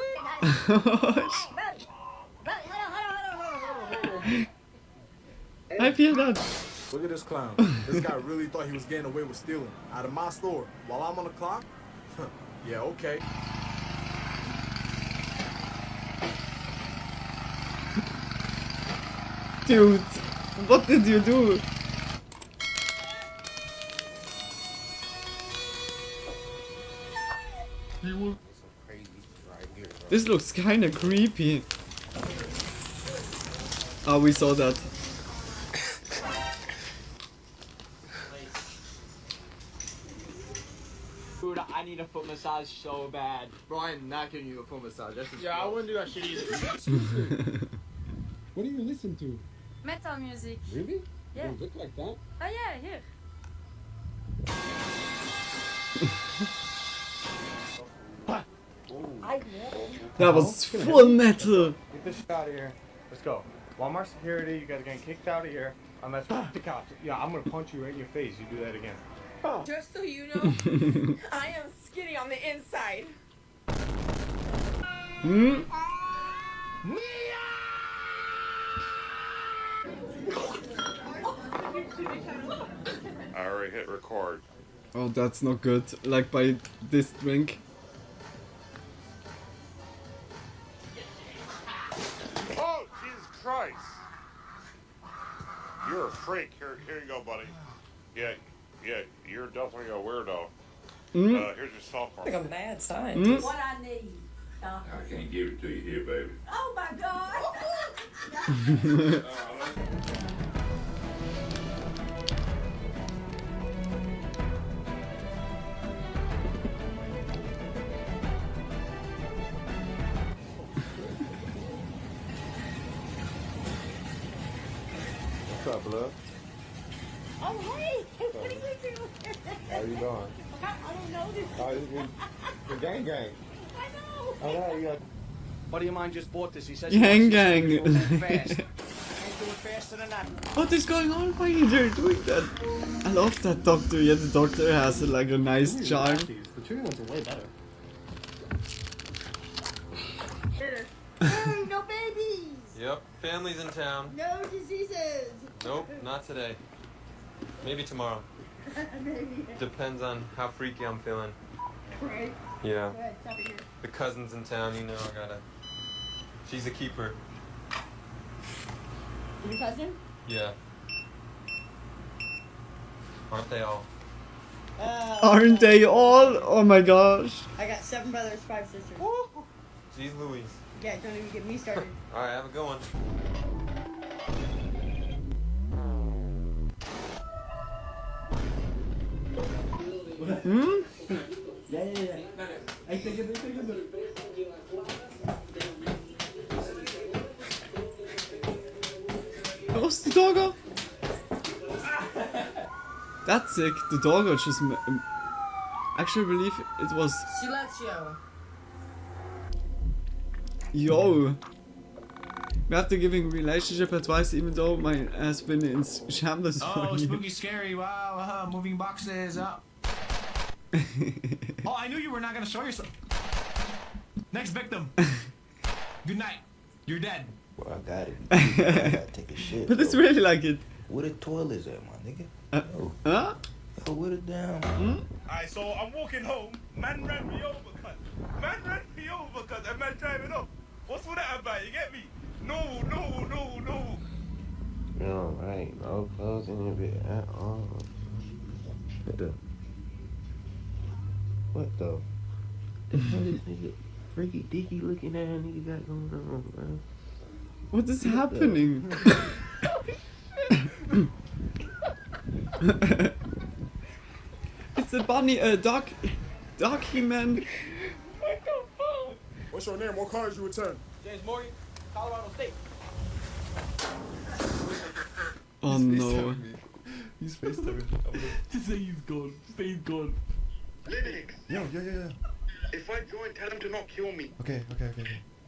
leave. I feel that. Look at this clown. This guy really thought he was getting away with stealing out of my store while I'm on the clock? Yeah, okay. Dude, what did you do? This looks kinda creepy. Oh, we saw that. Dude, I need a foot massage so bad. Bro, I am not giving you a foot massage. That's just Yeah, I wouldn't do that shit either. What do you listen to? metal music. Really? Yeah. You don't look like that. Oh yeah, here. That was full metal. Get this shit out of here. Let's go. Walmart security, you guys are getting kicked out of here. I'm at the cops. Yeah, I'm gonna punch you right in your face. You do that again. Just so you know, I am skinny on the inside. Hmm? I already hit record. Oh, that's not good. Like by this drink. Oh, Jesus Christ! You're a freak. Here you go, buddy. Yeah, you're definitely a weirdo. Mm. Here's your cell phone. Like a mad scientist. What I need. I can't give it to you here, baby. Oh my god. What's up, love? Oh hey, what are you doing? How you doing? I don't know this. Oh, the gang gang. I know. All right, you got. Buddy of mine just bought this. He says Gang gang. Fast. Can't do it faster than that. What is going on? Why are you doing that? I love that doctor. Yeah, the doctor has like a nice charm. The tree ones are way better. Hey, no babies. Yep, family's in town. No diseases. Nope, not today. Maybe tomorrow. Maybe. Depends on how freaky I'm feeling. Right. Yeah. Go ahead, stop it here. The cousin's in town, you know, I gotta. She's a keeper. Your cousin? Yeah. Aren't they all? Aren't they all? Oh my gosh. I got 7 brothers, 5 sisters. She's Louise. Yeah, don't even get me started. Alright, have a good one. Hmm? Yeah. I think it. What's the doggo? That's sick. The doggo just. Actually, I believe it was. Silencio. Yo. We have to giving relationship advice even though my has been in shambles for Oh, you. spooky, scary! Wow, moving boxes up. Oh, I knew you were not gonna show yourself. Next victim. Good night. You're dead. Well, I got it. I gotta take a shit. But it's bro. really like it. Where the toilet's at, my nigga? Huh? Yo, where the damn? Alright, so I'm walking home. Man ran me over, cut. Man ran me over, cut. And man driving up. What's with that about? You get me? No. Yo, right, no clothes in your bed at all. What the? The hell this nigga, freaky dicky looking at nigga got going on, bro? What is happening? It's a bunny, doggy man. What's your name? What cars you return? James Morgan, Colorado State. Oh no. He's FaceTiming. Say he's gone. Say he's gone. Linux. Yo. If I join, tell him to not kill me. Okay.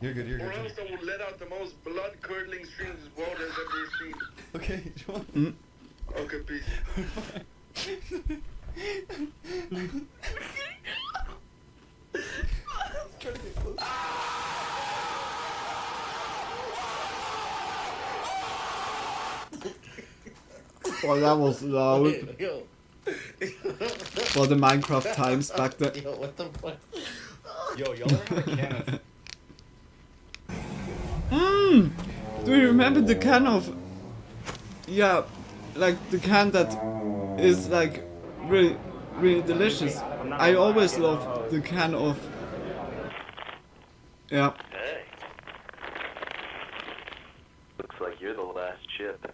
You're good. Or else I will let out the most blood-curdling screams this world has ever seen. Okay, John. Okay, peace. Trying to get close. Oh, that was loud. Yo. For the Minecraft times back then. Yo, what the fuck? Yo, y'all remember Kenneth? Do you remember the can of... Yeah, like the can that is like really delicious. I always love the can of... Yeah. Hey. Looks like you're the last chip.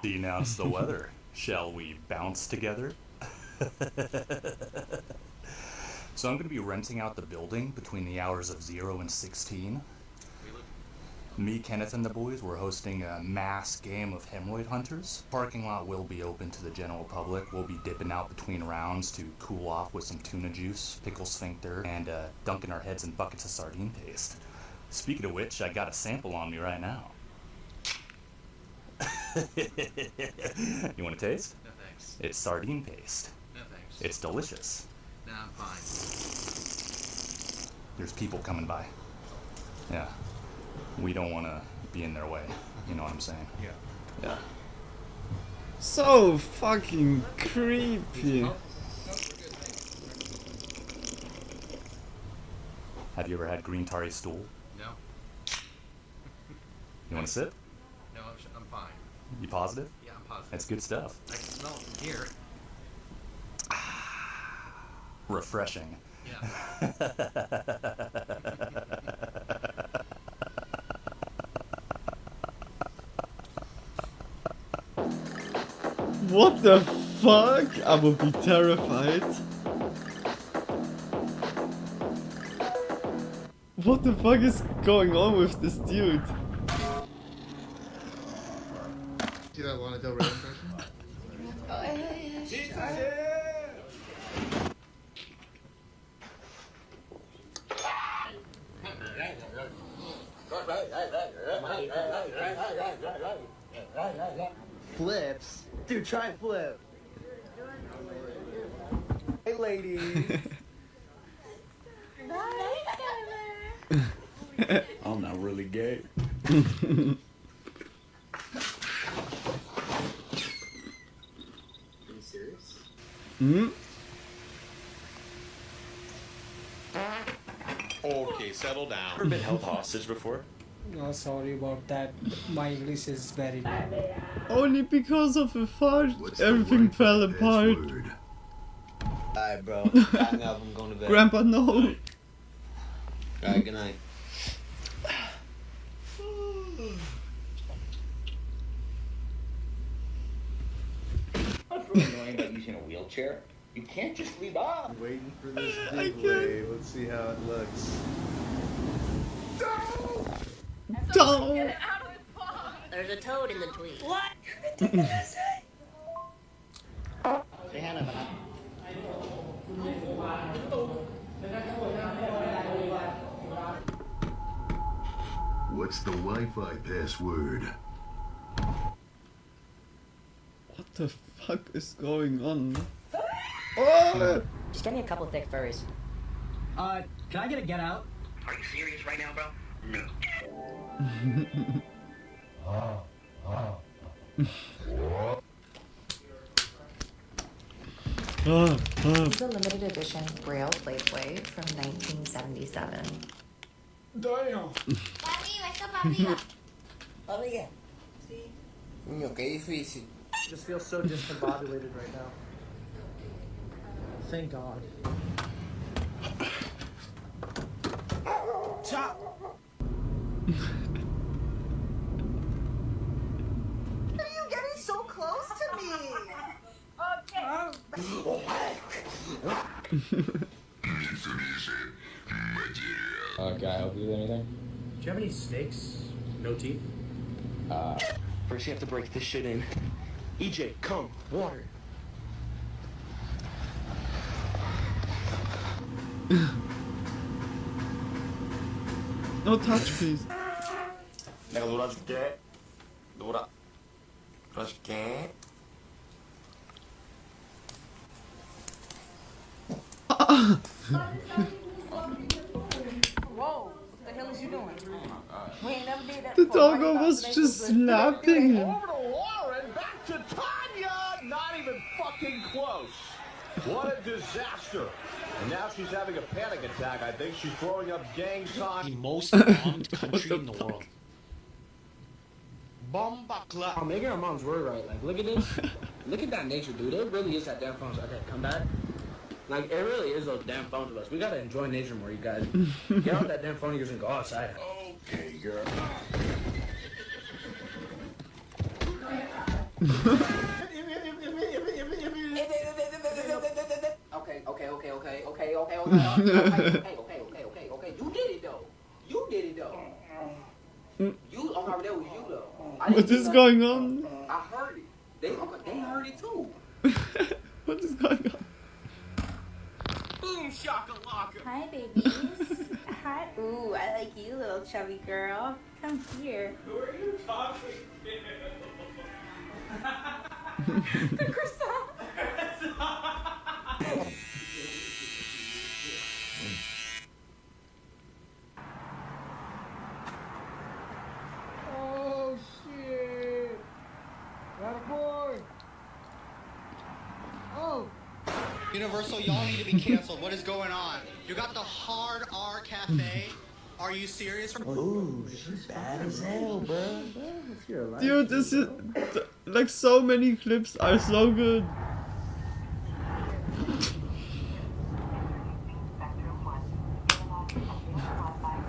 Denounce the weather. Shall we bounce together? So I'm going to be renting out the building between the hours of 0 and 16. Me, Kenneth, and the boys were hosting a mass game of hemorrhoid hunters. Parking lot will be open to the general public. We'll be dipping out between rounds to cool off with some tuna juice, pickle sphincter, and dunking our heads in buckets of sardine paste. Speaking of which, I got a sample on me right now. You want to taste? No thanks. It's sardine paste. No thanks. It's delicious. Nah, I'm fine. There's people coming by. Yeah. We don't want to be in their way. You know what I'm saying? Yeah. Yeah. So fucking creepy. Have you ever had green tari stool? No. You want to sip? No, I'm fine. You positive? Yeah, I'm positive. That's good stuff. I can smell it from here. Refreshing. Yeah. What the fuck? I would be terrified. What the fuck is going on with this dude? See that Lana Del Rey impression? Flips? Dude, try and flip. Hey, ladies. I'm not really gay. Hmm? Okay, settle down. Ever been held hostage before? No, sorry about that. My English is very bad. Only because of a fart, everything fell apart. Alright, bro. Hang up, I'm going to bed. Grandpa, no. Alright, good night. What's really annoying about using a wheelchair? You can't just leave off. I'm waiting for this big wave. Let's see how it looks. Don't. There's a toad in the tweet. What? Say Hannah, but What's the Wi-Fi password? What the fuck is going on? Oh! Just get me a couple of thick furries. Can I get a get out? Are you serious right now, bro? No. It's a limited edition Braille Playboy from 1977. Damn. Coño, qué difícil. I just feel so discombobulated right now. Thank God. Chop! Why are you getting so close to me? Okay, I help you with anything? Do you have any snakes? No teeth? First you have to break this shit in. EJ, come, water. No touch, please. 내가 놀아줄게. 놀아줄게. Whoa, what the hell is you doing? We ain't never did that The before. doggo was just slapping him. Over to Lauren, back to Tanya! Not even fucking close. What a disaster. And now she's having a panic attack. I think she's throwing up gang signs. The most bombed country in the world. Bomba clap. I'm making our mom's word right. Like, look at this. Look at that nature, dude. It really is that damn phone. Okay, come back. Like, it really is those damn phones of us. We gotta enjoy nature more, you guys. Get off that damn phone of yours and go outside. Okay, girl. Okay. You did it though. You, I'm not there with you though. What is going on? I heard it. They heard it too. What is going on? Boom shakalaka. Hi, babies. Hi. Ooh, I like you, little chubby girl. Come here. Who are you talking to? The croissant. Oh shit! Got a boy! Oh! Universal, y'all need to be canceled. What is going on? You got the Hard R Cafe. Are you serious? Ooh, she's bad as hell, bro. Dude, this is like so many clips are so good.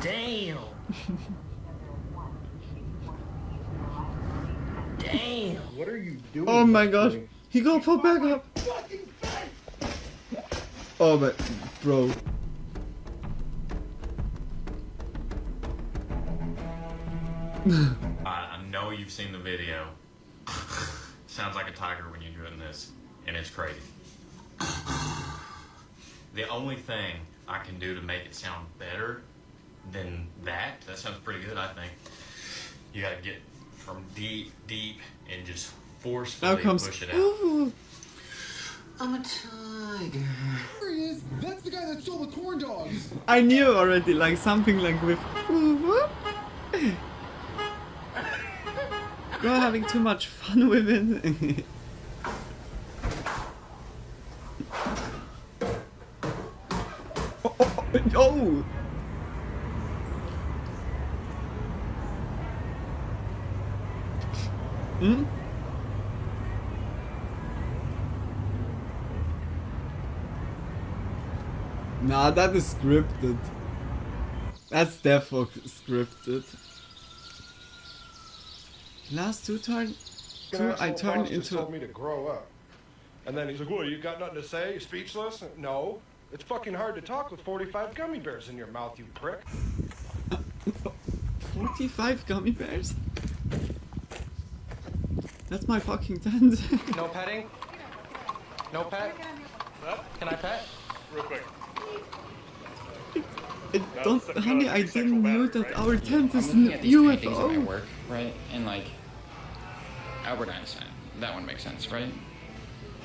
Damn. Damn. What are you doing? Oh my gosh, he got put back up. Oh my, bro. I know you've seen the video. Sounds like a tiger when you're doing this, and it's crazy. The only thing I can do to make it sound better than that sounds pretty good, I think. You gotta get from deep and just forcefully Now comes. push it out. Ooh. I'm a tiger. There he is! That's the guy that stole the corn dogs! I knew already, like something like with. You're having too much fun with it. Oh! Hmm? Nah, that is scripted. That's definitely scripted. Last two I turned into. Told me to grow up, and then he's like, "What? You got nothing to say? You speechless?" No, it's fucking hard to talk with 45 gummy bears in your mouth, you prick. 45 gummy bears? That's my fucking tent. No petting? No pet? Can I pet? Real quick. Don't, honey, I didn't know that our tent is I'm an looking at these paintings at my UFO. work, right? And like Albert Einstein, that one makes sense, right?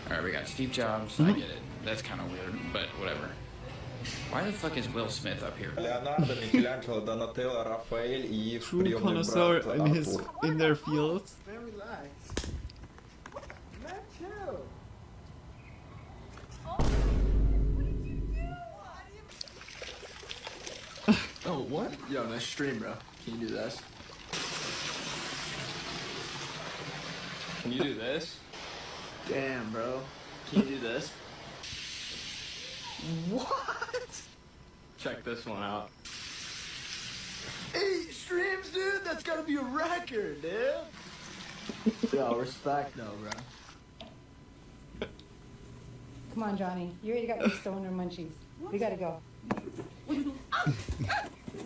All right, we got Steve Jobs. I get it. That's kind of weird, but whatever. Why the fuck is Will Smith up here? Leonardo, Michelangelo, Donatello, Raphael e True connoisseur in their fields. Man, relax. Man, chill. Oh, what? Yo, nice stream, bro. Can you do this? Can you do this? Damn, bro. Can you do this? What? Check this one out. 8 streams, dude? That's gotta be a record, dude. Yo, respect though, bro. Come on, Johnny. You already got your stoner munchies. We gotta go. What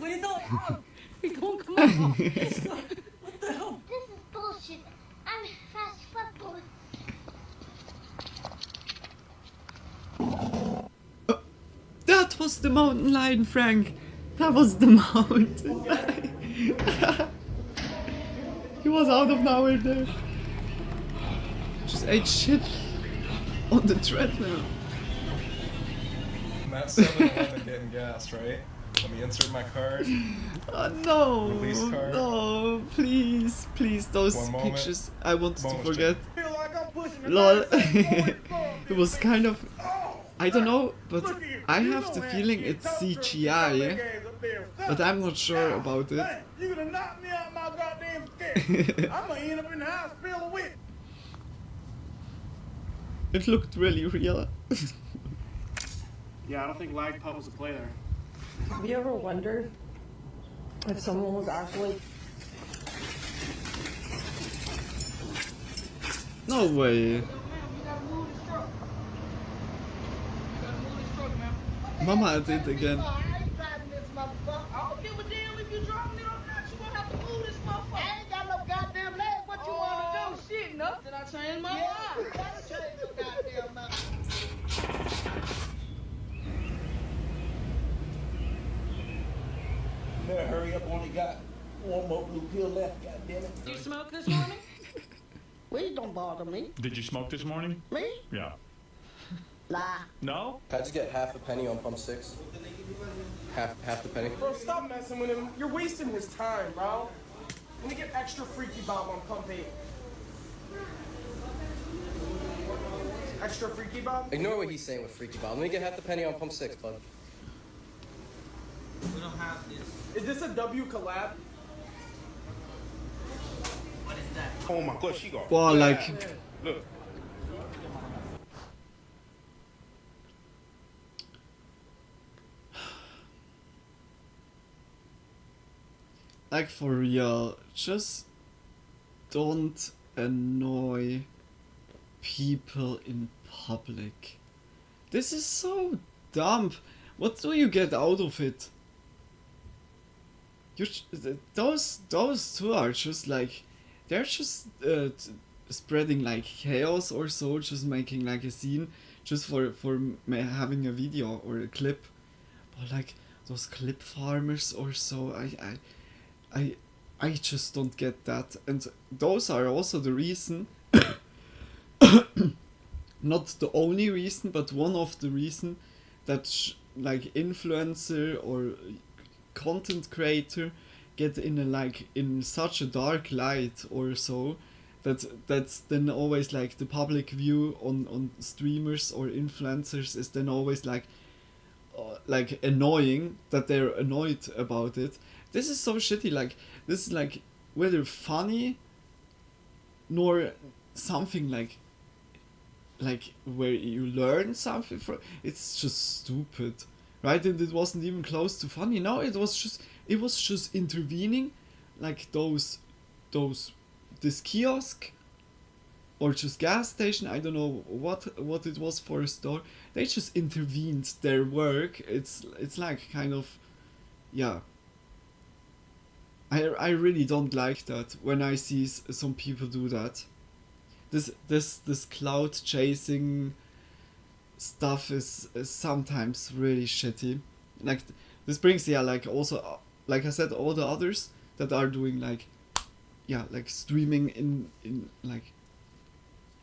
are you doing? He's going, come on. What the hell? This is bullshit. I'm fast football. That was the mountain lion, Frank. That was the mountain lion. He was out of nowhere there. Just ate shit on the treadmill. I'm at 7-Eleven getting gas, right? Let me insert my card. No, Release card. no, please, please, those One moment. pictures I wanted to Moment, forget. Feel like I'm pushing the Lol. knife. It was kind of, I don't know, but I have the feeling it's CGI, but I'm not sure about it. Hey, you gonna knock me out my goddamn skin. I'm gonna end up in the hospital with. It looked really real. Yeah, I don't think lag pub was a play there. Have you ever wondered if someone was actually... No way. Mama did it again. I ain't driving this motherfucker. I don't give a damn if you driving it or not. You gonna have to move this change my life. You gotta change your goddamn mind. Better hurry up, only got one more blue pill left, goddammit. You smoke this morning? Weed don't bother me. Did you smoke this morning? Me? Yeah. Lie. No? Can I just get half a penny on pump 6? Half the penny. Bro, stop messing with him. You're wasting his time, bro. Let me get extra freaky bomb on pump 8. Extra freaky bomb? Ignore what he's saying with freaky bomb. Let me get half the penny on pump 6, bud. We don't have this. Is this a W collab? What is that? Oh my god, she got. Boah, like. Look. Like for real, just don't annoy people in public. This is so dumb. What do you get out of it? Those two are just like, they're just spreading like chaos or so, just making like a scene, just for having a video or a clip. But like those clip farmers or so, I just don't get that. And those are also the reason, not the only reason, but one of the reason that like influencer or content creator get in such a dark light or so, that's then always like the public view on streamers or influencers is then always like annoying, that they're annoyed about it. This is so shitty. Like, this is like whether funny nor something like where you learn something from. It's just stupid, right? And it wasn't even close to funny. No, it was just intervening, like this kiosk or just gas station. I don't know what it was for a store. They just intervened their work. It's like kind of, yeah. I really don't like that when I see some people do that. This cloud chasing stuff is sometimes really shitty. Like this brings, yeah, like also like I said, all the others that are doing like, yeah, like streaming in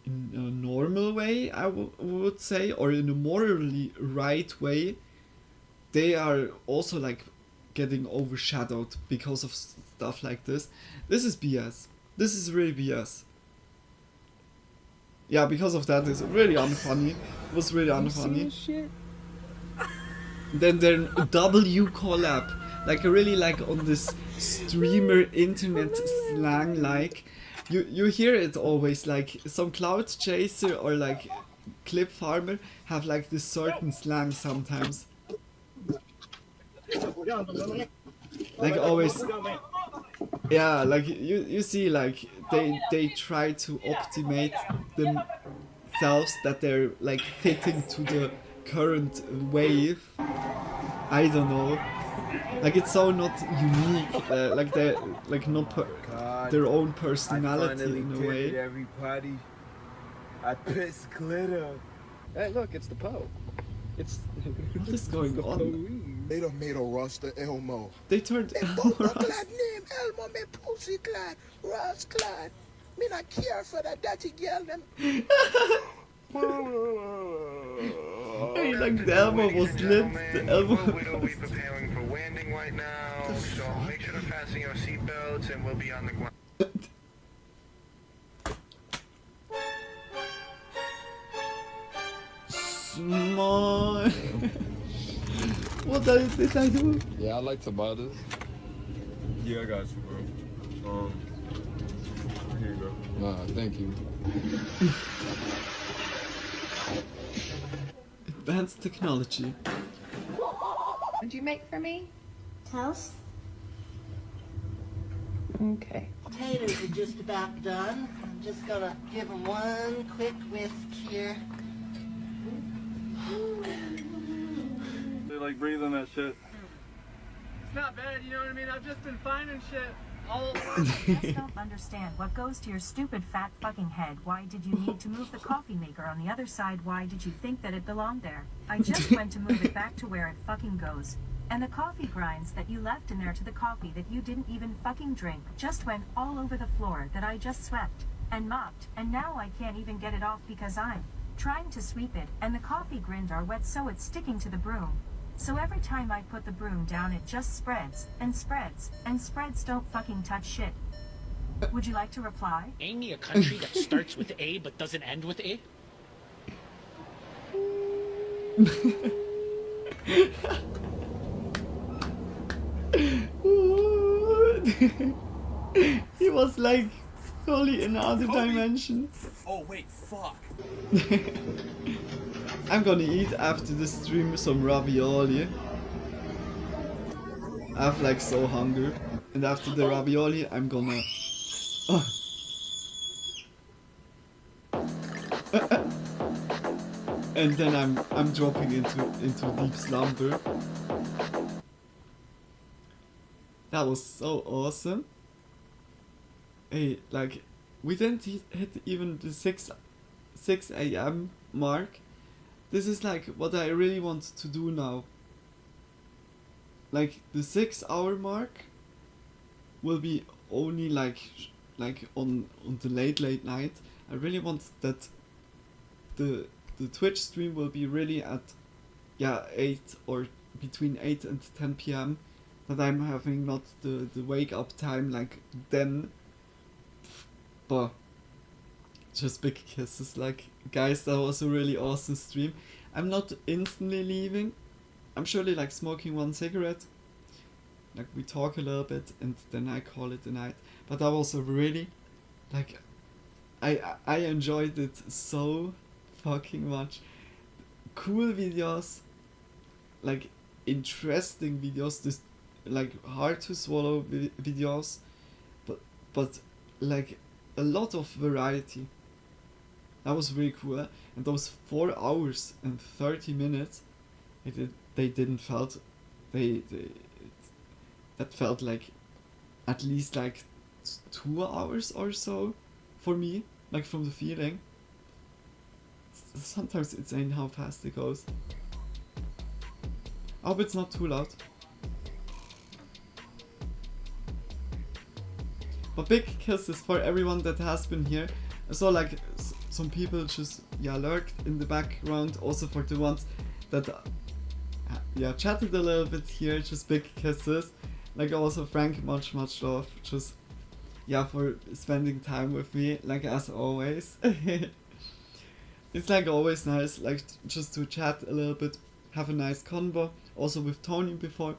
a normal way, I would say, or in a morally right way, they are also like getting overshadowed because of stuff like this. This is BS. This is really BS. Yeah, because of that, it's really unfunny. It was really unfunny. Then their W collab, like really like on this streamer internet slang, like you hear it always, like some cloud chaser or like clip farmer have like this certain slang sometimes. Like always, yeah, like you see, like they try to optimize themselves that they're like fitting to the current wave. I don't know, like it's so not unique, like they're like not their own personality in a way. Everybody, I piss glitter. Hey, look, it's the Pope. It's what is going on? They done made a Rasta Elmo. They turned Elmo clad name Elmo, me pussy clad, Ross clad. Me not care for that dirty girl them. Hey, like the Elmo was lit. The Elmo. We'll be preparing for landing right now, so make sure to fasten your seatbelts, and we'll be on the ground. Small. What did I do? Yeah, I like tomatoes. Yeah, I got you, bro. Here you go. Thank you. Advanced technology. What did you make for me? Toast? Okay. Potatoes are just about done. I'm just gonna give them one quick whisk here. They like breathing that shit. It's not bad, you know what I mean? I've just been finding shit. just don't understand what goes to your stupid fat fucking head. Why did you need to move the coffee maker on the other side? Why did you think that it belonged there? I just went to move it back to where it fucking goes. And the coffee grinds that you left in there to the coffee that you didn't even fucking drink just went all over the floor that I just swept and mopped, and now I can't even get it off because I'm trying to sweep it, and the coffee grinds are wet so it's sticking to the broom. So every time I put the broom down it just spreads, and spreads, and spreads. Don't fucking touch shit. Would you like to reply? Name me a country that starts with A but doesn't end with A. He was like fully in another dimension. Oh wait, fuck. I'm gonna eat after the stream some ravioli. I'm like so hungry. And after the ravioli I'm gonna... and then I'm dropping into deep slumber. That was so awesome. Hey, like, we didn't hit even the 6 a.m. mark. This is like what I really want to do now. Like, the 6-hour mark will be only like on the late night. I really want that the Twitch stream will be really at 8 or between 8 and 10 p.m. that I'm having not the wake up time like then. But just big kisses, like, guys, that was a really awesome stream. I'm not instantly leaving. I'm surely like smoking one cigarette. Like, we talk a little bit and then I call it a night. But that was a really, like, I enjoyed it so fucking much. Cool videos, like interesting videos, this like hard to swallow videos, but like a lot of variety. That was really cool. And those 4 hours and 30 minutes, they didn't felt, that felt like at least like 2 hours or so for me, like from the feeling. Sometimes it's insane how fast it goes. I hope it's not too loud. But big kisses for everyone that has been here. I saw like some people just lurked in the background. Also for the ones that chatted a little bit here. Just big kisses. Like also Frank, much love. Just for spending time with me, like as always. It's like always nice, like just to chat a little bit, have a nice convo. Also with Tony before,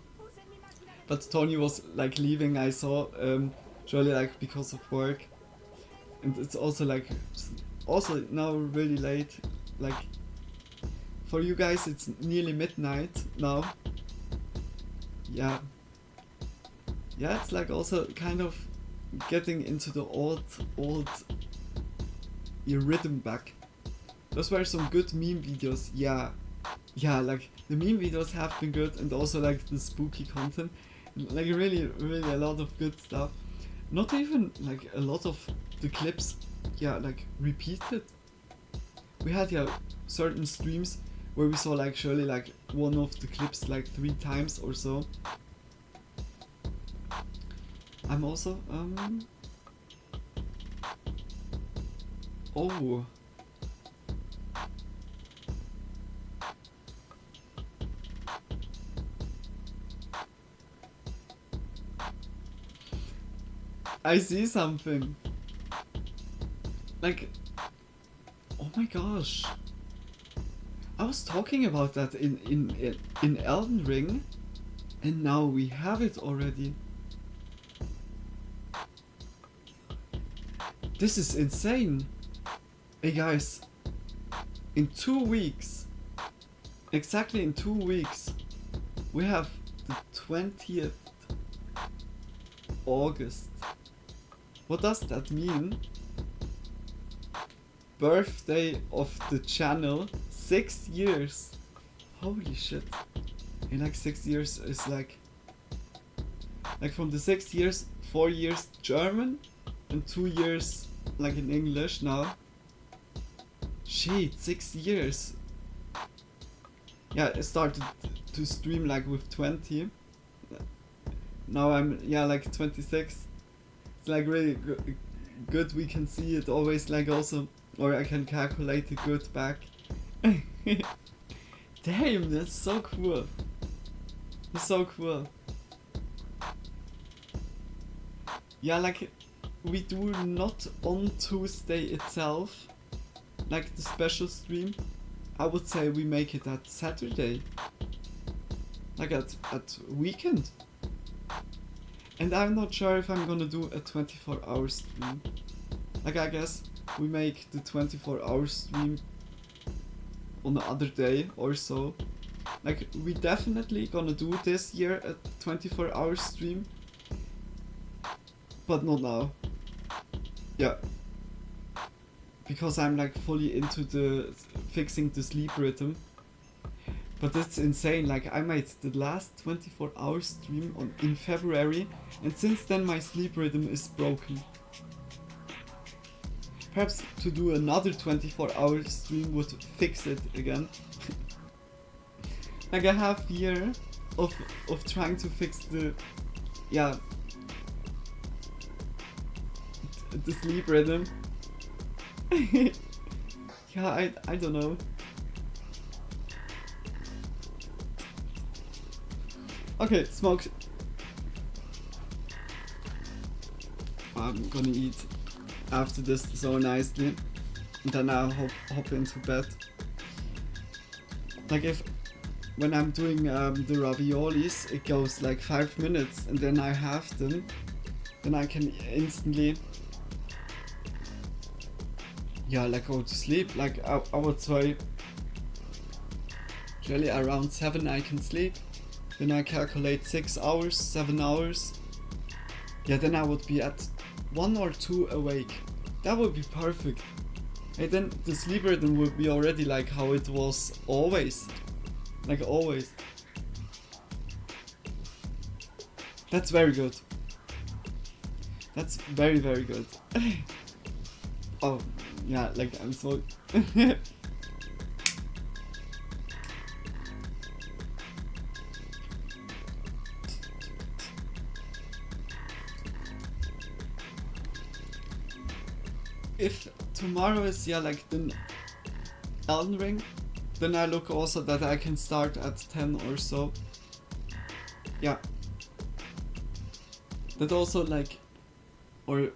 but Tony was like leaving. I saw surely like because of work, and it's also like also now really late. Like for you guys, it's nearly midnight now. Yeah, it's like also kind of getting into the old rhythm back. Those were some good meme videos, yeah, like the meme videos have been good, and also like the spooky content, like really a lot of good stuff. Not even like a lot of the clips, like repeated. We had certain streams where we saw like surely like one of the clips like 3 times or so. I'm also oh. I see something. Like, oh my gosh. I was talking about that in Elden Ring, and now we have it already. This is insane. Hey guys, in 2 weeks, exactly in 2 weeks, we have the 20th August. What does that mean? Birthday of the channel, 6 years. Holy shit. In like 6 years is like Like from the 6 years, 4 years German and 2 years like in English now. Shit, 6 years. Yeah, I started to stream like with 20. Now I'm, yeah, like 26. It's like really good, we can see it always like also, or I can calculate it good back. Damn, that's so cool. That's so cool. Yeah, like we do not on Tuesday itself, like the special stream. I would say we make it at Saturday, like at weekend. And I'm not sure if I'm gonna do a 24-hour stream. Like I guess we make the 24-hour stream on the other day or so. Like we definitely gonna do this year a 24-hour stream, but not now. Yeah, because I'm like fully into the fixing the sleep rhythm. But it's insane, like I made the last 24-hour stream in February, and since then my sleep rhythm is broken. Perhaps to do another 24-hour stream would fix it again. Like a half year of trying to fix the, yeah, the sleep rhythm. Yeah, I don't know. Okay, smoke. I'm gonna eat after this so nicely, and then I'll hop into bed. Like when I'm doing the raviolis, it goes like 5 minutes, and then I have them, then I can instantly, yeah, like go to sleep. Like I would say, usually around 7 I can sleep. Then I calculate 6 hours, 7 hours. Yeah, then I would be at 1 or 2 awake. That would be perfect. And then the sleep rhythm would be already like how it was always. Like always. That's very good. That's very, very good. Oh, yeah, like I'm so... If tomorrow is, yeah, like the Elden Ring, then I look also that I can start at 10 or so. Yeah. That also like, or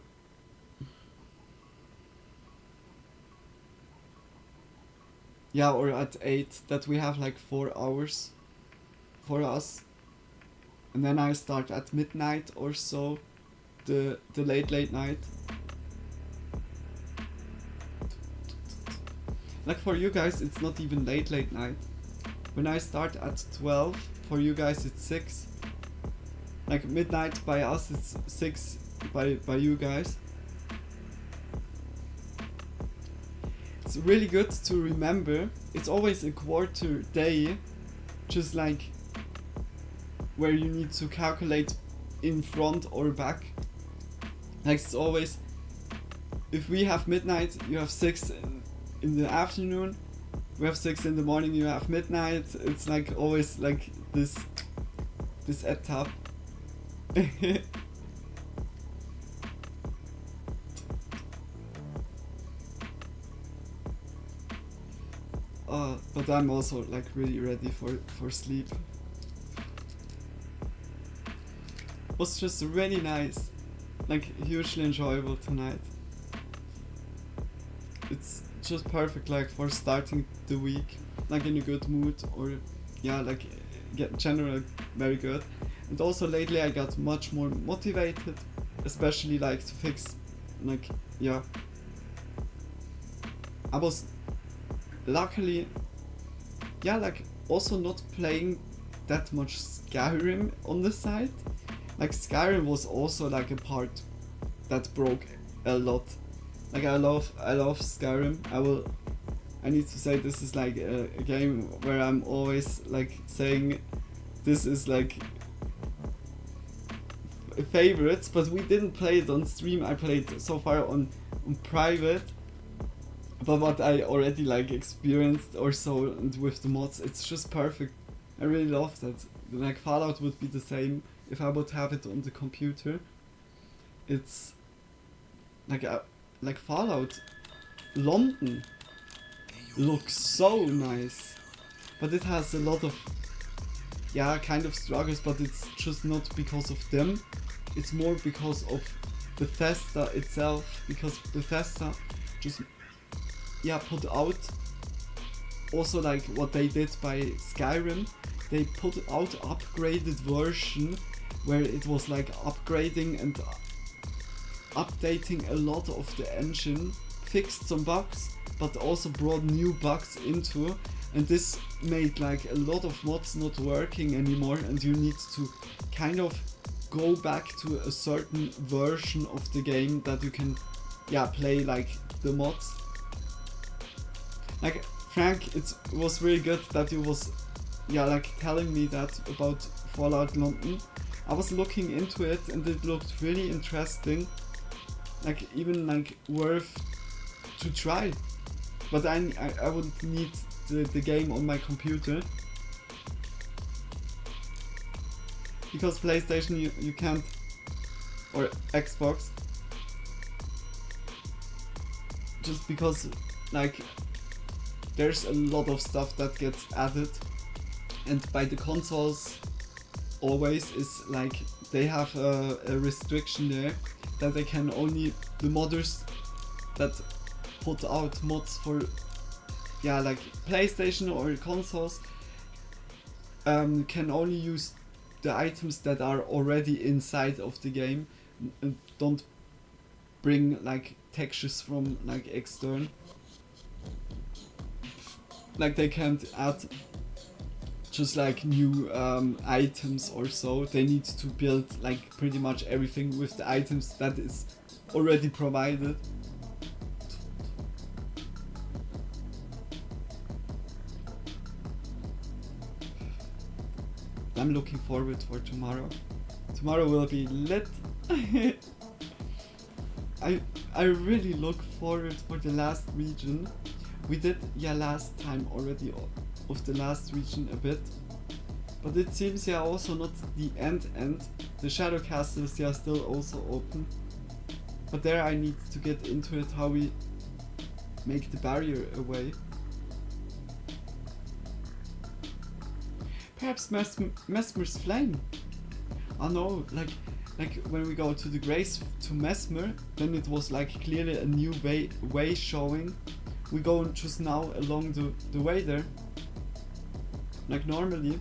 yeah, or at 8, that we have like 4 hours for us. And then I start at midnight or so, the late night. Like for you guys it's not even late night. When I start at 12, for you guys it's 6. Like midnight by us it's 6 by you guys. It's really good to remember, it's always a quarter day, just like where you need to calculate in front or back. Like it's always, if we have midnight, you have 6 in the afternoon, we have 6 in the morning, you have midnight. It's like always like this etap. But I'm also like really ready for sleep. It was just really nice, like hugely enjoyable tonight. It's just perfect, like for starting the week, like in a good mood, or yeah, like get general very good. And also lately I got much more motivated, especially like to fix, like, yeah, I was luckily, yeah, like also not playing that much Skyrim on the side. Like Skyrim was also like a part that broke a lot. Like I love Skyrim. I need to say this is like a game where I'm always like saying this is like favorites, but we didn't play it on stream. I played so far on private. But what I already like experienced or so, and with the mods, it's just perfect. I really love that. Like Fallout would be the same if I would have it on the computer. It's like Fallout London looks so nice, but it has a lot of kind of struggles, but it's just not because of them. It's more because of Bethesda itself, because Bethesda just put out also like what they did by Skyrim. They put out upgraded version where it was like upgrading and updating a lot of the engine, fixed some bugs, but also brought new bugs into, and this made like a lot of mods not working anymore, and you need to kind of go back to a certain version of the game that you can play like the mods. Like Frank, it was really good that you was like telling me that about Fallout London. I was looking into it and it looked really interesting, like even like worth to try, but I would need the game on my computer, because PlayStation you can't, or Xbox, just because like there's a lot of stuff that gets added, and by the consoles always is like they have a restriction there that they can only, the modders that put out mods for like PlayStation or consoles can only use the items that are already inside of the game and don't bring like textures from like external. Like they can't add just like new items or so. They need to build like pretty much everything with the items that is already provided. I'm looking forward for tomorrow. Tomorrow will be lit. I really look forward for the last region. We did last time already of the last region a bit, but it seems also not the end. The shadow castles are still also open, but there I need to get into it, how we make the barrier away. Perhaps Mesmer's flame. Oh no, like when we go to the grace to Mesmer, then it was like clearly a new way showing. We go just now along the way there, like normally.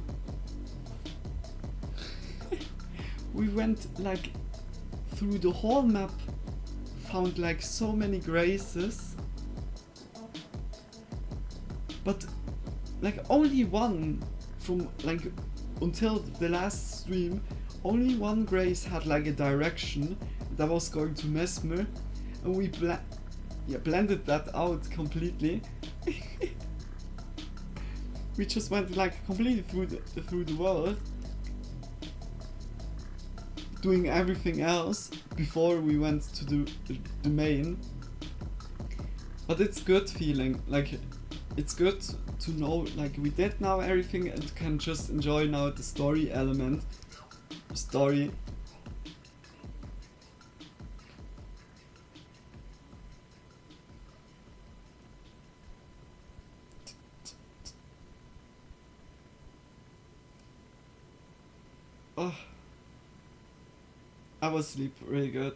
We went like through the whole map, found like so many graces, but like only one from like until the last stream, only one grace had like a direction that was going to Mesmer, and we blended that out completely. We just went like completely through the world, doing everything else before we went to the main. But it's good feeling, like it's good to know like we did now everything and can just enjoy now the story element. Story. Oh, I was asleep really good.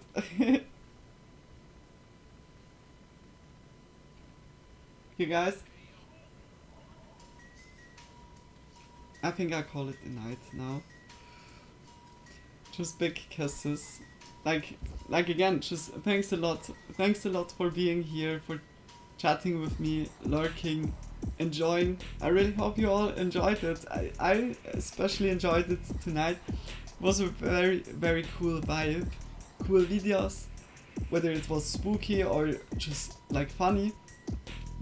You guys, I think I call it a night now. Just big kisses. Like again, just thanks a lot for being here, for chatting with me, lurking, enjoying. I really hope you all enjoyed it. I especially enjoyed it tonight. It was a very, very cool vibe, cool videos, whether it was spooky or just like funny.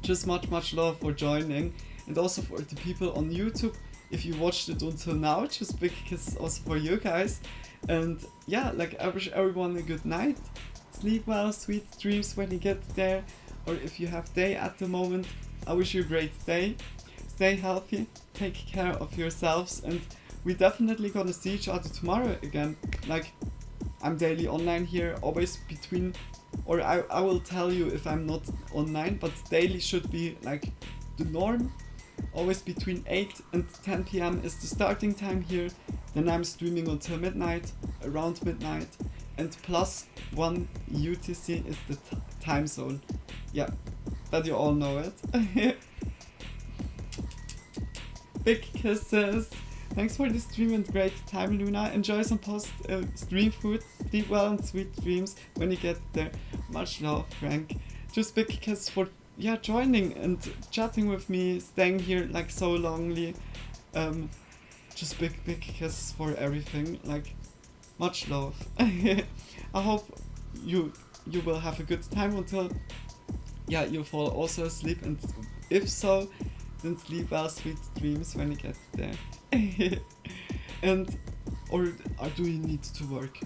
Just much love for joining, and also for the people on YouTube. if you watched it until now, just big kisses also for you guys. And yeah, like I wish everyone a good night. Sleep well, sweet dreams when you get there. Or if you have day at the moment, I wish you a great day. Stay healthy, take care of yourselves, and we definitely gonna see each other tomorrow again. Like, I'm daily online here, always between, or I will tell you if I'm not online, but daily should be like the norm. Always between 8 and 10 p.m. is the starting time here. Then I'm streaming until midnight, around midnight, and +1 UTC is the time zone. Yeah, that you all know it. Big kisses. Thanks for the stream and great time, Luna. Enjoy some post-stream food. Sleep well and sweet dreams when you get there. Much love, Frank. Just big kiss for joining and chatting with me, staying here like so longly. Just big kisses for everything. Like, much love. I hope you will have a good time until you fall also asleep, and if so, then sleep well, sweet dreams when you get there. And or do you need to work?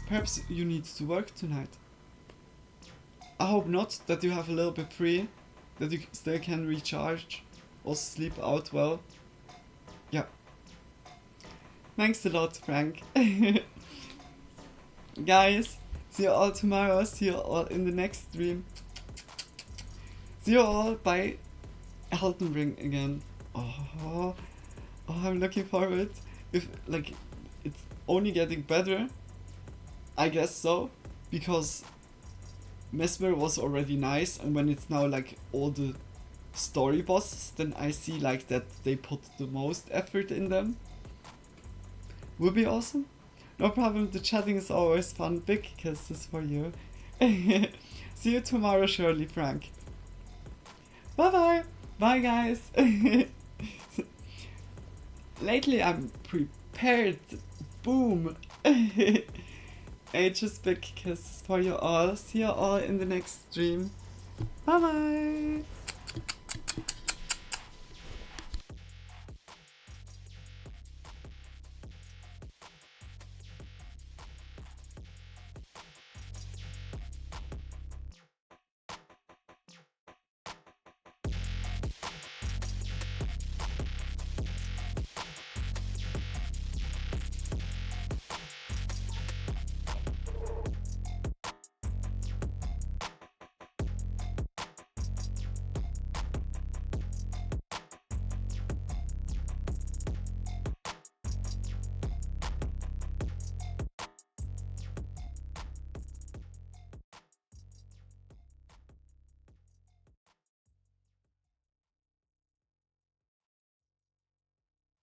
Perhaps you need to work tonight. I hope not, that you have a little bit free, that you still can recharge, also sleep out well. Yeah. Thanks a lot, Frank. Guys, see you all tomorrow, see you all in the next stream. See you all by Elden Ring again. Oh, I'm looking forward. If like it's only getting better, I guess so, because Mesmer was already nice, and when it's now like all the story bosses, then I see like that they put the most effort in them. Will be awesome. No problem, the chatting is always fun. Big kisses for you. See you tomorrow, Shirley Frank. Bye bye. Bye guys. Lately I'm prepared. Boom. Just big kisses for you all. See you all in the next stream. Bye bye.